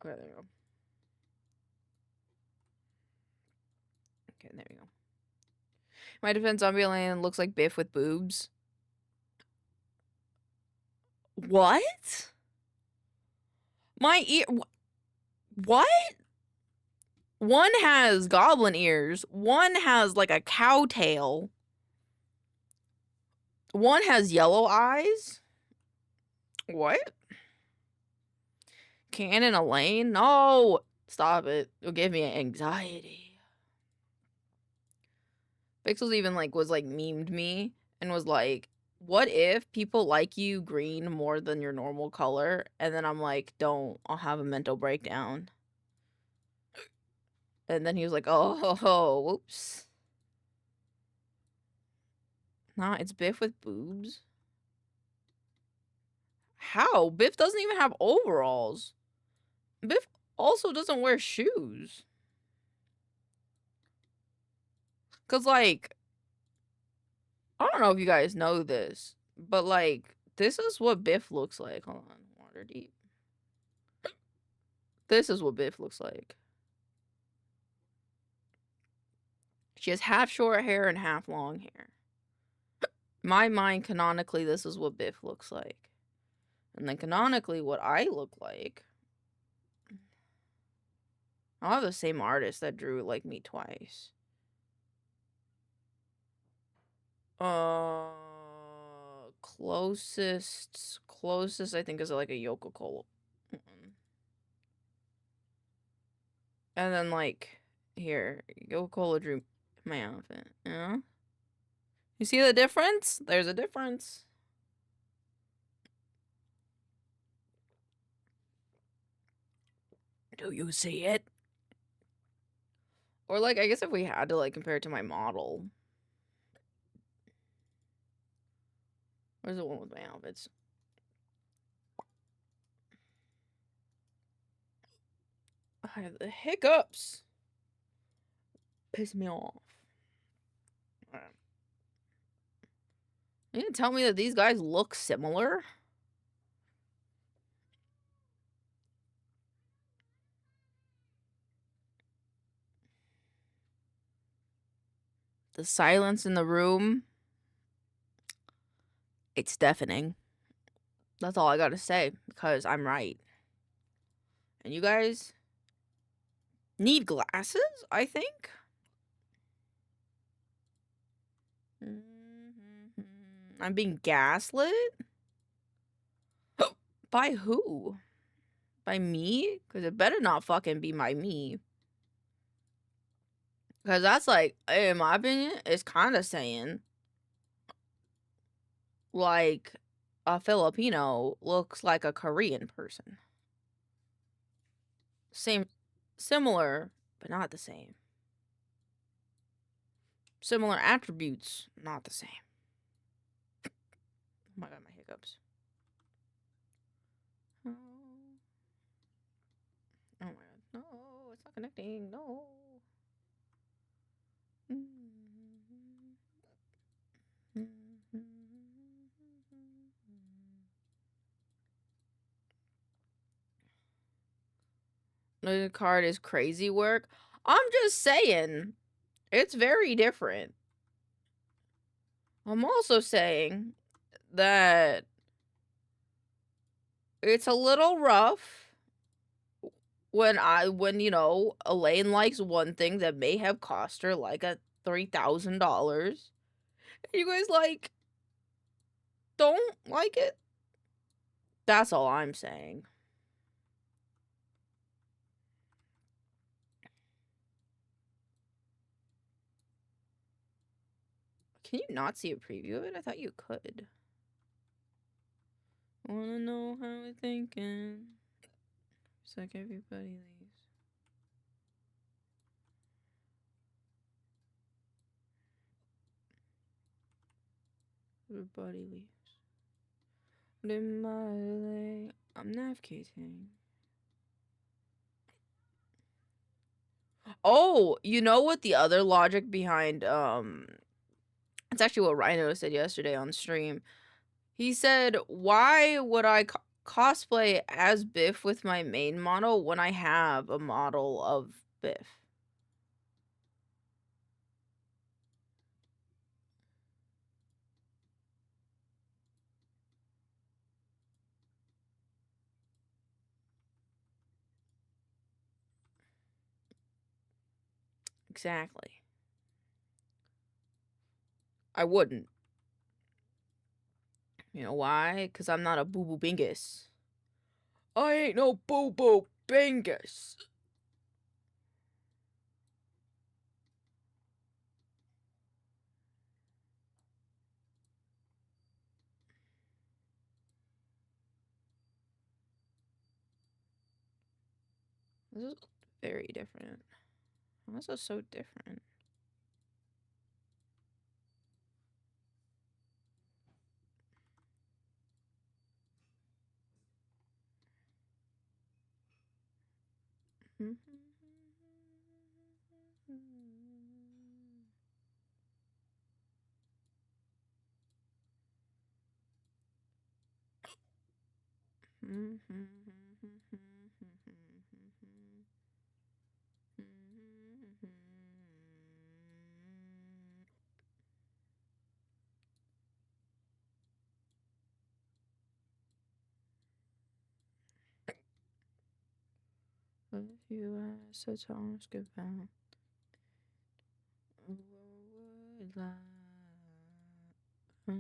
Okay, there we go. Okay, there we go. My defense, Zombie Land looks like Biff with boobs. What? My ear... What? One has goblin ears. One has, like, a cow tail. One has yellow eyes. What? Cannon Elaine? No! Stop it. It'll give me anxiety. Pixels even, like, was, like, memed me and was like, what if people like you green more than your normal color? And then I'm like, don't. I'll have a mental breakdown. And then he was like, oh, whoops. Nah, it's Biff with boobs. How? Biff doesn't even have overalls. Biff also doesn't wear shoes. Cause, like, I don't know if you guys know this, but, like, this is what Biff looks like. Hold on, water deep. This is what Biff looks like. She has half short hair and half long hair. My mind, canonically, this is what Biff looks like. And then canonically, what I look like... I'll have the same artist that drew it like me twice. Closest I think is like a Coca-Cola. And then like here, Coca-Cola drew my outfit. Yeah. You see the difference? There's a difference. Do you see it? Or like I guess if we had to like compare it to my model. Where's the one with my outfits? I have the hiccups. Piss me off. You didn't tell me that these guys look similar? The silence in the room. It's deafening. That's all I gotta say, because I'm right. And you guys need glasses, I think? I'm being gaslit? By who? By me? Because it better not fucking be by me. Because that's like, in my opinion, it's kind of saying, like, a Filipino looks like a Korean person. Similar, but not the same. Similar attributes, not the same. Oh my god, my hiccups. Oh my god. No, it's not connecting. No. The card is crazy work. I'm just saying, it's very different. I'm also saying that it's a little rough when you know, Elaine likes one thing that may have cost her like a $3,000. You guys like don't like it? That's all I'm saying. Can you not see a preview of it? I thought you could. Wanna know how we're thinking. It's like everybody leaves. Everybody leaves. But in my way, I'm navigating. Oh, you know what the other logic behind it's actually what Rhino said yesterday on stream. He said, "Why would I cosplay as Biff with my main model when I have a model of Biff?" Exactly. I wouldn't. You know why? Because I'm not a boo-boo bingus. I ain't no boo-boo bingus. This is very different. This is so different. If you ask to ask about what would lie But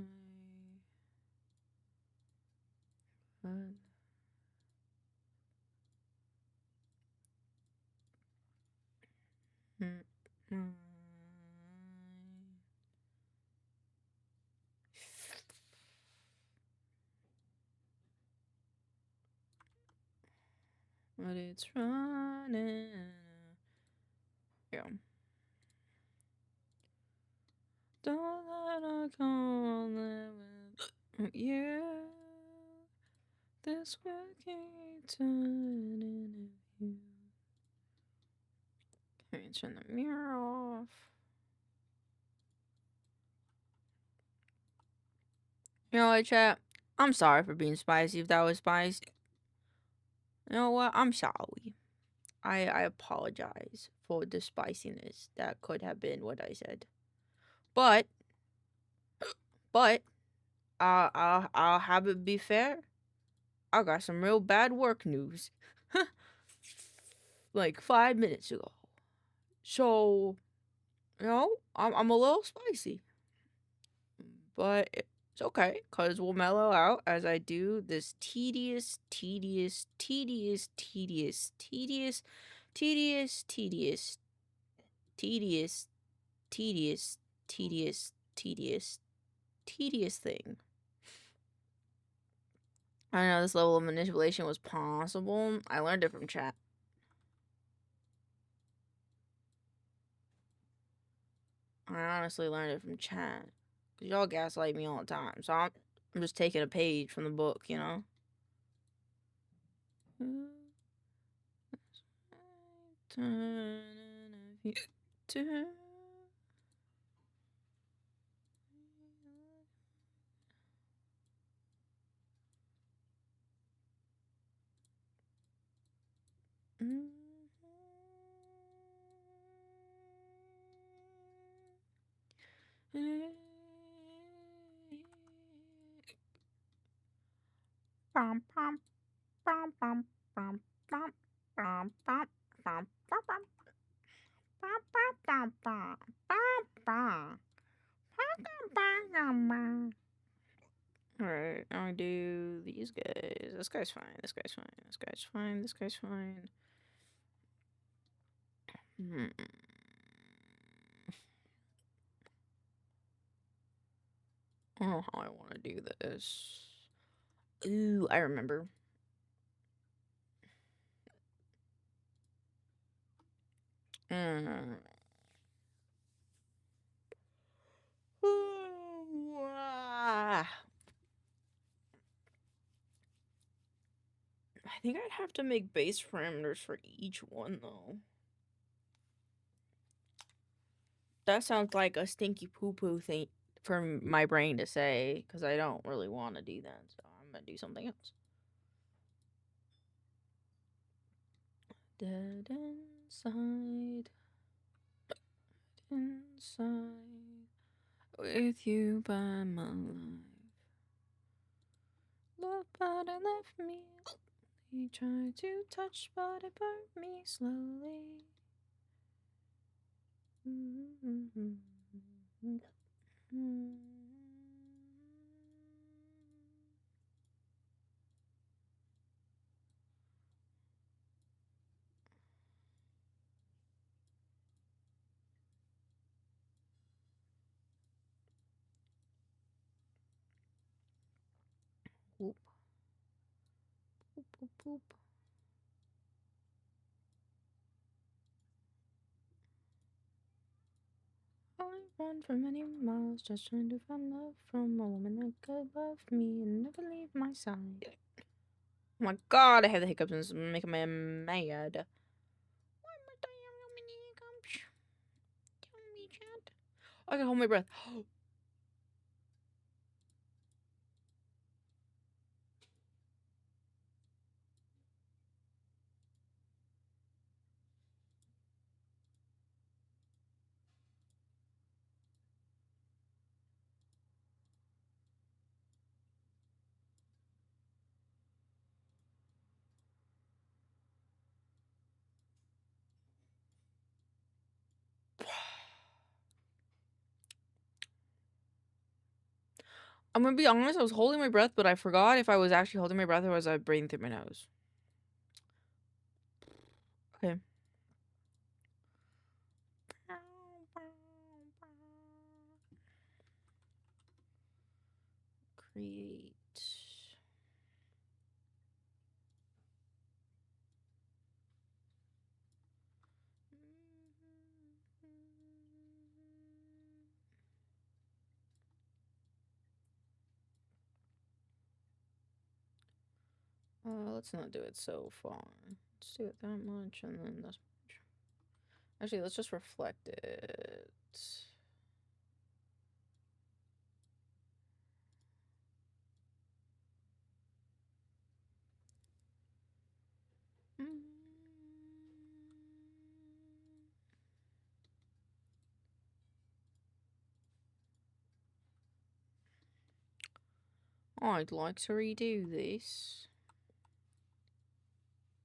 it's running. Yeah. Don't let her come with you. This working turning of you. Let me turn the mirror off. You know what, chat? I'm sorry for being spicy if that was spicy. You know what? I'm sorry. I apologize for the spiciness that could have been what I said. But I'll have it be fair. I got some real bad work news. Like 5 minutes ago. So, you know, I'm a little spicy. But it's okay, because we'll mellow out as I do this tedious, thing. I know this level of manipulation was possible. I learned it from chat. I honestly learned it from chat. Because y'all gaslight me all the time. So I'm just taking a page from the book, you know? Alright, I'm gonna do these guys. This guy's fine. This guy's fine. This guy's fine. This guy's fine. I don't know how I want to do this. Ooh, I remember. I think I'd have to make base parameters for each one, though. That sounds like a stinky poo-poo thing for my brain to say, because I don't really want to do that, so I'm going to do something else. Dead inside, with you by my life. Love, but it left me. He tried to touch, but it burnt me slowly. Whoop. Boop, boop, boop. I run for many miles just trying to find love from a woman that could love me and never leave my side. Oh my god, I have the hiccups and it's making me mad. Why am I dying so many hiccups? Tell me, chat. I can hold my breath. I'm gonna be honest, I was holding my breath, but I forgot if I was actually holding my breath or was I breathing through my nose. Okay. Create. Let's not do it so far. Let's do it that much and then this much. Actually, let's just reflect it. I'd like to redo this.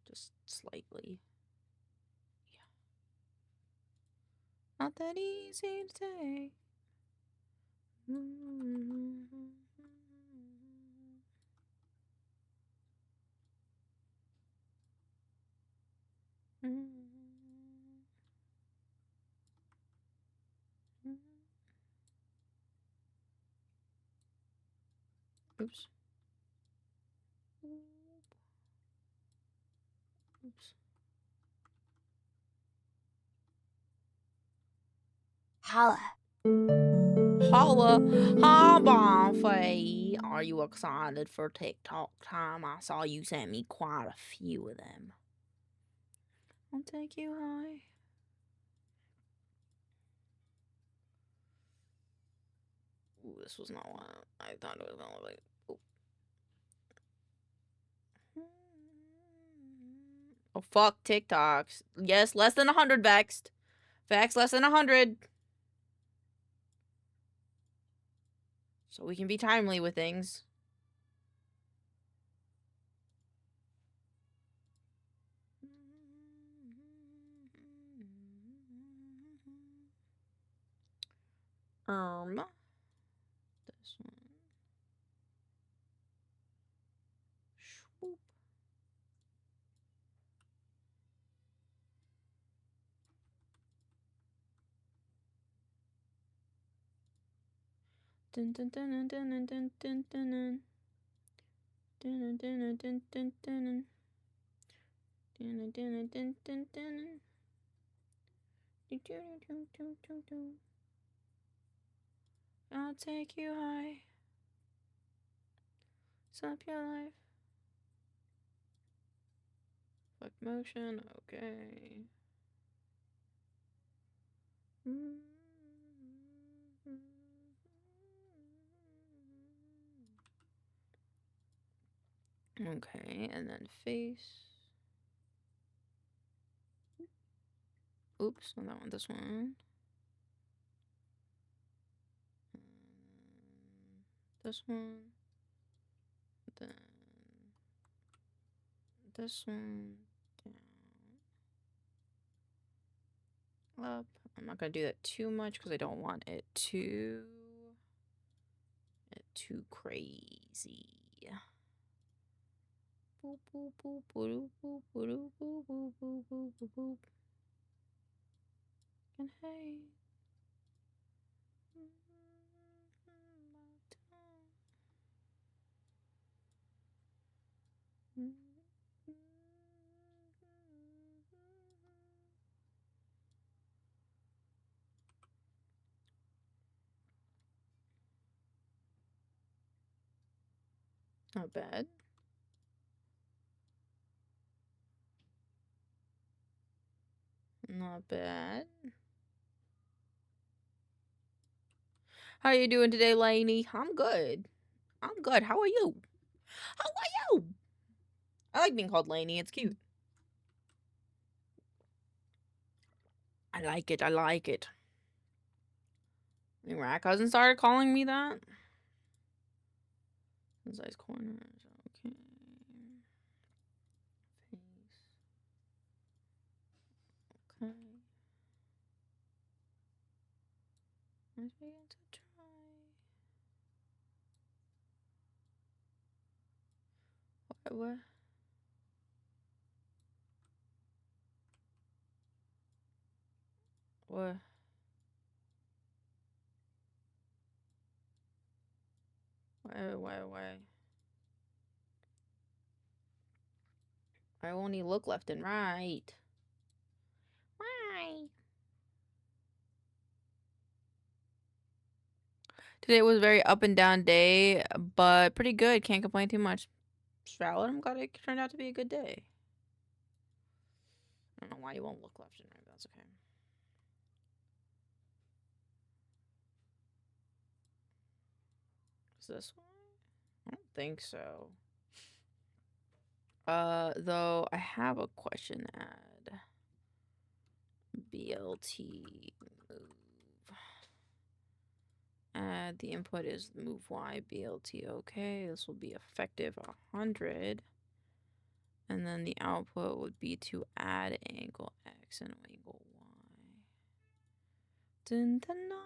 Just slightly. Yeah. Not that easy to take. Oops. Oops. Holla. Holla. Hi, Bonfay. Are you excited for TikTok time? I saw you sent me quite a few of them. I'll take you high. Ooh, this was not what I thought it was gonna look like. Ooh. Oh, fuck TikToks. Yes, less than 100 vexed. Vex less than 100. So we can be timely with things. This one. Swoop. Dun dun dun dun dun dun dun dun dun. Dun dun dun dun dun dun. Dun dun dun dun dun. I'll take you high. Stop your life. Fuck motion, okay. Okay, and then face. Oops, not that one, this one. This one. Then this one. Down. Up. I'm not gonna do that too much because I don't want it too crazy. Boop boop boop boop boop boop boop boop boop boop boop boop. And hey. Not bad. Not bad. How you doing today, Lainey? I'm good. I'm good. How are you? How are you? I like being called Lainey. It's cute. I like it. I like it. My rat cousin started calling me that. Size corners. Okay. Face. Okay. Let's begin to try. What? What? Why? I won't even look left and right. Why? Today was a very up and down day, but pretty good. Can't complain too much. It's valid. I'm glad it turned out to be a good day. I don't know why you won't look left and right, but that's okay. Is this one? I don't think so. Though I have a question to add. BLT move. Add the input is move Y BLT. Okay, this will be effective 100. And then the output would be to add angle X and angle Y. Dun dun not.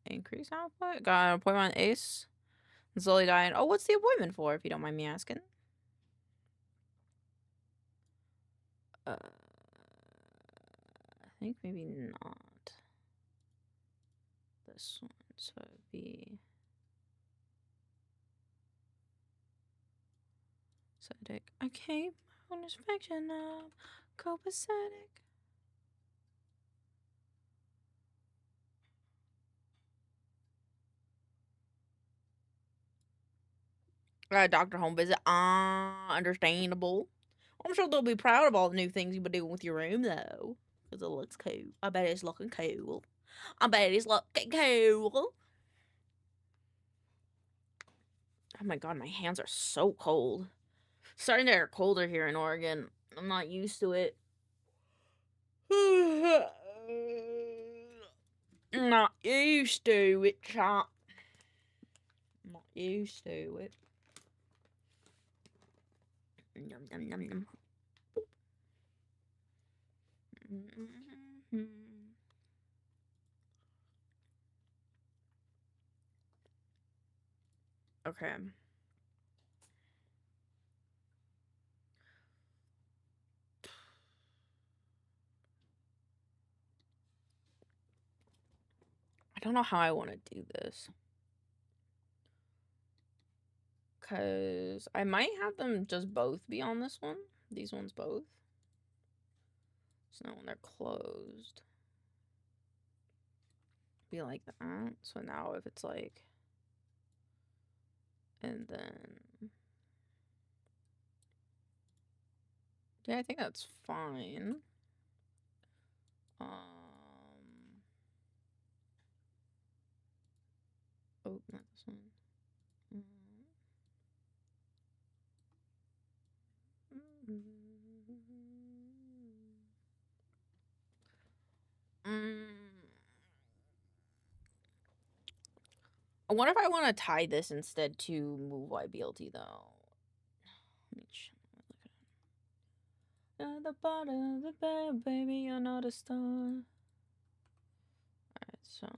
Increase output. Got an appointment on Ace. Slowly dying. Oh, what's the appointment for, if you don't mind me asking? I think maybe not. This one, so it'd be Pathetic. Okay, my own inspection of copacetic. Doctor home visit. Understandable. I'm sure they'll be proud of all the new things you've been doing with your room, though. Because it looks cool. I bet it's looking cool. I bet it's looking cool. Oh my god, my hands are so cold. Starting to get colder here in Oregon. I'm not used to it. Not used to it, chop. Not used to it. Num num num num. Okay. I don't know how I want to do this. Because I might have them just both be on this one. These ones both. So now when they're closed, be like that. So now if it's like, and then, yeah, I think that's fine. Oh, not this one. I wonder if I want to tie this instead to move YBLT though. Let me look at it. At the bottom of the bed, baby, you're not a star. Alright, so.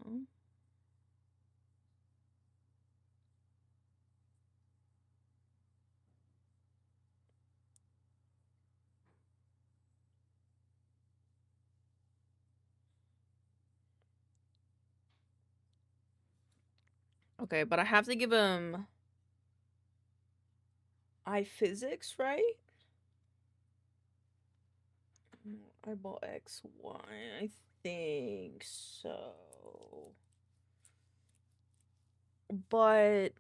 Okay, but I have to give him iPhysics, right? Eyeball X, Y, I think so. But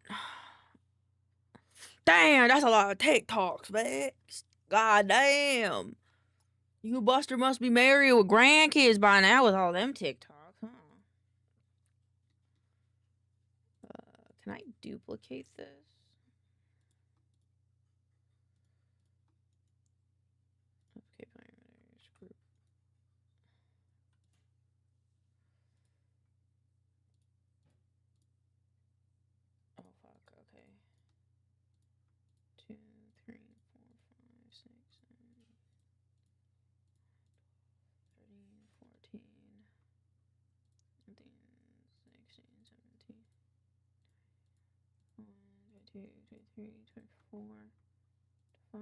damn, that's a lot of TikToks, man. God damn. You Buster must be married with grandkids by now with all them TikToks, huh? Can I duplicate this? Okay, parameters, group. Oh, fuck, okay. 2, 3, 4, 5, 6, 7, 13, 14, 15, 22, 23, 24, 5.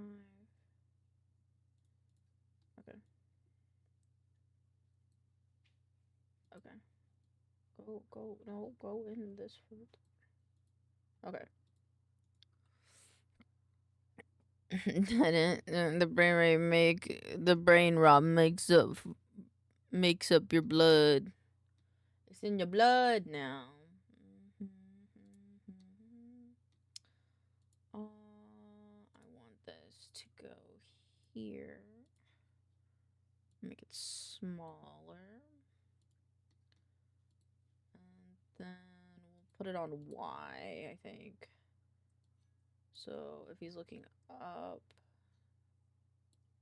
Okay. Okay. Go, no, go in this fruit. Okay. The brain rot makes up your blood. It's in your blood now. I want this to go here. Make it smaller. And then we'll put it on Y, I think. So if he's looking up,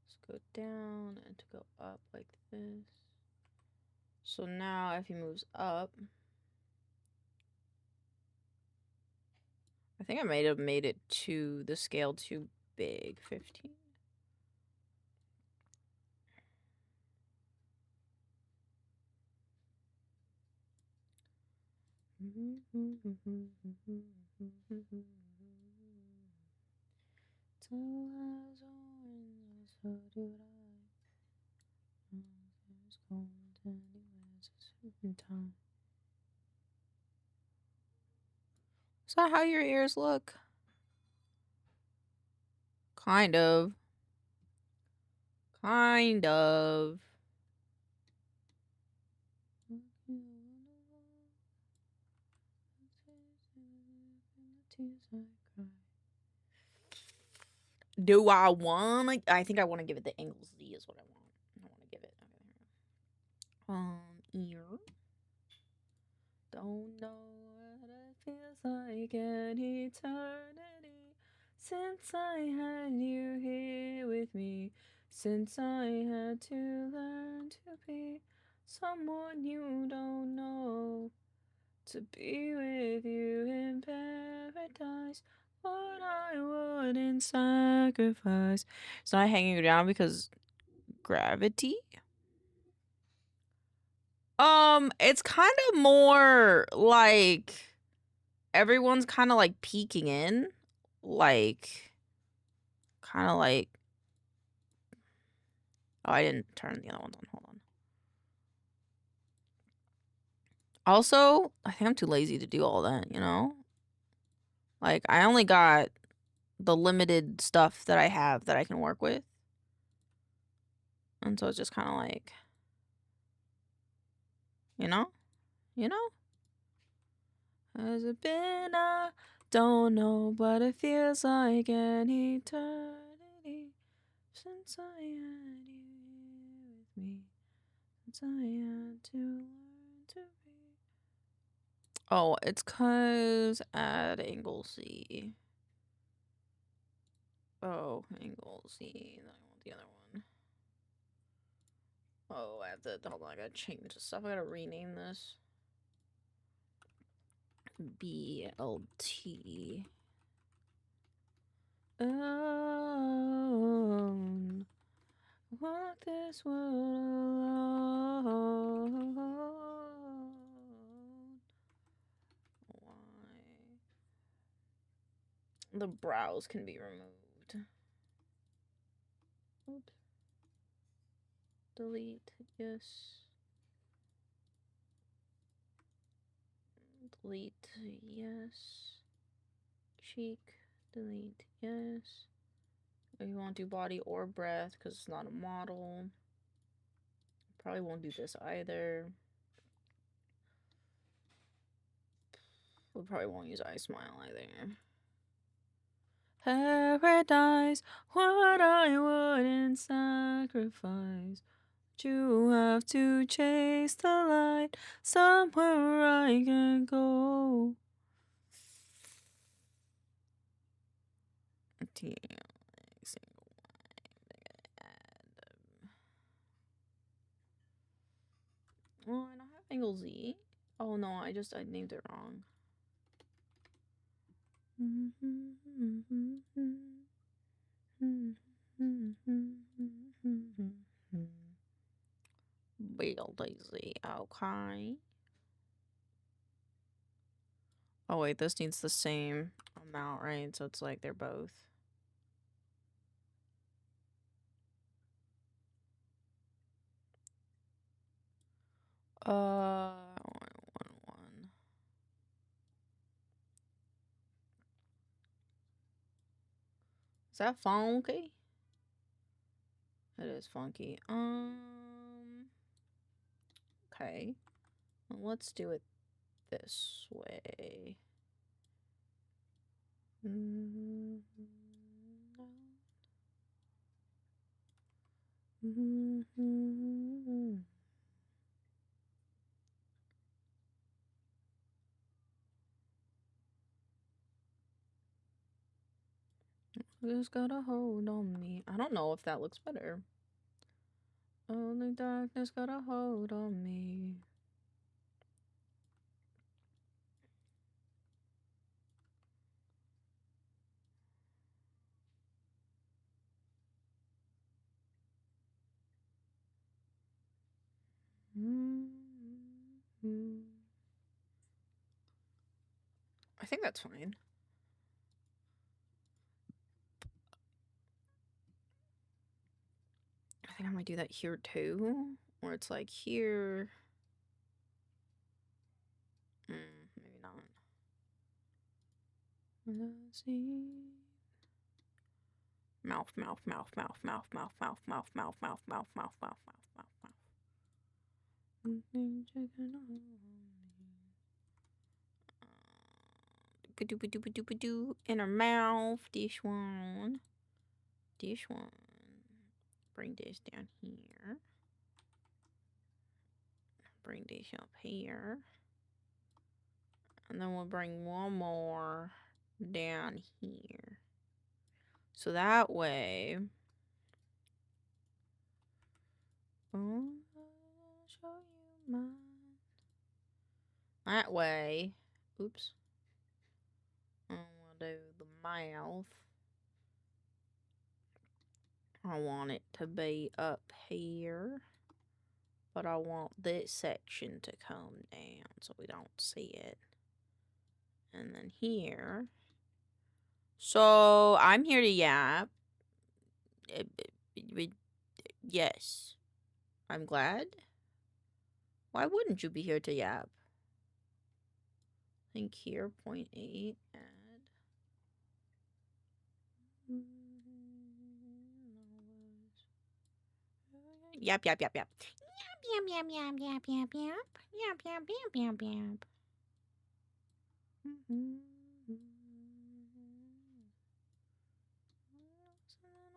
let's go down and to go up like this. So now if he moves up, I think I might have made it to the scale too big, 15. Is that how your ears look? Kind of. Kind of. Do I want to? I think I want to give it the angle Z is what I want. I want to give it. Okay. Ear. Don't know what it feels like an eternity since I had you here with me. Since I had to learn to be someone you don't know. To be with you in paradise, what I wouldn't sacrifice. It's not hanging you down because gravity? It's kind of more like everyone's kind of like peeking in. Like, kind of like. Oh, I didn't turn the other ones on. Hold on. Also, I think I'm too lazy to do all that, you know? Like, I only got the limited stuff that I have that I can work with. And so it's just kind of like, you know? Has it been? I don't know, but it feels like an eternity since I had you with me. Since I had to learn to be. Oh, it's 'cause add angle C. Oh, angle C. Then I want the other one. Oh, I have to, hold on, I gotta change the stuff. I gotta rename this. BLT. Walk this world alone. Why? The brows can be removed. Oops. Delete, yes. Delete, yes. Cheek, delete, yes. If you want to do body or breath, because it's not a model. Probably won't do this either. We probably won't use I smile either. Paradise, what I wouldn't sacrifice. You have to chase the light somewhere I can go. Oh, I don't have angle Z. Oh no, I named it wrong. BLDZ, okay. Oh wait, this needs the same them out, right? So it's like they're both. One. Is that funky? It is funky. Okay. Well, let's do it this way. Just got a hold on me. I don't know if that looks better. Only darkness got a hold on me. I think that's fine. I think I might do that here too. Or it's like here. Maybe not. Let's see. Mouth. Inner mouth. This one. Bring this down here. Bring this up here. And then we'll bring one more down here. So that way... I'll show you mine. That way... Oops. And we'll do the mouth. I want it to be up here. But I want this section to come down so we don't see it. And then here. So I'm here to yap. Yes. I'm glad. Why wouldn't you be here to yap? Think here, 0.8, add. Yap. Yap. I'll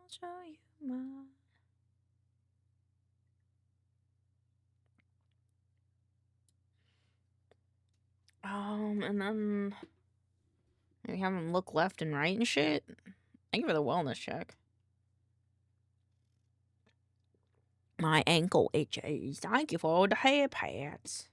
show you mine. And then maybe have him look left and right and shit. Thank you for the wellness check. My ankle itches. Thank you for all the hair pats.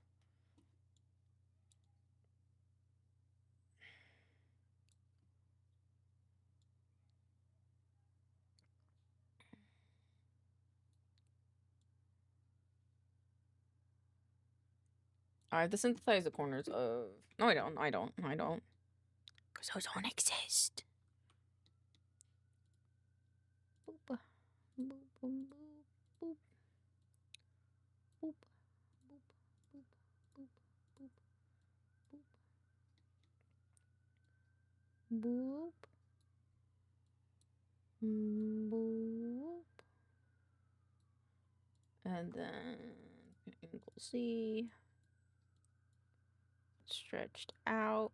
I have to synthesize the corners of... No, I don't. Because those don't exist. Boop. Boop, boop, boop, boop. Boop. Boop, boop, boop, boop, boop. Boop. Boop. And then angle C. Stretched out.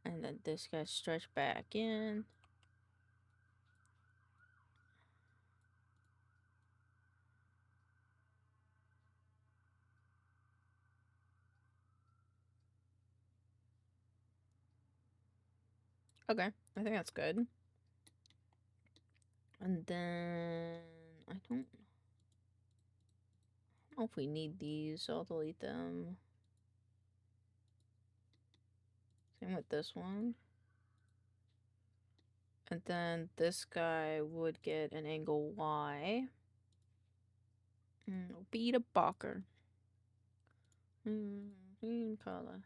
And then this guy stretched back in. Okay, I think that's good. And then I don't know if we need these, so I'll delete them. Same with this one. And then this guy would get an angle Y. Beat a Bocker. Green color.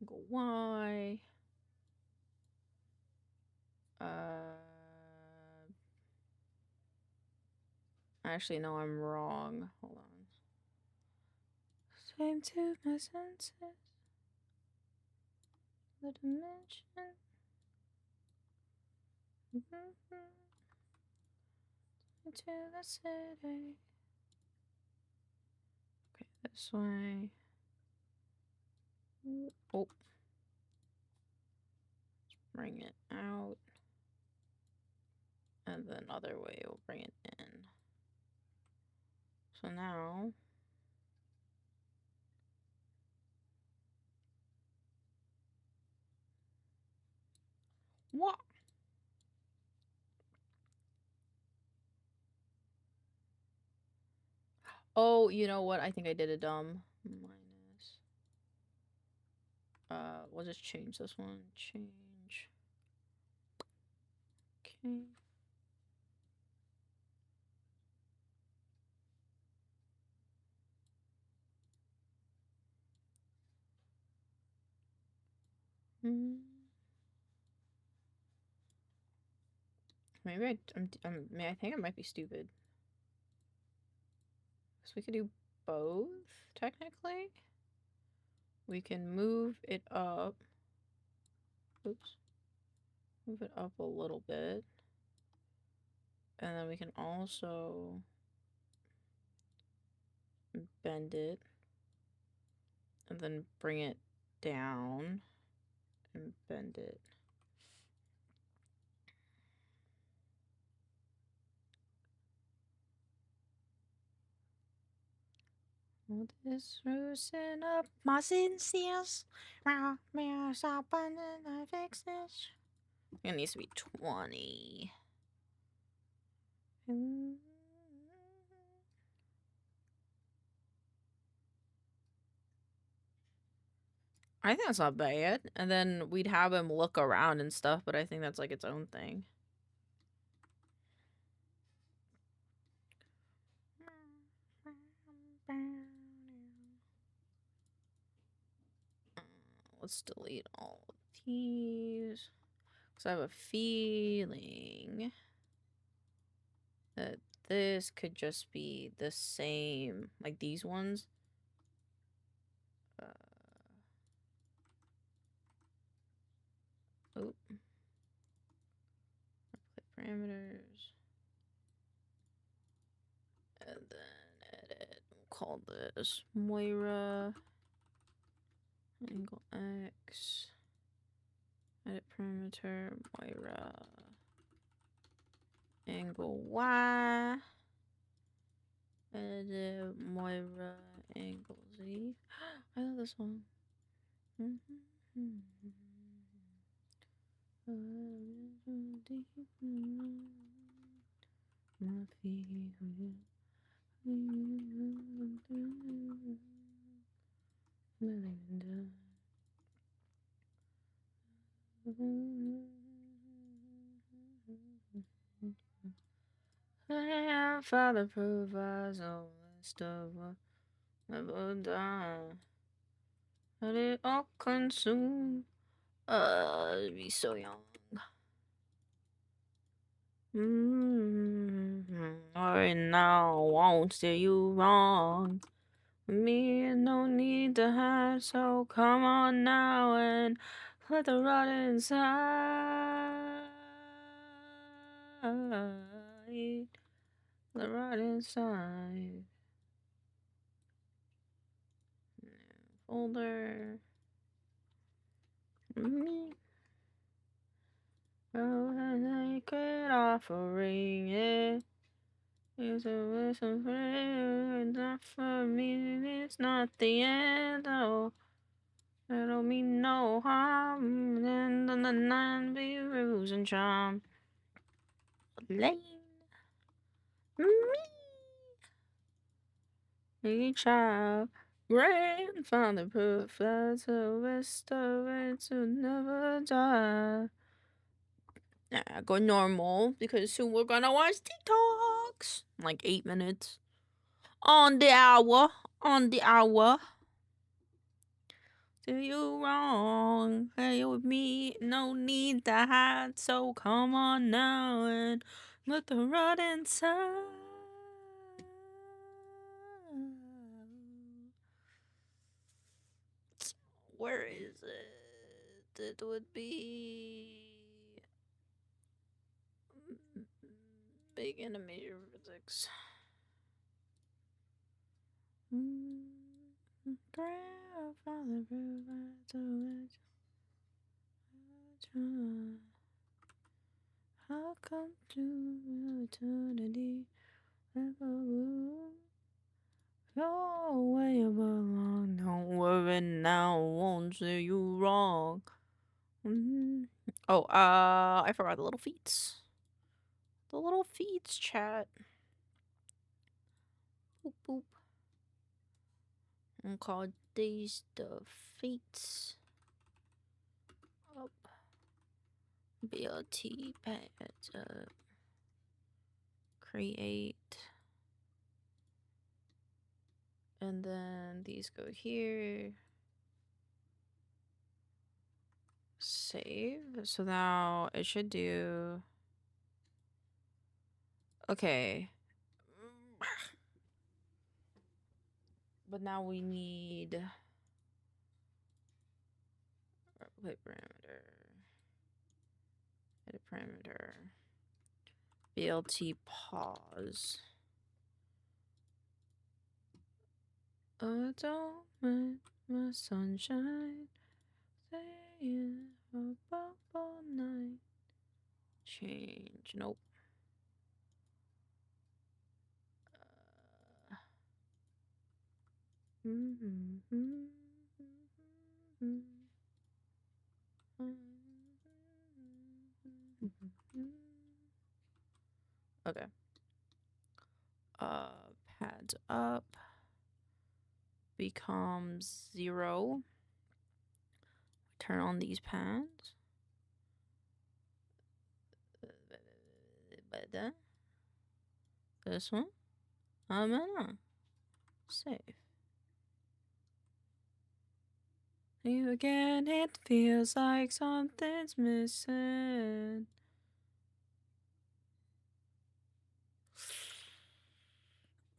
Go Y. Actually, no, I'm wrong. Hold on. Same to my senses. The dimension. To the city. Okay, this way. Oh. Let's bring it out. And then other way, we'll bring it in. So now. What? Oh, you know what? I think I did a dumb minus. We'll just change this one. Change. Okay. Maybe I think I might be stupid. So we could do both, technically. We can move it up. Oops. Move it up a little bit. And then we can also bend it. And then bring it down and bend it. What is loosen up my senses? Me stop and I fix this. It needs to be 20. I think that's not bad. And then we'd have him look around and stuff, but I think that's like its own thing. Let's delete all of these. Because I have a feeling that this could just be the same. Like these ones. Oh. Parameters. And then edit. We'll call this Moira. Angle X. Edit parameter. Moira. Angle Y. Edit Moira. Angle Z. I love this one. Father provides a list of what never die. Let it all consume. Be so young. Right now, won't steer you wrong. Me, no need to hide, so come on now and let the rot inside. The rot inside. Folder. Me. Oh, naked offering, yeah. It's a listen for you, not for me. It's not the end, oh. I don't mean no harm. And on the 9 be ruse and charm. Lane. Me. Child. Grandfather provides a rest of it to never die. Yeah, go normal because soon we're gonna watch TikToks. Like 8 minutes. On the hour. On the hour. do you wrong? Hey, with me, no need to hide. So come on now and let the rot inside. Where is it? It would be big animator physics. Grandfather provides a wedge. How come to eternity? Go where you belong. Don't worry now, won't say you wrong. Oh, I forgot the little feet. The little feet chat. Boop boop. I'm called these the feet. Up. BLT pads up. Create. And then these go here. Save. So now it should do. Okay. But now we need wait, parameter. Edit parameter. BLT pause. Oh, don't mind my sunshine. Staying up all night. Change. Nope. Okay. Pads up becomes 0. Turn on these pads. This one. Save. You again, it feels like something's missing.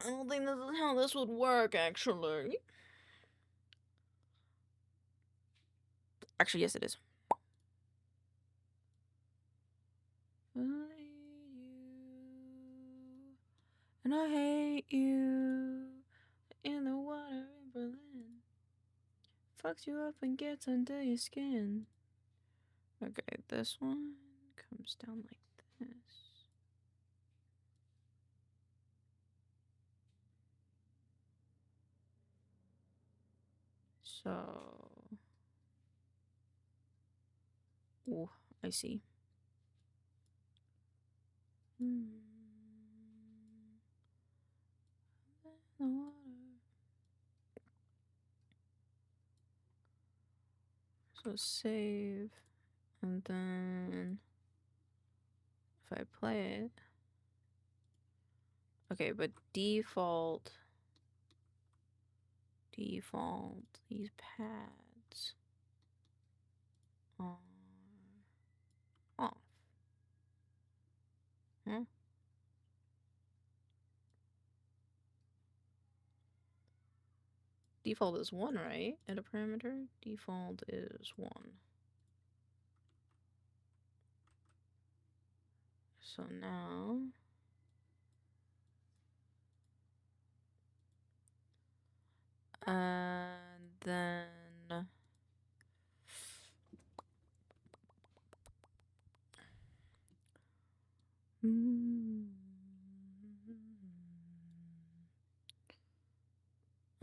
I don't think this is how this would work, actually. Actually, yes, it is. And I hate you in the water in Berlin. Fucks you up and gets under your skin. Okay, this one comes down like this. So, oh, I see. The water. So save, and then if I play it, okay, but default, these pads are off. Huh? Default is 1, right? At a parameter, default is 1. So now, and then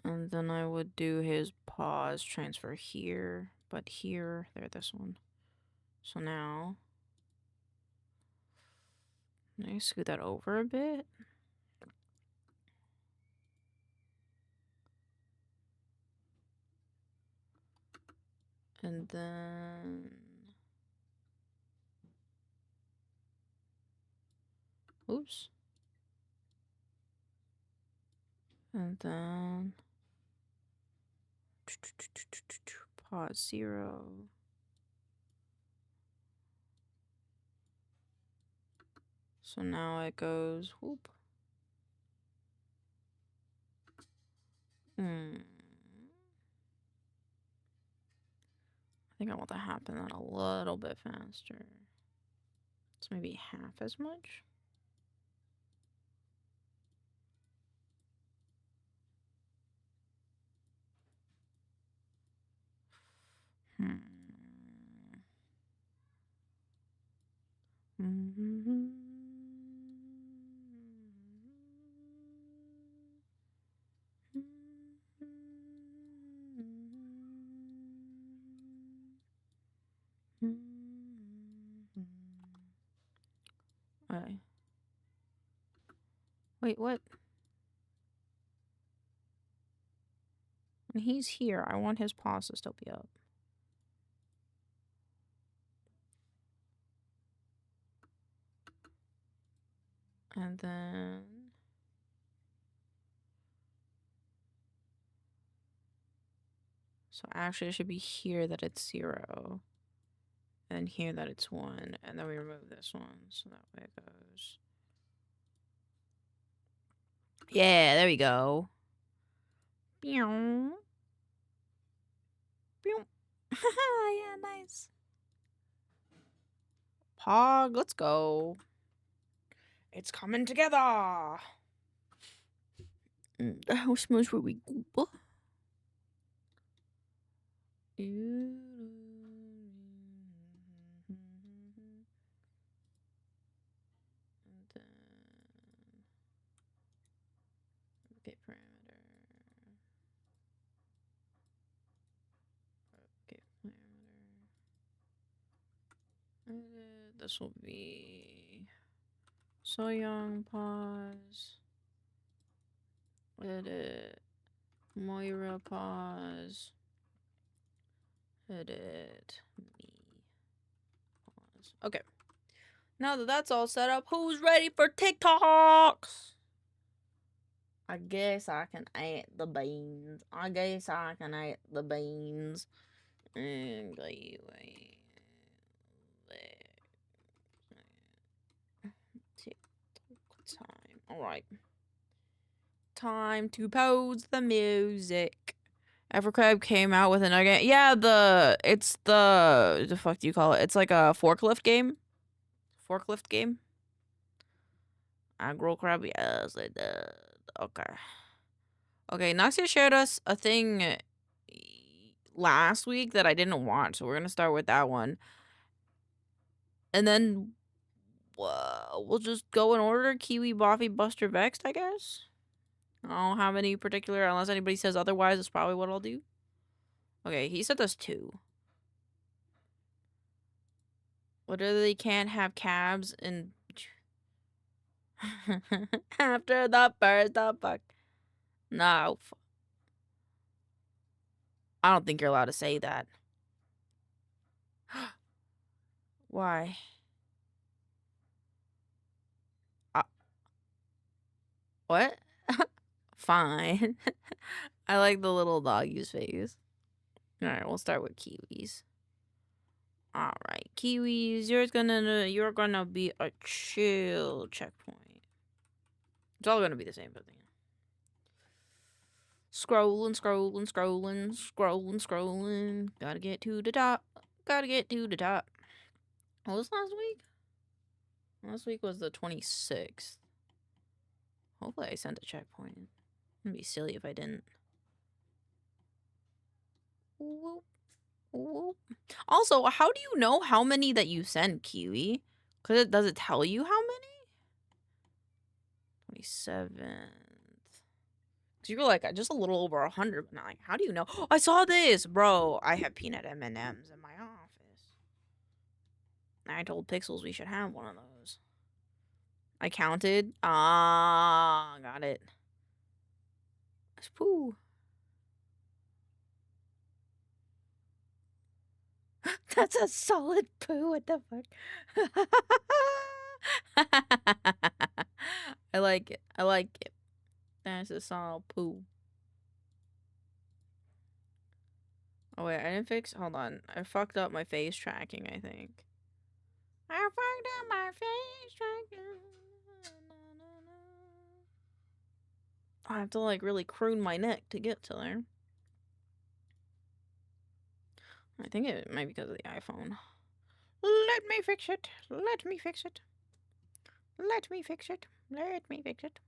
and then I would do his pause transfer here, but here, there, this one. So now, I scoot that over a bit. And then, oops. And then, Pause 0. So now it goes whoop. I think I want to happen that a little bit faster. It's maybe half as much. Okay. Wait, what? When he's here, I want his pause to still be up. And then... So actually it should be here that it's 0. And here that it's 1. And then we remove this one. So that way it goes... Yeah, there we go. Pew. Pew. Yeah, nice. Pog, let's go. It's coming together. How much were we? Okay, parameter. Okay, parameter. This will be so young pause. Edit. Moira pause. Edit. Me pause. Okay. Now that that's all set up, who's ready for TikToks? I guess I can add the beans. I guess I can add the beans. And go away. TikTok time. Alright. Time to pose the music. Evercrab came out with another game. Yeah, it's the fuck do you call it? It's like a forklift game. Forklift game. Aggro crab, yes, it did. Okay. Okay, Naxia shared us a thing last week that I didn't watch, so we're gonna start with that one. And then we'll just go in order. Kiwi, Boffy, Buster, Vexed, I guess. I don't have any particular, unless anybody says otherwise, that's probably what I'll do. Okay, he said there's 2. Literally can't have cabs and after the first fuck. No. I don't think you're allowed to say that. Why? What? Fine. I like the little doggy's face. Alright, we'll start with kiwis. Alright, kiwis, you're gonna be a chill checkpoint. It's all gonna be the same, but scrolling. Gotta get to the top. What was last week? Last week was the 26th. Hopefully I sent a checkpoint. It'd be silly if I didn't. Whoop. Whoop. Also, how do you know how many that you sent, Kiwi? Does it tell you how many? 27th. Because you were like just a little over 100, but like, how do you know? Oh, I saw this, bro. I have peanut M&Ms in my office. I told Pixels we should have one of those. I counted. Ah, got it. Pooh. That's a solid poo. What the fuck? I like it. That's a solid poo. Oh wait, I didn't fix. Hold on, I fucked up my face tracking. I think I fucked up my face tracking. I have to like really croon my neck to get to there. I think it might be because of the iPhone. Let me fix it. Let me fix it. Let me fix it. Let me fix it.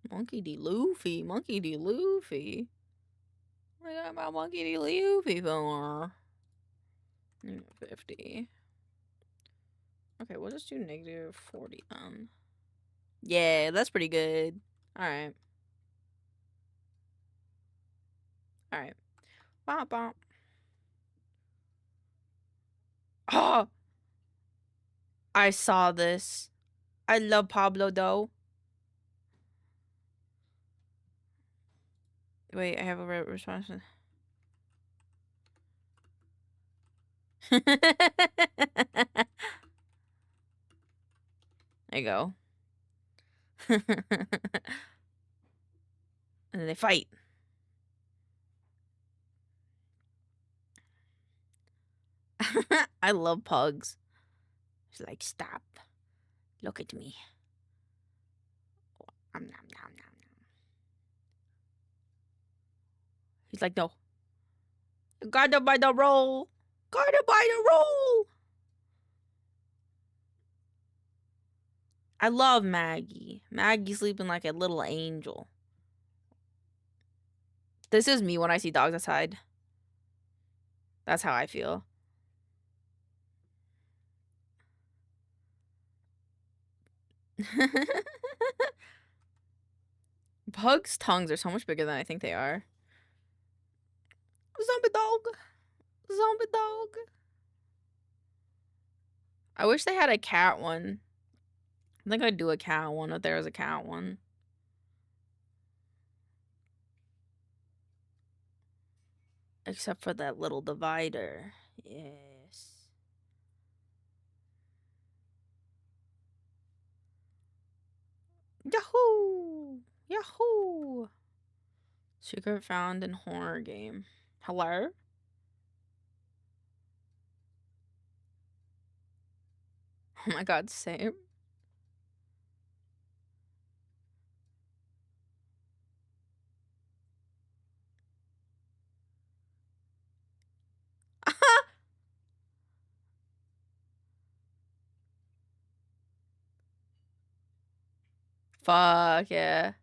Monkey D. Luffy. Monkey D. Luffy. What got my Monkey D. Luffy for? 50. Okay, we'll just do negative 40 then. Yeah, that's pretty good. Alright. Alright. Bop bop. Oh! I saw this. I love Pablo though. Wait, I have a response. There you go. And then they fight. I love pugs. It's like, stop. Look at me. Nom, nom, nom, nom. He's like, no. Got him by the roll. Got him by the roll. I love Maggie. Maggie's sleeping like a little angel. This is me when I see dogs outside. That's how I feel. Pugs' tongues are so much bigger than I think they are. Zombie dog. Zombie dog. I wish they had a cat one. I think I'd do a cat one if there was a cat one. Except for that little divider. Yes. Yahoo! Yahoo! Secret found in horror game. Hello? Oh my god, same. Fuck yeah.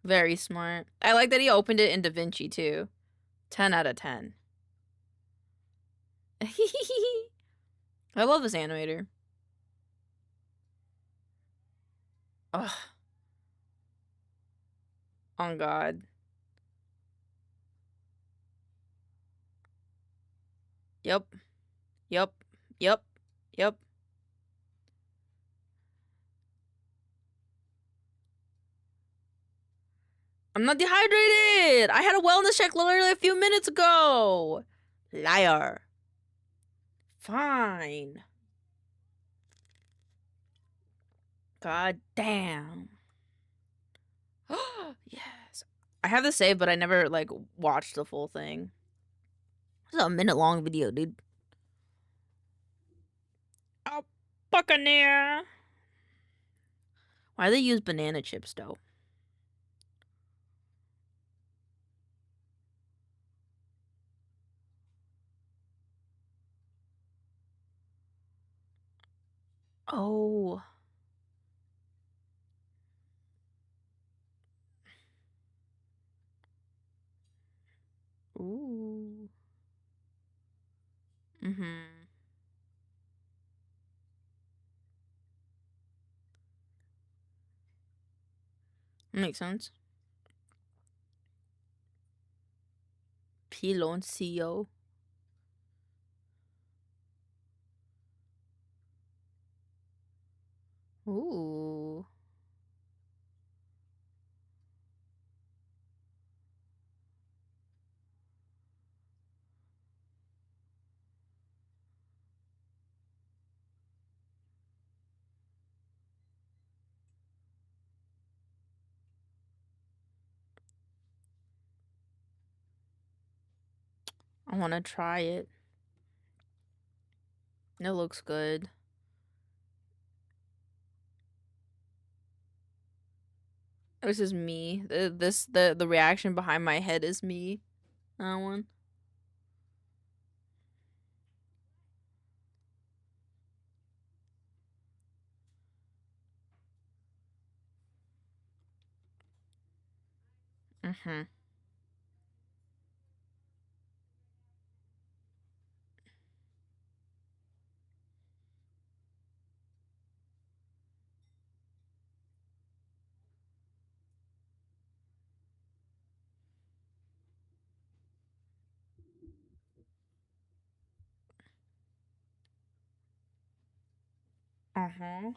Very smart. I like that he opened it in DaVinci too. 10 out of 10. I love this animator. Ugh. Oh god. Yep. Yep. Yep. Yep. I'm not dehydrated! I had a wellness check literally a few minutes ago! Liar. Fine. God damn. Yes. I have the save, but I never, like, watched the full thing. This is a minute-long video, dude. Oh, Buccaneer! Why do they use banana chips, though? Oh. Ooh. Mm-hmm. Makes sense. Piloncio. Ooh. I want to try it. It looks good. This is me. The reaction behind my head is me. That one. Mm-hmm. Uh-huh.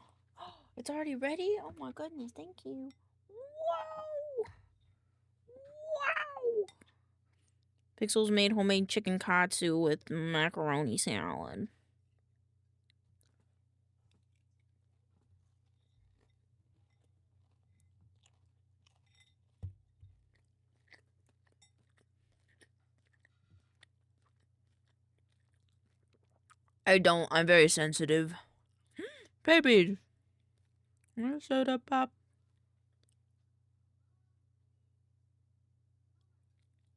It's already ready? Oh my goodness, thank you. Wow! Wow! Pixels made homemade chicken katsu with macaroni salad. I'm very sensitive. Baby! Soda pop.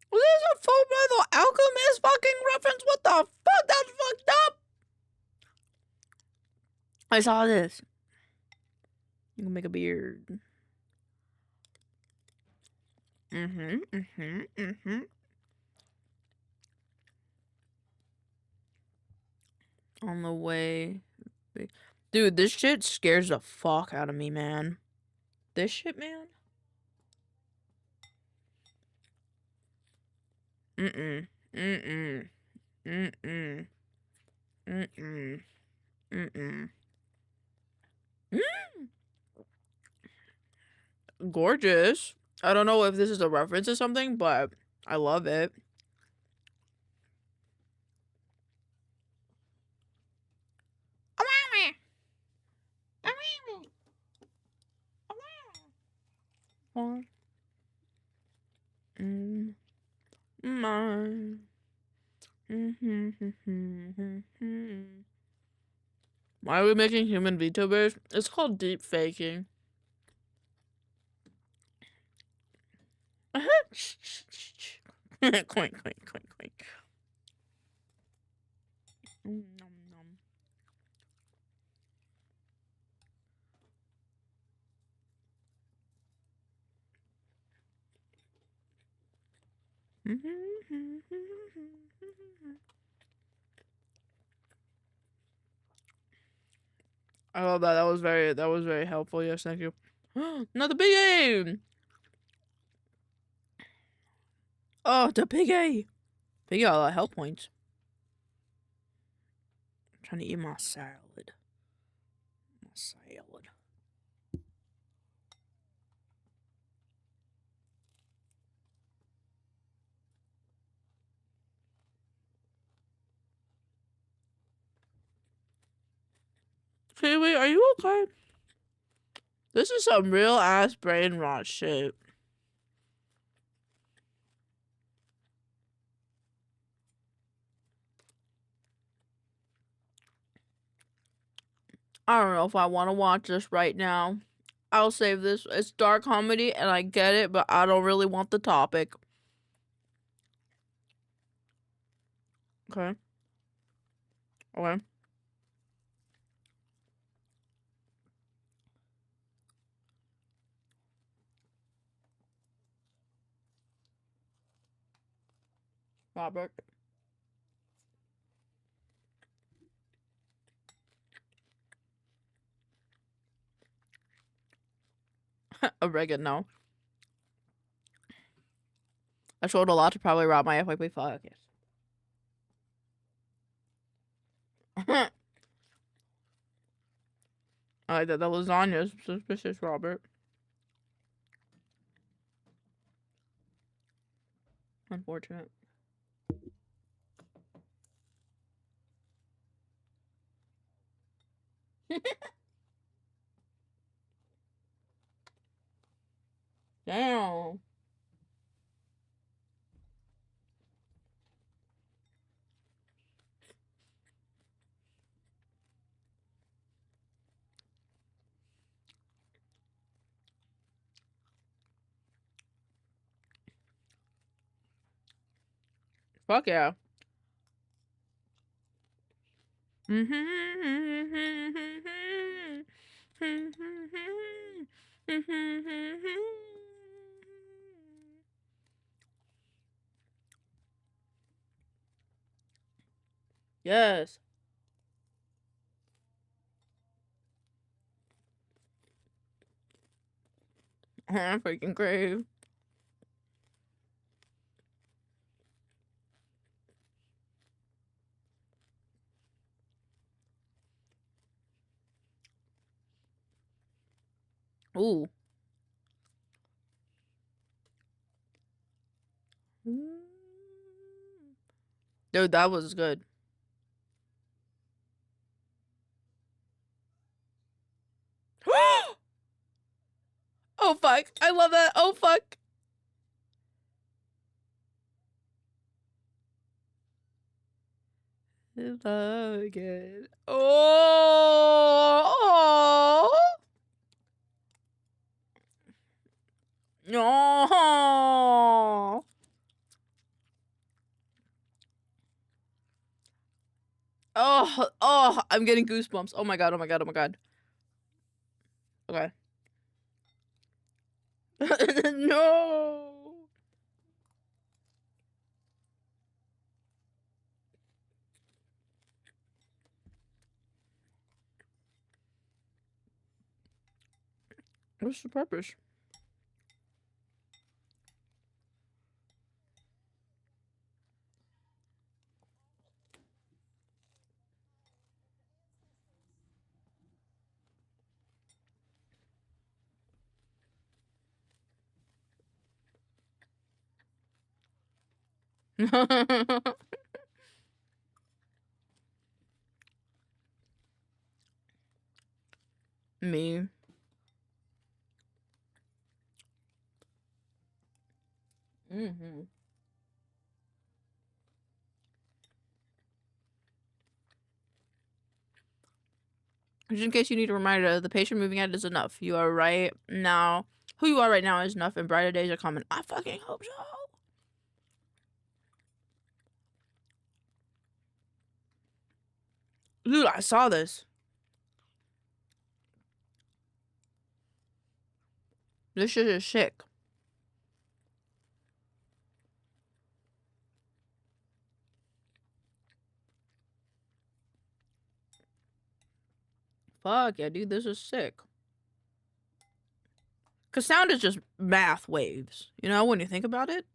This is a Full Metal Alchemist fucking reference. What the fuck? That's fucked up. I saw this. You can make a beard. On the way. Dude, this shit scares the fuck out of me, man. This shit, man. Mm-mm. Mm-mm. Mm-mm. Mm-mm. Mm-mm. Gorgeous. I don't know if this is a reference to something, but I love it. Why are we making human VTubers? It's called deep faking. Quink, quink, quink, quink. Nom, nom. I love that. That was very helpful. Yes, thank you. Not the big A. Oh, the big A. Big A got a lot of health points. I'm trying to eat my salad. My salad. Kiwi, are you okay? This is some real ass brain rot shit. I don't know if I want to watch this right now. I'll save this. It's dark comedy, and I get it, but I don't really want the topic. Okay. Okay. Robert. Oregano. I showed a lot to probably rob my FYP focus. I like that the lasagna is suspicious, Robert. Unfortunate. Damn. Fuck yeah. Yes. I'm freaking crave. Ooh. Dude, that was good. Oh fuck. I love that. Oh fuck. It's so good. Oh. No. Oh, I'm getting goosebumps. Oh my god, oh my god, oh my god. Okay. No. What's the purpose? Me. Just in case you need a reminder, the patient moving out is enough. You are right now. Who you are right now is enough, and brighter days are coming. I fucking hope so. Dude, I saw this. This shit is sick. Fuck yeah, dude, this is sick. Cause sound is just math waves, you know, when you think about it.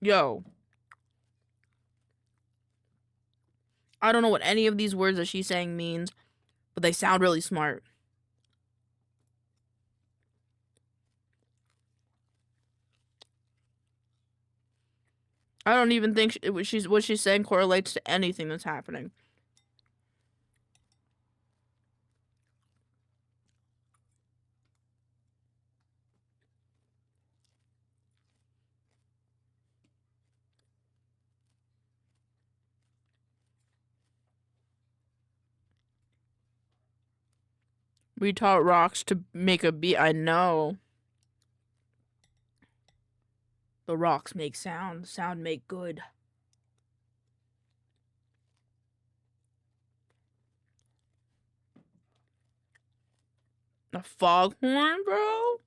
Yo. I don't know what any of these words that she's saying means, but they sound really smart. I don't even think what she's saying correlates to anything that's happening. We taught rocks to make a beat. I know. The rocks make sound. Sound make good. A foghorn, bro?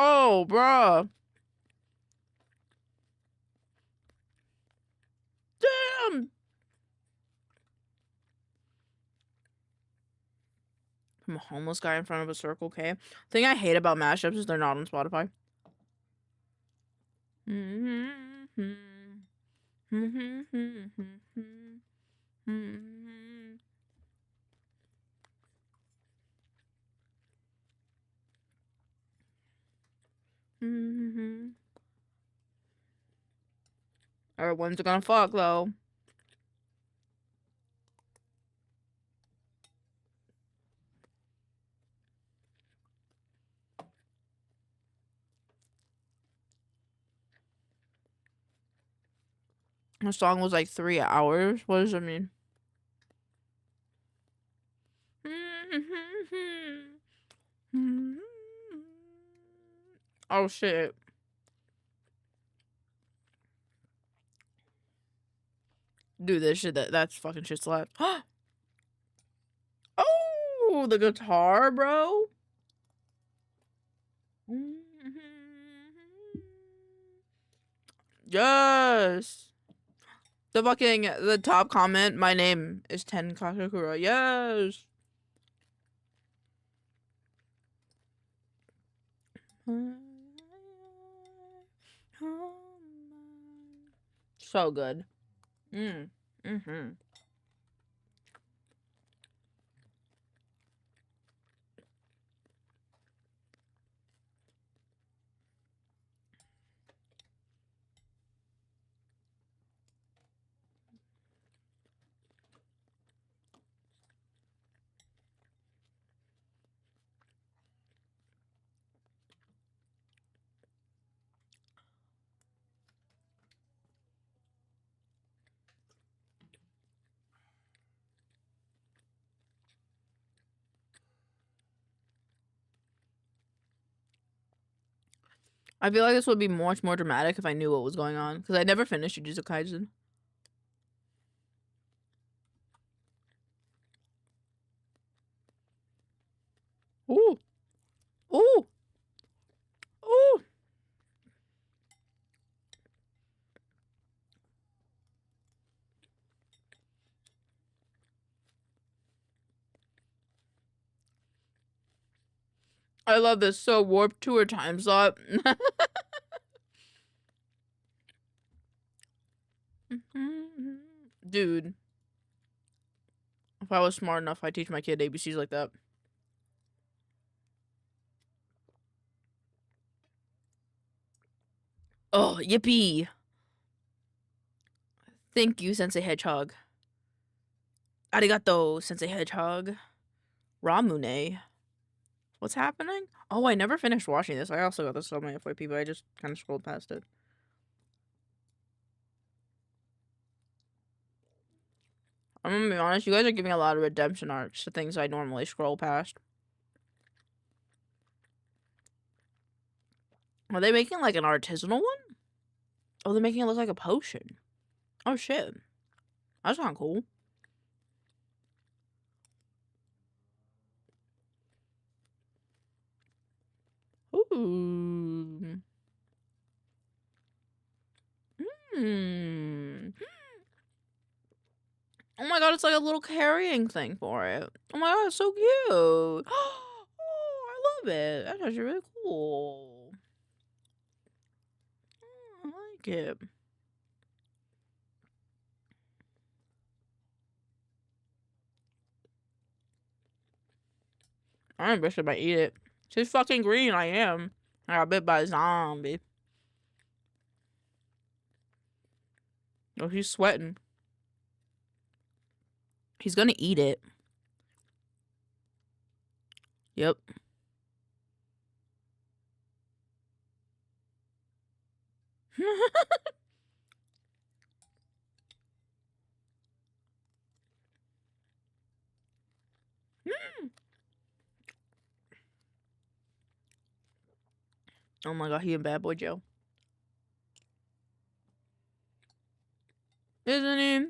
Oh, bruh. Damn. I'm a homeless guy in front of a Circle K. Thing I hate about mashups is they're not on Spotify. Alright, when's it gonna fuck though? The song was like 3 hours. What does it mean? Oh shit. Dude, this shit, that's fucking shit slaps. Oh, the guitar, bro. Yes. The top comment, my name is Ten Kakakura. Yes. So good. I feel like this would be much more dramatic if I knew what was going on, because I never finished Jujutsu Kaisen. Ooh. Ooh. Ooh. I love this. So warped to her time slot. Dude. If I was smart enough, I'd teach my kid ABCs like that. Oh, yippee. Thank you, Sensei Hedgehog. Arigato, Sensei Hedgehog. Ramune. What's happening? Oh, I never finished watching this. I also got this on my FYP, but I just kind of scrolled past it. I'm gonna be honest, you guys are giving a lot of redemption arcs to things I normally scroll past. Are they making like an artisanal one? Oh, they're making it look like a potion. Oh shit. That's not cool. Ooh. Oh my god, it's like a little carrying thing for it. Oh my god, it's so cute. Oh, I love it. That's actually really cool. I like it. I am if I eat it. She's fucking green, I am. I got bit by a zombie. Oh, he's sweating. He's gonna eat it. Yep. Oh my god, he in bad boy jail. Isn't he?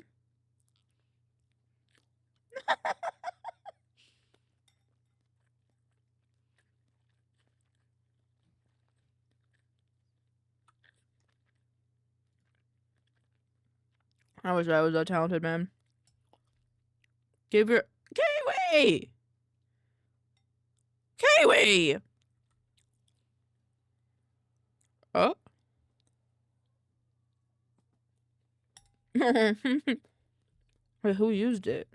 I wish I was that talented, man. Give your Kiwi! Kiwi! Oh. Wait, who used it?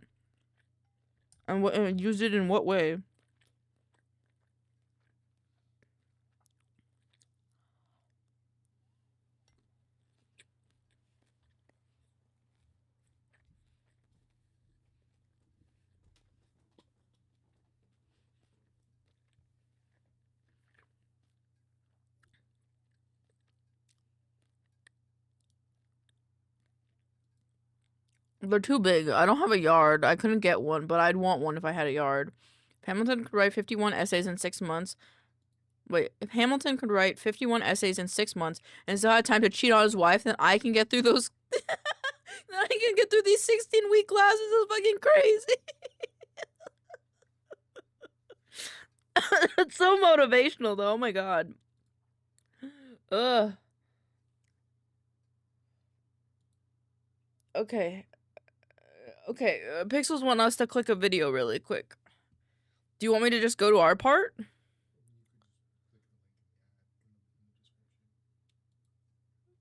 And what used it in what way? They're too big. I don't have a yard. I couldn't get one, but I'd want one if I had a yard. If Hamilton could write 51 essays in 6 months. Wait, if Hamilton could write 51 essays in 6 months and still had time to cheat on his wife, then I can get through those. Then I can get through these 16-week classes. It's fucking crazy. It's so motivational, though. Oh my god. Ugh. Okay. Okay, Pixels want us to click a video really quick. Do you want me to just go to our part?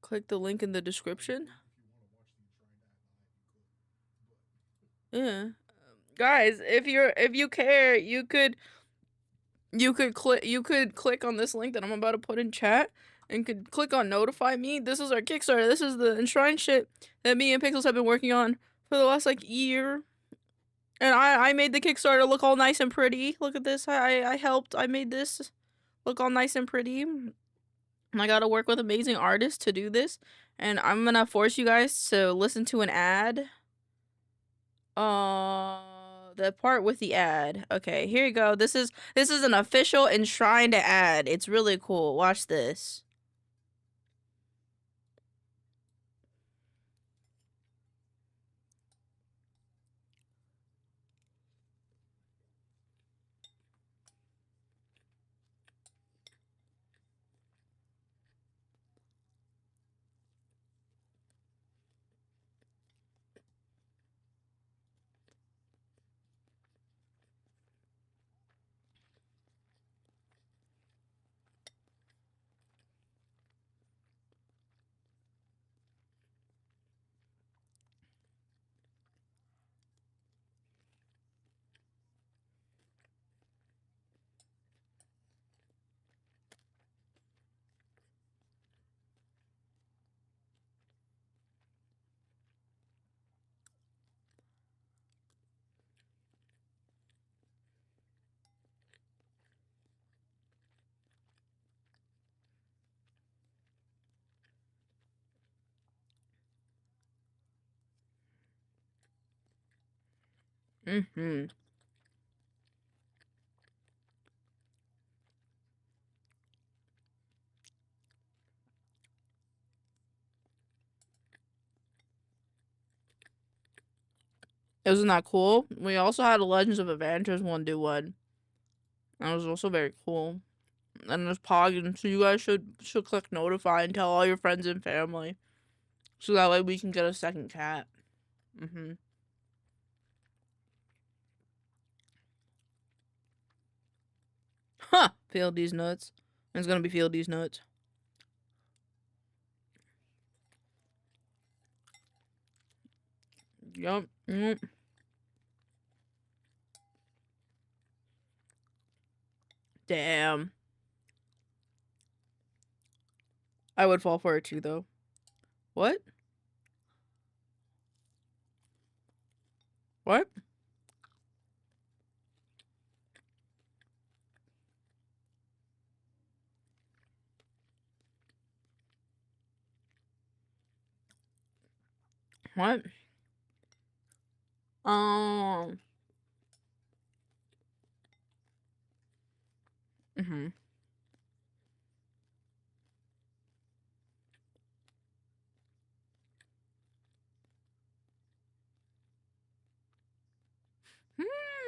Click the link in the description? Yeah. Guys, if you care, you could click on this link that I'm about to put in chat and could click on notify me. This is our Kickstarter. This is the enshrined shit that me and Pixels have been working on for the last like year. And I made the Kickstarter look all nice and pretty. Look at this. I helped. I made this look all nice and pretty. And I gotta work with amazing artists to do this. And I'm gonna force you guys to listen to an ad. The part with the ad. Okay, here you go. This is an official enshrined ad. It's really cool. Watch this. Mm-hmm. Isn't that cool? We also had a Legends of Adventures one do one. That was also very cool. And there's Poggin, so you guys should click notify and tell all your friends and family. So that way we can get a second cat. Mm-hmm. Huh! Field these nuts. It's gonna be field these nuts. Yup. Yep. Damn. I would fall for it too, though. What? What? What? Mm-hmm.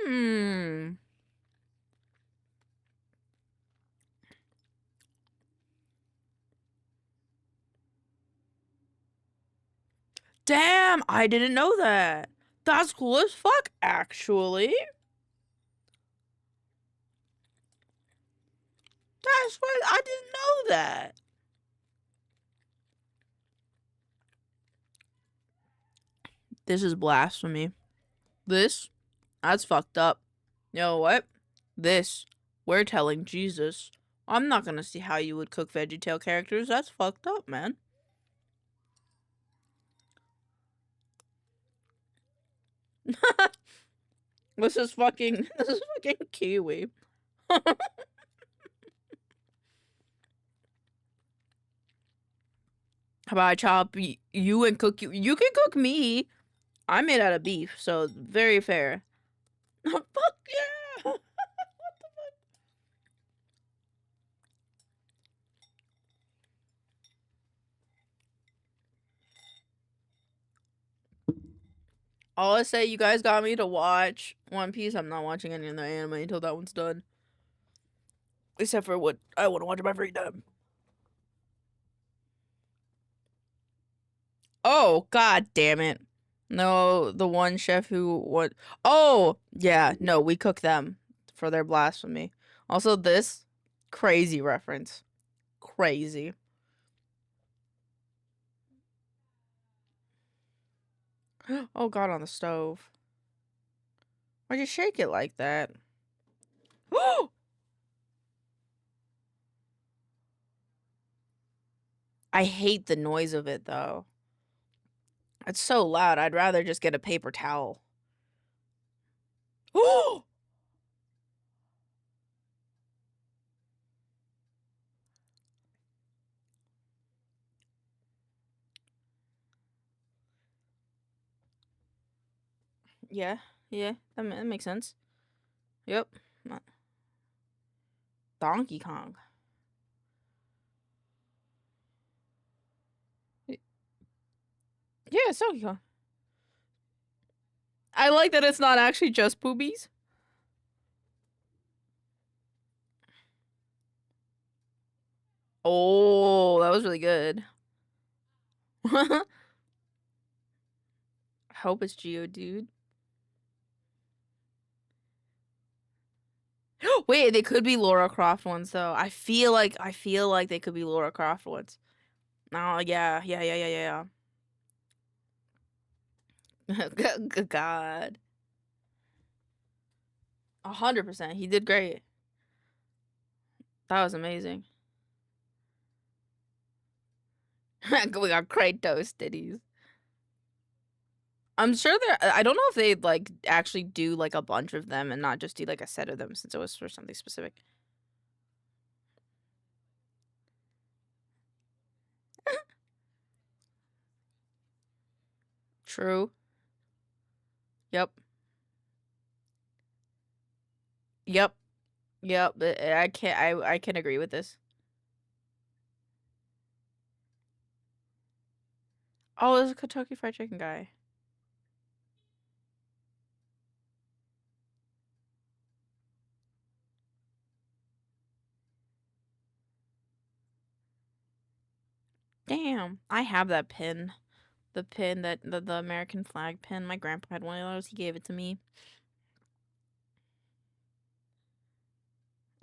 Hmm. Damn, I didn't know that. That's cool as fuck, actually. That's what I didn't know that. This is blasphemy. That's fucked up. You know what? We're telling Jesus. I'm not gonna see how you would cook VeggieTale characters. That's fucked up, man. This is fucking Kiwi. How about I chop you and cook you? You can cook me. I'm made out of beef, so very fair. Fuck yeah! What the fuck? All I say, you guys got me to watch One Piece. I'm not watching any other anime until that one's done. Except for what I want to watch in my free time. Oh, god damn it. No, the one chef who what? Oh, yeah, no, we cook them for their blasphemy. Also, this crazy reference. Crazy. Oh god, on the stove. Why'd you shake it like that? I hate the noise of it though. It's so loud. I'd rather just get a paper towel. Oh! Yeah, yeah, that makes sense. Yep. Donkey Kong. Yeah, it's Donkey Kong. I like that it's not actually just boobies. Oh, that was really good. I hope it's Geodude. Wait, they could be Lara Croft ones though. I feel like they could be Lara Croft ones. Oh yeah. God. 100%. He did great. That was amazing. We got Kratos titties. I'm sure I don't know if they like actually do like a bunch of them and not just do like a set of them since it was for something specific. True. Yep. Yep. Yep. I can agree with this. Oh, there's a Kentucky Fried Chicken guy. Damn. I have that pin. The pin that the American flag pin. My grandpa had one of those. He gave it to me.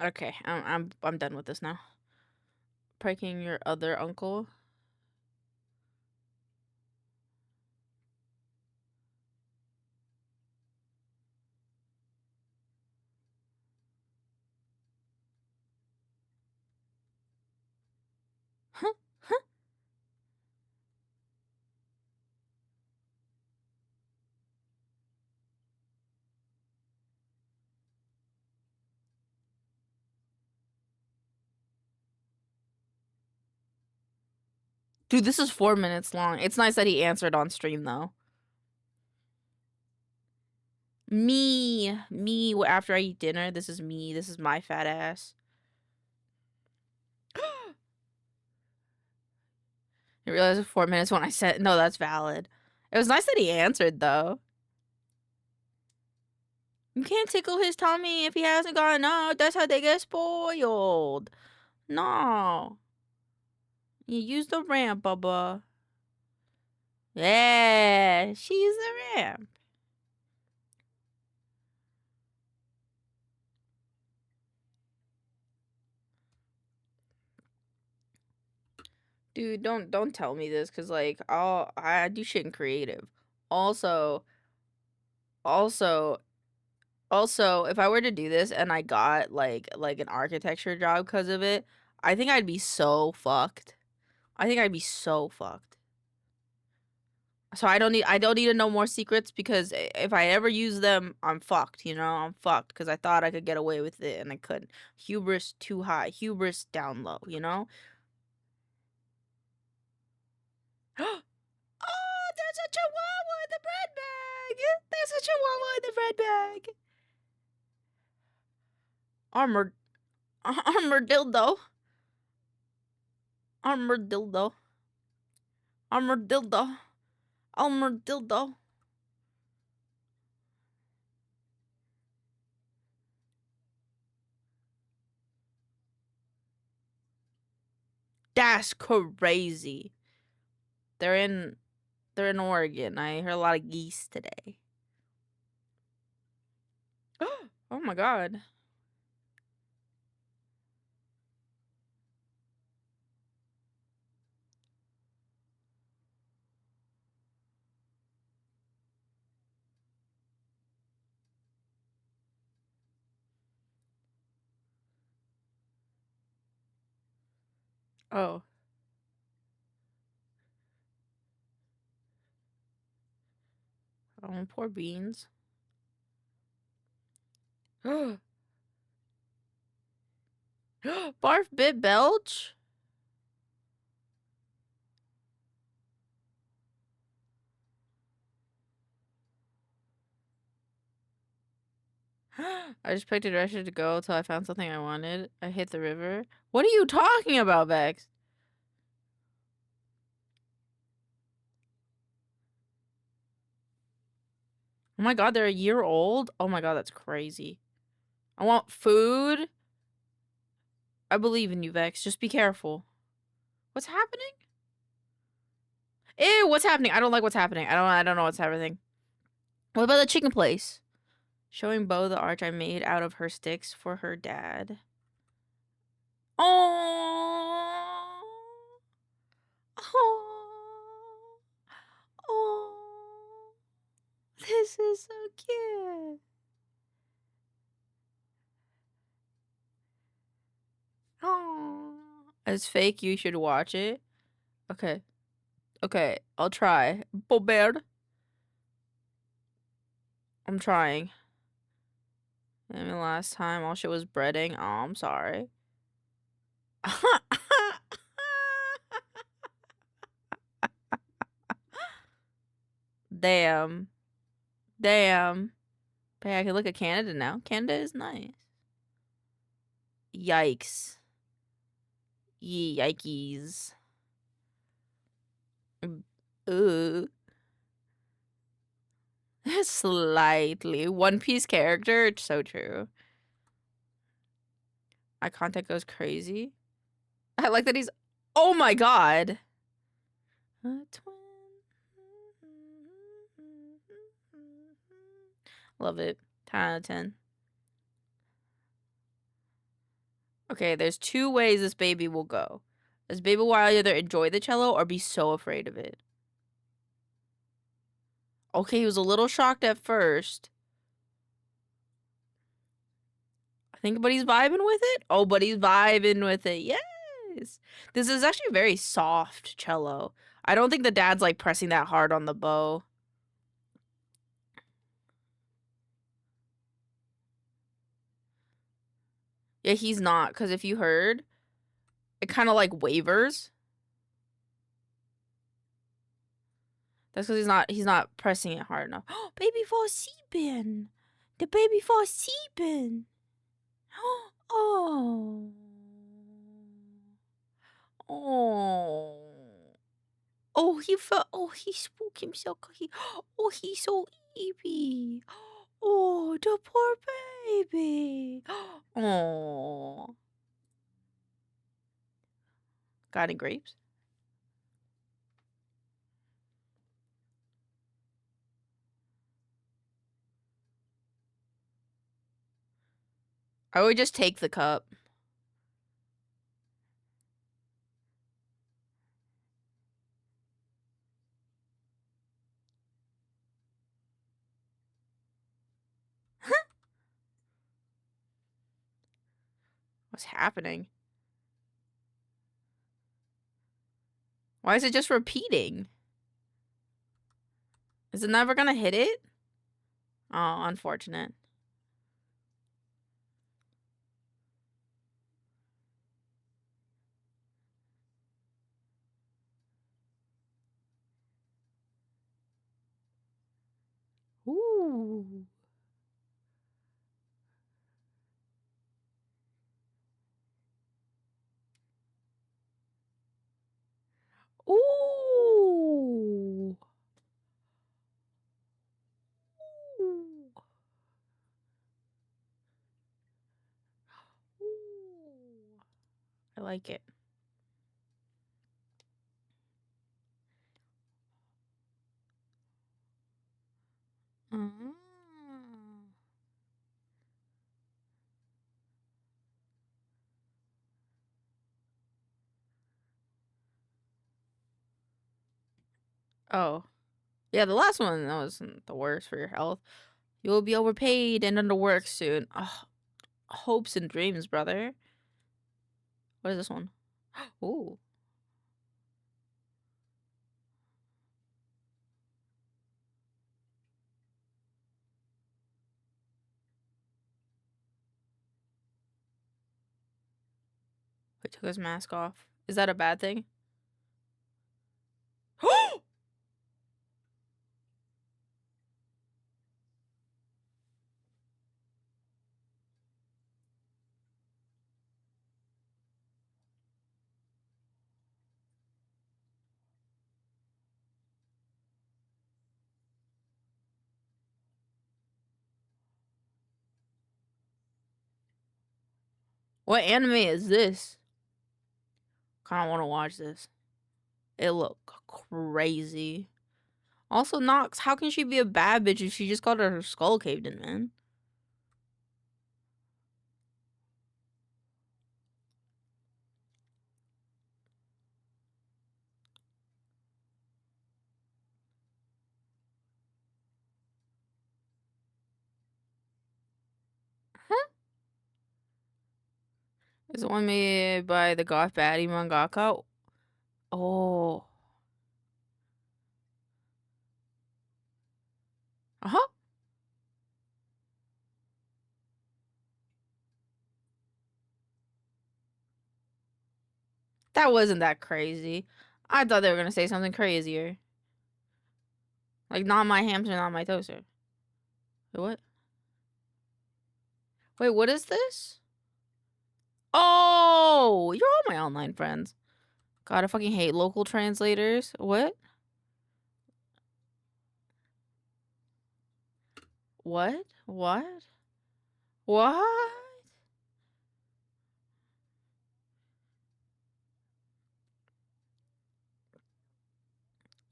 Okay, I'm done with this now. Pranking your other uncle. Dude, this is 4 minutes long. It's nice that he answered on stream though. Me after I eat dinner. This is me. This is my fat ass. I realized it was 4 minutes when I said no. That's valid. It was nice that he answered though. You can't tickle his tummy if he hasn't gotten out. That's how they get spoiled. No. You use the ramp, Bubba. Yeah, she's the ramp. Dude, don't tell me this, cause like I do shit in creative. Also, if I were to do this and I got like an architecture job because of it, I think I'd be so fucked. I think I'd be so fucked. So I don't need to know more secrets because if I ever use them, I'm fucked, you know? I'm fucked because I thought I could get away with it and I couldn't. Hubris too high, hubris down low, you know? Oh, there's a chihuahua in the bread bag. chihuahua in the red bag. Armored dildo. Armored dildo. Armored dildo. Armored dildo. That's crazy. They're in Oregon. I heard a lot of geese today. Oh my god. Oh. Oh, poor beans. Barf bit belch? I just picked a direction to go till I found something I wanted. I hit the river. What are you talking about, Vex? Oh my god, they're a year old? Oh my god, that's crazy. I want food. I believe in you, Vex. Just be careful. What's happening? Ew, what's happening? I don't like what's happening. I don't know what's happening. What about the chicken place? Showing Bo the arch I made out of her sticks for her dad. Oh. Oh. Oh. This is so cute. Oh. It's fake. You should watch it. Okay. Okay, I'll try. Bobert. I'm trying. Maybe last time all shit was breading. Oh, I'm sorry. Damn. Damn. Hey, I can look at Canada now. Canada is nice. Yikes. Yikes. Ooh. Slightly. One Piece character. It's so true. My content goes crazy. I like that he's... Oh my god. Love it. 10 out of 10. Okay, there's two ways this baby will go. This baby will either enjoy the cello or be so afraid of it. Okay, he was a little shocked at first. I think, but he's vibing with it. Oh, but he's vibing with it. Yes. This is actually a very soft cello. I don't think the dad's like pressing that hard on the bow. Yeah, he's not, because if you heard, it kind of like wavers. That's because he's not pressing it hard enough. Oh, baby fall sleeping. The baby fall sleeping. Oh. Oh. Oh, he spooked himself. He's so sleepy. Oh, the poor baby. Oh. Got any grapes? I would just take the cup. What's happening? Why is it just repeating? Is it never gonna hit it? Oh, unfortunate. Ooh. like it. Mm. Oh. Yeah, the last one, that wasn't the worst for your health. You will be overpaid and underworked soon. Oh, hopes and dreams, brother. What is this one? Ooh. He took his mask off. Is that a bad thing? What anime is this? Kinda wanna watch this. It look crazy. Also, Nox, how can she be a bad bitch if she just got her skull caved in, man? Is the one made by the goth baddie mangaka? Oh. Uh-huh. That wasn't that crazy. I thought they were gonna say something crazier. Like, not my hamster, not my toaster. Wait, what? Wait, what is this? Oh! You're all my online friends. God, I fucking hate local translators. What? What? What? What?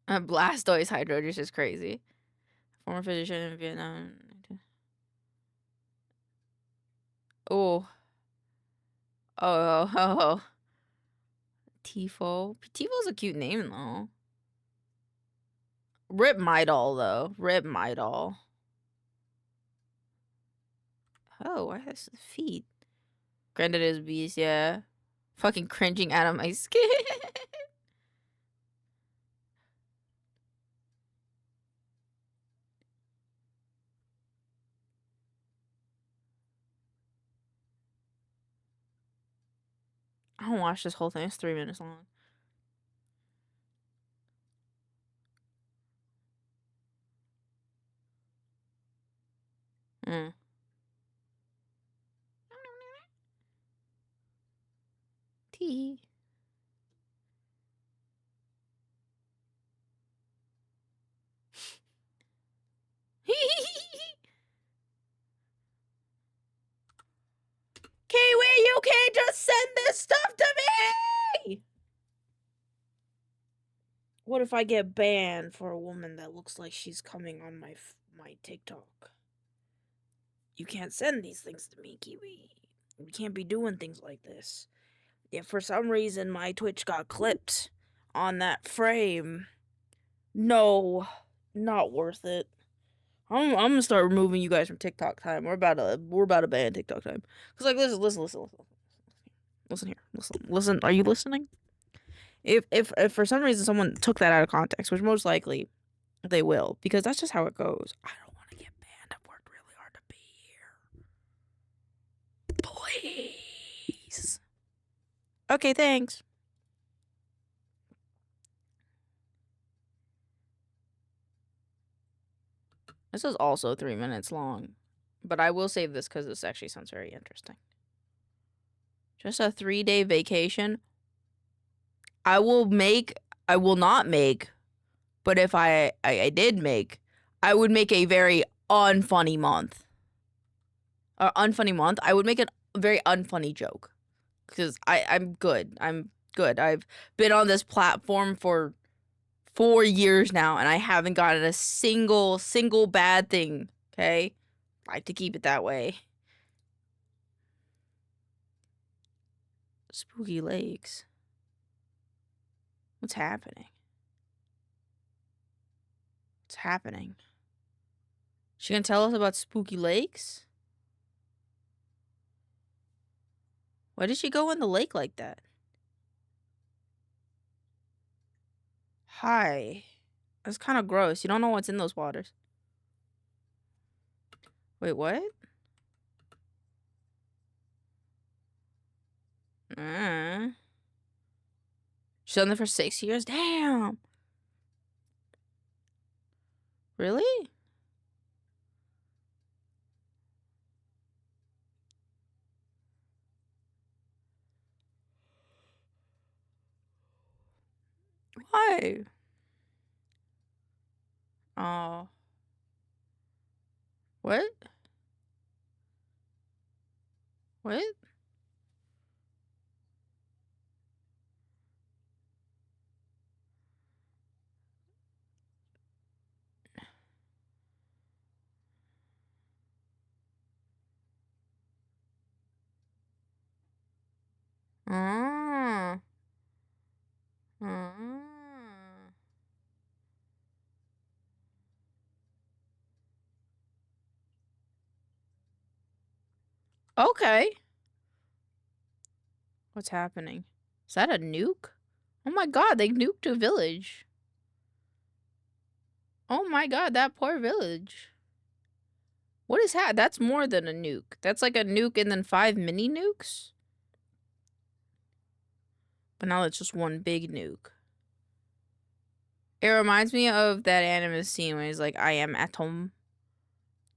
Blastoise Hydro just is crazy. Former physician in Vietnam. Oh. Oh. Tifo. Tifo's a cute name, though. Rip Midol, though. Rip Midol. Oh, why has the feet? Granted is beast, yeah. Fucking cringing out of my skin. I don't watch this whole thing. It's 3 minutes long. Mm. Tea. Kiwi, you can't just send this stuff to me! What if I get banned for a woman that looks like she's coming on my TikTok? You can't send these things to me, Kiwi. You can't be doing things like this. If for some reason my Twitch got clipped on that frame, no, not worth it. I'm gonna start removing you guys from TikTok time. We're about to ban TikTok time. Cause like listen here, listen. Are you listening? If for some reason someone took that out of context, which most likely they will, because that's just how it goes. I don't want to get banned. I've worked really hard to be here. Please. Okay, thanks. This is also 3 minutes long, but I will save this because this actually sounds very interesting. Just a 3-day vacation. I will not make, but if I did make, I would make a very unfunny month. Or unfunny month. I would make a very unfunny joke. because I'm good. I'm good. I've been on this platform for 4 years now, and I haven't gotten a single bad thing. Okay, I like to keep it that way. Spooky lakes. What's happening? What's happening? She gonna tell us about spooky lakes? Why did she go in the lake like that? Hi. That's kind of gross. You don't know what's in those waters. Wait, what? She's on there for 6 years? Damn. Really? Why? Oh. What? What? Mm. Mm. Okay. What's happening? Is that a nuke? Oh my god, they nuked a village. Oh my god, that poor village. What is that? That's more than a nuke. That's like a nuke and then 5 mini nukes? But now it's just one big nuke. It reminds me of that anime scene when he's like, I am Atom.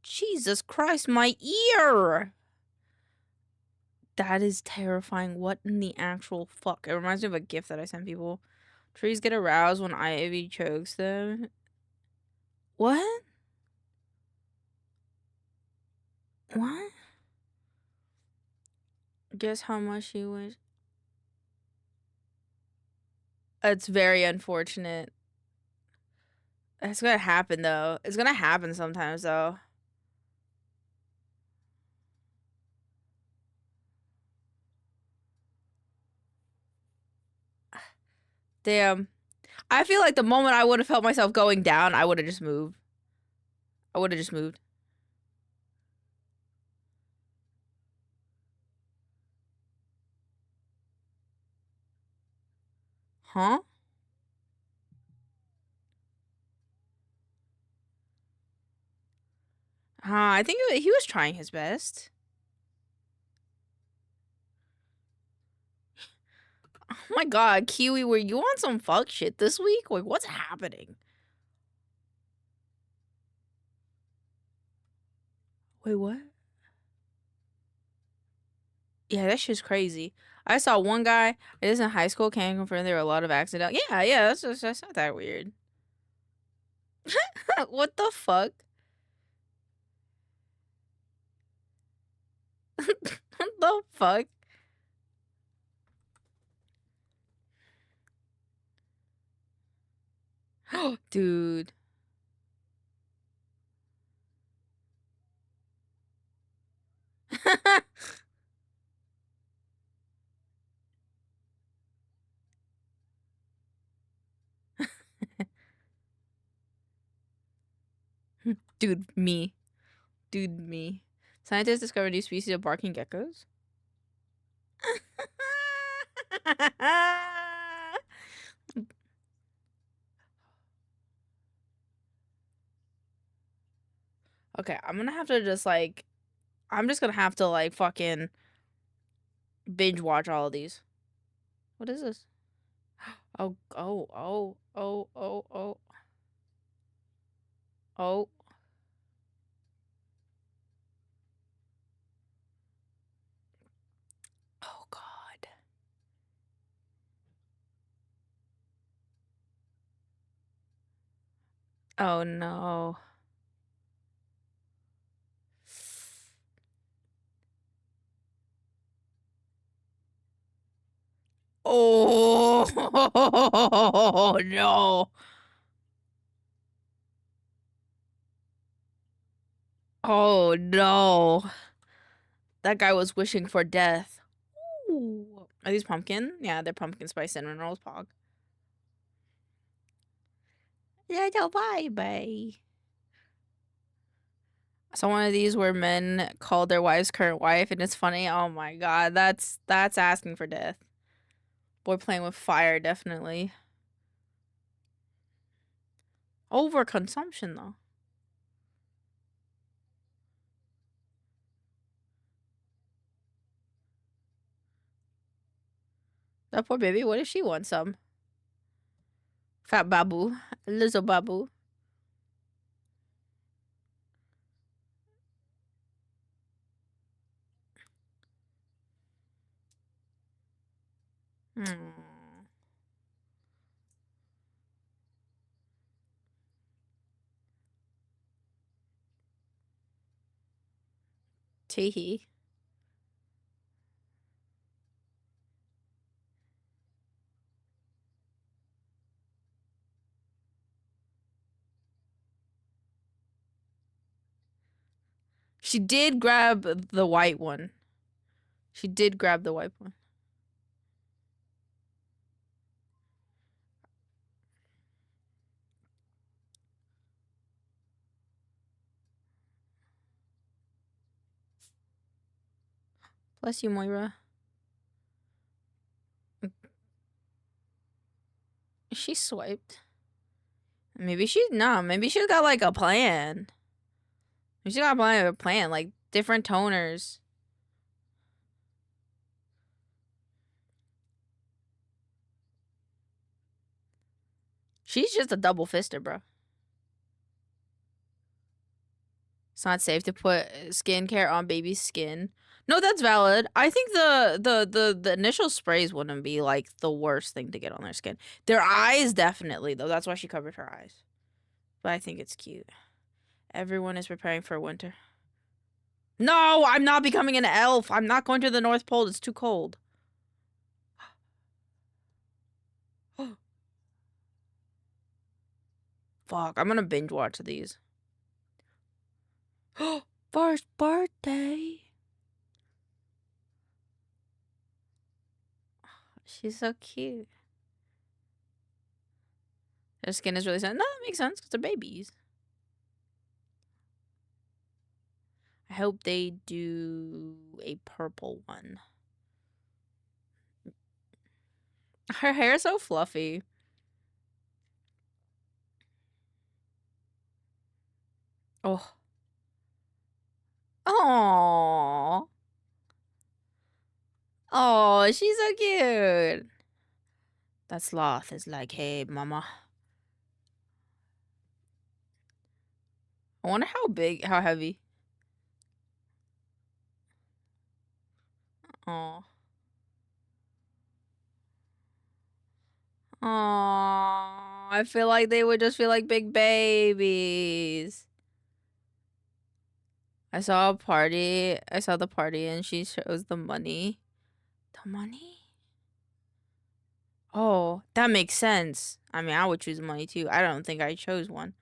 Jesus Christ, my ear! That is terrifying. What in the actual fuck? It reminds me of a gift that I sent people. Trees get aroused when ivy chokes them. What? What? Guess how much she was. It's very unfortunate. It's gonna happen though. It's gonna happen sometimes though. Damn. I feel like the moment I would have felt myself going down, I would have just moved. I would have just moved. Huh? I think he was trying his best. Oh my god, Kiwi, were you on some fuck shit this week? Like, what's happening? Wait, what? Yeah, that shit's crazy. I saw one guy, it is in high school, can't confirm there were a lot of accidents. Yeah, that's not that weird. What the fuck? What the fuck? Dude. Dude, me. Dude, me. Scientists discovered a new species of barking geckos. Okay, I'm gonna have to just like, I'm just gonna have to like fucking binge watch all of these. What is this? Oh, oh, oh, oh, oh, oh. Oh. Oh, God. Oh, no. Oh no. Oh no. That guy was wishing for death. Ooh. Are these pumpkin? Yeah, they're pumpkin spice cinnamon rolls, pog. Yeah, bye bye. So one of these where men call their wife's current wife, and it's funny. Oh my god, that's asking for death. Boy playing with fire, definitely. Overconsumption, though. That poor baby, what if she wants some? Fat babu. Little babu. Hmm. Teehee. She did grab the white one. She did grab the white one. Bless you, Moira. She swiped. Maybe she's maybe she's got like a plan. Maybe she got a plan, like different toners. She's just a double fister, bro. It's not safe to put skincare on baby's skin. No, that's valid. I think the initial sprays wouldn't be like the worst thing to get on their skin. Their eyes definitely, though. That's why she covered her eyes. But I think it's cute. Everyone is preparing for winter. No, I'm not becoming an elf. I'm not going to the North Pole. It's too cold. Fuck, I'm gonna binge watch these. First birthday. She's so cute. Their skin is really sensitive. No, that makes sense because they're babies. I hope they do a purple one. Her hair is so fluffy. Oh. Oh. Oh, she's so cute. That sloth is like, hey, mama. I wonder how big, how heavy. Oh. Oh, I feel like they would just feel like big babies. I saw a party. I saw the party and she shows the money. The money? Oh, that makes sense. I mean, I would choose money too. I don't think I chose one.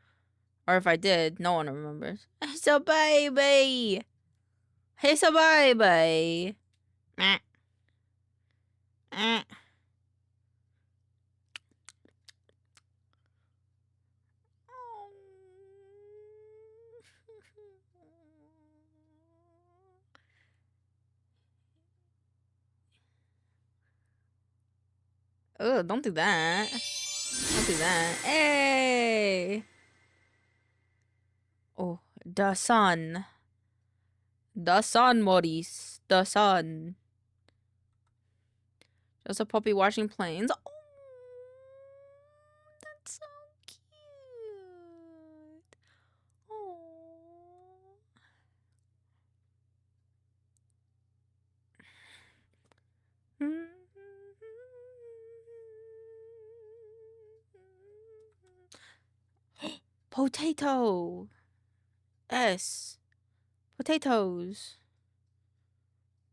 Or if I did, no one remembers. It's a baby. It's a baby. Meh. Eh. Oh, don't do that. Don't do that. Hey. Oh, the sun. The sun, Maurice. The sun. Just a puppy watching planes. Oh, that's so cute. Oh. Potato. S. Potatoes.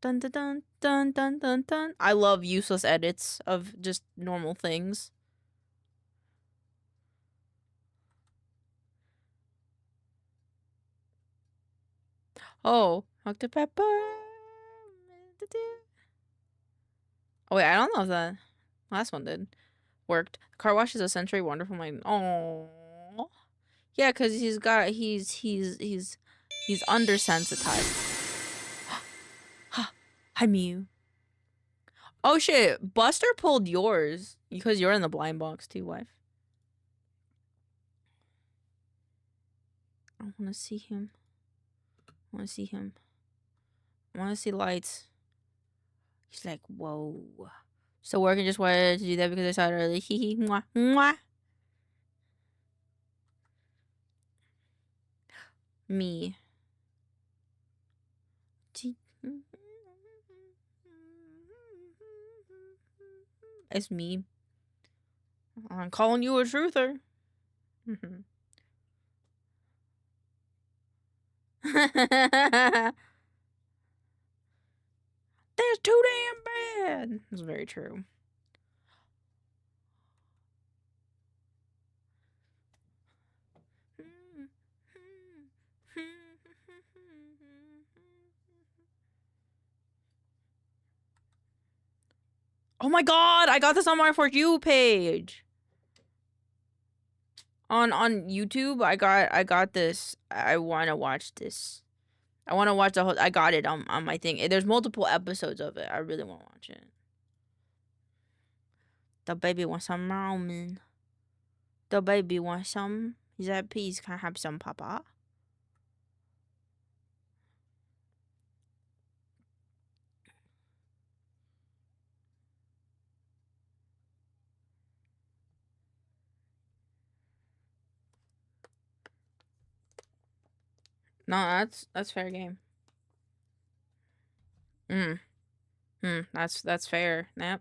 Dun dun dun dun dun dun dun. I love useless edits of just normal things. Oh, Dr. Pepper. Oh wait, I don't know if that last one did worked. Car wash is a century wonderful mind. Oh, yeah, cause he's undersensitized. Hi Mew. Oh shit, Buster pulled yours because you're in the blind box too, wife. I want to see him. I want to see him. I want to see lights. He's like, whoa. So working just wanted to do that because I saw it early. Hee hee mwah mwah. Me. It's me. I'm calling you a truther. That's too damn bad. That's very true. Oh my god, I got this on my For You page. On YouTube, I got this. I want to watch this. I want to watch the whole. I got it on my thing. There's multiple episodes of it. I really want to watch it. The baby wants some ramen. The baby wants some. He said, "Please, can I have some, Papa?" No, that's fair game. That's fair. Yep.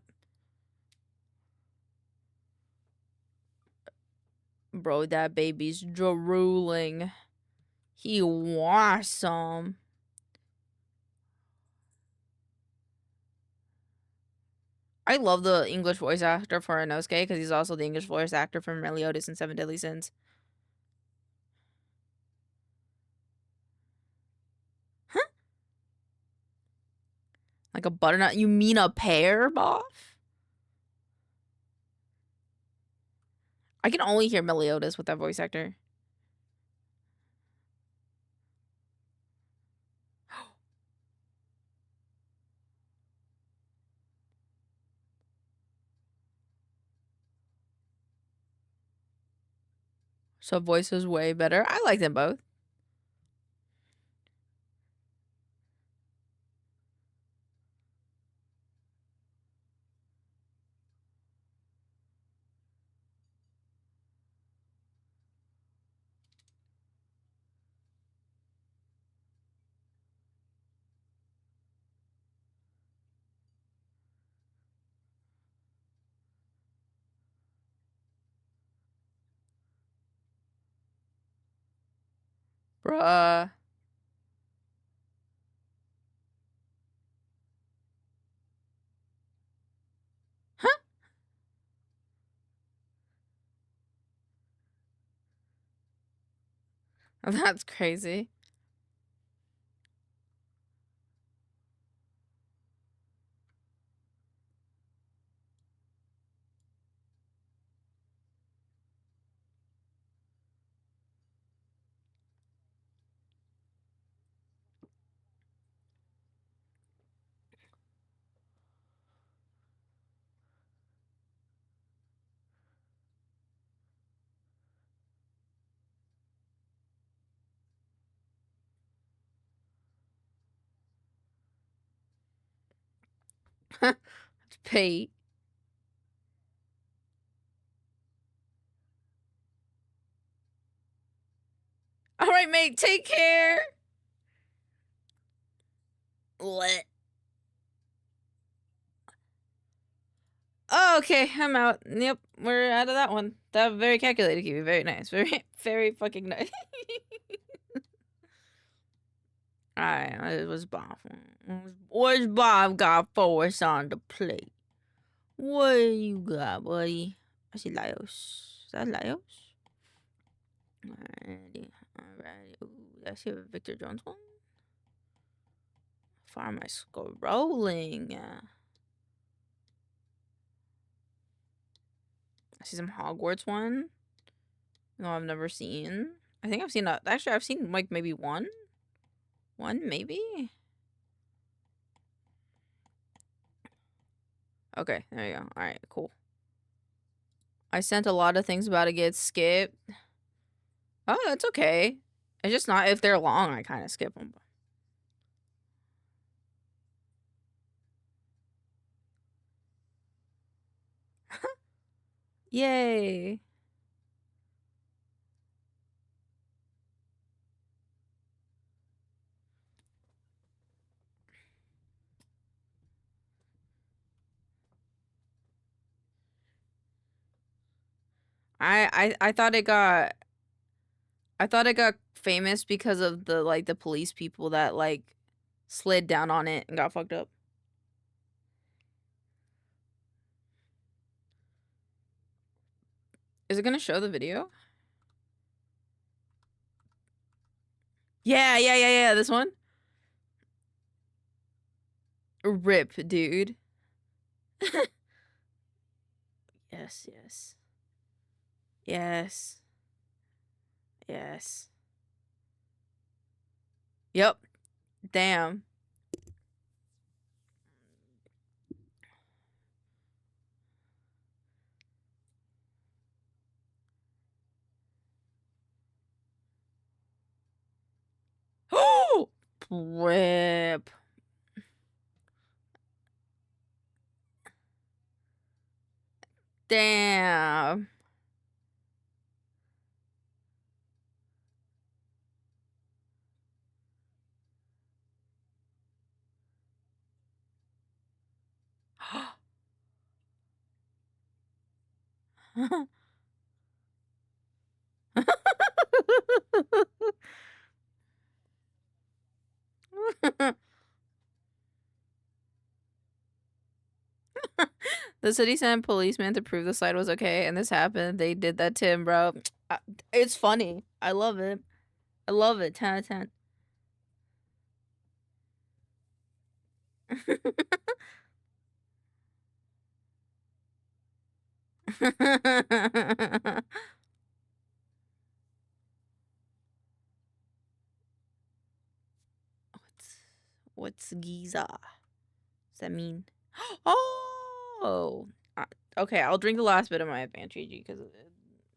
Bro, that baby's drooling. He wants some. I love the English voice actor for Inosuke because he's also the English voice actor for Meliodas in Seven Deadly Sins. Huh? Like a butternut? You mean a pear, boff? I can only hear Meliodas with that voice actor. So voice is way better. I like them both. Bruh. Huh? That's crazy. Pete. All right, mate. Take care. Lit. Oh, okay, I'm out. Yep, we're out of that one. That very calculated, Kiwi. Very nice. Very, very fucking nice. Alright, it was Bob. What's Bob got for us on the plate? What you got, buddy? I see Laios. Is that Laios? Alrighty. Alrighty. Ooh, that's your Victor Jones one. Far am I scrolling? I see some Hogwarts one. No, I've never seen. I think I've seen actually I've seen like maybe one. One maybe? Okay, there you go. Alright, cool. I sent a lot of things about to get skipped. Oh, that's okay. It's just not if they're long, I kind of skip them. Yay. I thought it got famous because of the police people that like slid down on it and got fucked up. Is it gonna show the video? Yeah, this one. Rip, dude. Yes. Yep. Damn. Oh! Rip. Damn. The city sent policemen to prove the slide was okay, and this happened. They did that to him, bro. It's funny. I love it. 10 out of 10. What's Giza? Does that mean? Oh! Okay, I'll drink the last bit of my advancedgg because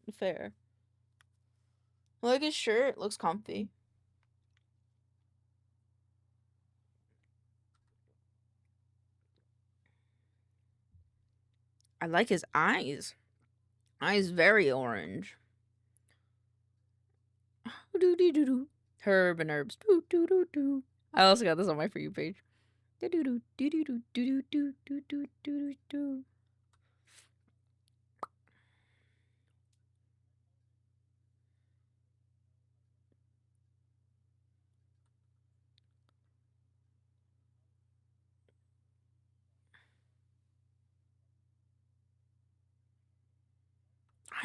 it's fair. I like his shirt. Looks comfy. I like his eyes. Eyes very orange. Herb and herbs. I also got this on my For You page. I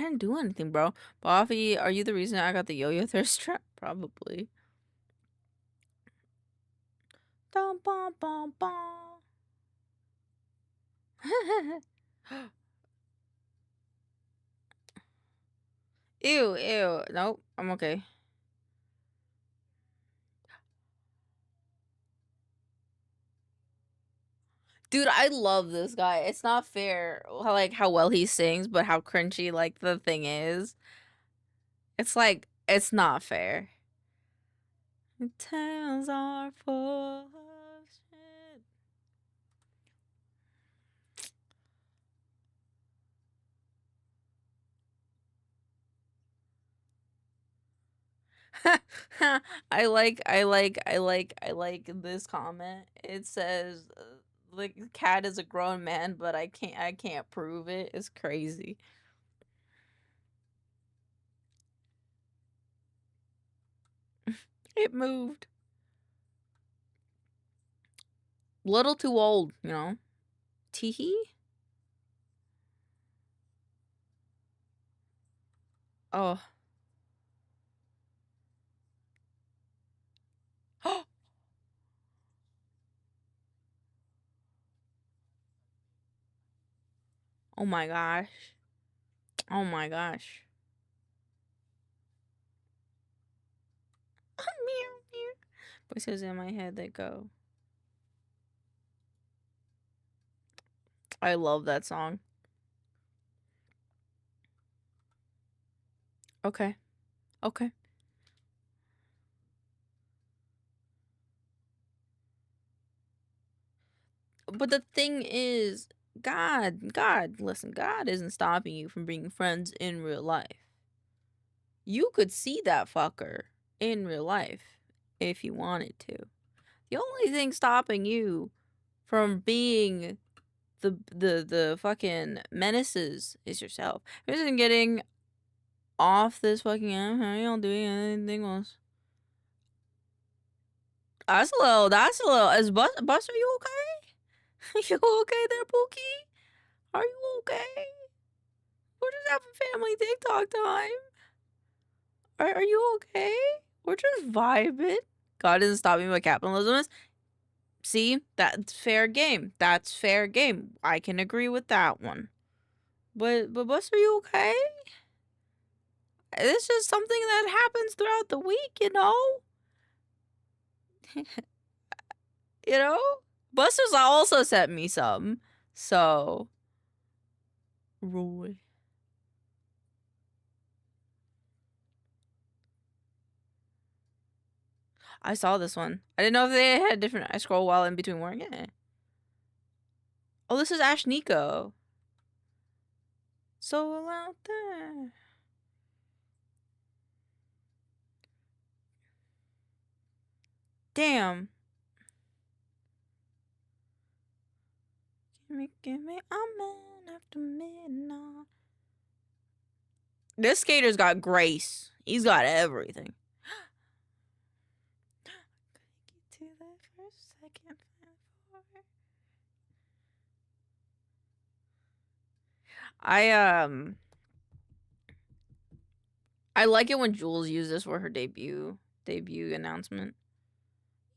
didn't do anything, bro. Buffy, are you the reason I got the yo-yo thirst trap? Probably. Dum, bum, bum, bum. Ew. Nope, I'm okay. Dude, I love this guy. It's not fair how well he sings, but how cringy like the thing is. It's like it's not fair. Tales are full of shit. I like this comment. It says the cat is a grown man, but I can't prove it. It's crazy. It moved. Little too old, you know? Teehee? Oh. Oh my gosh. Oh my gosh. Meow, meow. Voices in my head that go. I love that song. Okay. Okay. But the thing is, listen, God isn't stopping you from being friends in real life. You could see that fucker in real life if you wanted to. The only thing stopping you from being the fucking menaces is yourself. Imagine getting off this fucking how y'all doing anything else? That's a little, is Bus, are you okay? You okay there, Pookie? Are you okay? We're just having family TikTok time. Are you okay? We're just vibing. God isn't stopping what capitalism is. See, that's fair game. That's fair game. I can agree with that one. But Bus, are you okay? It's just something that happens throughout the week, you know? You know? Buster's also sent me some. So Roy. I saw this one. I didn't know if they had different. I scroll while in between work. Yeah. Oh, this is Ash Nico. So out there. Damn. Give me a man after midnight. This skater's got grace. He's got everything. To the first, second, fourth. I like it when Jules used this for her debut announcement.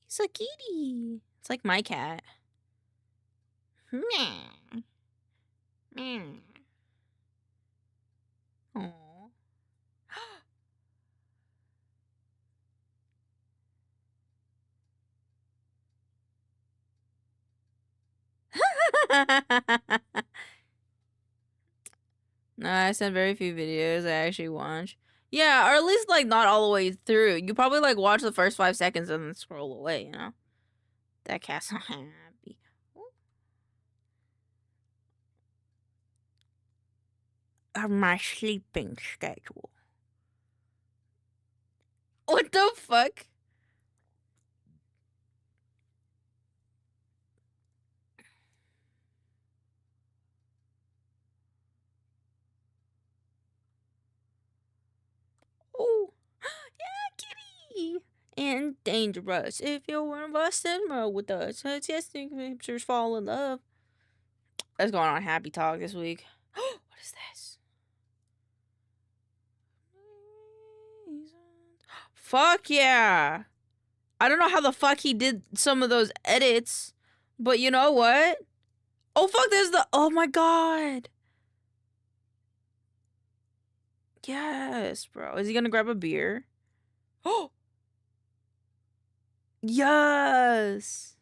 He's a kitty. It's like my cat. Meow. Meow. Aww. No, I sent very few videos I actually watch. Yeah, or at least like not all the way through. You probably like watch the first 5 seconds and then scroll away, you know? That cat's so happy. My sleeping schedule. What the fuck? Oh, yeah, kitty. And dangerous. If you're one of us, then roll with us. Testing pictures fall in love. That's going on Happy Talk this week. What is this? Fuck yeah. I don't know how the fuck he did some of those edits, but you know what? Oh fuck, there's the, oh my god. Yes, bro. Is he gonna grab a beer? Oh! Yes!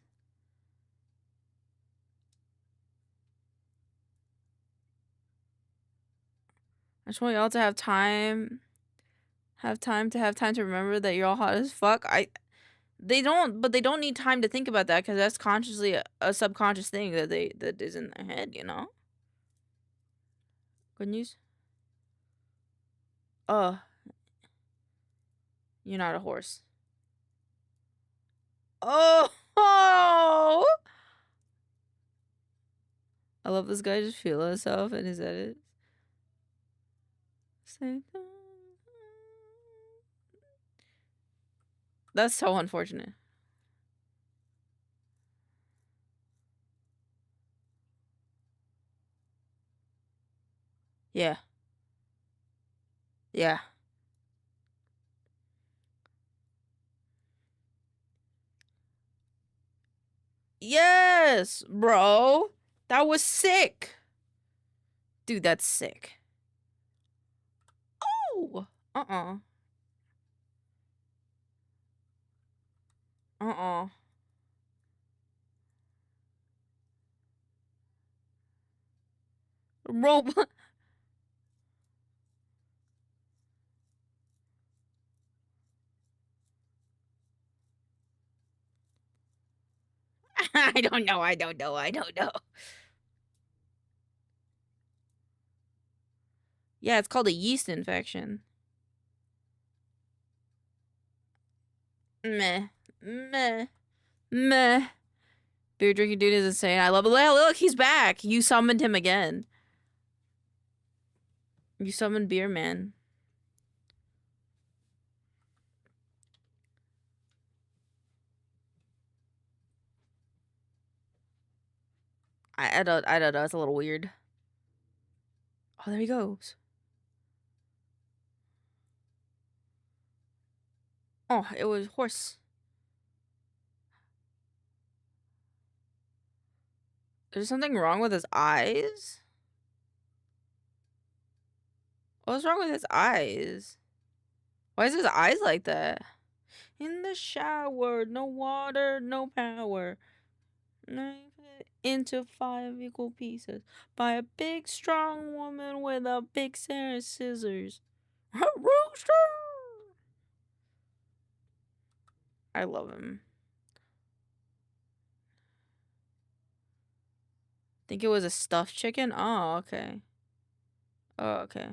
I just want y'all to have time. Have time to remember that you're all hot as fuck. They don't need time to think about that because that's consciously a subconscious thing that is in their head, you know? Good news? You're not a horse. Oh! I love this guy just feeling himself in his edit. That's so unfortunate. Yeah. Yeah. Yes, bro. That was sick. Dude, that's sick. Oh. Uh-uh. Uh-uh. Rope. I don't know. I don't know. I don't know. Yeah, it's called a yeast infection. Meh. Meh. Meh. Beer drinking dude is insane. I love it. Look, he's back. You summoned him again. You summoned Beer Man. I don't know. It's a little weird. Oh, there he goes. Oh, it was horse. Is something wrong with his eyes? What's wrong with his eyes? Why is his eyes like that? In the shower, no water, no power. Into 5 equal pieces by a big strong woman with a big set of scissors. Rooster! I love him. Think it was a stuffed chicken? Oh, okay. Oh, okay.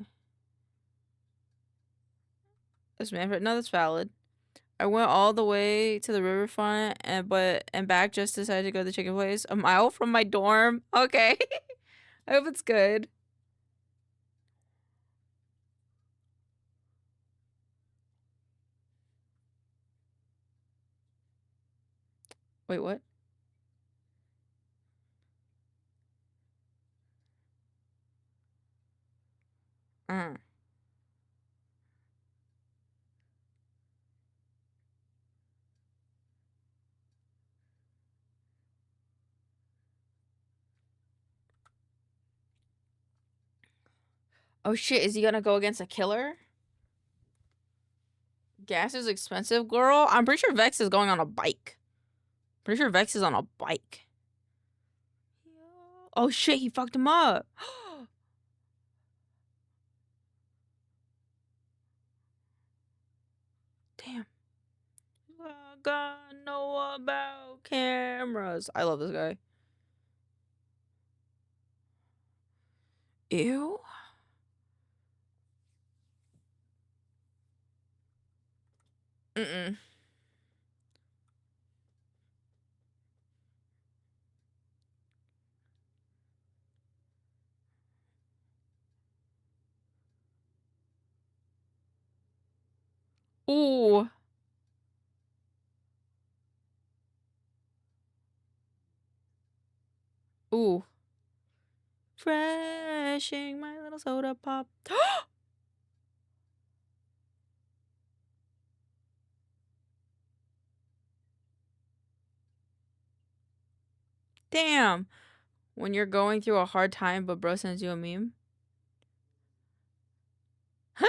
That's Manfred. No, that's valid. I went all the way to the riverfront and back, just decided to go to the chicken place a mile from my dorm. Okay. I hope it's good. Wait, what? Oh shit, is he gonna go against a killer? Gas is expensive, girl. I'm pretty sure Vex is going on a bike. Pretty sure Vex is on a bike. Oh shit, he fucked him up. Damn. I gotta know about cameras. I love this guy. Ew. Mm-mm. Ooh. Ooh. Freshing my little soda pop. Damn. When you're going through a hard time, but bro sends you a meme. Huh?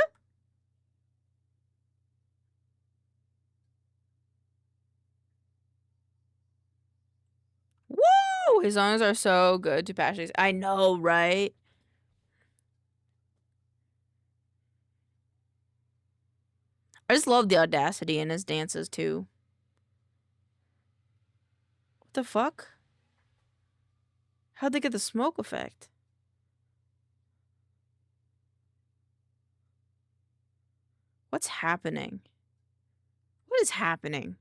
Woo! His songs are so good to passion. I know, right? I just love the audacity in his dances too. What the fuck? How'd they get the smoke effect? What's happening? What is happening?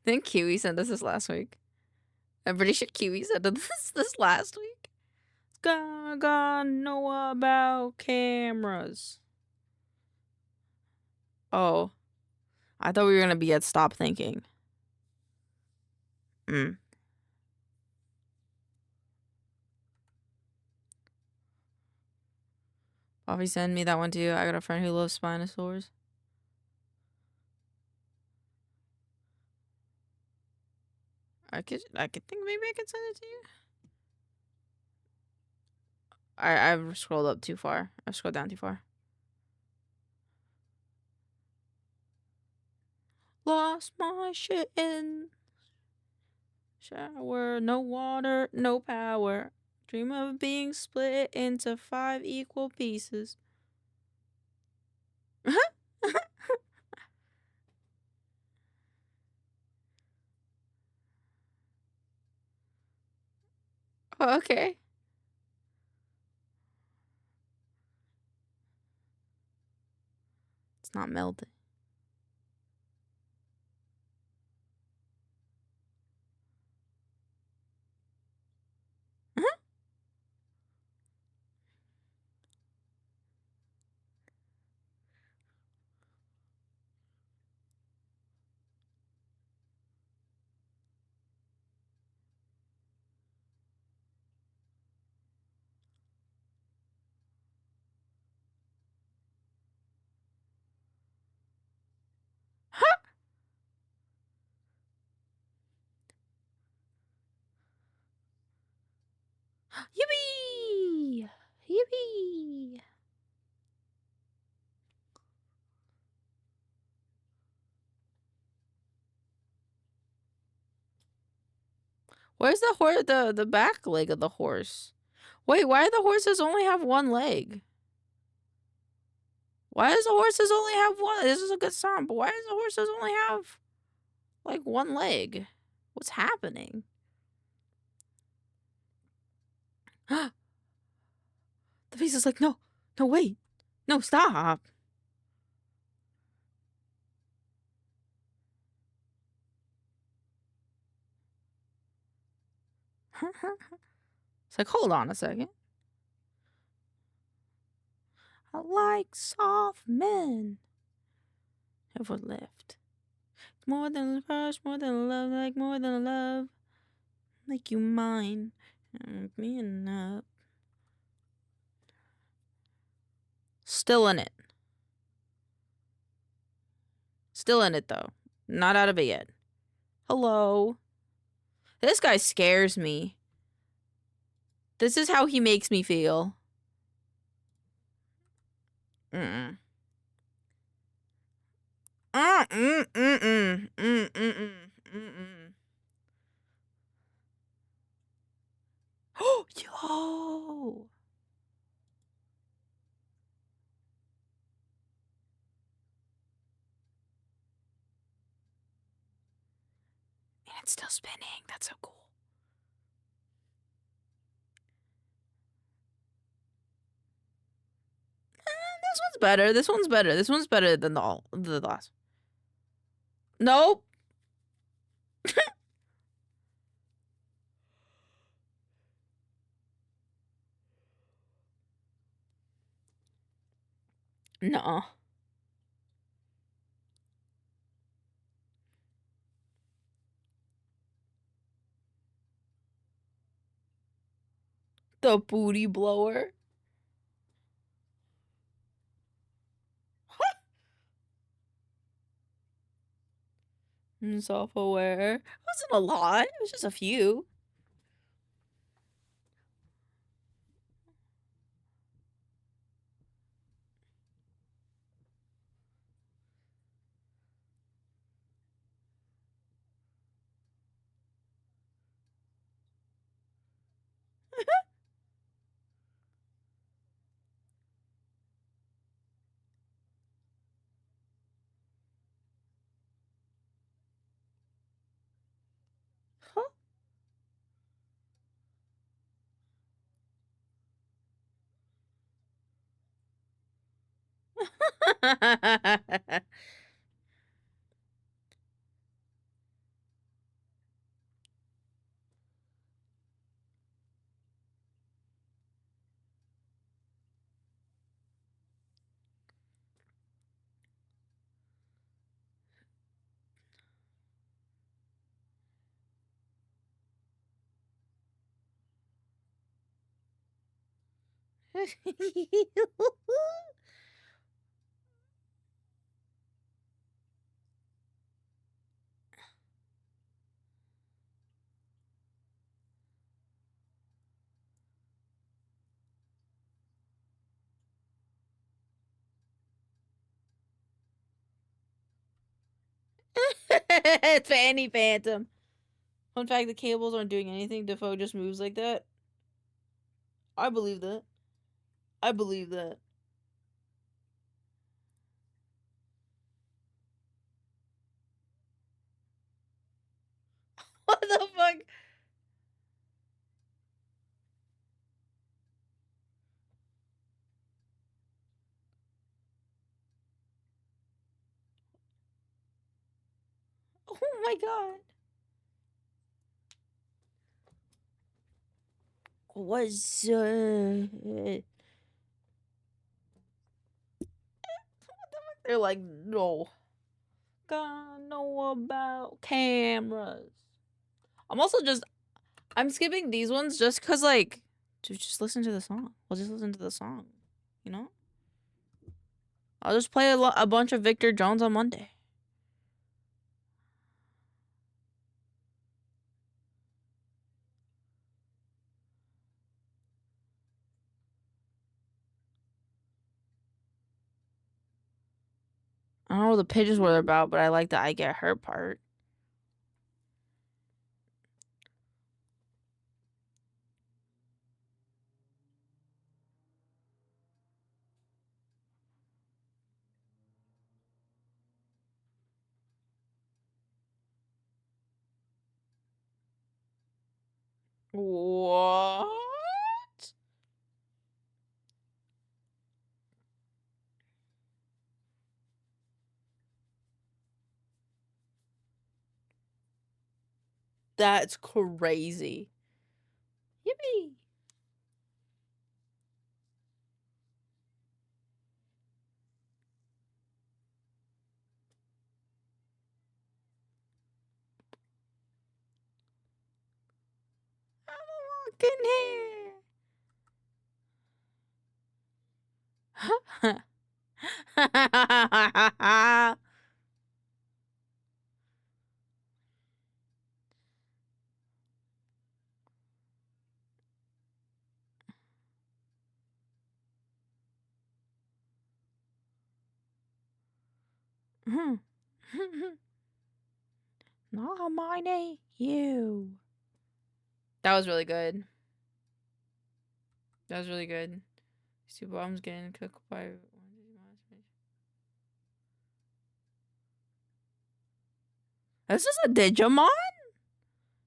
Didn't Kiwi send us this last week? I'm pretty sure Kiwi sent us this last week. Gotta know about cameras. Oh. I thought we were gonna be at Stop Thinking. Bobby, send me that one too. I got a friend who loves Spinosaurs. I could think maybe I could send it to you. I've scrolled up too far. I've scrolled down too far. Lost my shit in shower. No water, no power. Dream of being split into 5 equal pieces. Okay. It's not melting. Yippee! Yippee! Where's the horse? The back leg of the horse? Wait, why do the horses only have one leg? Why does the horses only have one? This is a good song, but why does the horses only have like one leg? What's happening? The face is like, no, wait, no, stop. It's like, hold on a second. I like soft men. Have what left? More than a crush, more than a love, like more than a love. Like you mine. Me enough. Still in it. Still in it though. Not out of it yet. Hello. This guy scares me. This is how he makes me feel. Mm-mm. Yo! And it's still spinning. That's so cool. This one's better. This one's better. This one's better than the last. Nope. No. The booty blower. I'm self-aware. It wasn't a lot. It was just a few. Fanny Phantom. Fun fact, the cables aren't doing anything. Defoe just moves like that. I believe that. I believe that. What the fuck? Oh my god. What's They're like, no. Gotta know about cameras. I'm skipping these ones just cause like, dude, just listen to the song. We'll just listen to the song, you know? I'll just play a bunch of Victor Jones on Monday. I don't know what the pitches were about, but I like the I get hurt part. What? That's crazy. Yippee. I'm walking here. Not my name, you. That was really good. That was really good. See, bombs getting cooked by. This is a Digimon?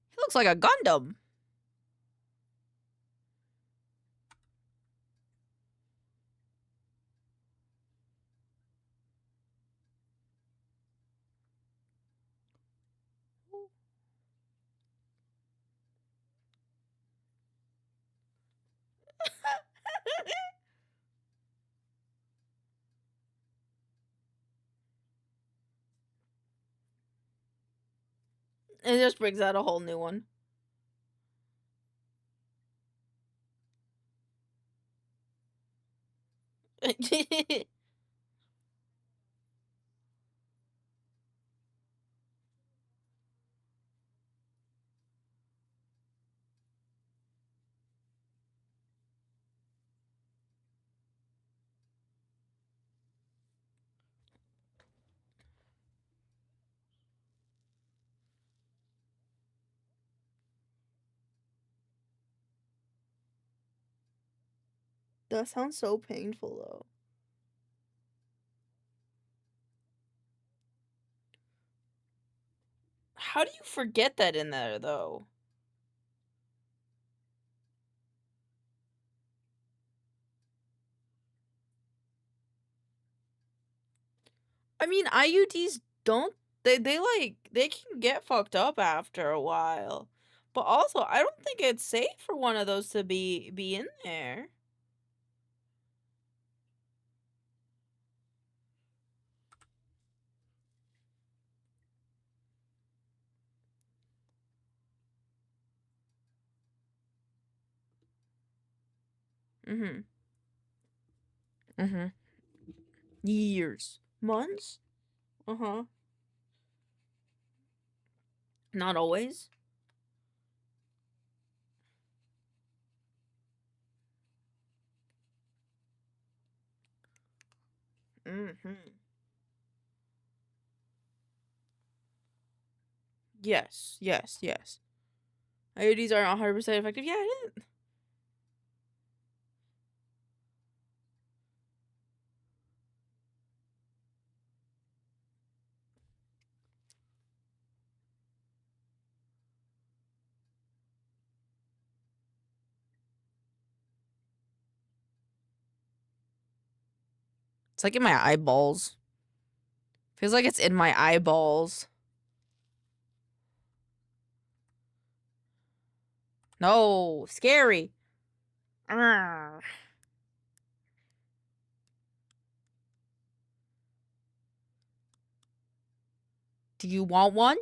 He looks like a Gundam. It just brings out a whole new one. That sounds so painful, though. How do you forget that in there, though? I mean, IUDs don't they like they can get fucked up after a while. But also, I don't think it's safe for one of those to be in there. Mm-hmm. Mm-hmm. Years. Months? Uh-huh. Not always. Mm-hmm. Yes, yes, yes. IUDs are 100% effective. Yeah, it It's like in my eyeballs. Feels like it's in my eyeballs. No, scary. Arrgh. Do you want one?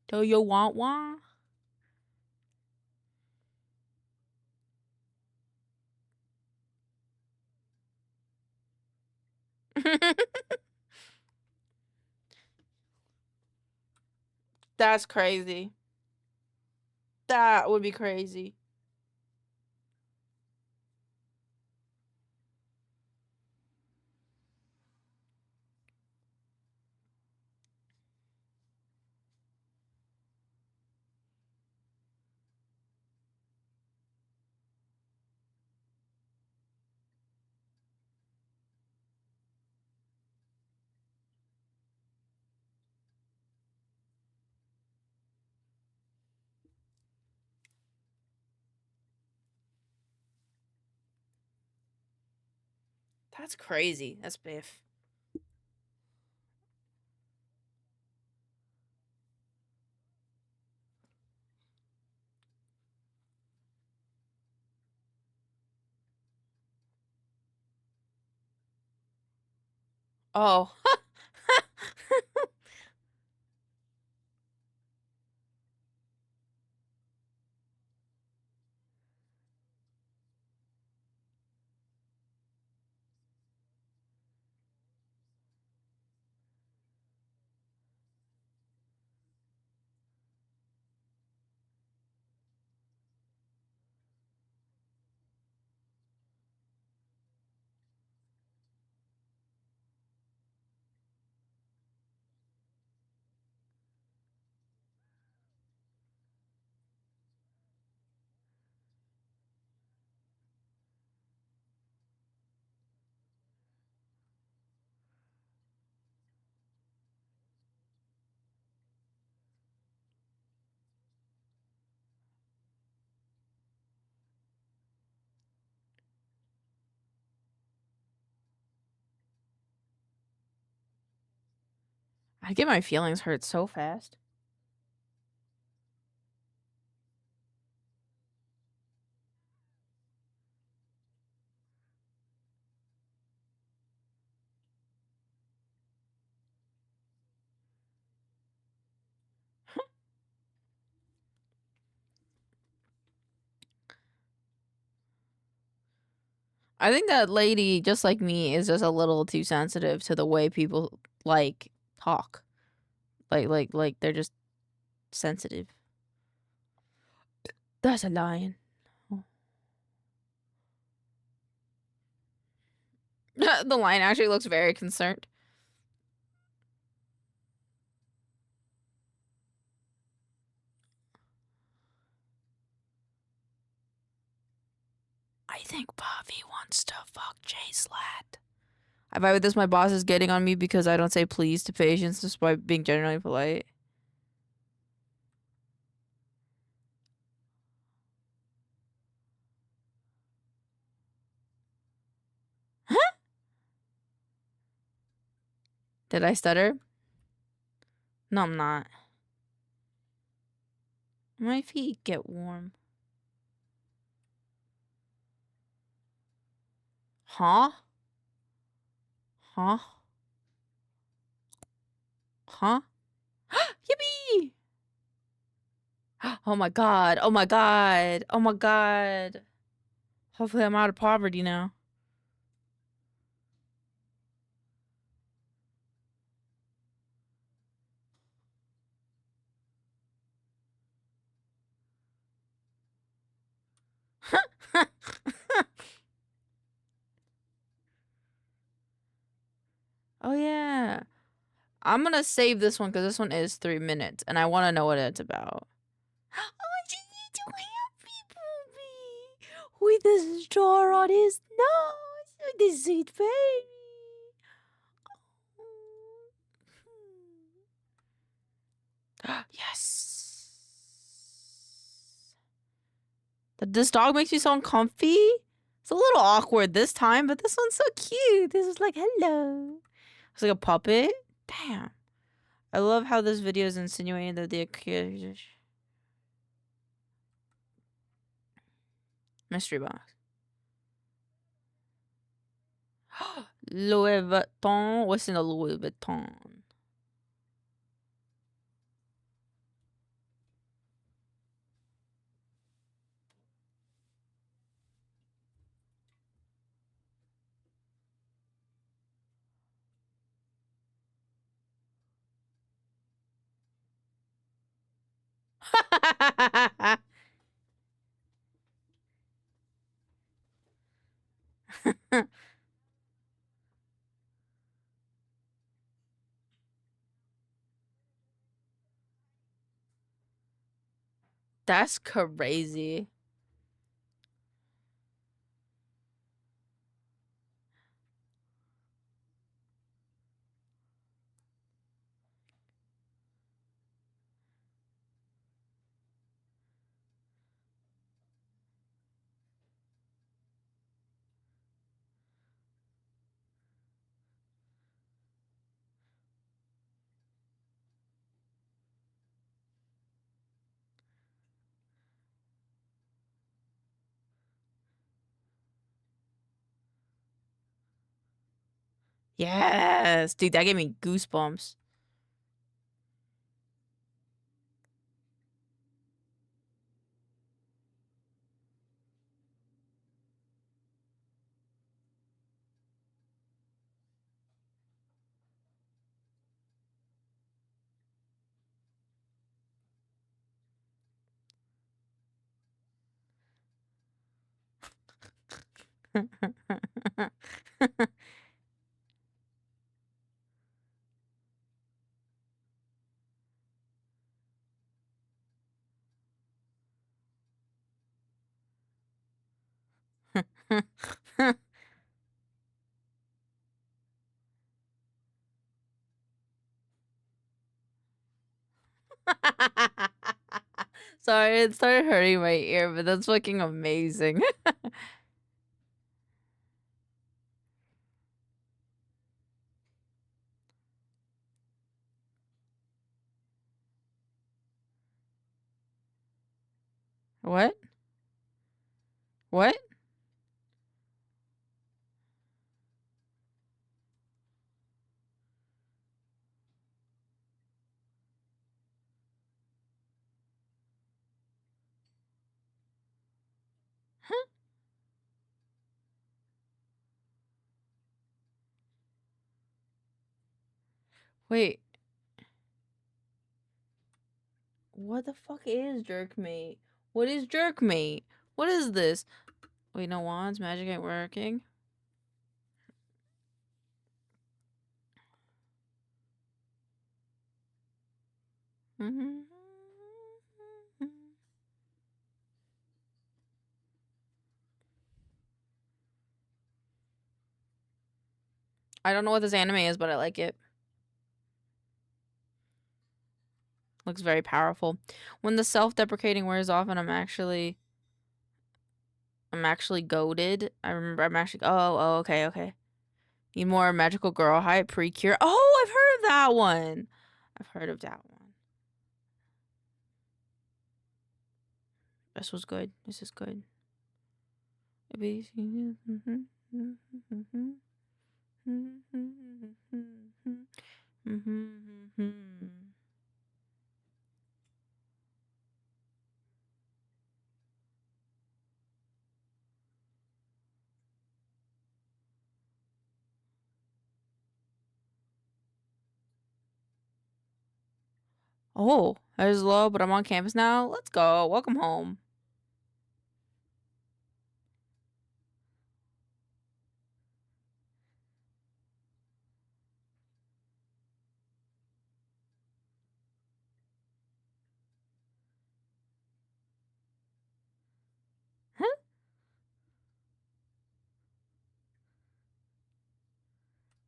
Do you want one? That's crazy. That would be crazy. That's crazy. That's biff. Oh. I get my feelings hurt so fast. I think that lady, just like me, is just a little too sensitive to the way people like talk. Like they're just sensitive. That's a lion. Oh. The lion actually looks very concerned. I think Bobby wants to fuck Jay Slat. I vibe with this. My boss is getting on me because I don't say please to patients despite being generally polite. Huh? Did I stutter? No, I'm not. My feet get warm. Huh? Huh? Huh? Yippee! Oh my god. Oh my god. Oh my god. Hopefully I'm out of poverty now. Oh yeah. I'm gonna save this one because this one is 3 minutes and I want to know what it's about. Oh, she needs to happy movie with the star on his nose with the sweet baby. Yes. This dog makes me so uncomfy. It's a little awkward this time, but this one's so cute. This is like, hello. It's like a puppet. Damn. I love how this video is insinuating that the accused mystery box. Louis Vuitton. What's in a Louis Vuitton? That's crazy. Yes, dude, that gave me goosebumps. Sorry, it started hurting my ear, but that's fucking amazing. What? What? Wait. What the fuck is jerkmate? What is jerkmate? What is this? Wait, no wands, magic ain't working. I don't know what this anime is, but I like it. Looks very powerful. When the self-deprecating wears off and I'm actually goaded. I'm actually okay. Need more magical girl hype pre-cure. Oh, I've heard of that one. This was good. This is good. Oh, that is low, but I'm on campus now. Let's go. Welcome home.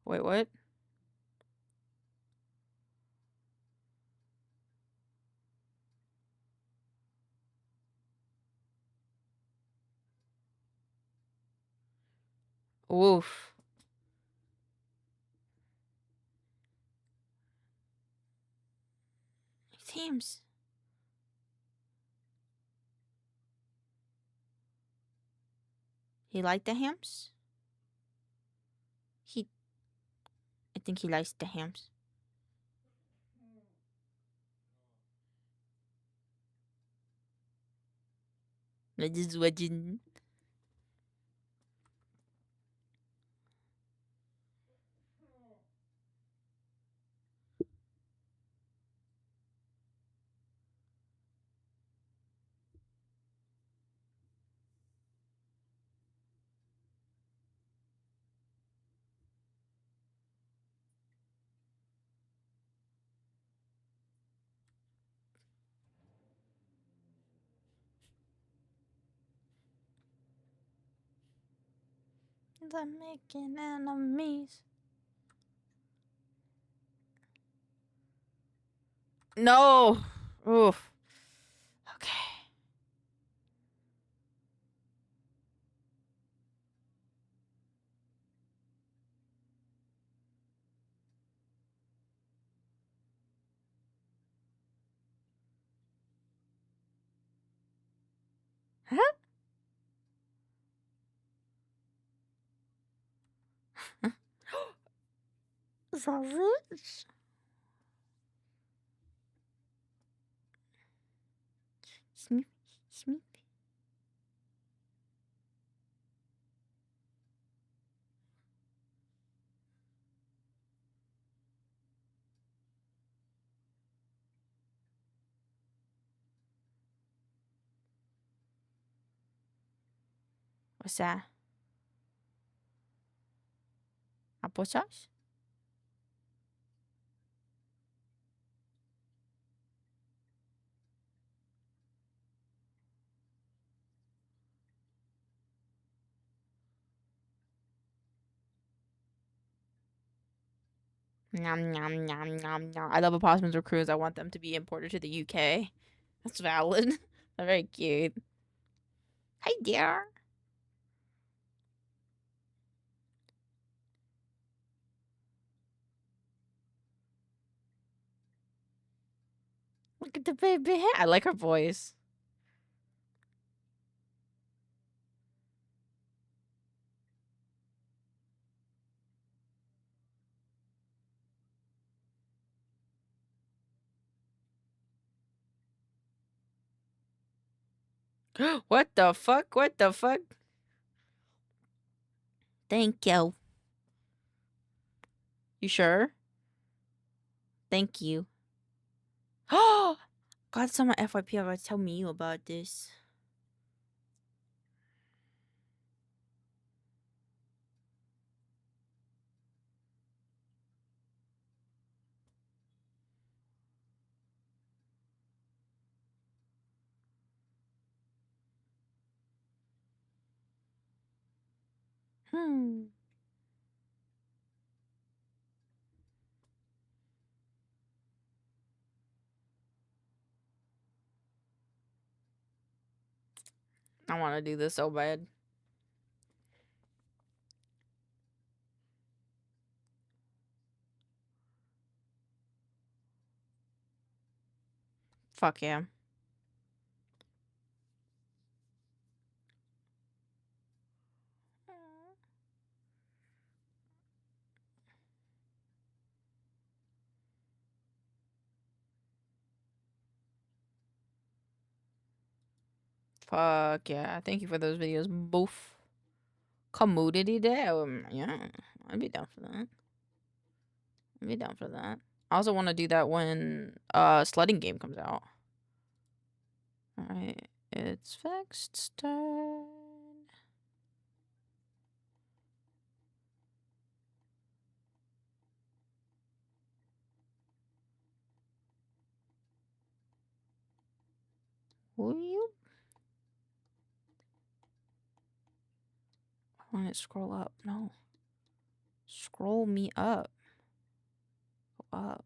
Wait, what? Oof. Teams. He liked the hams? I think he likes the hams. I just watching. I'm making enemies. No. Oof. Okay. Huh? Sausage? Snoopy. Snoopy. What's that? Applesauce? Nom nom nom nom nom. I love opossums or crows. I want them to be imported to the UK. That's valid. They're very cute. Hi there. Look at the baby head. I like her voice. What the fuck? What the fuck? Thank you. You sure? Thank you. Oh, God, it's on my FYP. I gotta tell me about this. I want to do this so bad. Fuck yeah. Fuck yeah. Thank you for those videos, both. Commodity day? Yeah. I'd be down for that. I'd be down for that. I also want to do that when sledding game comes out. Alright. It's Vexed's turn. Will you? I want to scroll up. No. Scroll me up. Go up.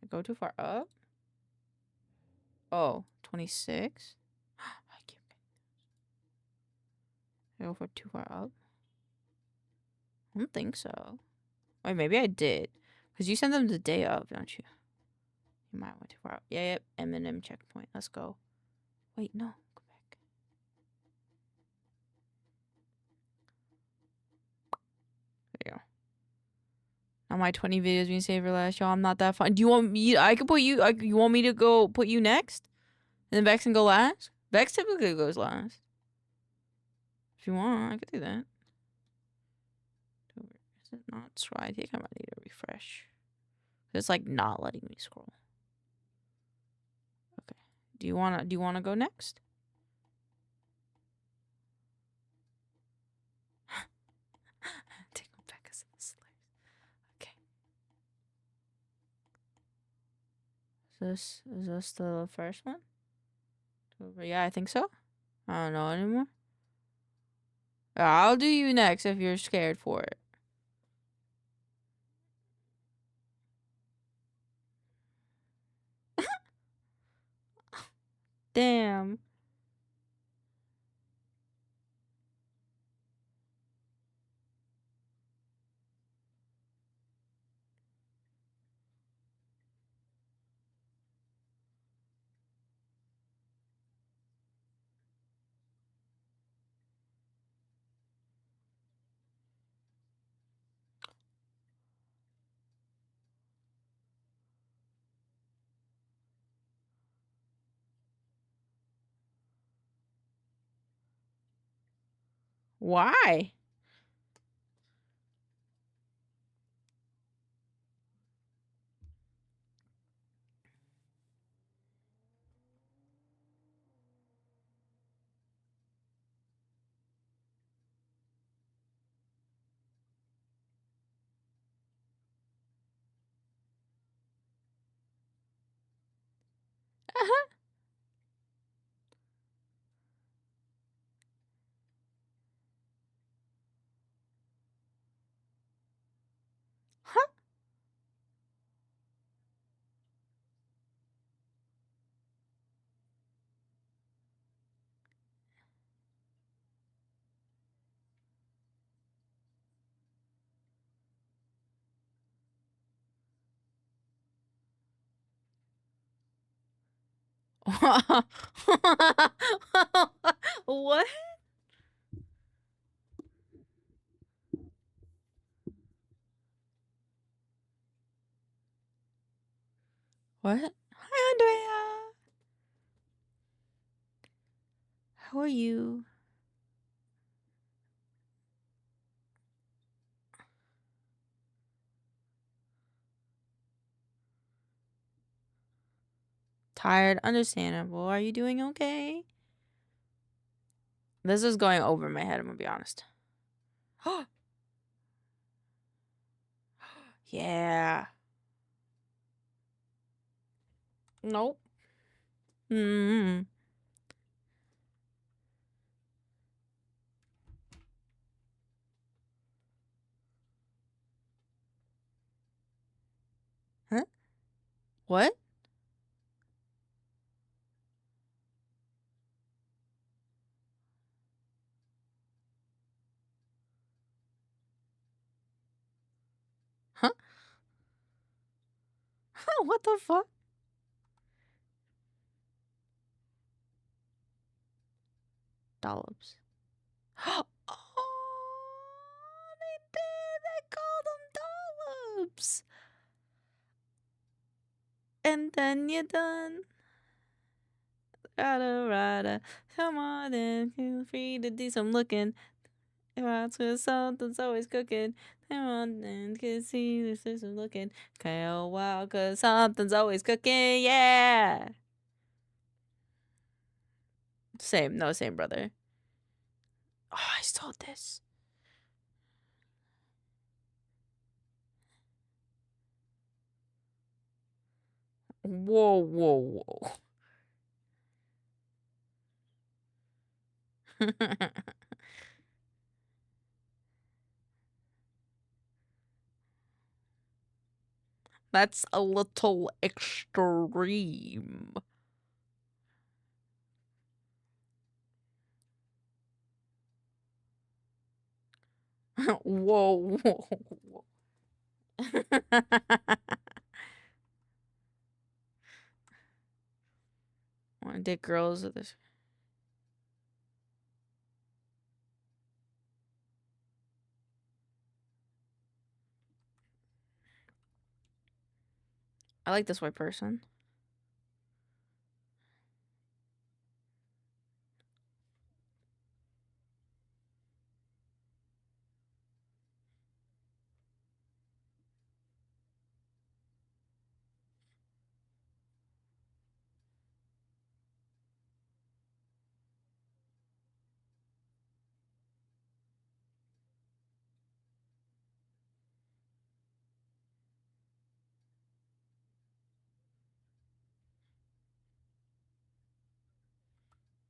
I go too far up? Oh, 26? I keep I go for too far up? I don't think so. Wait, maybe I did. Because you send them the day of, don't you? You might went too far up. Yeah, yep. M&M checkpoint. Let's go. Wait, no. Go back. There you go. Now my 20 videos being saved for last, y'all. I'm not that fun. Do you want me? I could put you. You want me to go put you next, and then Vex can go last? Vex typically goes last. If you want, I could do that. Is it not scroll? I think I might need to refresh. It's like not letting me scroll. Okay. Do you wanna go next? Take them back as the slurs. Okay. Is this the first one? Yeah, I think so. I don't know anymore. I'll do you next if you're scared for it. Damn. Why? Huh? What? What? Hi, Andrea. How are you? Tired, understandable. Are you doing okay? This is going over my head, I'm gonna be honest. Yeah. Nope. Mm. Huh? What? Huh? What the fuck? Dollops. Oh, they did. They called them dollops. And then you're done. Rada. Come on then. Feel free to do some looking. If with something's always cooking. Come on then. Can see this is some looking. Okay, oh wow, cause something's always cooking. Yeah. Same. No, same, brother. Oh, I stole this. Whoa. That's a little extreme. Whoa, whoa, whoa. Want to date girls with this? I like this white person.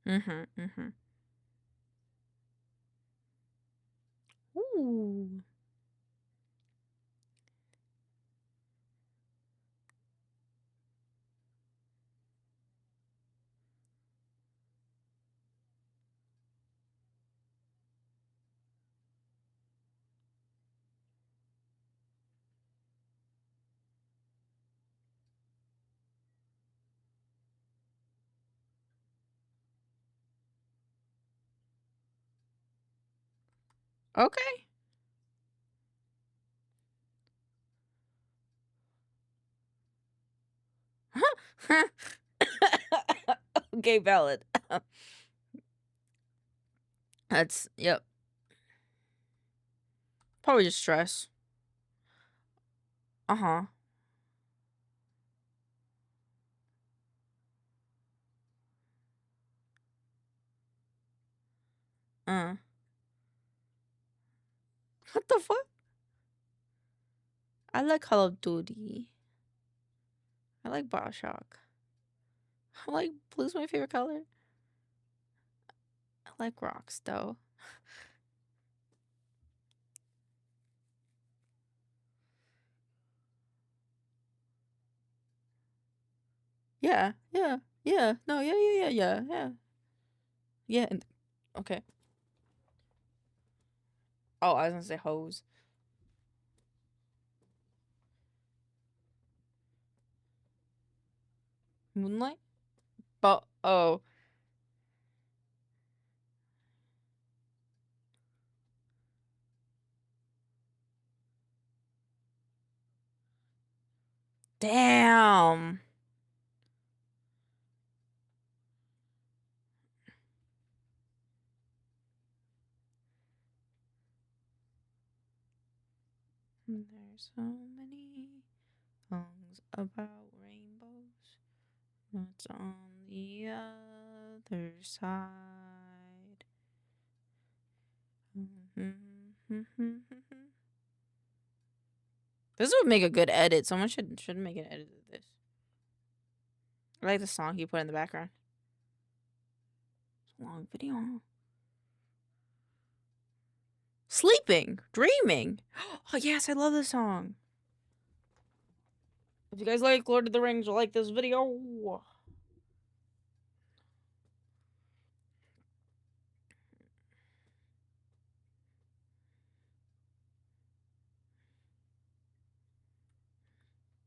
Mm-hmm. Ooh. Okay. Okay, valid. That's, yep. Probably just stress. Uh-huh. What the fuck? I like Call of Duty. I like Bioshock. I like blue's my favorite color. I like rocks though. Yeah. No, yeah. Yeah. Okay. Oh, I was gonna say hose. Moonlight? But oh. Damn. There's so many songs about rainbows. What's on the other side? This would make a good edit. Someone should make an edit of this. I like the song he put in the background. It's a long video. Sleeping, dreaming. Oh yes, I love this song. If you guys like Lord of the Rings or like this video,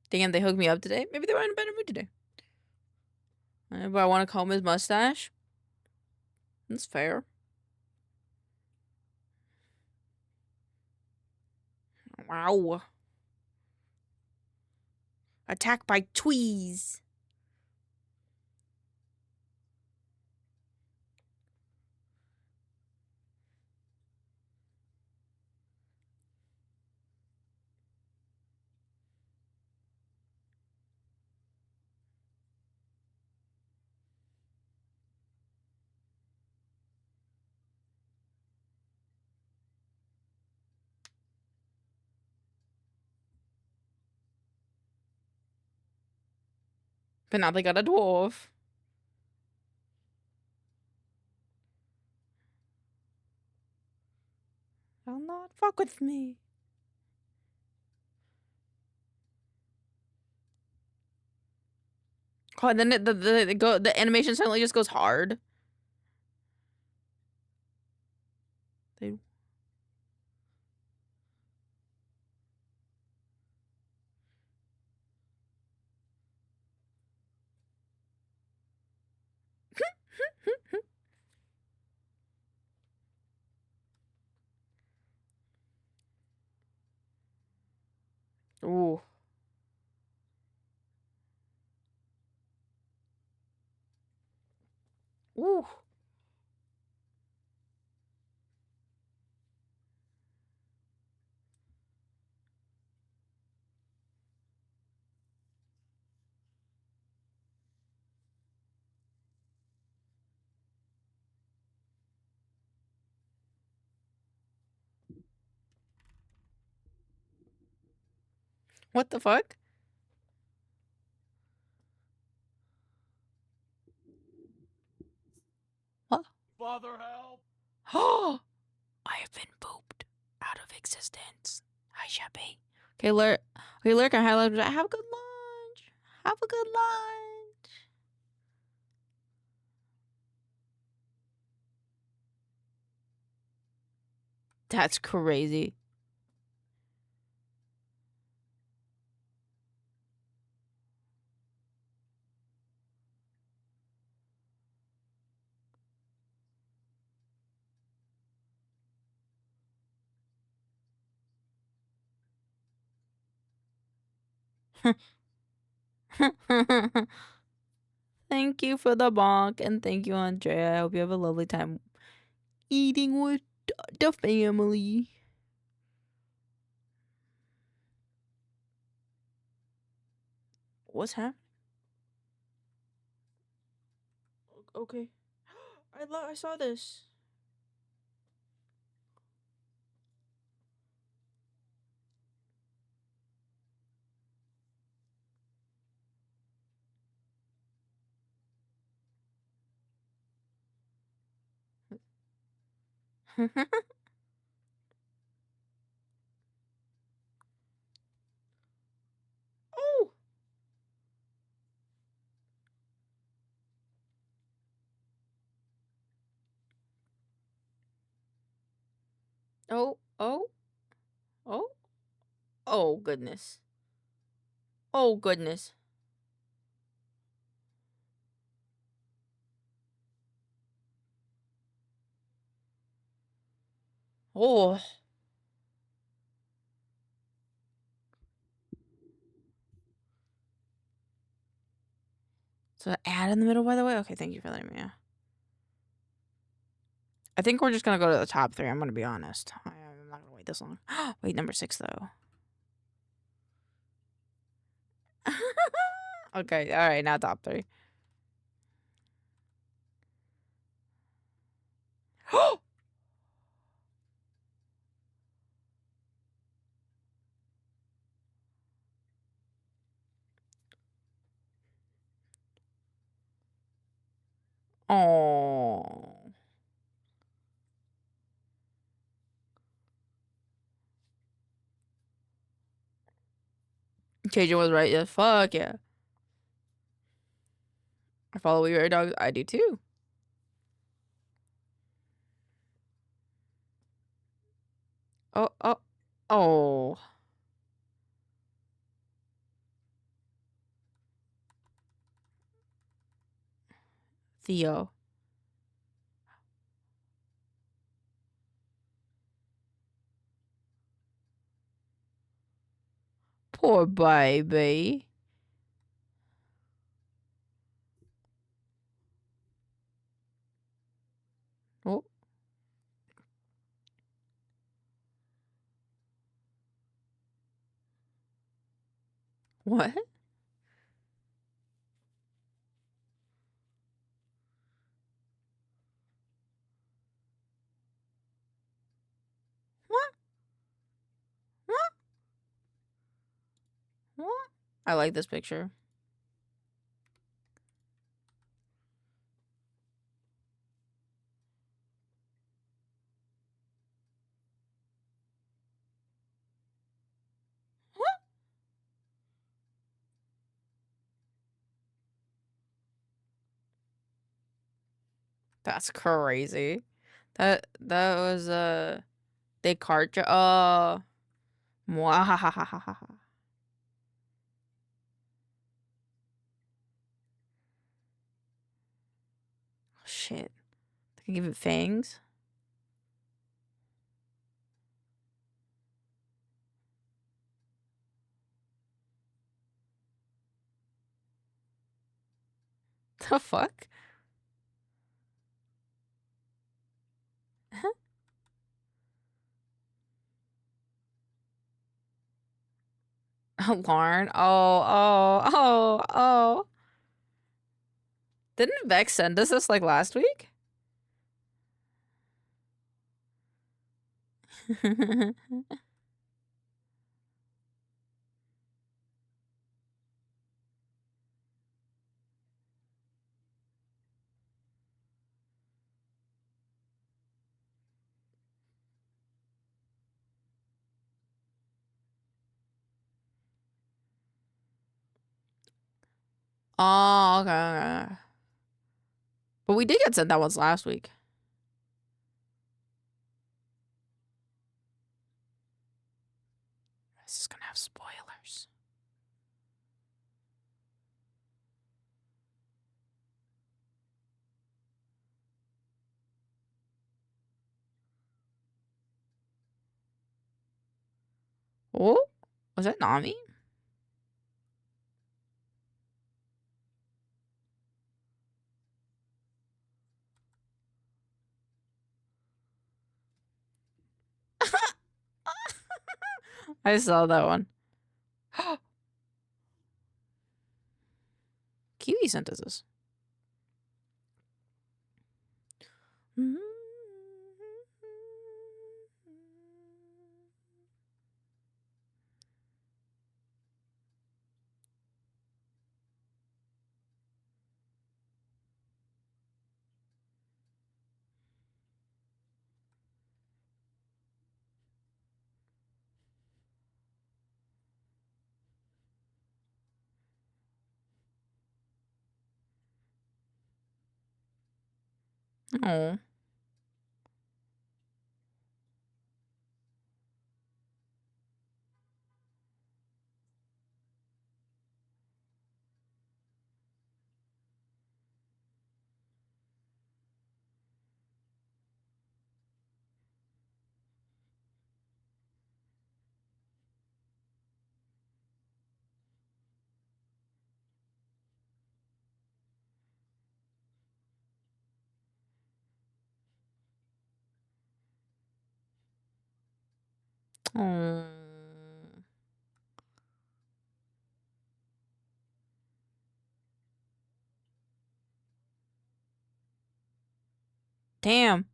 damn, they hooked me up today. Maybe they were in a better mood today. But I want to comb his mustache. That's fair. Wow. Attacked by tweez. But now they got a dwarf. I'll not fuck with me. God, then the animation suddenly just goes hard. They... Ooh. Ooh. What the fuck? What? Father, help! Oh, I have been pooped out of existence. I shall be. Okay, lurk. Okay, lurk and highlight. Have a good lunch. Have a good lunch. That's crazy. Thank you for the bonk, and thank you, Andrea. I hope you have a lovely time eating with the family. What's happening? Okay. I saw this. Oh. Oh. Oh. Oh. Oh goodness. Oh goodness. Oh. So ad in the middle, by the way. Okay, thank you for letting me know. I think we're just gonna go to the top 3. I'm gonna be honest. I'm not gonna wait this long. Wait, number 6 though. Okay, all right, now top 3. Oh. KJ was right. Yeah, fuck yeah. I follow your dogs. I do too. Oh, oh, oh. Theo. Poor baby. Oh. What? What? What? What? I like this picture. What? That's crazy. That was they card oh. Mwahahaha. Shit. They can give it fangs. The fuck? Lauren. Oh. Didn't Vex send us this like last week? Oh, okay. But we did get sent that once last week. This is gonna have spoilers. Oh, was that Nami? I saw that one. Kiwi sent us this. Oh. Oh. Damn.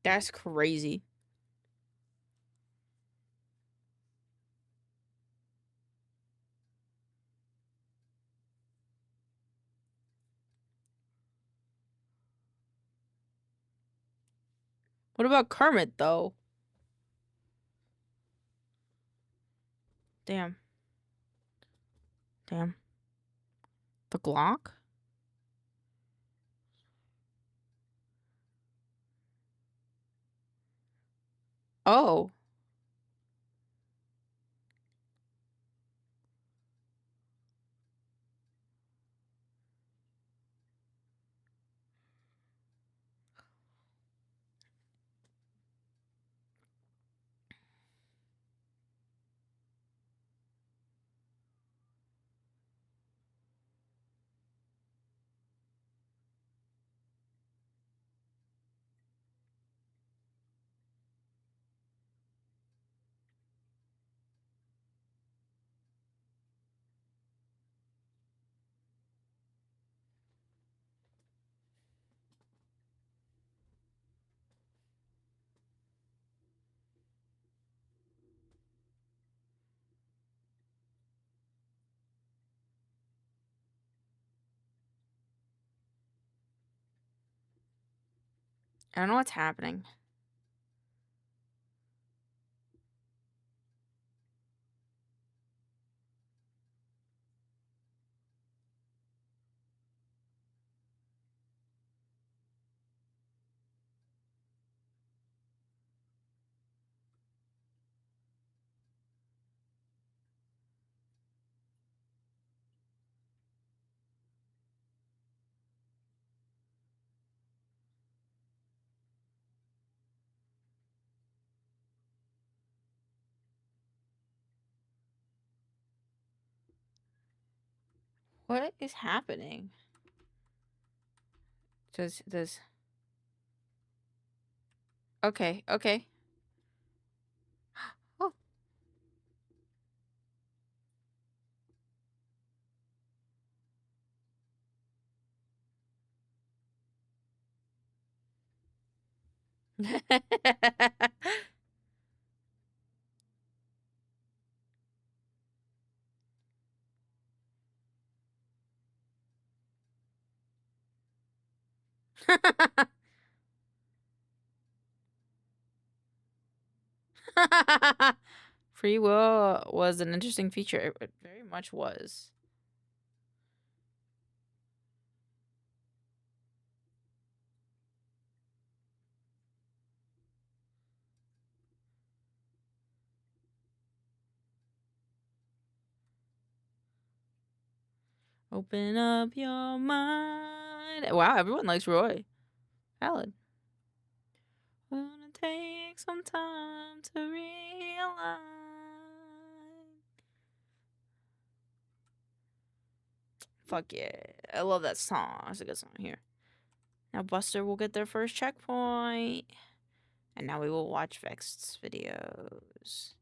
That's crazy. What about Kermit, though? Damn. The Glock? Oh. I don't know what's happening. What is happening? Does okay, okay. Oh. Free will was an interesting feature. It very much was. Open up your mind. Wow, everyone likes Roy. Valid. Gonna take some time to realize. Fuck yeah. I love that song. It's a good song here. Now Buster will get their first checkpoint. And now we will watch Vexed's videos.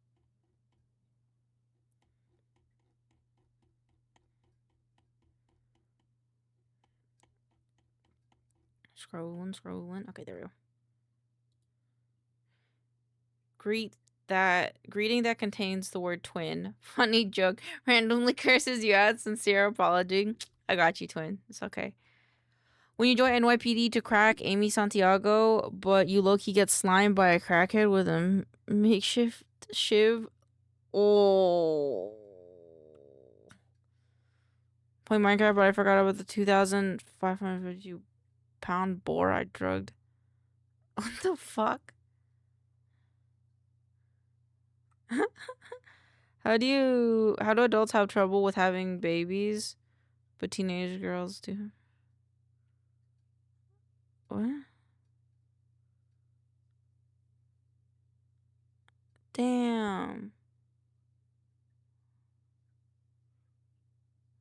Scrolling. Okay, there we go. Greeting that contains the word twin. Funny joke. Randomly curses you out. Sincere apology. I got you, twin. It's okay. When you join NYPD to crack Amy Santiago, but you low-key get slimed by a crackhead with a makeshift shiv. Oh. Play Minecraft, but I forgot about the 2,550 pound boar I drugged. What the fuck? How do adults have trouble with having babies, but teenage girls do? What? Damn.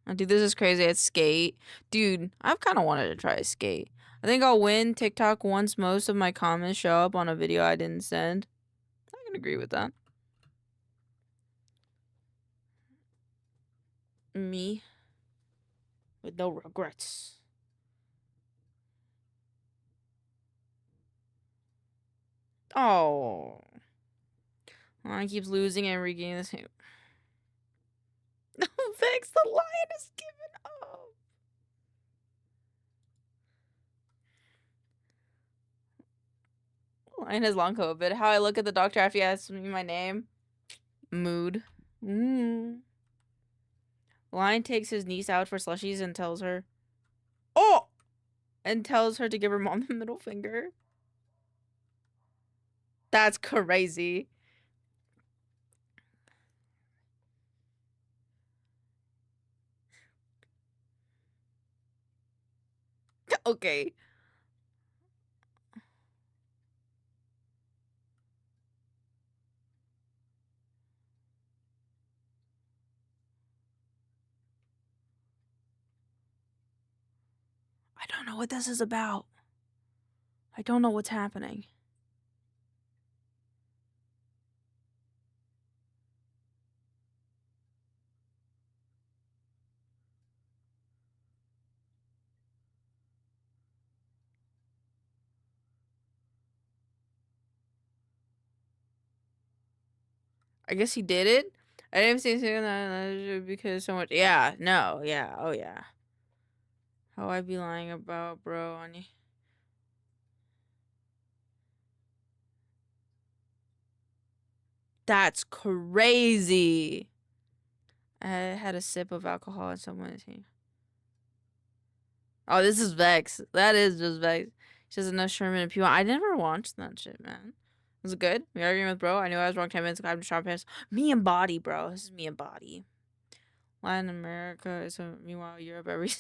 Oh, dude, this is crazy. It's skate. Dude, I've kind of wanted to try skate. I think I'll win TikTok once most of my comments show up on a video I didn't send. I can agree with that. Me. With no regrets. Oh. I keeps losing and regaining the same. No, Vex, the lion is giving up. Lion has long COVID. How I look at the doctor after he asks me my name. Mood. Lion takes his niece out for slushies and tells her, oh! And tells her to give her mom the middle finger. That's crazy. Okay. I don't know what this is about. I don't know what's happening. I guess he did it. I didn't say that because so much. Yeah, no, yeah, oh yeah. How I be lying about, bro? On you. That's crazy. I had a sip of alcohol and someone saying, oh, this is Vex. That is just Vex. She doesn't know Sherman and P1. I never watched that shit, man. Was it good? We arguing with bro? I knew I was wrong 10 minutes ago. I'm just trying to pass. Me and Body, bro. This is me and Body. Latin America is meanwhile Europe every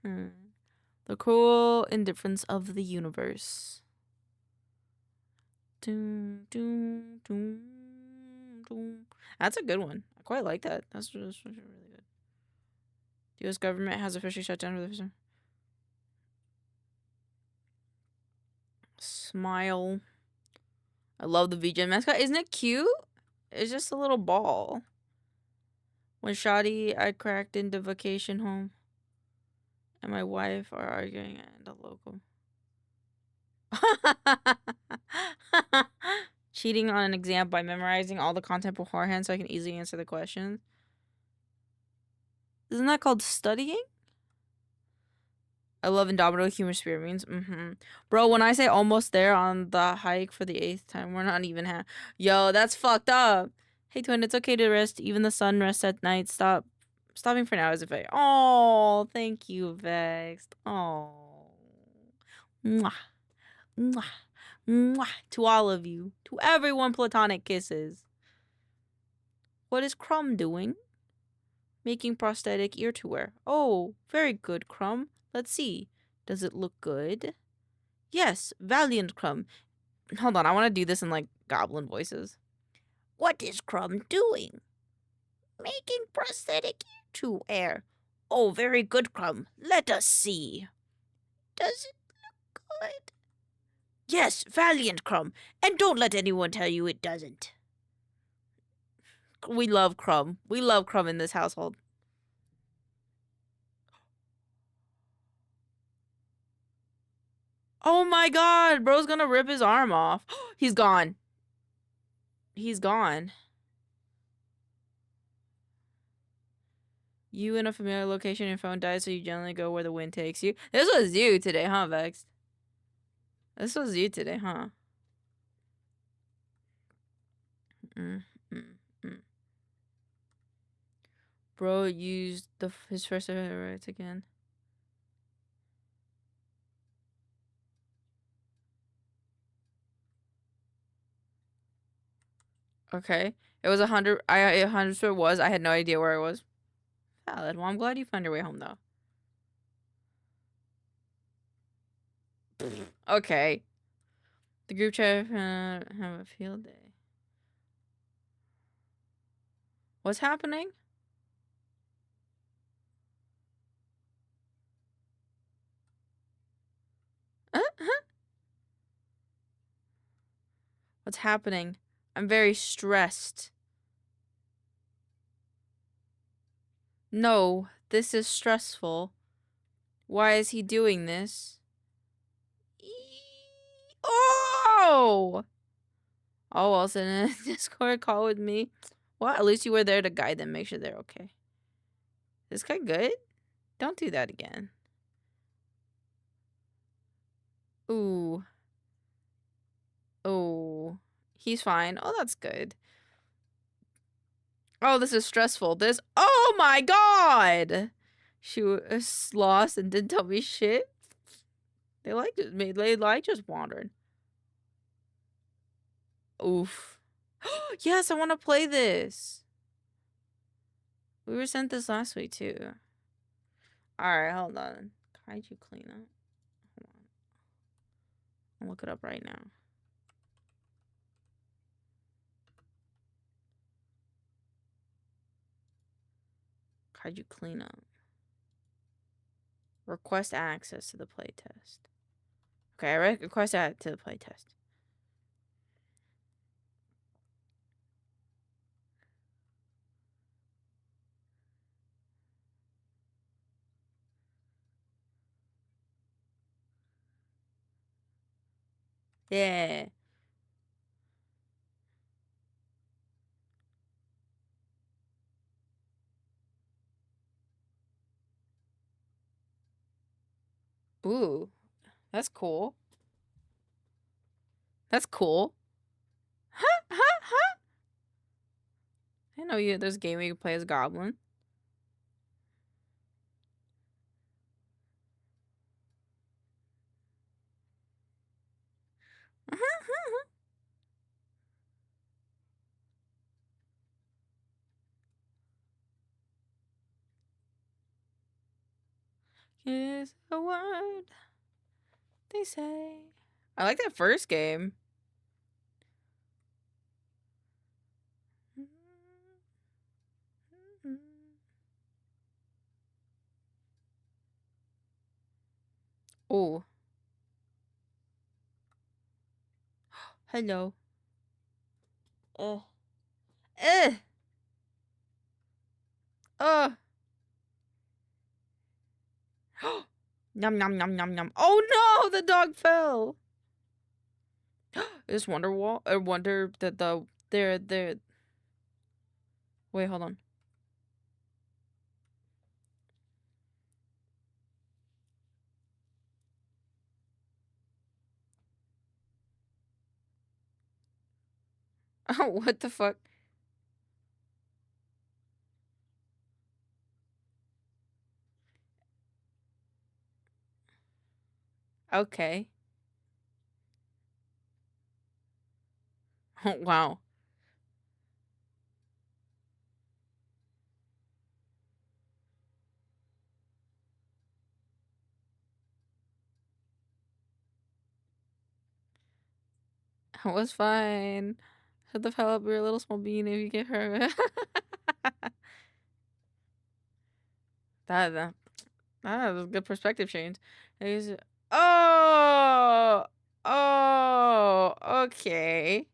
The cruel indifference of the universe. Doom, doom, doom, doom. That's a good one. quite like that. That's really good. The U.S. government has officially shut down for the first time. Smile. I love the VJ mascot. Isn't it cute? It's just a little ball. When Shoddy, I cracked into vacation home, and my wife are arguing at the local. Cheating on an exam by memorizing all the content beforehand so I can easily answer the questions. Isn't that called studying? I love indomitable humor spirit means. Bro, when I say almost there on the hike for the 8th time, we're not even Yo, that's fucked up. Hey, twin, it's okay to rest. Even the sun rests at night. Stopping for now is a fact. Oh, thank you, Vexed. Oh. Mwah. Mwah. Mwah. To all of you. To everyone, platonic kisses. What is Crumb doing? Making prosthetic ear to wear. Oh, very good, Crumb. Let's see. Does it look good? Yes, valiant, Crumb. Hold on, I want to do this in, like, goblin voices. What is Crumb doing? Making prosthetic ear to wear. Oh, very good, Crumb. Let us see. Does it look good? Yes, valiant, Crumb. And don't let anyone tell you it doesn't. We love Crumb. We love Crumb in this household. Oh my god, bro's gonna rip his arm off. He's gone. He's gone. You in a familiar location, your phone dies, so you generally go where the wind takes you. This was you today, huh, Vex? This was you today, huh? Bro used his first rights again. Okay. It was 100. 100 was. I had no idea where I was. Valid. Well, I'm glad you found your way home, though. Okay. The group chat have a field day. What's happening? What's happening? I'm very stressed. No, this is stressful. Why is he doing this? Oh! Oh, well, send a Discord call with me. Well, at least you were there to guide them, make sure they're okay. This guy good? Don't do that again. Ooh. Oh. He's fine. Oh, that's good. Oh, this is stressful. Oh my god! She was lost and didn't tell me shit. They just wandered. Oof. Yes, I want to play this. We were sent this last week too. Alright, hold on. Kaiju cleanup. Hold on. I'll look it up right now. Kaiju cleanup. Request access to the playtest. Okay, I request access to the playtest. Yeah. Ooh. That's cool. That's cool. I didn't know there's a game where you can play as a goblin. Is a word they say. I like that first game. Oh. Hello. Uh. Uh. Yum, yum, yum, yum, yum. Oh no, the dog fell. Is Wonderwall or Wonder that they're wait, hold on. Oh, what the fuck? Okay. Oh, wow. It was fine. Shut the hell up, you're a little small bean if you get hurt. that that was a good perspective change. Oh, okay.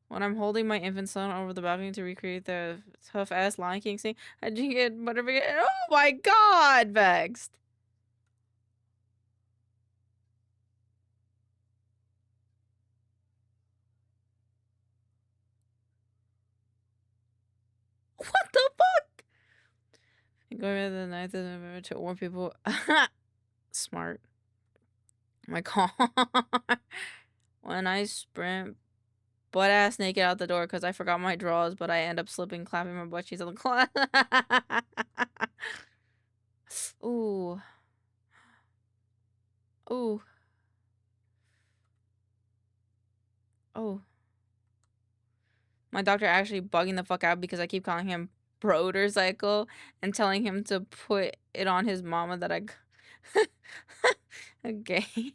When I'm holding my infant son over the balcony to recreate the tough ass Lion King scene, I did get butterfly. Oh my god, vexed. What the fuck? Going to the 9th of November to warn people. Smart. My car. When I sprint butt ass naked out the door because I forgot my drawers, but I end up slipping, clapping my butt cheeks on the class. Ooh. Ooh. Oh. My doctor actually bugging the fuck out because I keep calling him Brodercycle and telling him to put it on his mama that I. Okay.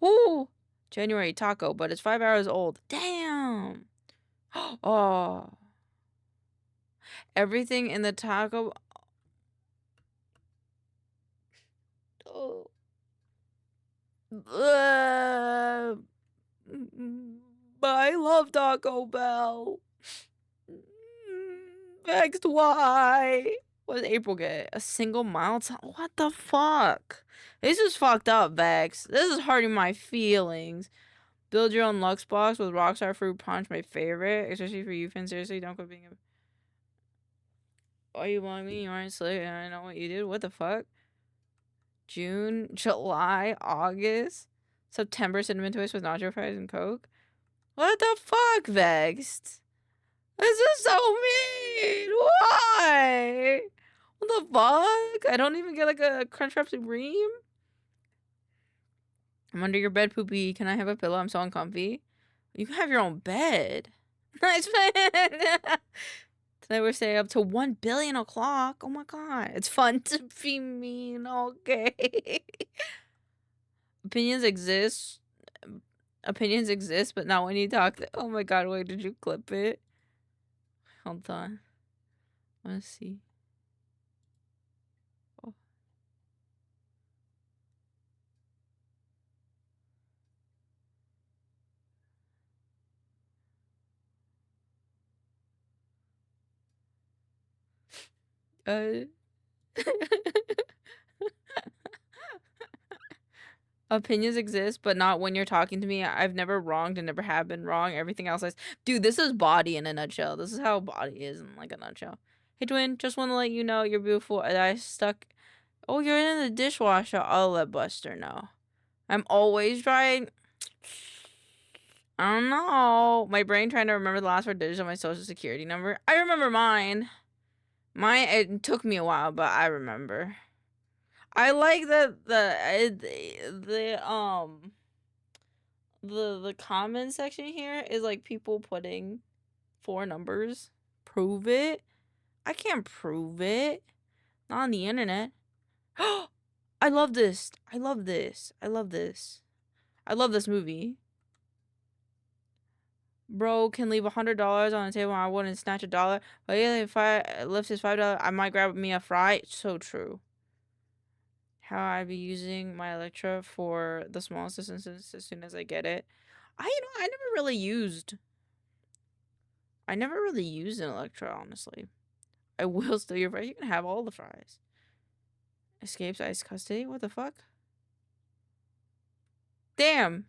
Ooh. January taco, but it's 5 hours old. Damn. Oh. Everything in the taco. Oh. I love Taco Bell. Vexed, why? What did April get? A single mile time? What the fuck? This is fucked up, Vex. This is hurting my feelings. Build your own Lux box with Rockstar Fruit Punch, my favorite. Especially for you, Finn. Seriously, don't quit being a... Oh, you want me? You aren't slick, and I know what you did. What the fuck? June, July, August, September, cinnamon twist with nacho fries and Coke. What the fuck, Vexed? This is so mean. Why? What the fuck? I don't even get like a Crunchwrap Supreme. I'm under your bed, Poopy. Can I have a pillow? I'm so uncomfy. You can have your own bed. Nice plan. Tonight we're staying up to 1 billion o'clock. Oh my god. It's fun to be mean. Okay. Opinions exist. Opinions exist, but not when you talk. Oh my god, wait, did you clip it? Hold on. Let's see. Oh. Opinions exist, but not when you're talking to me. I've never wronged and never have been wrong. Everything else is... Dude, this is body in a nutshell. This is how body is in like a nutshell. Hey, twin, just want to let you know you're beautiful. And I stuck... Oh, you're in the dishwasher. I'll let Buster know. I'm always trying... I don't know. My brain trying to remember the last 4 digits of my social security number. I remember mine. Mine, it took me a while, but I remember. I like that the comment section here is like people putting 4 numbers. Prove it. I can't prove it. Not on the internet. I love this. I love this. I love this. I love this movie. Bro can leave $100 on the table and I wouldn't snatch a dollar. But yeah, if I left his $5, I might grab me a fry. So true. how I be using my Electra for the smallest distances as soon as I get it. I never really used an Electra, honestly. I will steal your fries. You can have all the fries. Escapes ice custody? What the fuck? Damn.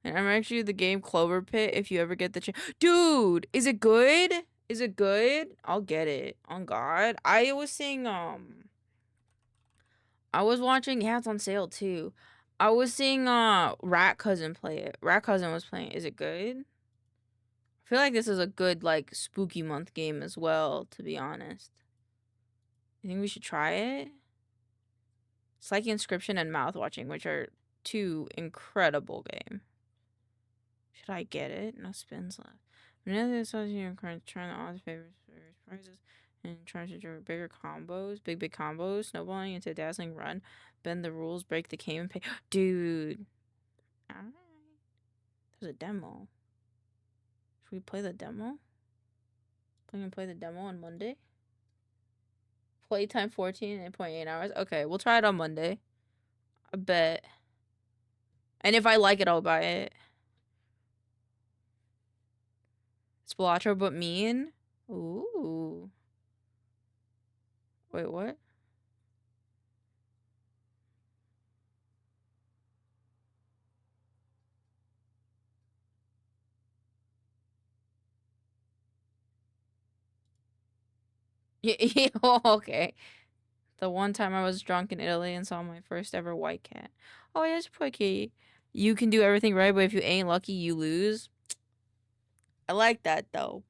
And I'm actually the game Clover Pit if you ever get the chance. Dude, is it good? Is it good? I'll get it. On God. I was seeing, I was watching, yeah, it's on sale too. I was seeing, Rat Cousin play it. Rat Cousin was playing it. Is it good? I feel like this is a good, like, spooky month game as well, to be honest. You think we should try it? It's like Inscription and Mouth Watching, which are two incredible games. Should I get it? No spins left. Another association cards trying the odds favors various prizes and trying to draw bigger combos, big combos, snowballing into a dazzling run, bend the rules, break the game, and pay. Dude. Alright. There's a demo. Should we play the demo? We can play the demo on Monday. Playtime 14.8 hours. Okay, we'll try it on Monday. I bet. And if I like it, I'll buy it. Splatro but mean? Ooh. Wait, what? Yeah, okay. The one time I was drunk in Italy and saw my first ever white cat. Oh, yes, poor kitty. You can do everything right, but if you ain't lucky, you lose. I like that, though.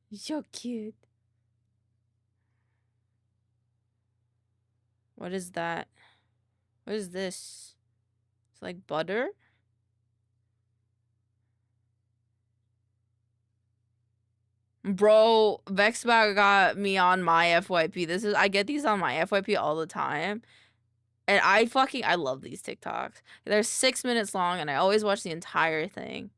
You're so cute. What is that? What is this? It's like butter? Bro, Vexbag got me on my FYP. I get these on my FYP all the time. And I love these TikToks. They're 6 minutes long and I always watch the entire thing.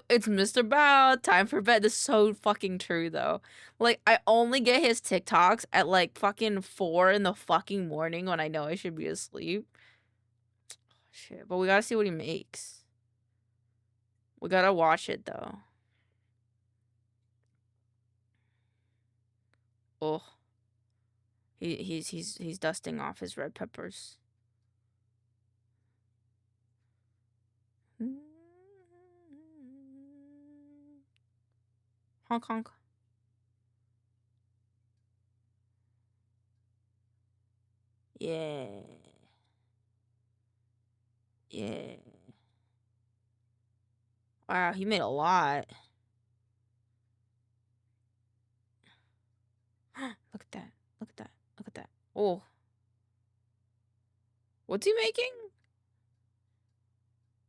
It's Mr. Bow, time for bed. This is so fucking true though. Like, I only get his TikToks at like fucking 4 in the fucking morning when I know I should be asleep. Shit, but we gotta see what he makes. We gotta watch it though. Oh. He's dusting off his red peppers. Honk honk. Yeah. Yeah. Wow, he made a lot. Look at that. Look at that. Look at that. Oh. What's he making?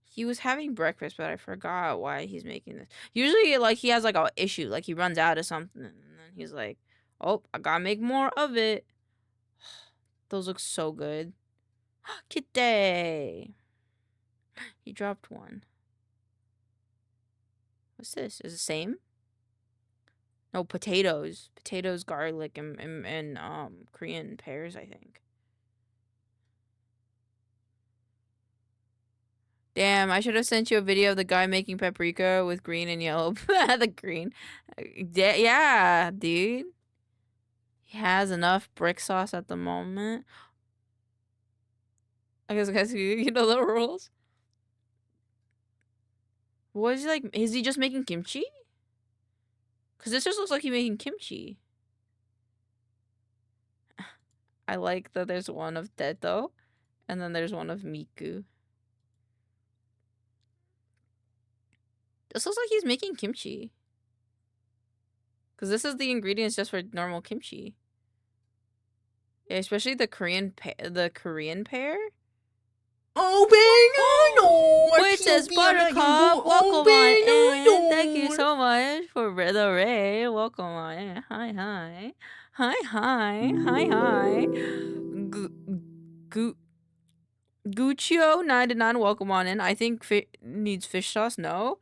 He was having breakfast, but I forgot why he's making this. Usually, like, he has, like, an issue. Like, he runs out of something, and then he's like, oh, I gotta make more of it. Those look so good. Kitty! He dropped one. What's this? Is it the same? No, potatoes. Potatoes, garlic, and Korean pears, I think. Damn, I should have sent you a video of the guy making paprika with green and yellow. The green. Yeah, dude. He has enough brick sauce at the moment. I guess you know the rules. What is he like? Is he just making kimchi? Because this just looks like he's making kimchi. I like that there's one of Teto, and then there's one of Miku. This looks like he's making kimchi. Because this is the ingredients just for normal kimchi. Yeah, especially the Korean pear. Oh, bang! Which is Buttercup. Welcome on in. Thank you so much for the raid. Welcome on in. Hi, hi. Hi, hi. Hi, hi. Guccio 99, welcome on in. I think needs fish sauce. No.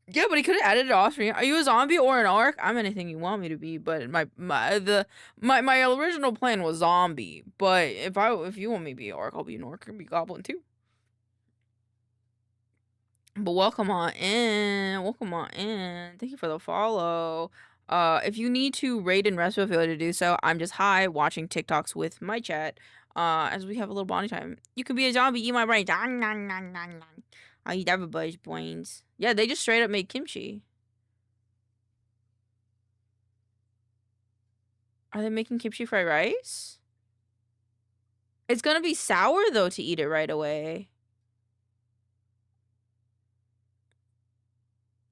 Yeah, but he could have added it off screen. Are you a zombie or an orc? I'm anything you want me to be, but my original plan was zombie. But if you want me to be an orc, I'll be an orc and be goblin too. But welcome on in. Welcome on in. Thank you for the follow. If you need to raid and rest, feel free to do so. I'm just high watching TikToks with my chat. As we have a little bonding time. You can be a zombie, eat my brains. I eat everybody's brains. Yeah, they just straight up made kimchi. Are they making kimchi fried rice? It's gonna be sour though to eat it right away.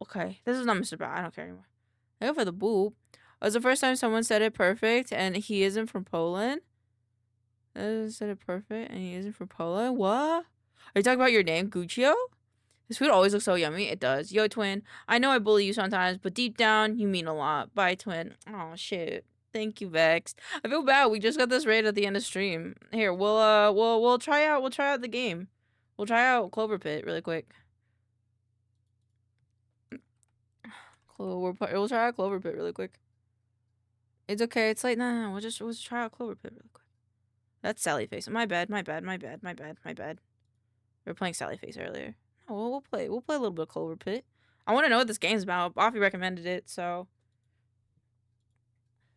Okay, this is not Mr. Bad. I don't care anymore. I go for the boob. It was the first time someone said it perfect, and he isn't from Poland. Said it perfect, and he isn't from Poland. What? Are you talking about your name, Guccio? This food always looks so yummy. It does. Yo, twin. I know I bully you sometimes, but deep down, you mean a lot. Bye, twin. Oh shit. Thank you, Vex. I feel bad. We just got this raid at the end of stream. Here, we'll try out the game. We'll try out Clover Pit really quick. We'll try out Clover Pit really quick. It's okay. It's like no. We'll just try out Clover Pit really quick. That's Sally Face. My bad. We were playing Sally Face earlier. Oh, we'll play a little bit of Clover Pit. I want to know what this game's about. Boffy recommended it, so.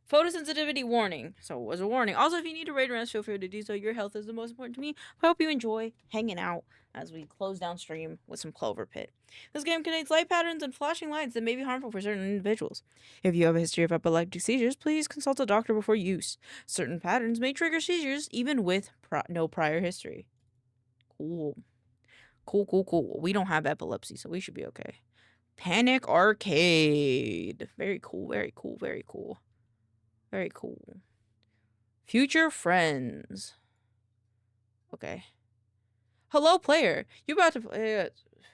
Photosensitivity warning. So it was a warning. Also, if you need to raid rest, feel free to do so. Your health is the most important to me. I hope you enjoy hanging out as we close down stream with some Clover Pit. This game contains light patterns and flashing lights that may be harmful for certain individuals. If you have a history of epileptic seizures, please consult a doctor before use. Certain patterns may trigger seizures even with no prior history. Cool. We don't have epilepsy, so we should be okay. Panic Arcade. Very cool. Future friends. Okay. Hello, player. You're about to play.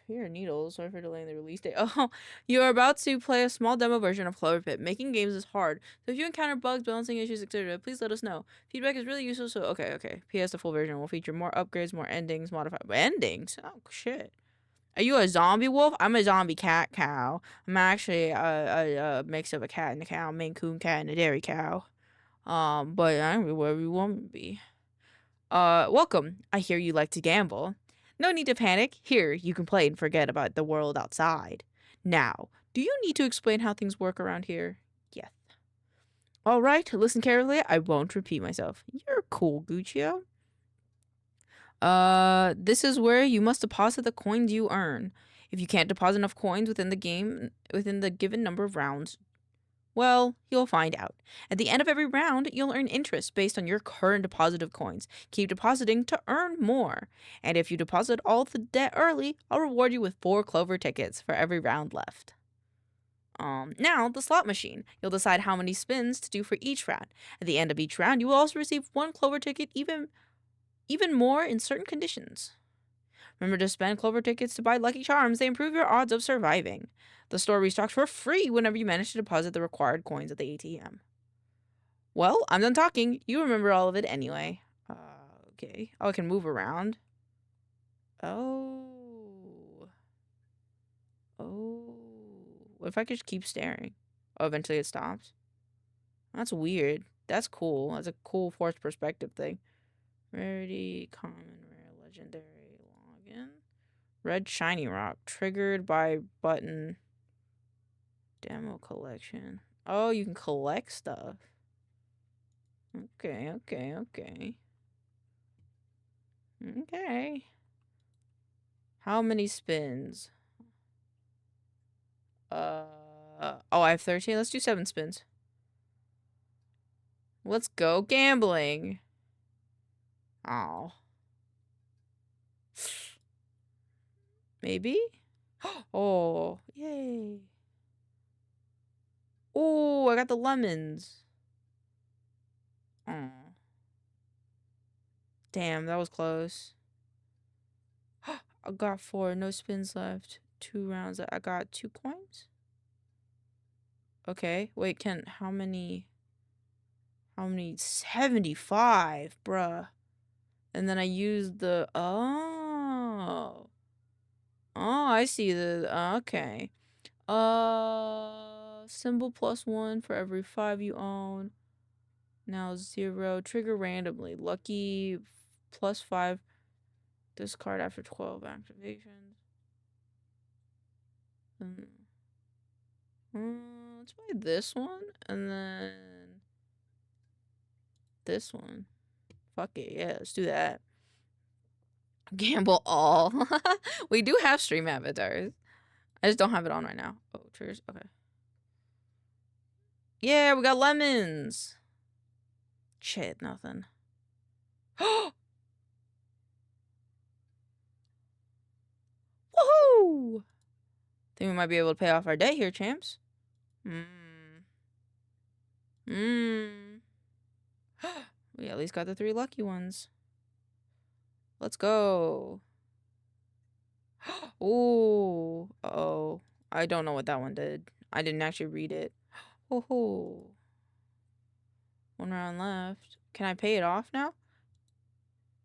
Here are needles. Sorry for delaying the release date. Oh, you are about to play a small demo version of Clover Pit. Making games is hard, so if you encounter bugs, balancing issues, etc., please let us know. Feedback is really useful. So okay. P.S. The full version will feature more upgrades, more endings, modified endings. Oh shit. Are you a zombie wolf? I'm a zombie cat cow. I'm actually a mix of a cat and a cow, maincoow cat and a dairy cow. But I'm wherever you want me to be. Welcome. I hear you like to gamble. No need to panic. Here, you can play and forget about the world outside. Now, do you need to explain how things work around here? Yes. All right, listen carefully. I won't repeat myself. You're cool, Guccio. This is where you must deposit the coins you earn. If you can't deposit enough coins within the game, within the given number of rounds, well, you'll find out. At the end of every round, you'll earn interest based on your current deposit of coins. Keep depositing to earn more. And if you deposit all the debt early, I'll reward you with 4 Clover tickets for every round left. Now, the slot machine. You'll decide how many spins to do for each round. At the end of each round, you will also receive 1 Clover ticket, even more in certain conditions. Remember to spend Clover tickets to buy Lucky Charms. They improve your odds of surviving. The store restocks for free whenever you manage to deposit the required coins at the ATM. Well, I'm done talking. You remember all of it anyway. Okay. Oh, I can move around. Oh. What if I could just keep staring? Oh, eventually it stops. That's weird. That's cool. That's a cool forced perspective thing. Rarity, common, rare, legendary, login. Red shiny rock. Triggered by button. Demo collection. Oh, you can collect stuff. Okay. How many spins? I have 13. Let's do 7 spins. Let's go gambling. Oh. Maybe? Oh, yay. Oh, I got the lemons. Oh. Damn, that was close. I got 4. No spins left. 2 rounds. I got 2 coins? Okay. Wait, how many? 75, bruh. And then I used the... Oh, I see the... Okay. Symbol +1 for every 5 you own. Now 0. Trigger randomly. Lucky +5. Discard after 12 activations. Let's buy this one and then this one. Fuck it, yeah, let's do that. Gamble all. We do have stream avatars. I just don't have it on right now. Oh, triggers. Okay. Yeah, we got lemons. Shit, nothing. Woohoo! Think we might be able to pay off our debt here, champs. We at least got the 3 lucky ones. Let's go. Ooh. Uh-oh. I don't know what that one did. I didn't actually read it. Oh. 1 round left. Can I pay it off now?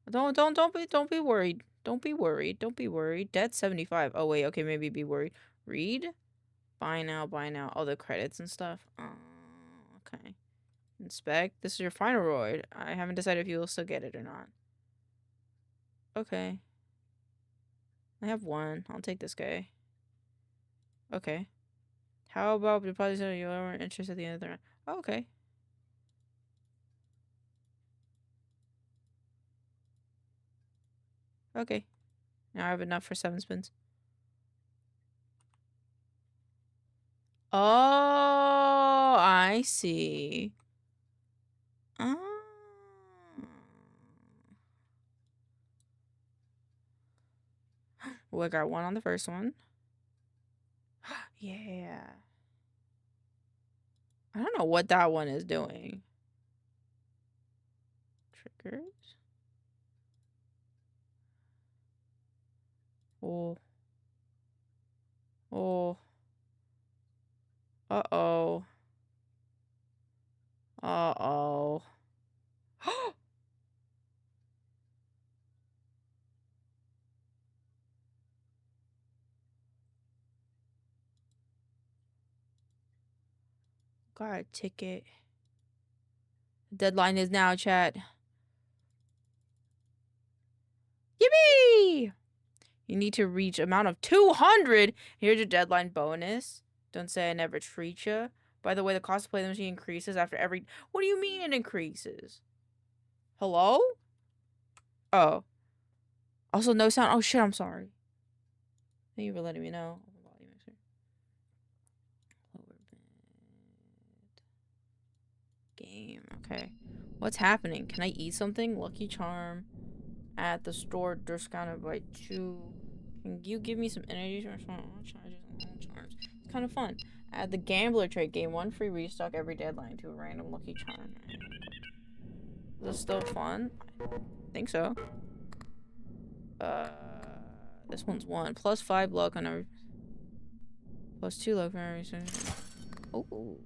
Don't be worried. Don't be worried. Don't be worried. Debt 75. Oh wait, okay, maybe be worried. Read. Buy now, buy now. Oh, the credits and stuff. Okay. Inspect. This is your final reward. I haven't decided if you will still get it or not. Okay. I have 1. I'll take this guy. Okay. How about depositing your interest at the end of the round? Oh, okay. Okay. Now I have enough for 7 spins. Oh, I see. Well, I got 1 on the first one. Yeah. I don't know what that one is doing. Triggers. Oh. Oh. Uh-oh. Uh-oh. Got a ticket. Deadline is now, chat. Yippee! You need to reach amount of 200. Here's your deadline bonus. Don't say I never treat ya. By the way, the cost to play the machine increases after every... What do you mean it increases? Hello? Oh. Also, no sound. Oh, shit, I'm sorry. Thank you for letting me know. Game. Okay. What's happening? Can I eat something? Lucky Charm. At the store, discounted by 2. Can you give me some energy or charges and charms? It's kind of fun. Add the gambler trait. Gain 1 free restock every deadline to a random lucky charm. Is this still fun? I think so. This one's 1. Plus 5 luck on every... Plus 2 luck on every... Oh.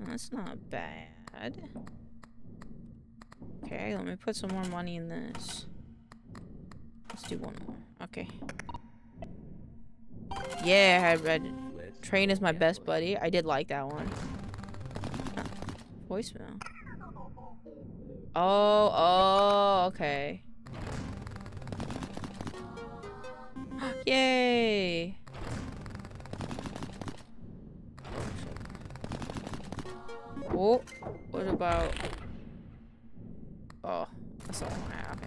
That's not bad. Okay, let me put some more money in this. Let's do 1 more. Okay. Yeah, Train is my best buddy. I did like that one. Voicemail. Oh, okay. Yay! Oh, what about... Oh, that's all I have.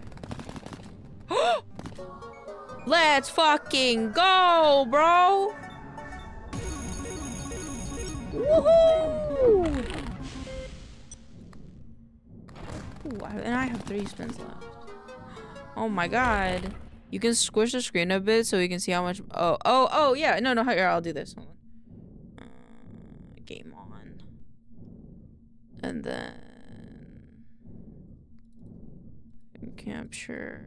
Okay. Let's fucking go, bro! Woohoo! Ooh, and I have 3 spins left. Oh my god. You can squish the screen a bit so we can see how much... Oh, yeah. No, here, I'll do this. Hold on. Game on. And then... Capture...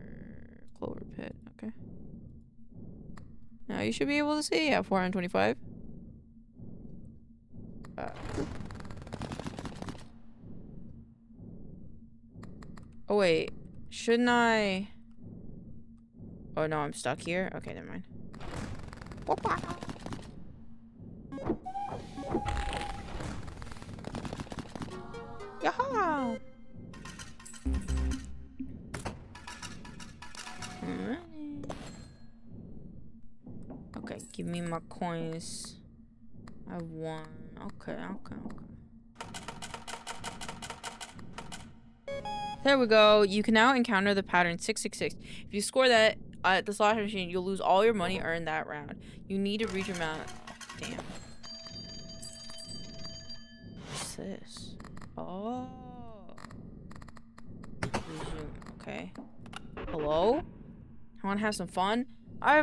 Clover Pit. Okay. Now you should be able to see. Yeah, 425. Oh, wait. Shouldn't I... Oh, no, I'm stuck here? Okay, never mind. Yaha! Alright. Okay, give me my coins. I have one. Okay. There we go. You can now encounter the pattern 666. If you score that at the slot machine, you'll lose all your money earned that round. You need to reach your amount. Damn. What's this? Oh. Resume. Okay. Hello? I want to have some fun. I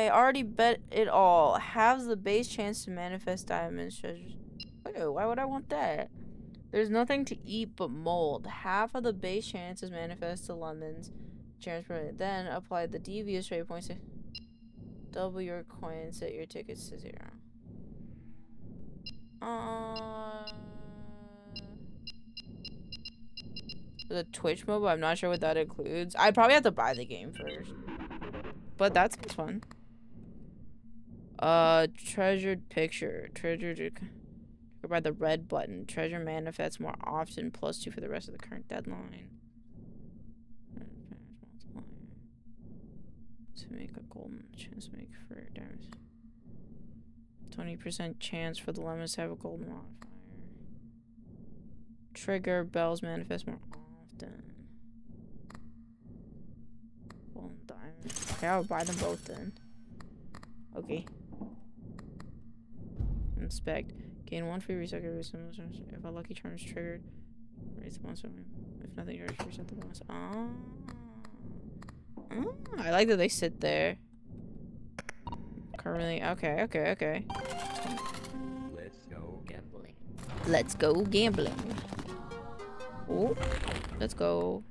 already bet it all. Halves the base chance to manifest diamonds, treasures. Wait, why would I want that? There's nothing to eat but mold. Half of the base chances manifest to lemons. Chance per then apply the devious rate points to double your coins, set your tickets to 0. The Twitch mode, I'm not sure what that includes. I'd probably have to buy the game first. But that sounds fun. Treasured picture. Treasured by the red button. Treasure manifests more often. +2 for the rest of the current deadline. To make a golden chance, make for diamonds. 20% chance for the lemons to have a golden modifier. Trigger bells manifest more often. Golden diamond. Okay, I'll buy them both then. Okay. Inspect. Gain 1 free reset every single time. If a lucky charm is triggered, raise the bonus. If nothing, you just reset the bonus. I like that they sit there. Currently, okay. Let's go gambling. Let's go gambling. Oh, let's go.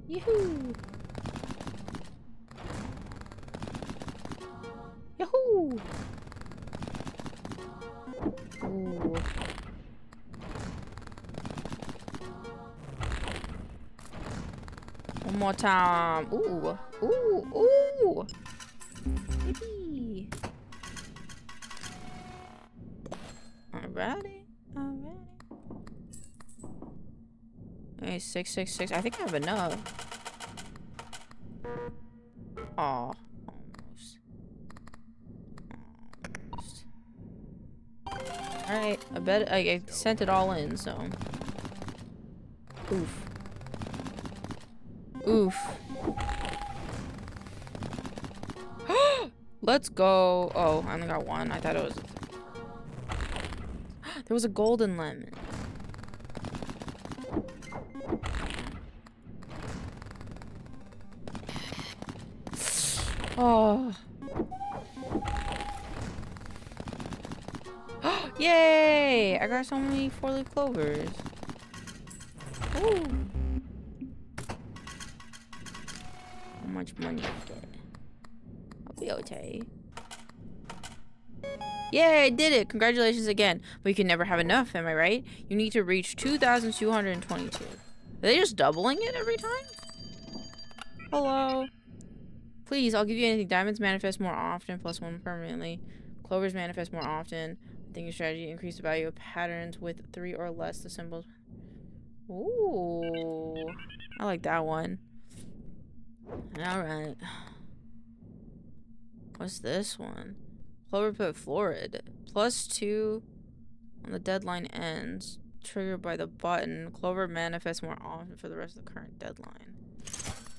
Yahoo! Yahoo! Ooh. One more time. Ooh. Ooh. Yippee. Alrighty. Hey, 666. I think I have enough. Aw. Almost. Alright. I bet I sent it all in, so. Oof. Let's go. Oh, I only got one. I thought it was. There was a golden lemon. Oh. Yay! I got so many 4-leaf clovers. Ooh. How much money I get? I'll be okay. Yay, I did it! Congratulations again. But you can never have enough, am I right? You need to reach 2,222. Are they just doubling it every time? Hello? Please, I'll give you anything. Diamonds manifest more often, +1 permanently. Clovers manifest more often. I think your strategy increase the value of patterns with 3 or less the symbols. Ooh. I like that one. Alright. What's this one? Clover put florid. +2 on the deadline ends. Triggered by the button. Clover manifests more often for the rest of the current deadline.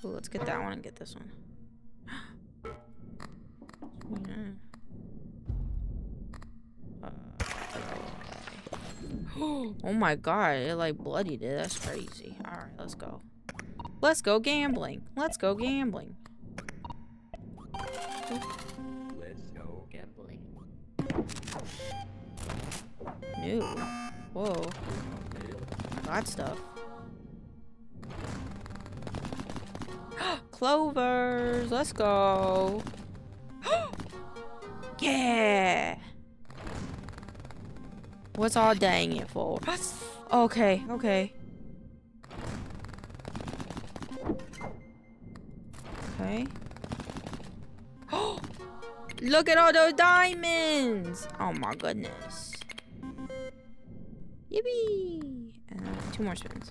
Ooh, let's get that one and get this one. Oh my god, it like bloodied it. That's crazy. Alright, let's go. Let's go gambling. Let's go gambling. Let's go gambling. New. Whoa. I got stuff. Clovers. Let's go. Yeah. What's all dang it for? Okay. Okay. Look at all those diamonds! Oh my goodness. Yippee! And 2 more spins.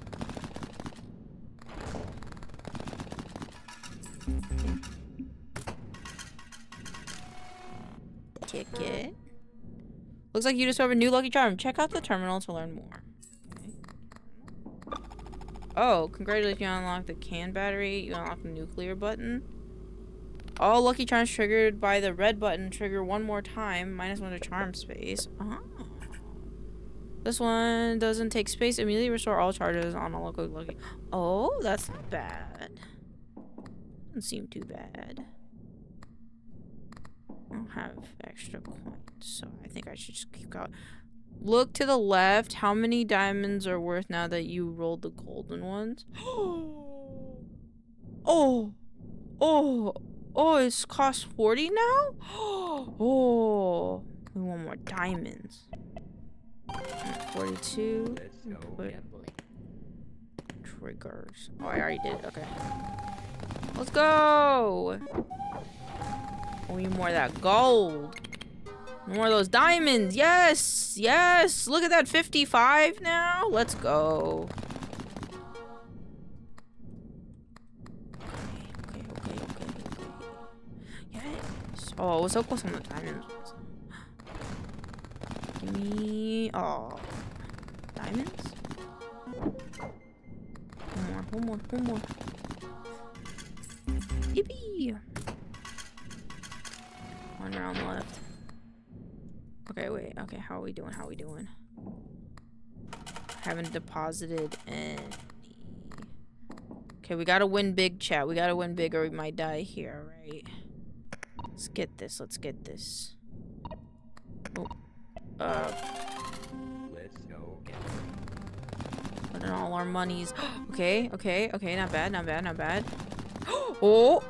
Ticket. Looks like you discovered a new lucky charm. Check out the terminal to learn more. Okay. Oh, congratulations, you unlocked the can battery. You unlocked the nuclear button. All lucky charms triggered by the red button trigger 1 more time. -1 to charm space. Oh. This one doesn't take space. Immediately restore all charges on a local lucky. Oh, that's not bad. Doesn't seem too bad. I don't have extra coins, so I think I should just keep going. Look to the left. How many diamonds are worth now that you rolled the golden ones? Oh! Oh! Oh, it's cost 40 now? Oh! We want more diamonds. 42. Let's go gambling. Triggers. Oh, I already did it. Okay. Let's go! We need more of that gold. More of those diamonds. Yes! Yes! Look at that 55 now. Let's go. Okay. Yes. Oh, it was so close on the diamonds. Give me... Oh. Diamonds? One more. Yippee! 1 round left. Okay, wait. Okay, how are we doing? Haven't deposited any. Okay, we gotta win big, chat. We gotta win big or we might die here, right? Let's get this. Oh. Let's go gambling. Put in all our monies. Okay. Not bad. Oh!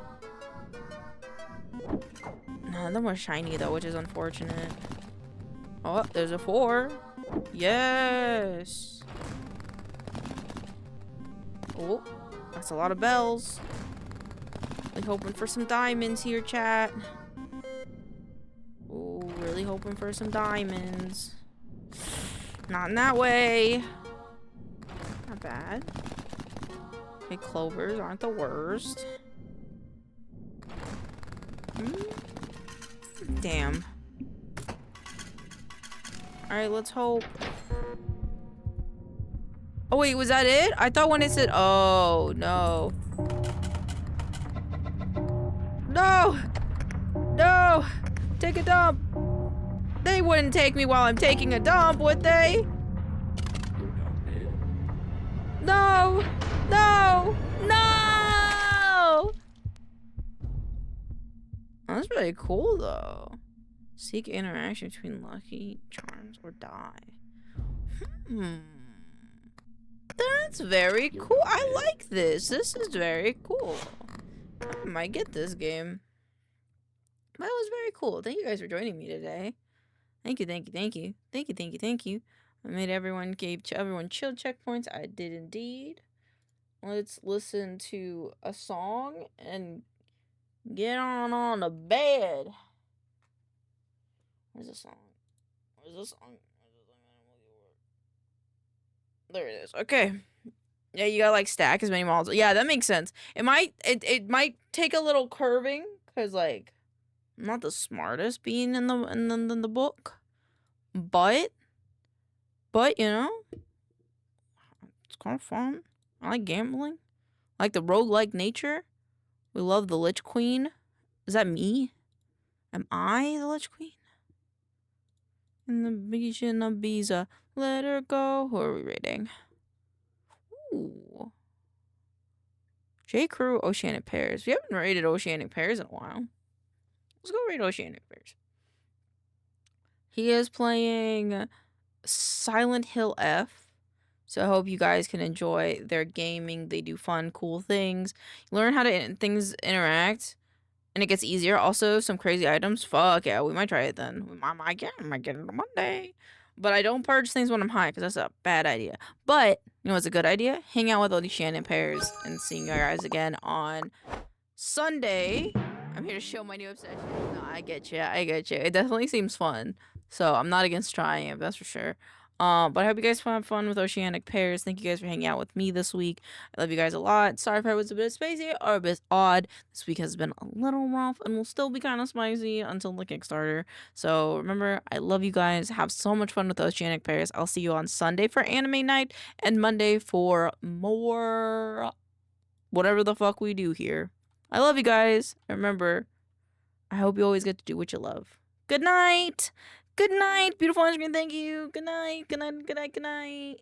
None of them were shiny though, which is unfortunate. Oh, there's a 4. Yes. Oh, that's a lot of bells. Really hoping for some diamonds here, chat. Oh, really hoping for some diamonds. Not in that way. Not bad. Okay, clovers aren't the worst. Damn. Alright, let's hope. Oh wait, was that it? I thought when it said, oh no. No! Take a dump! They wouldn't take me while I'm taking a dump, would they? No! Oh, that's really cool though. Seek interaction between lucky charms or die. That's very cool. I like this. This is very cool. I might get this game. That was very cool. Thank you guys for joining me today. Thank you. I made gave everyone chill checkpoints. I did indeed. Let's listen to a song and get on the bed. Where's the song? There it is. Okay. Yeah, you gotta like stack as many models. Yeah, that makes sense. It might take a little curving because like I'm not the smartest being in the book, but you know, it's kind of fun. I like gambling. I like the roguelike nature. We love the Lich Queen. Is that me? Am I the Lich Queen? In the vision of Biza, let her go. Who are we rating? Ooh. J. Crew, Oceanic Pairs. We haven't rated Oceanic Pairs in a while. Let's go rate Oceanic Pairs. He is playing Silent Hill F. So I hope you guys can enjoy their gaming. They do fun, cool things. Learn how to things interact. And it gets easier. Also, some crazy items. Fuck yeah, we might try it then. I might get it on Monday. But I don't purge things when I'm high because that's a bad idea. But, you know what's a good idea? Hang out with all these Shannon pairs and seeing you guys again on Sunday, I'm here to show my new obsession. No, I get you. I get you. It definitely seems fun. So I'm not against trying it, that's for sure. But I hope you guys have fun with Oceanic Pairs. Thank you guys for hanging out with me this week. I love you guys a lot. Sorry if I was a bit spacey or a bit odd. This week has been a little rough and will still be kind of spicy until the Kickstarter. So remember, I love you guys. Have so much fun with Oceanic Pairs. I'll see you on Sunday for anime night and Monday for more whatever the fuck we do here. I love you guys. And remember, I hope you always get to do what you love. Good night. Good night, beautiful on screen. Thank you. Good night. Good night. Good night. Good night.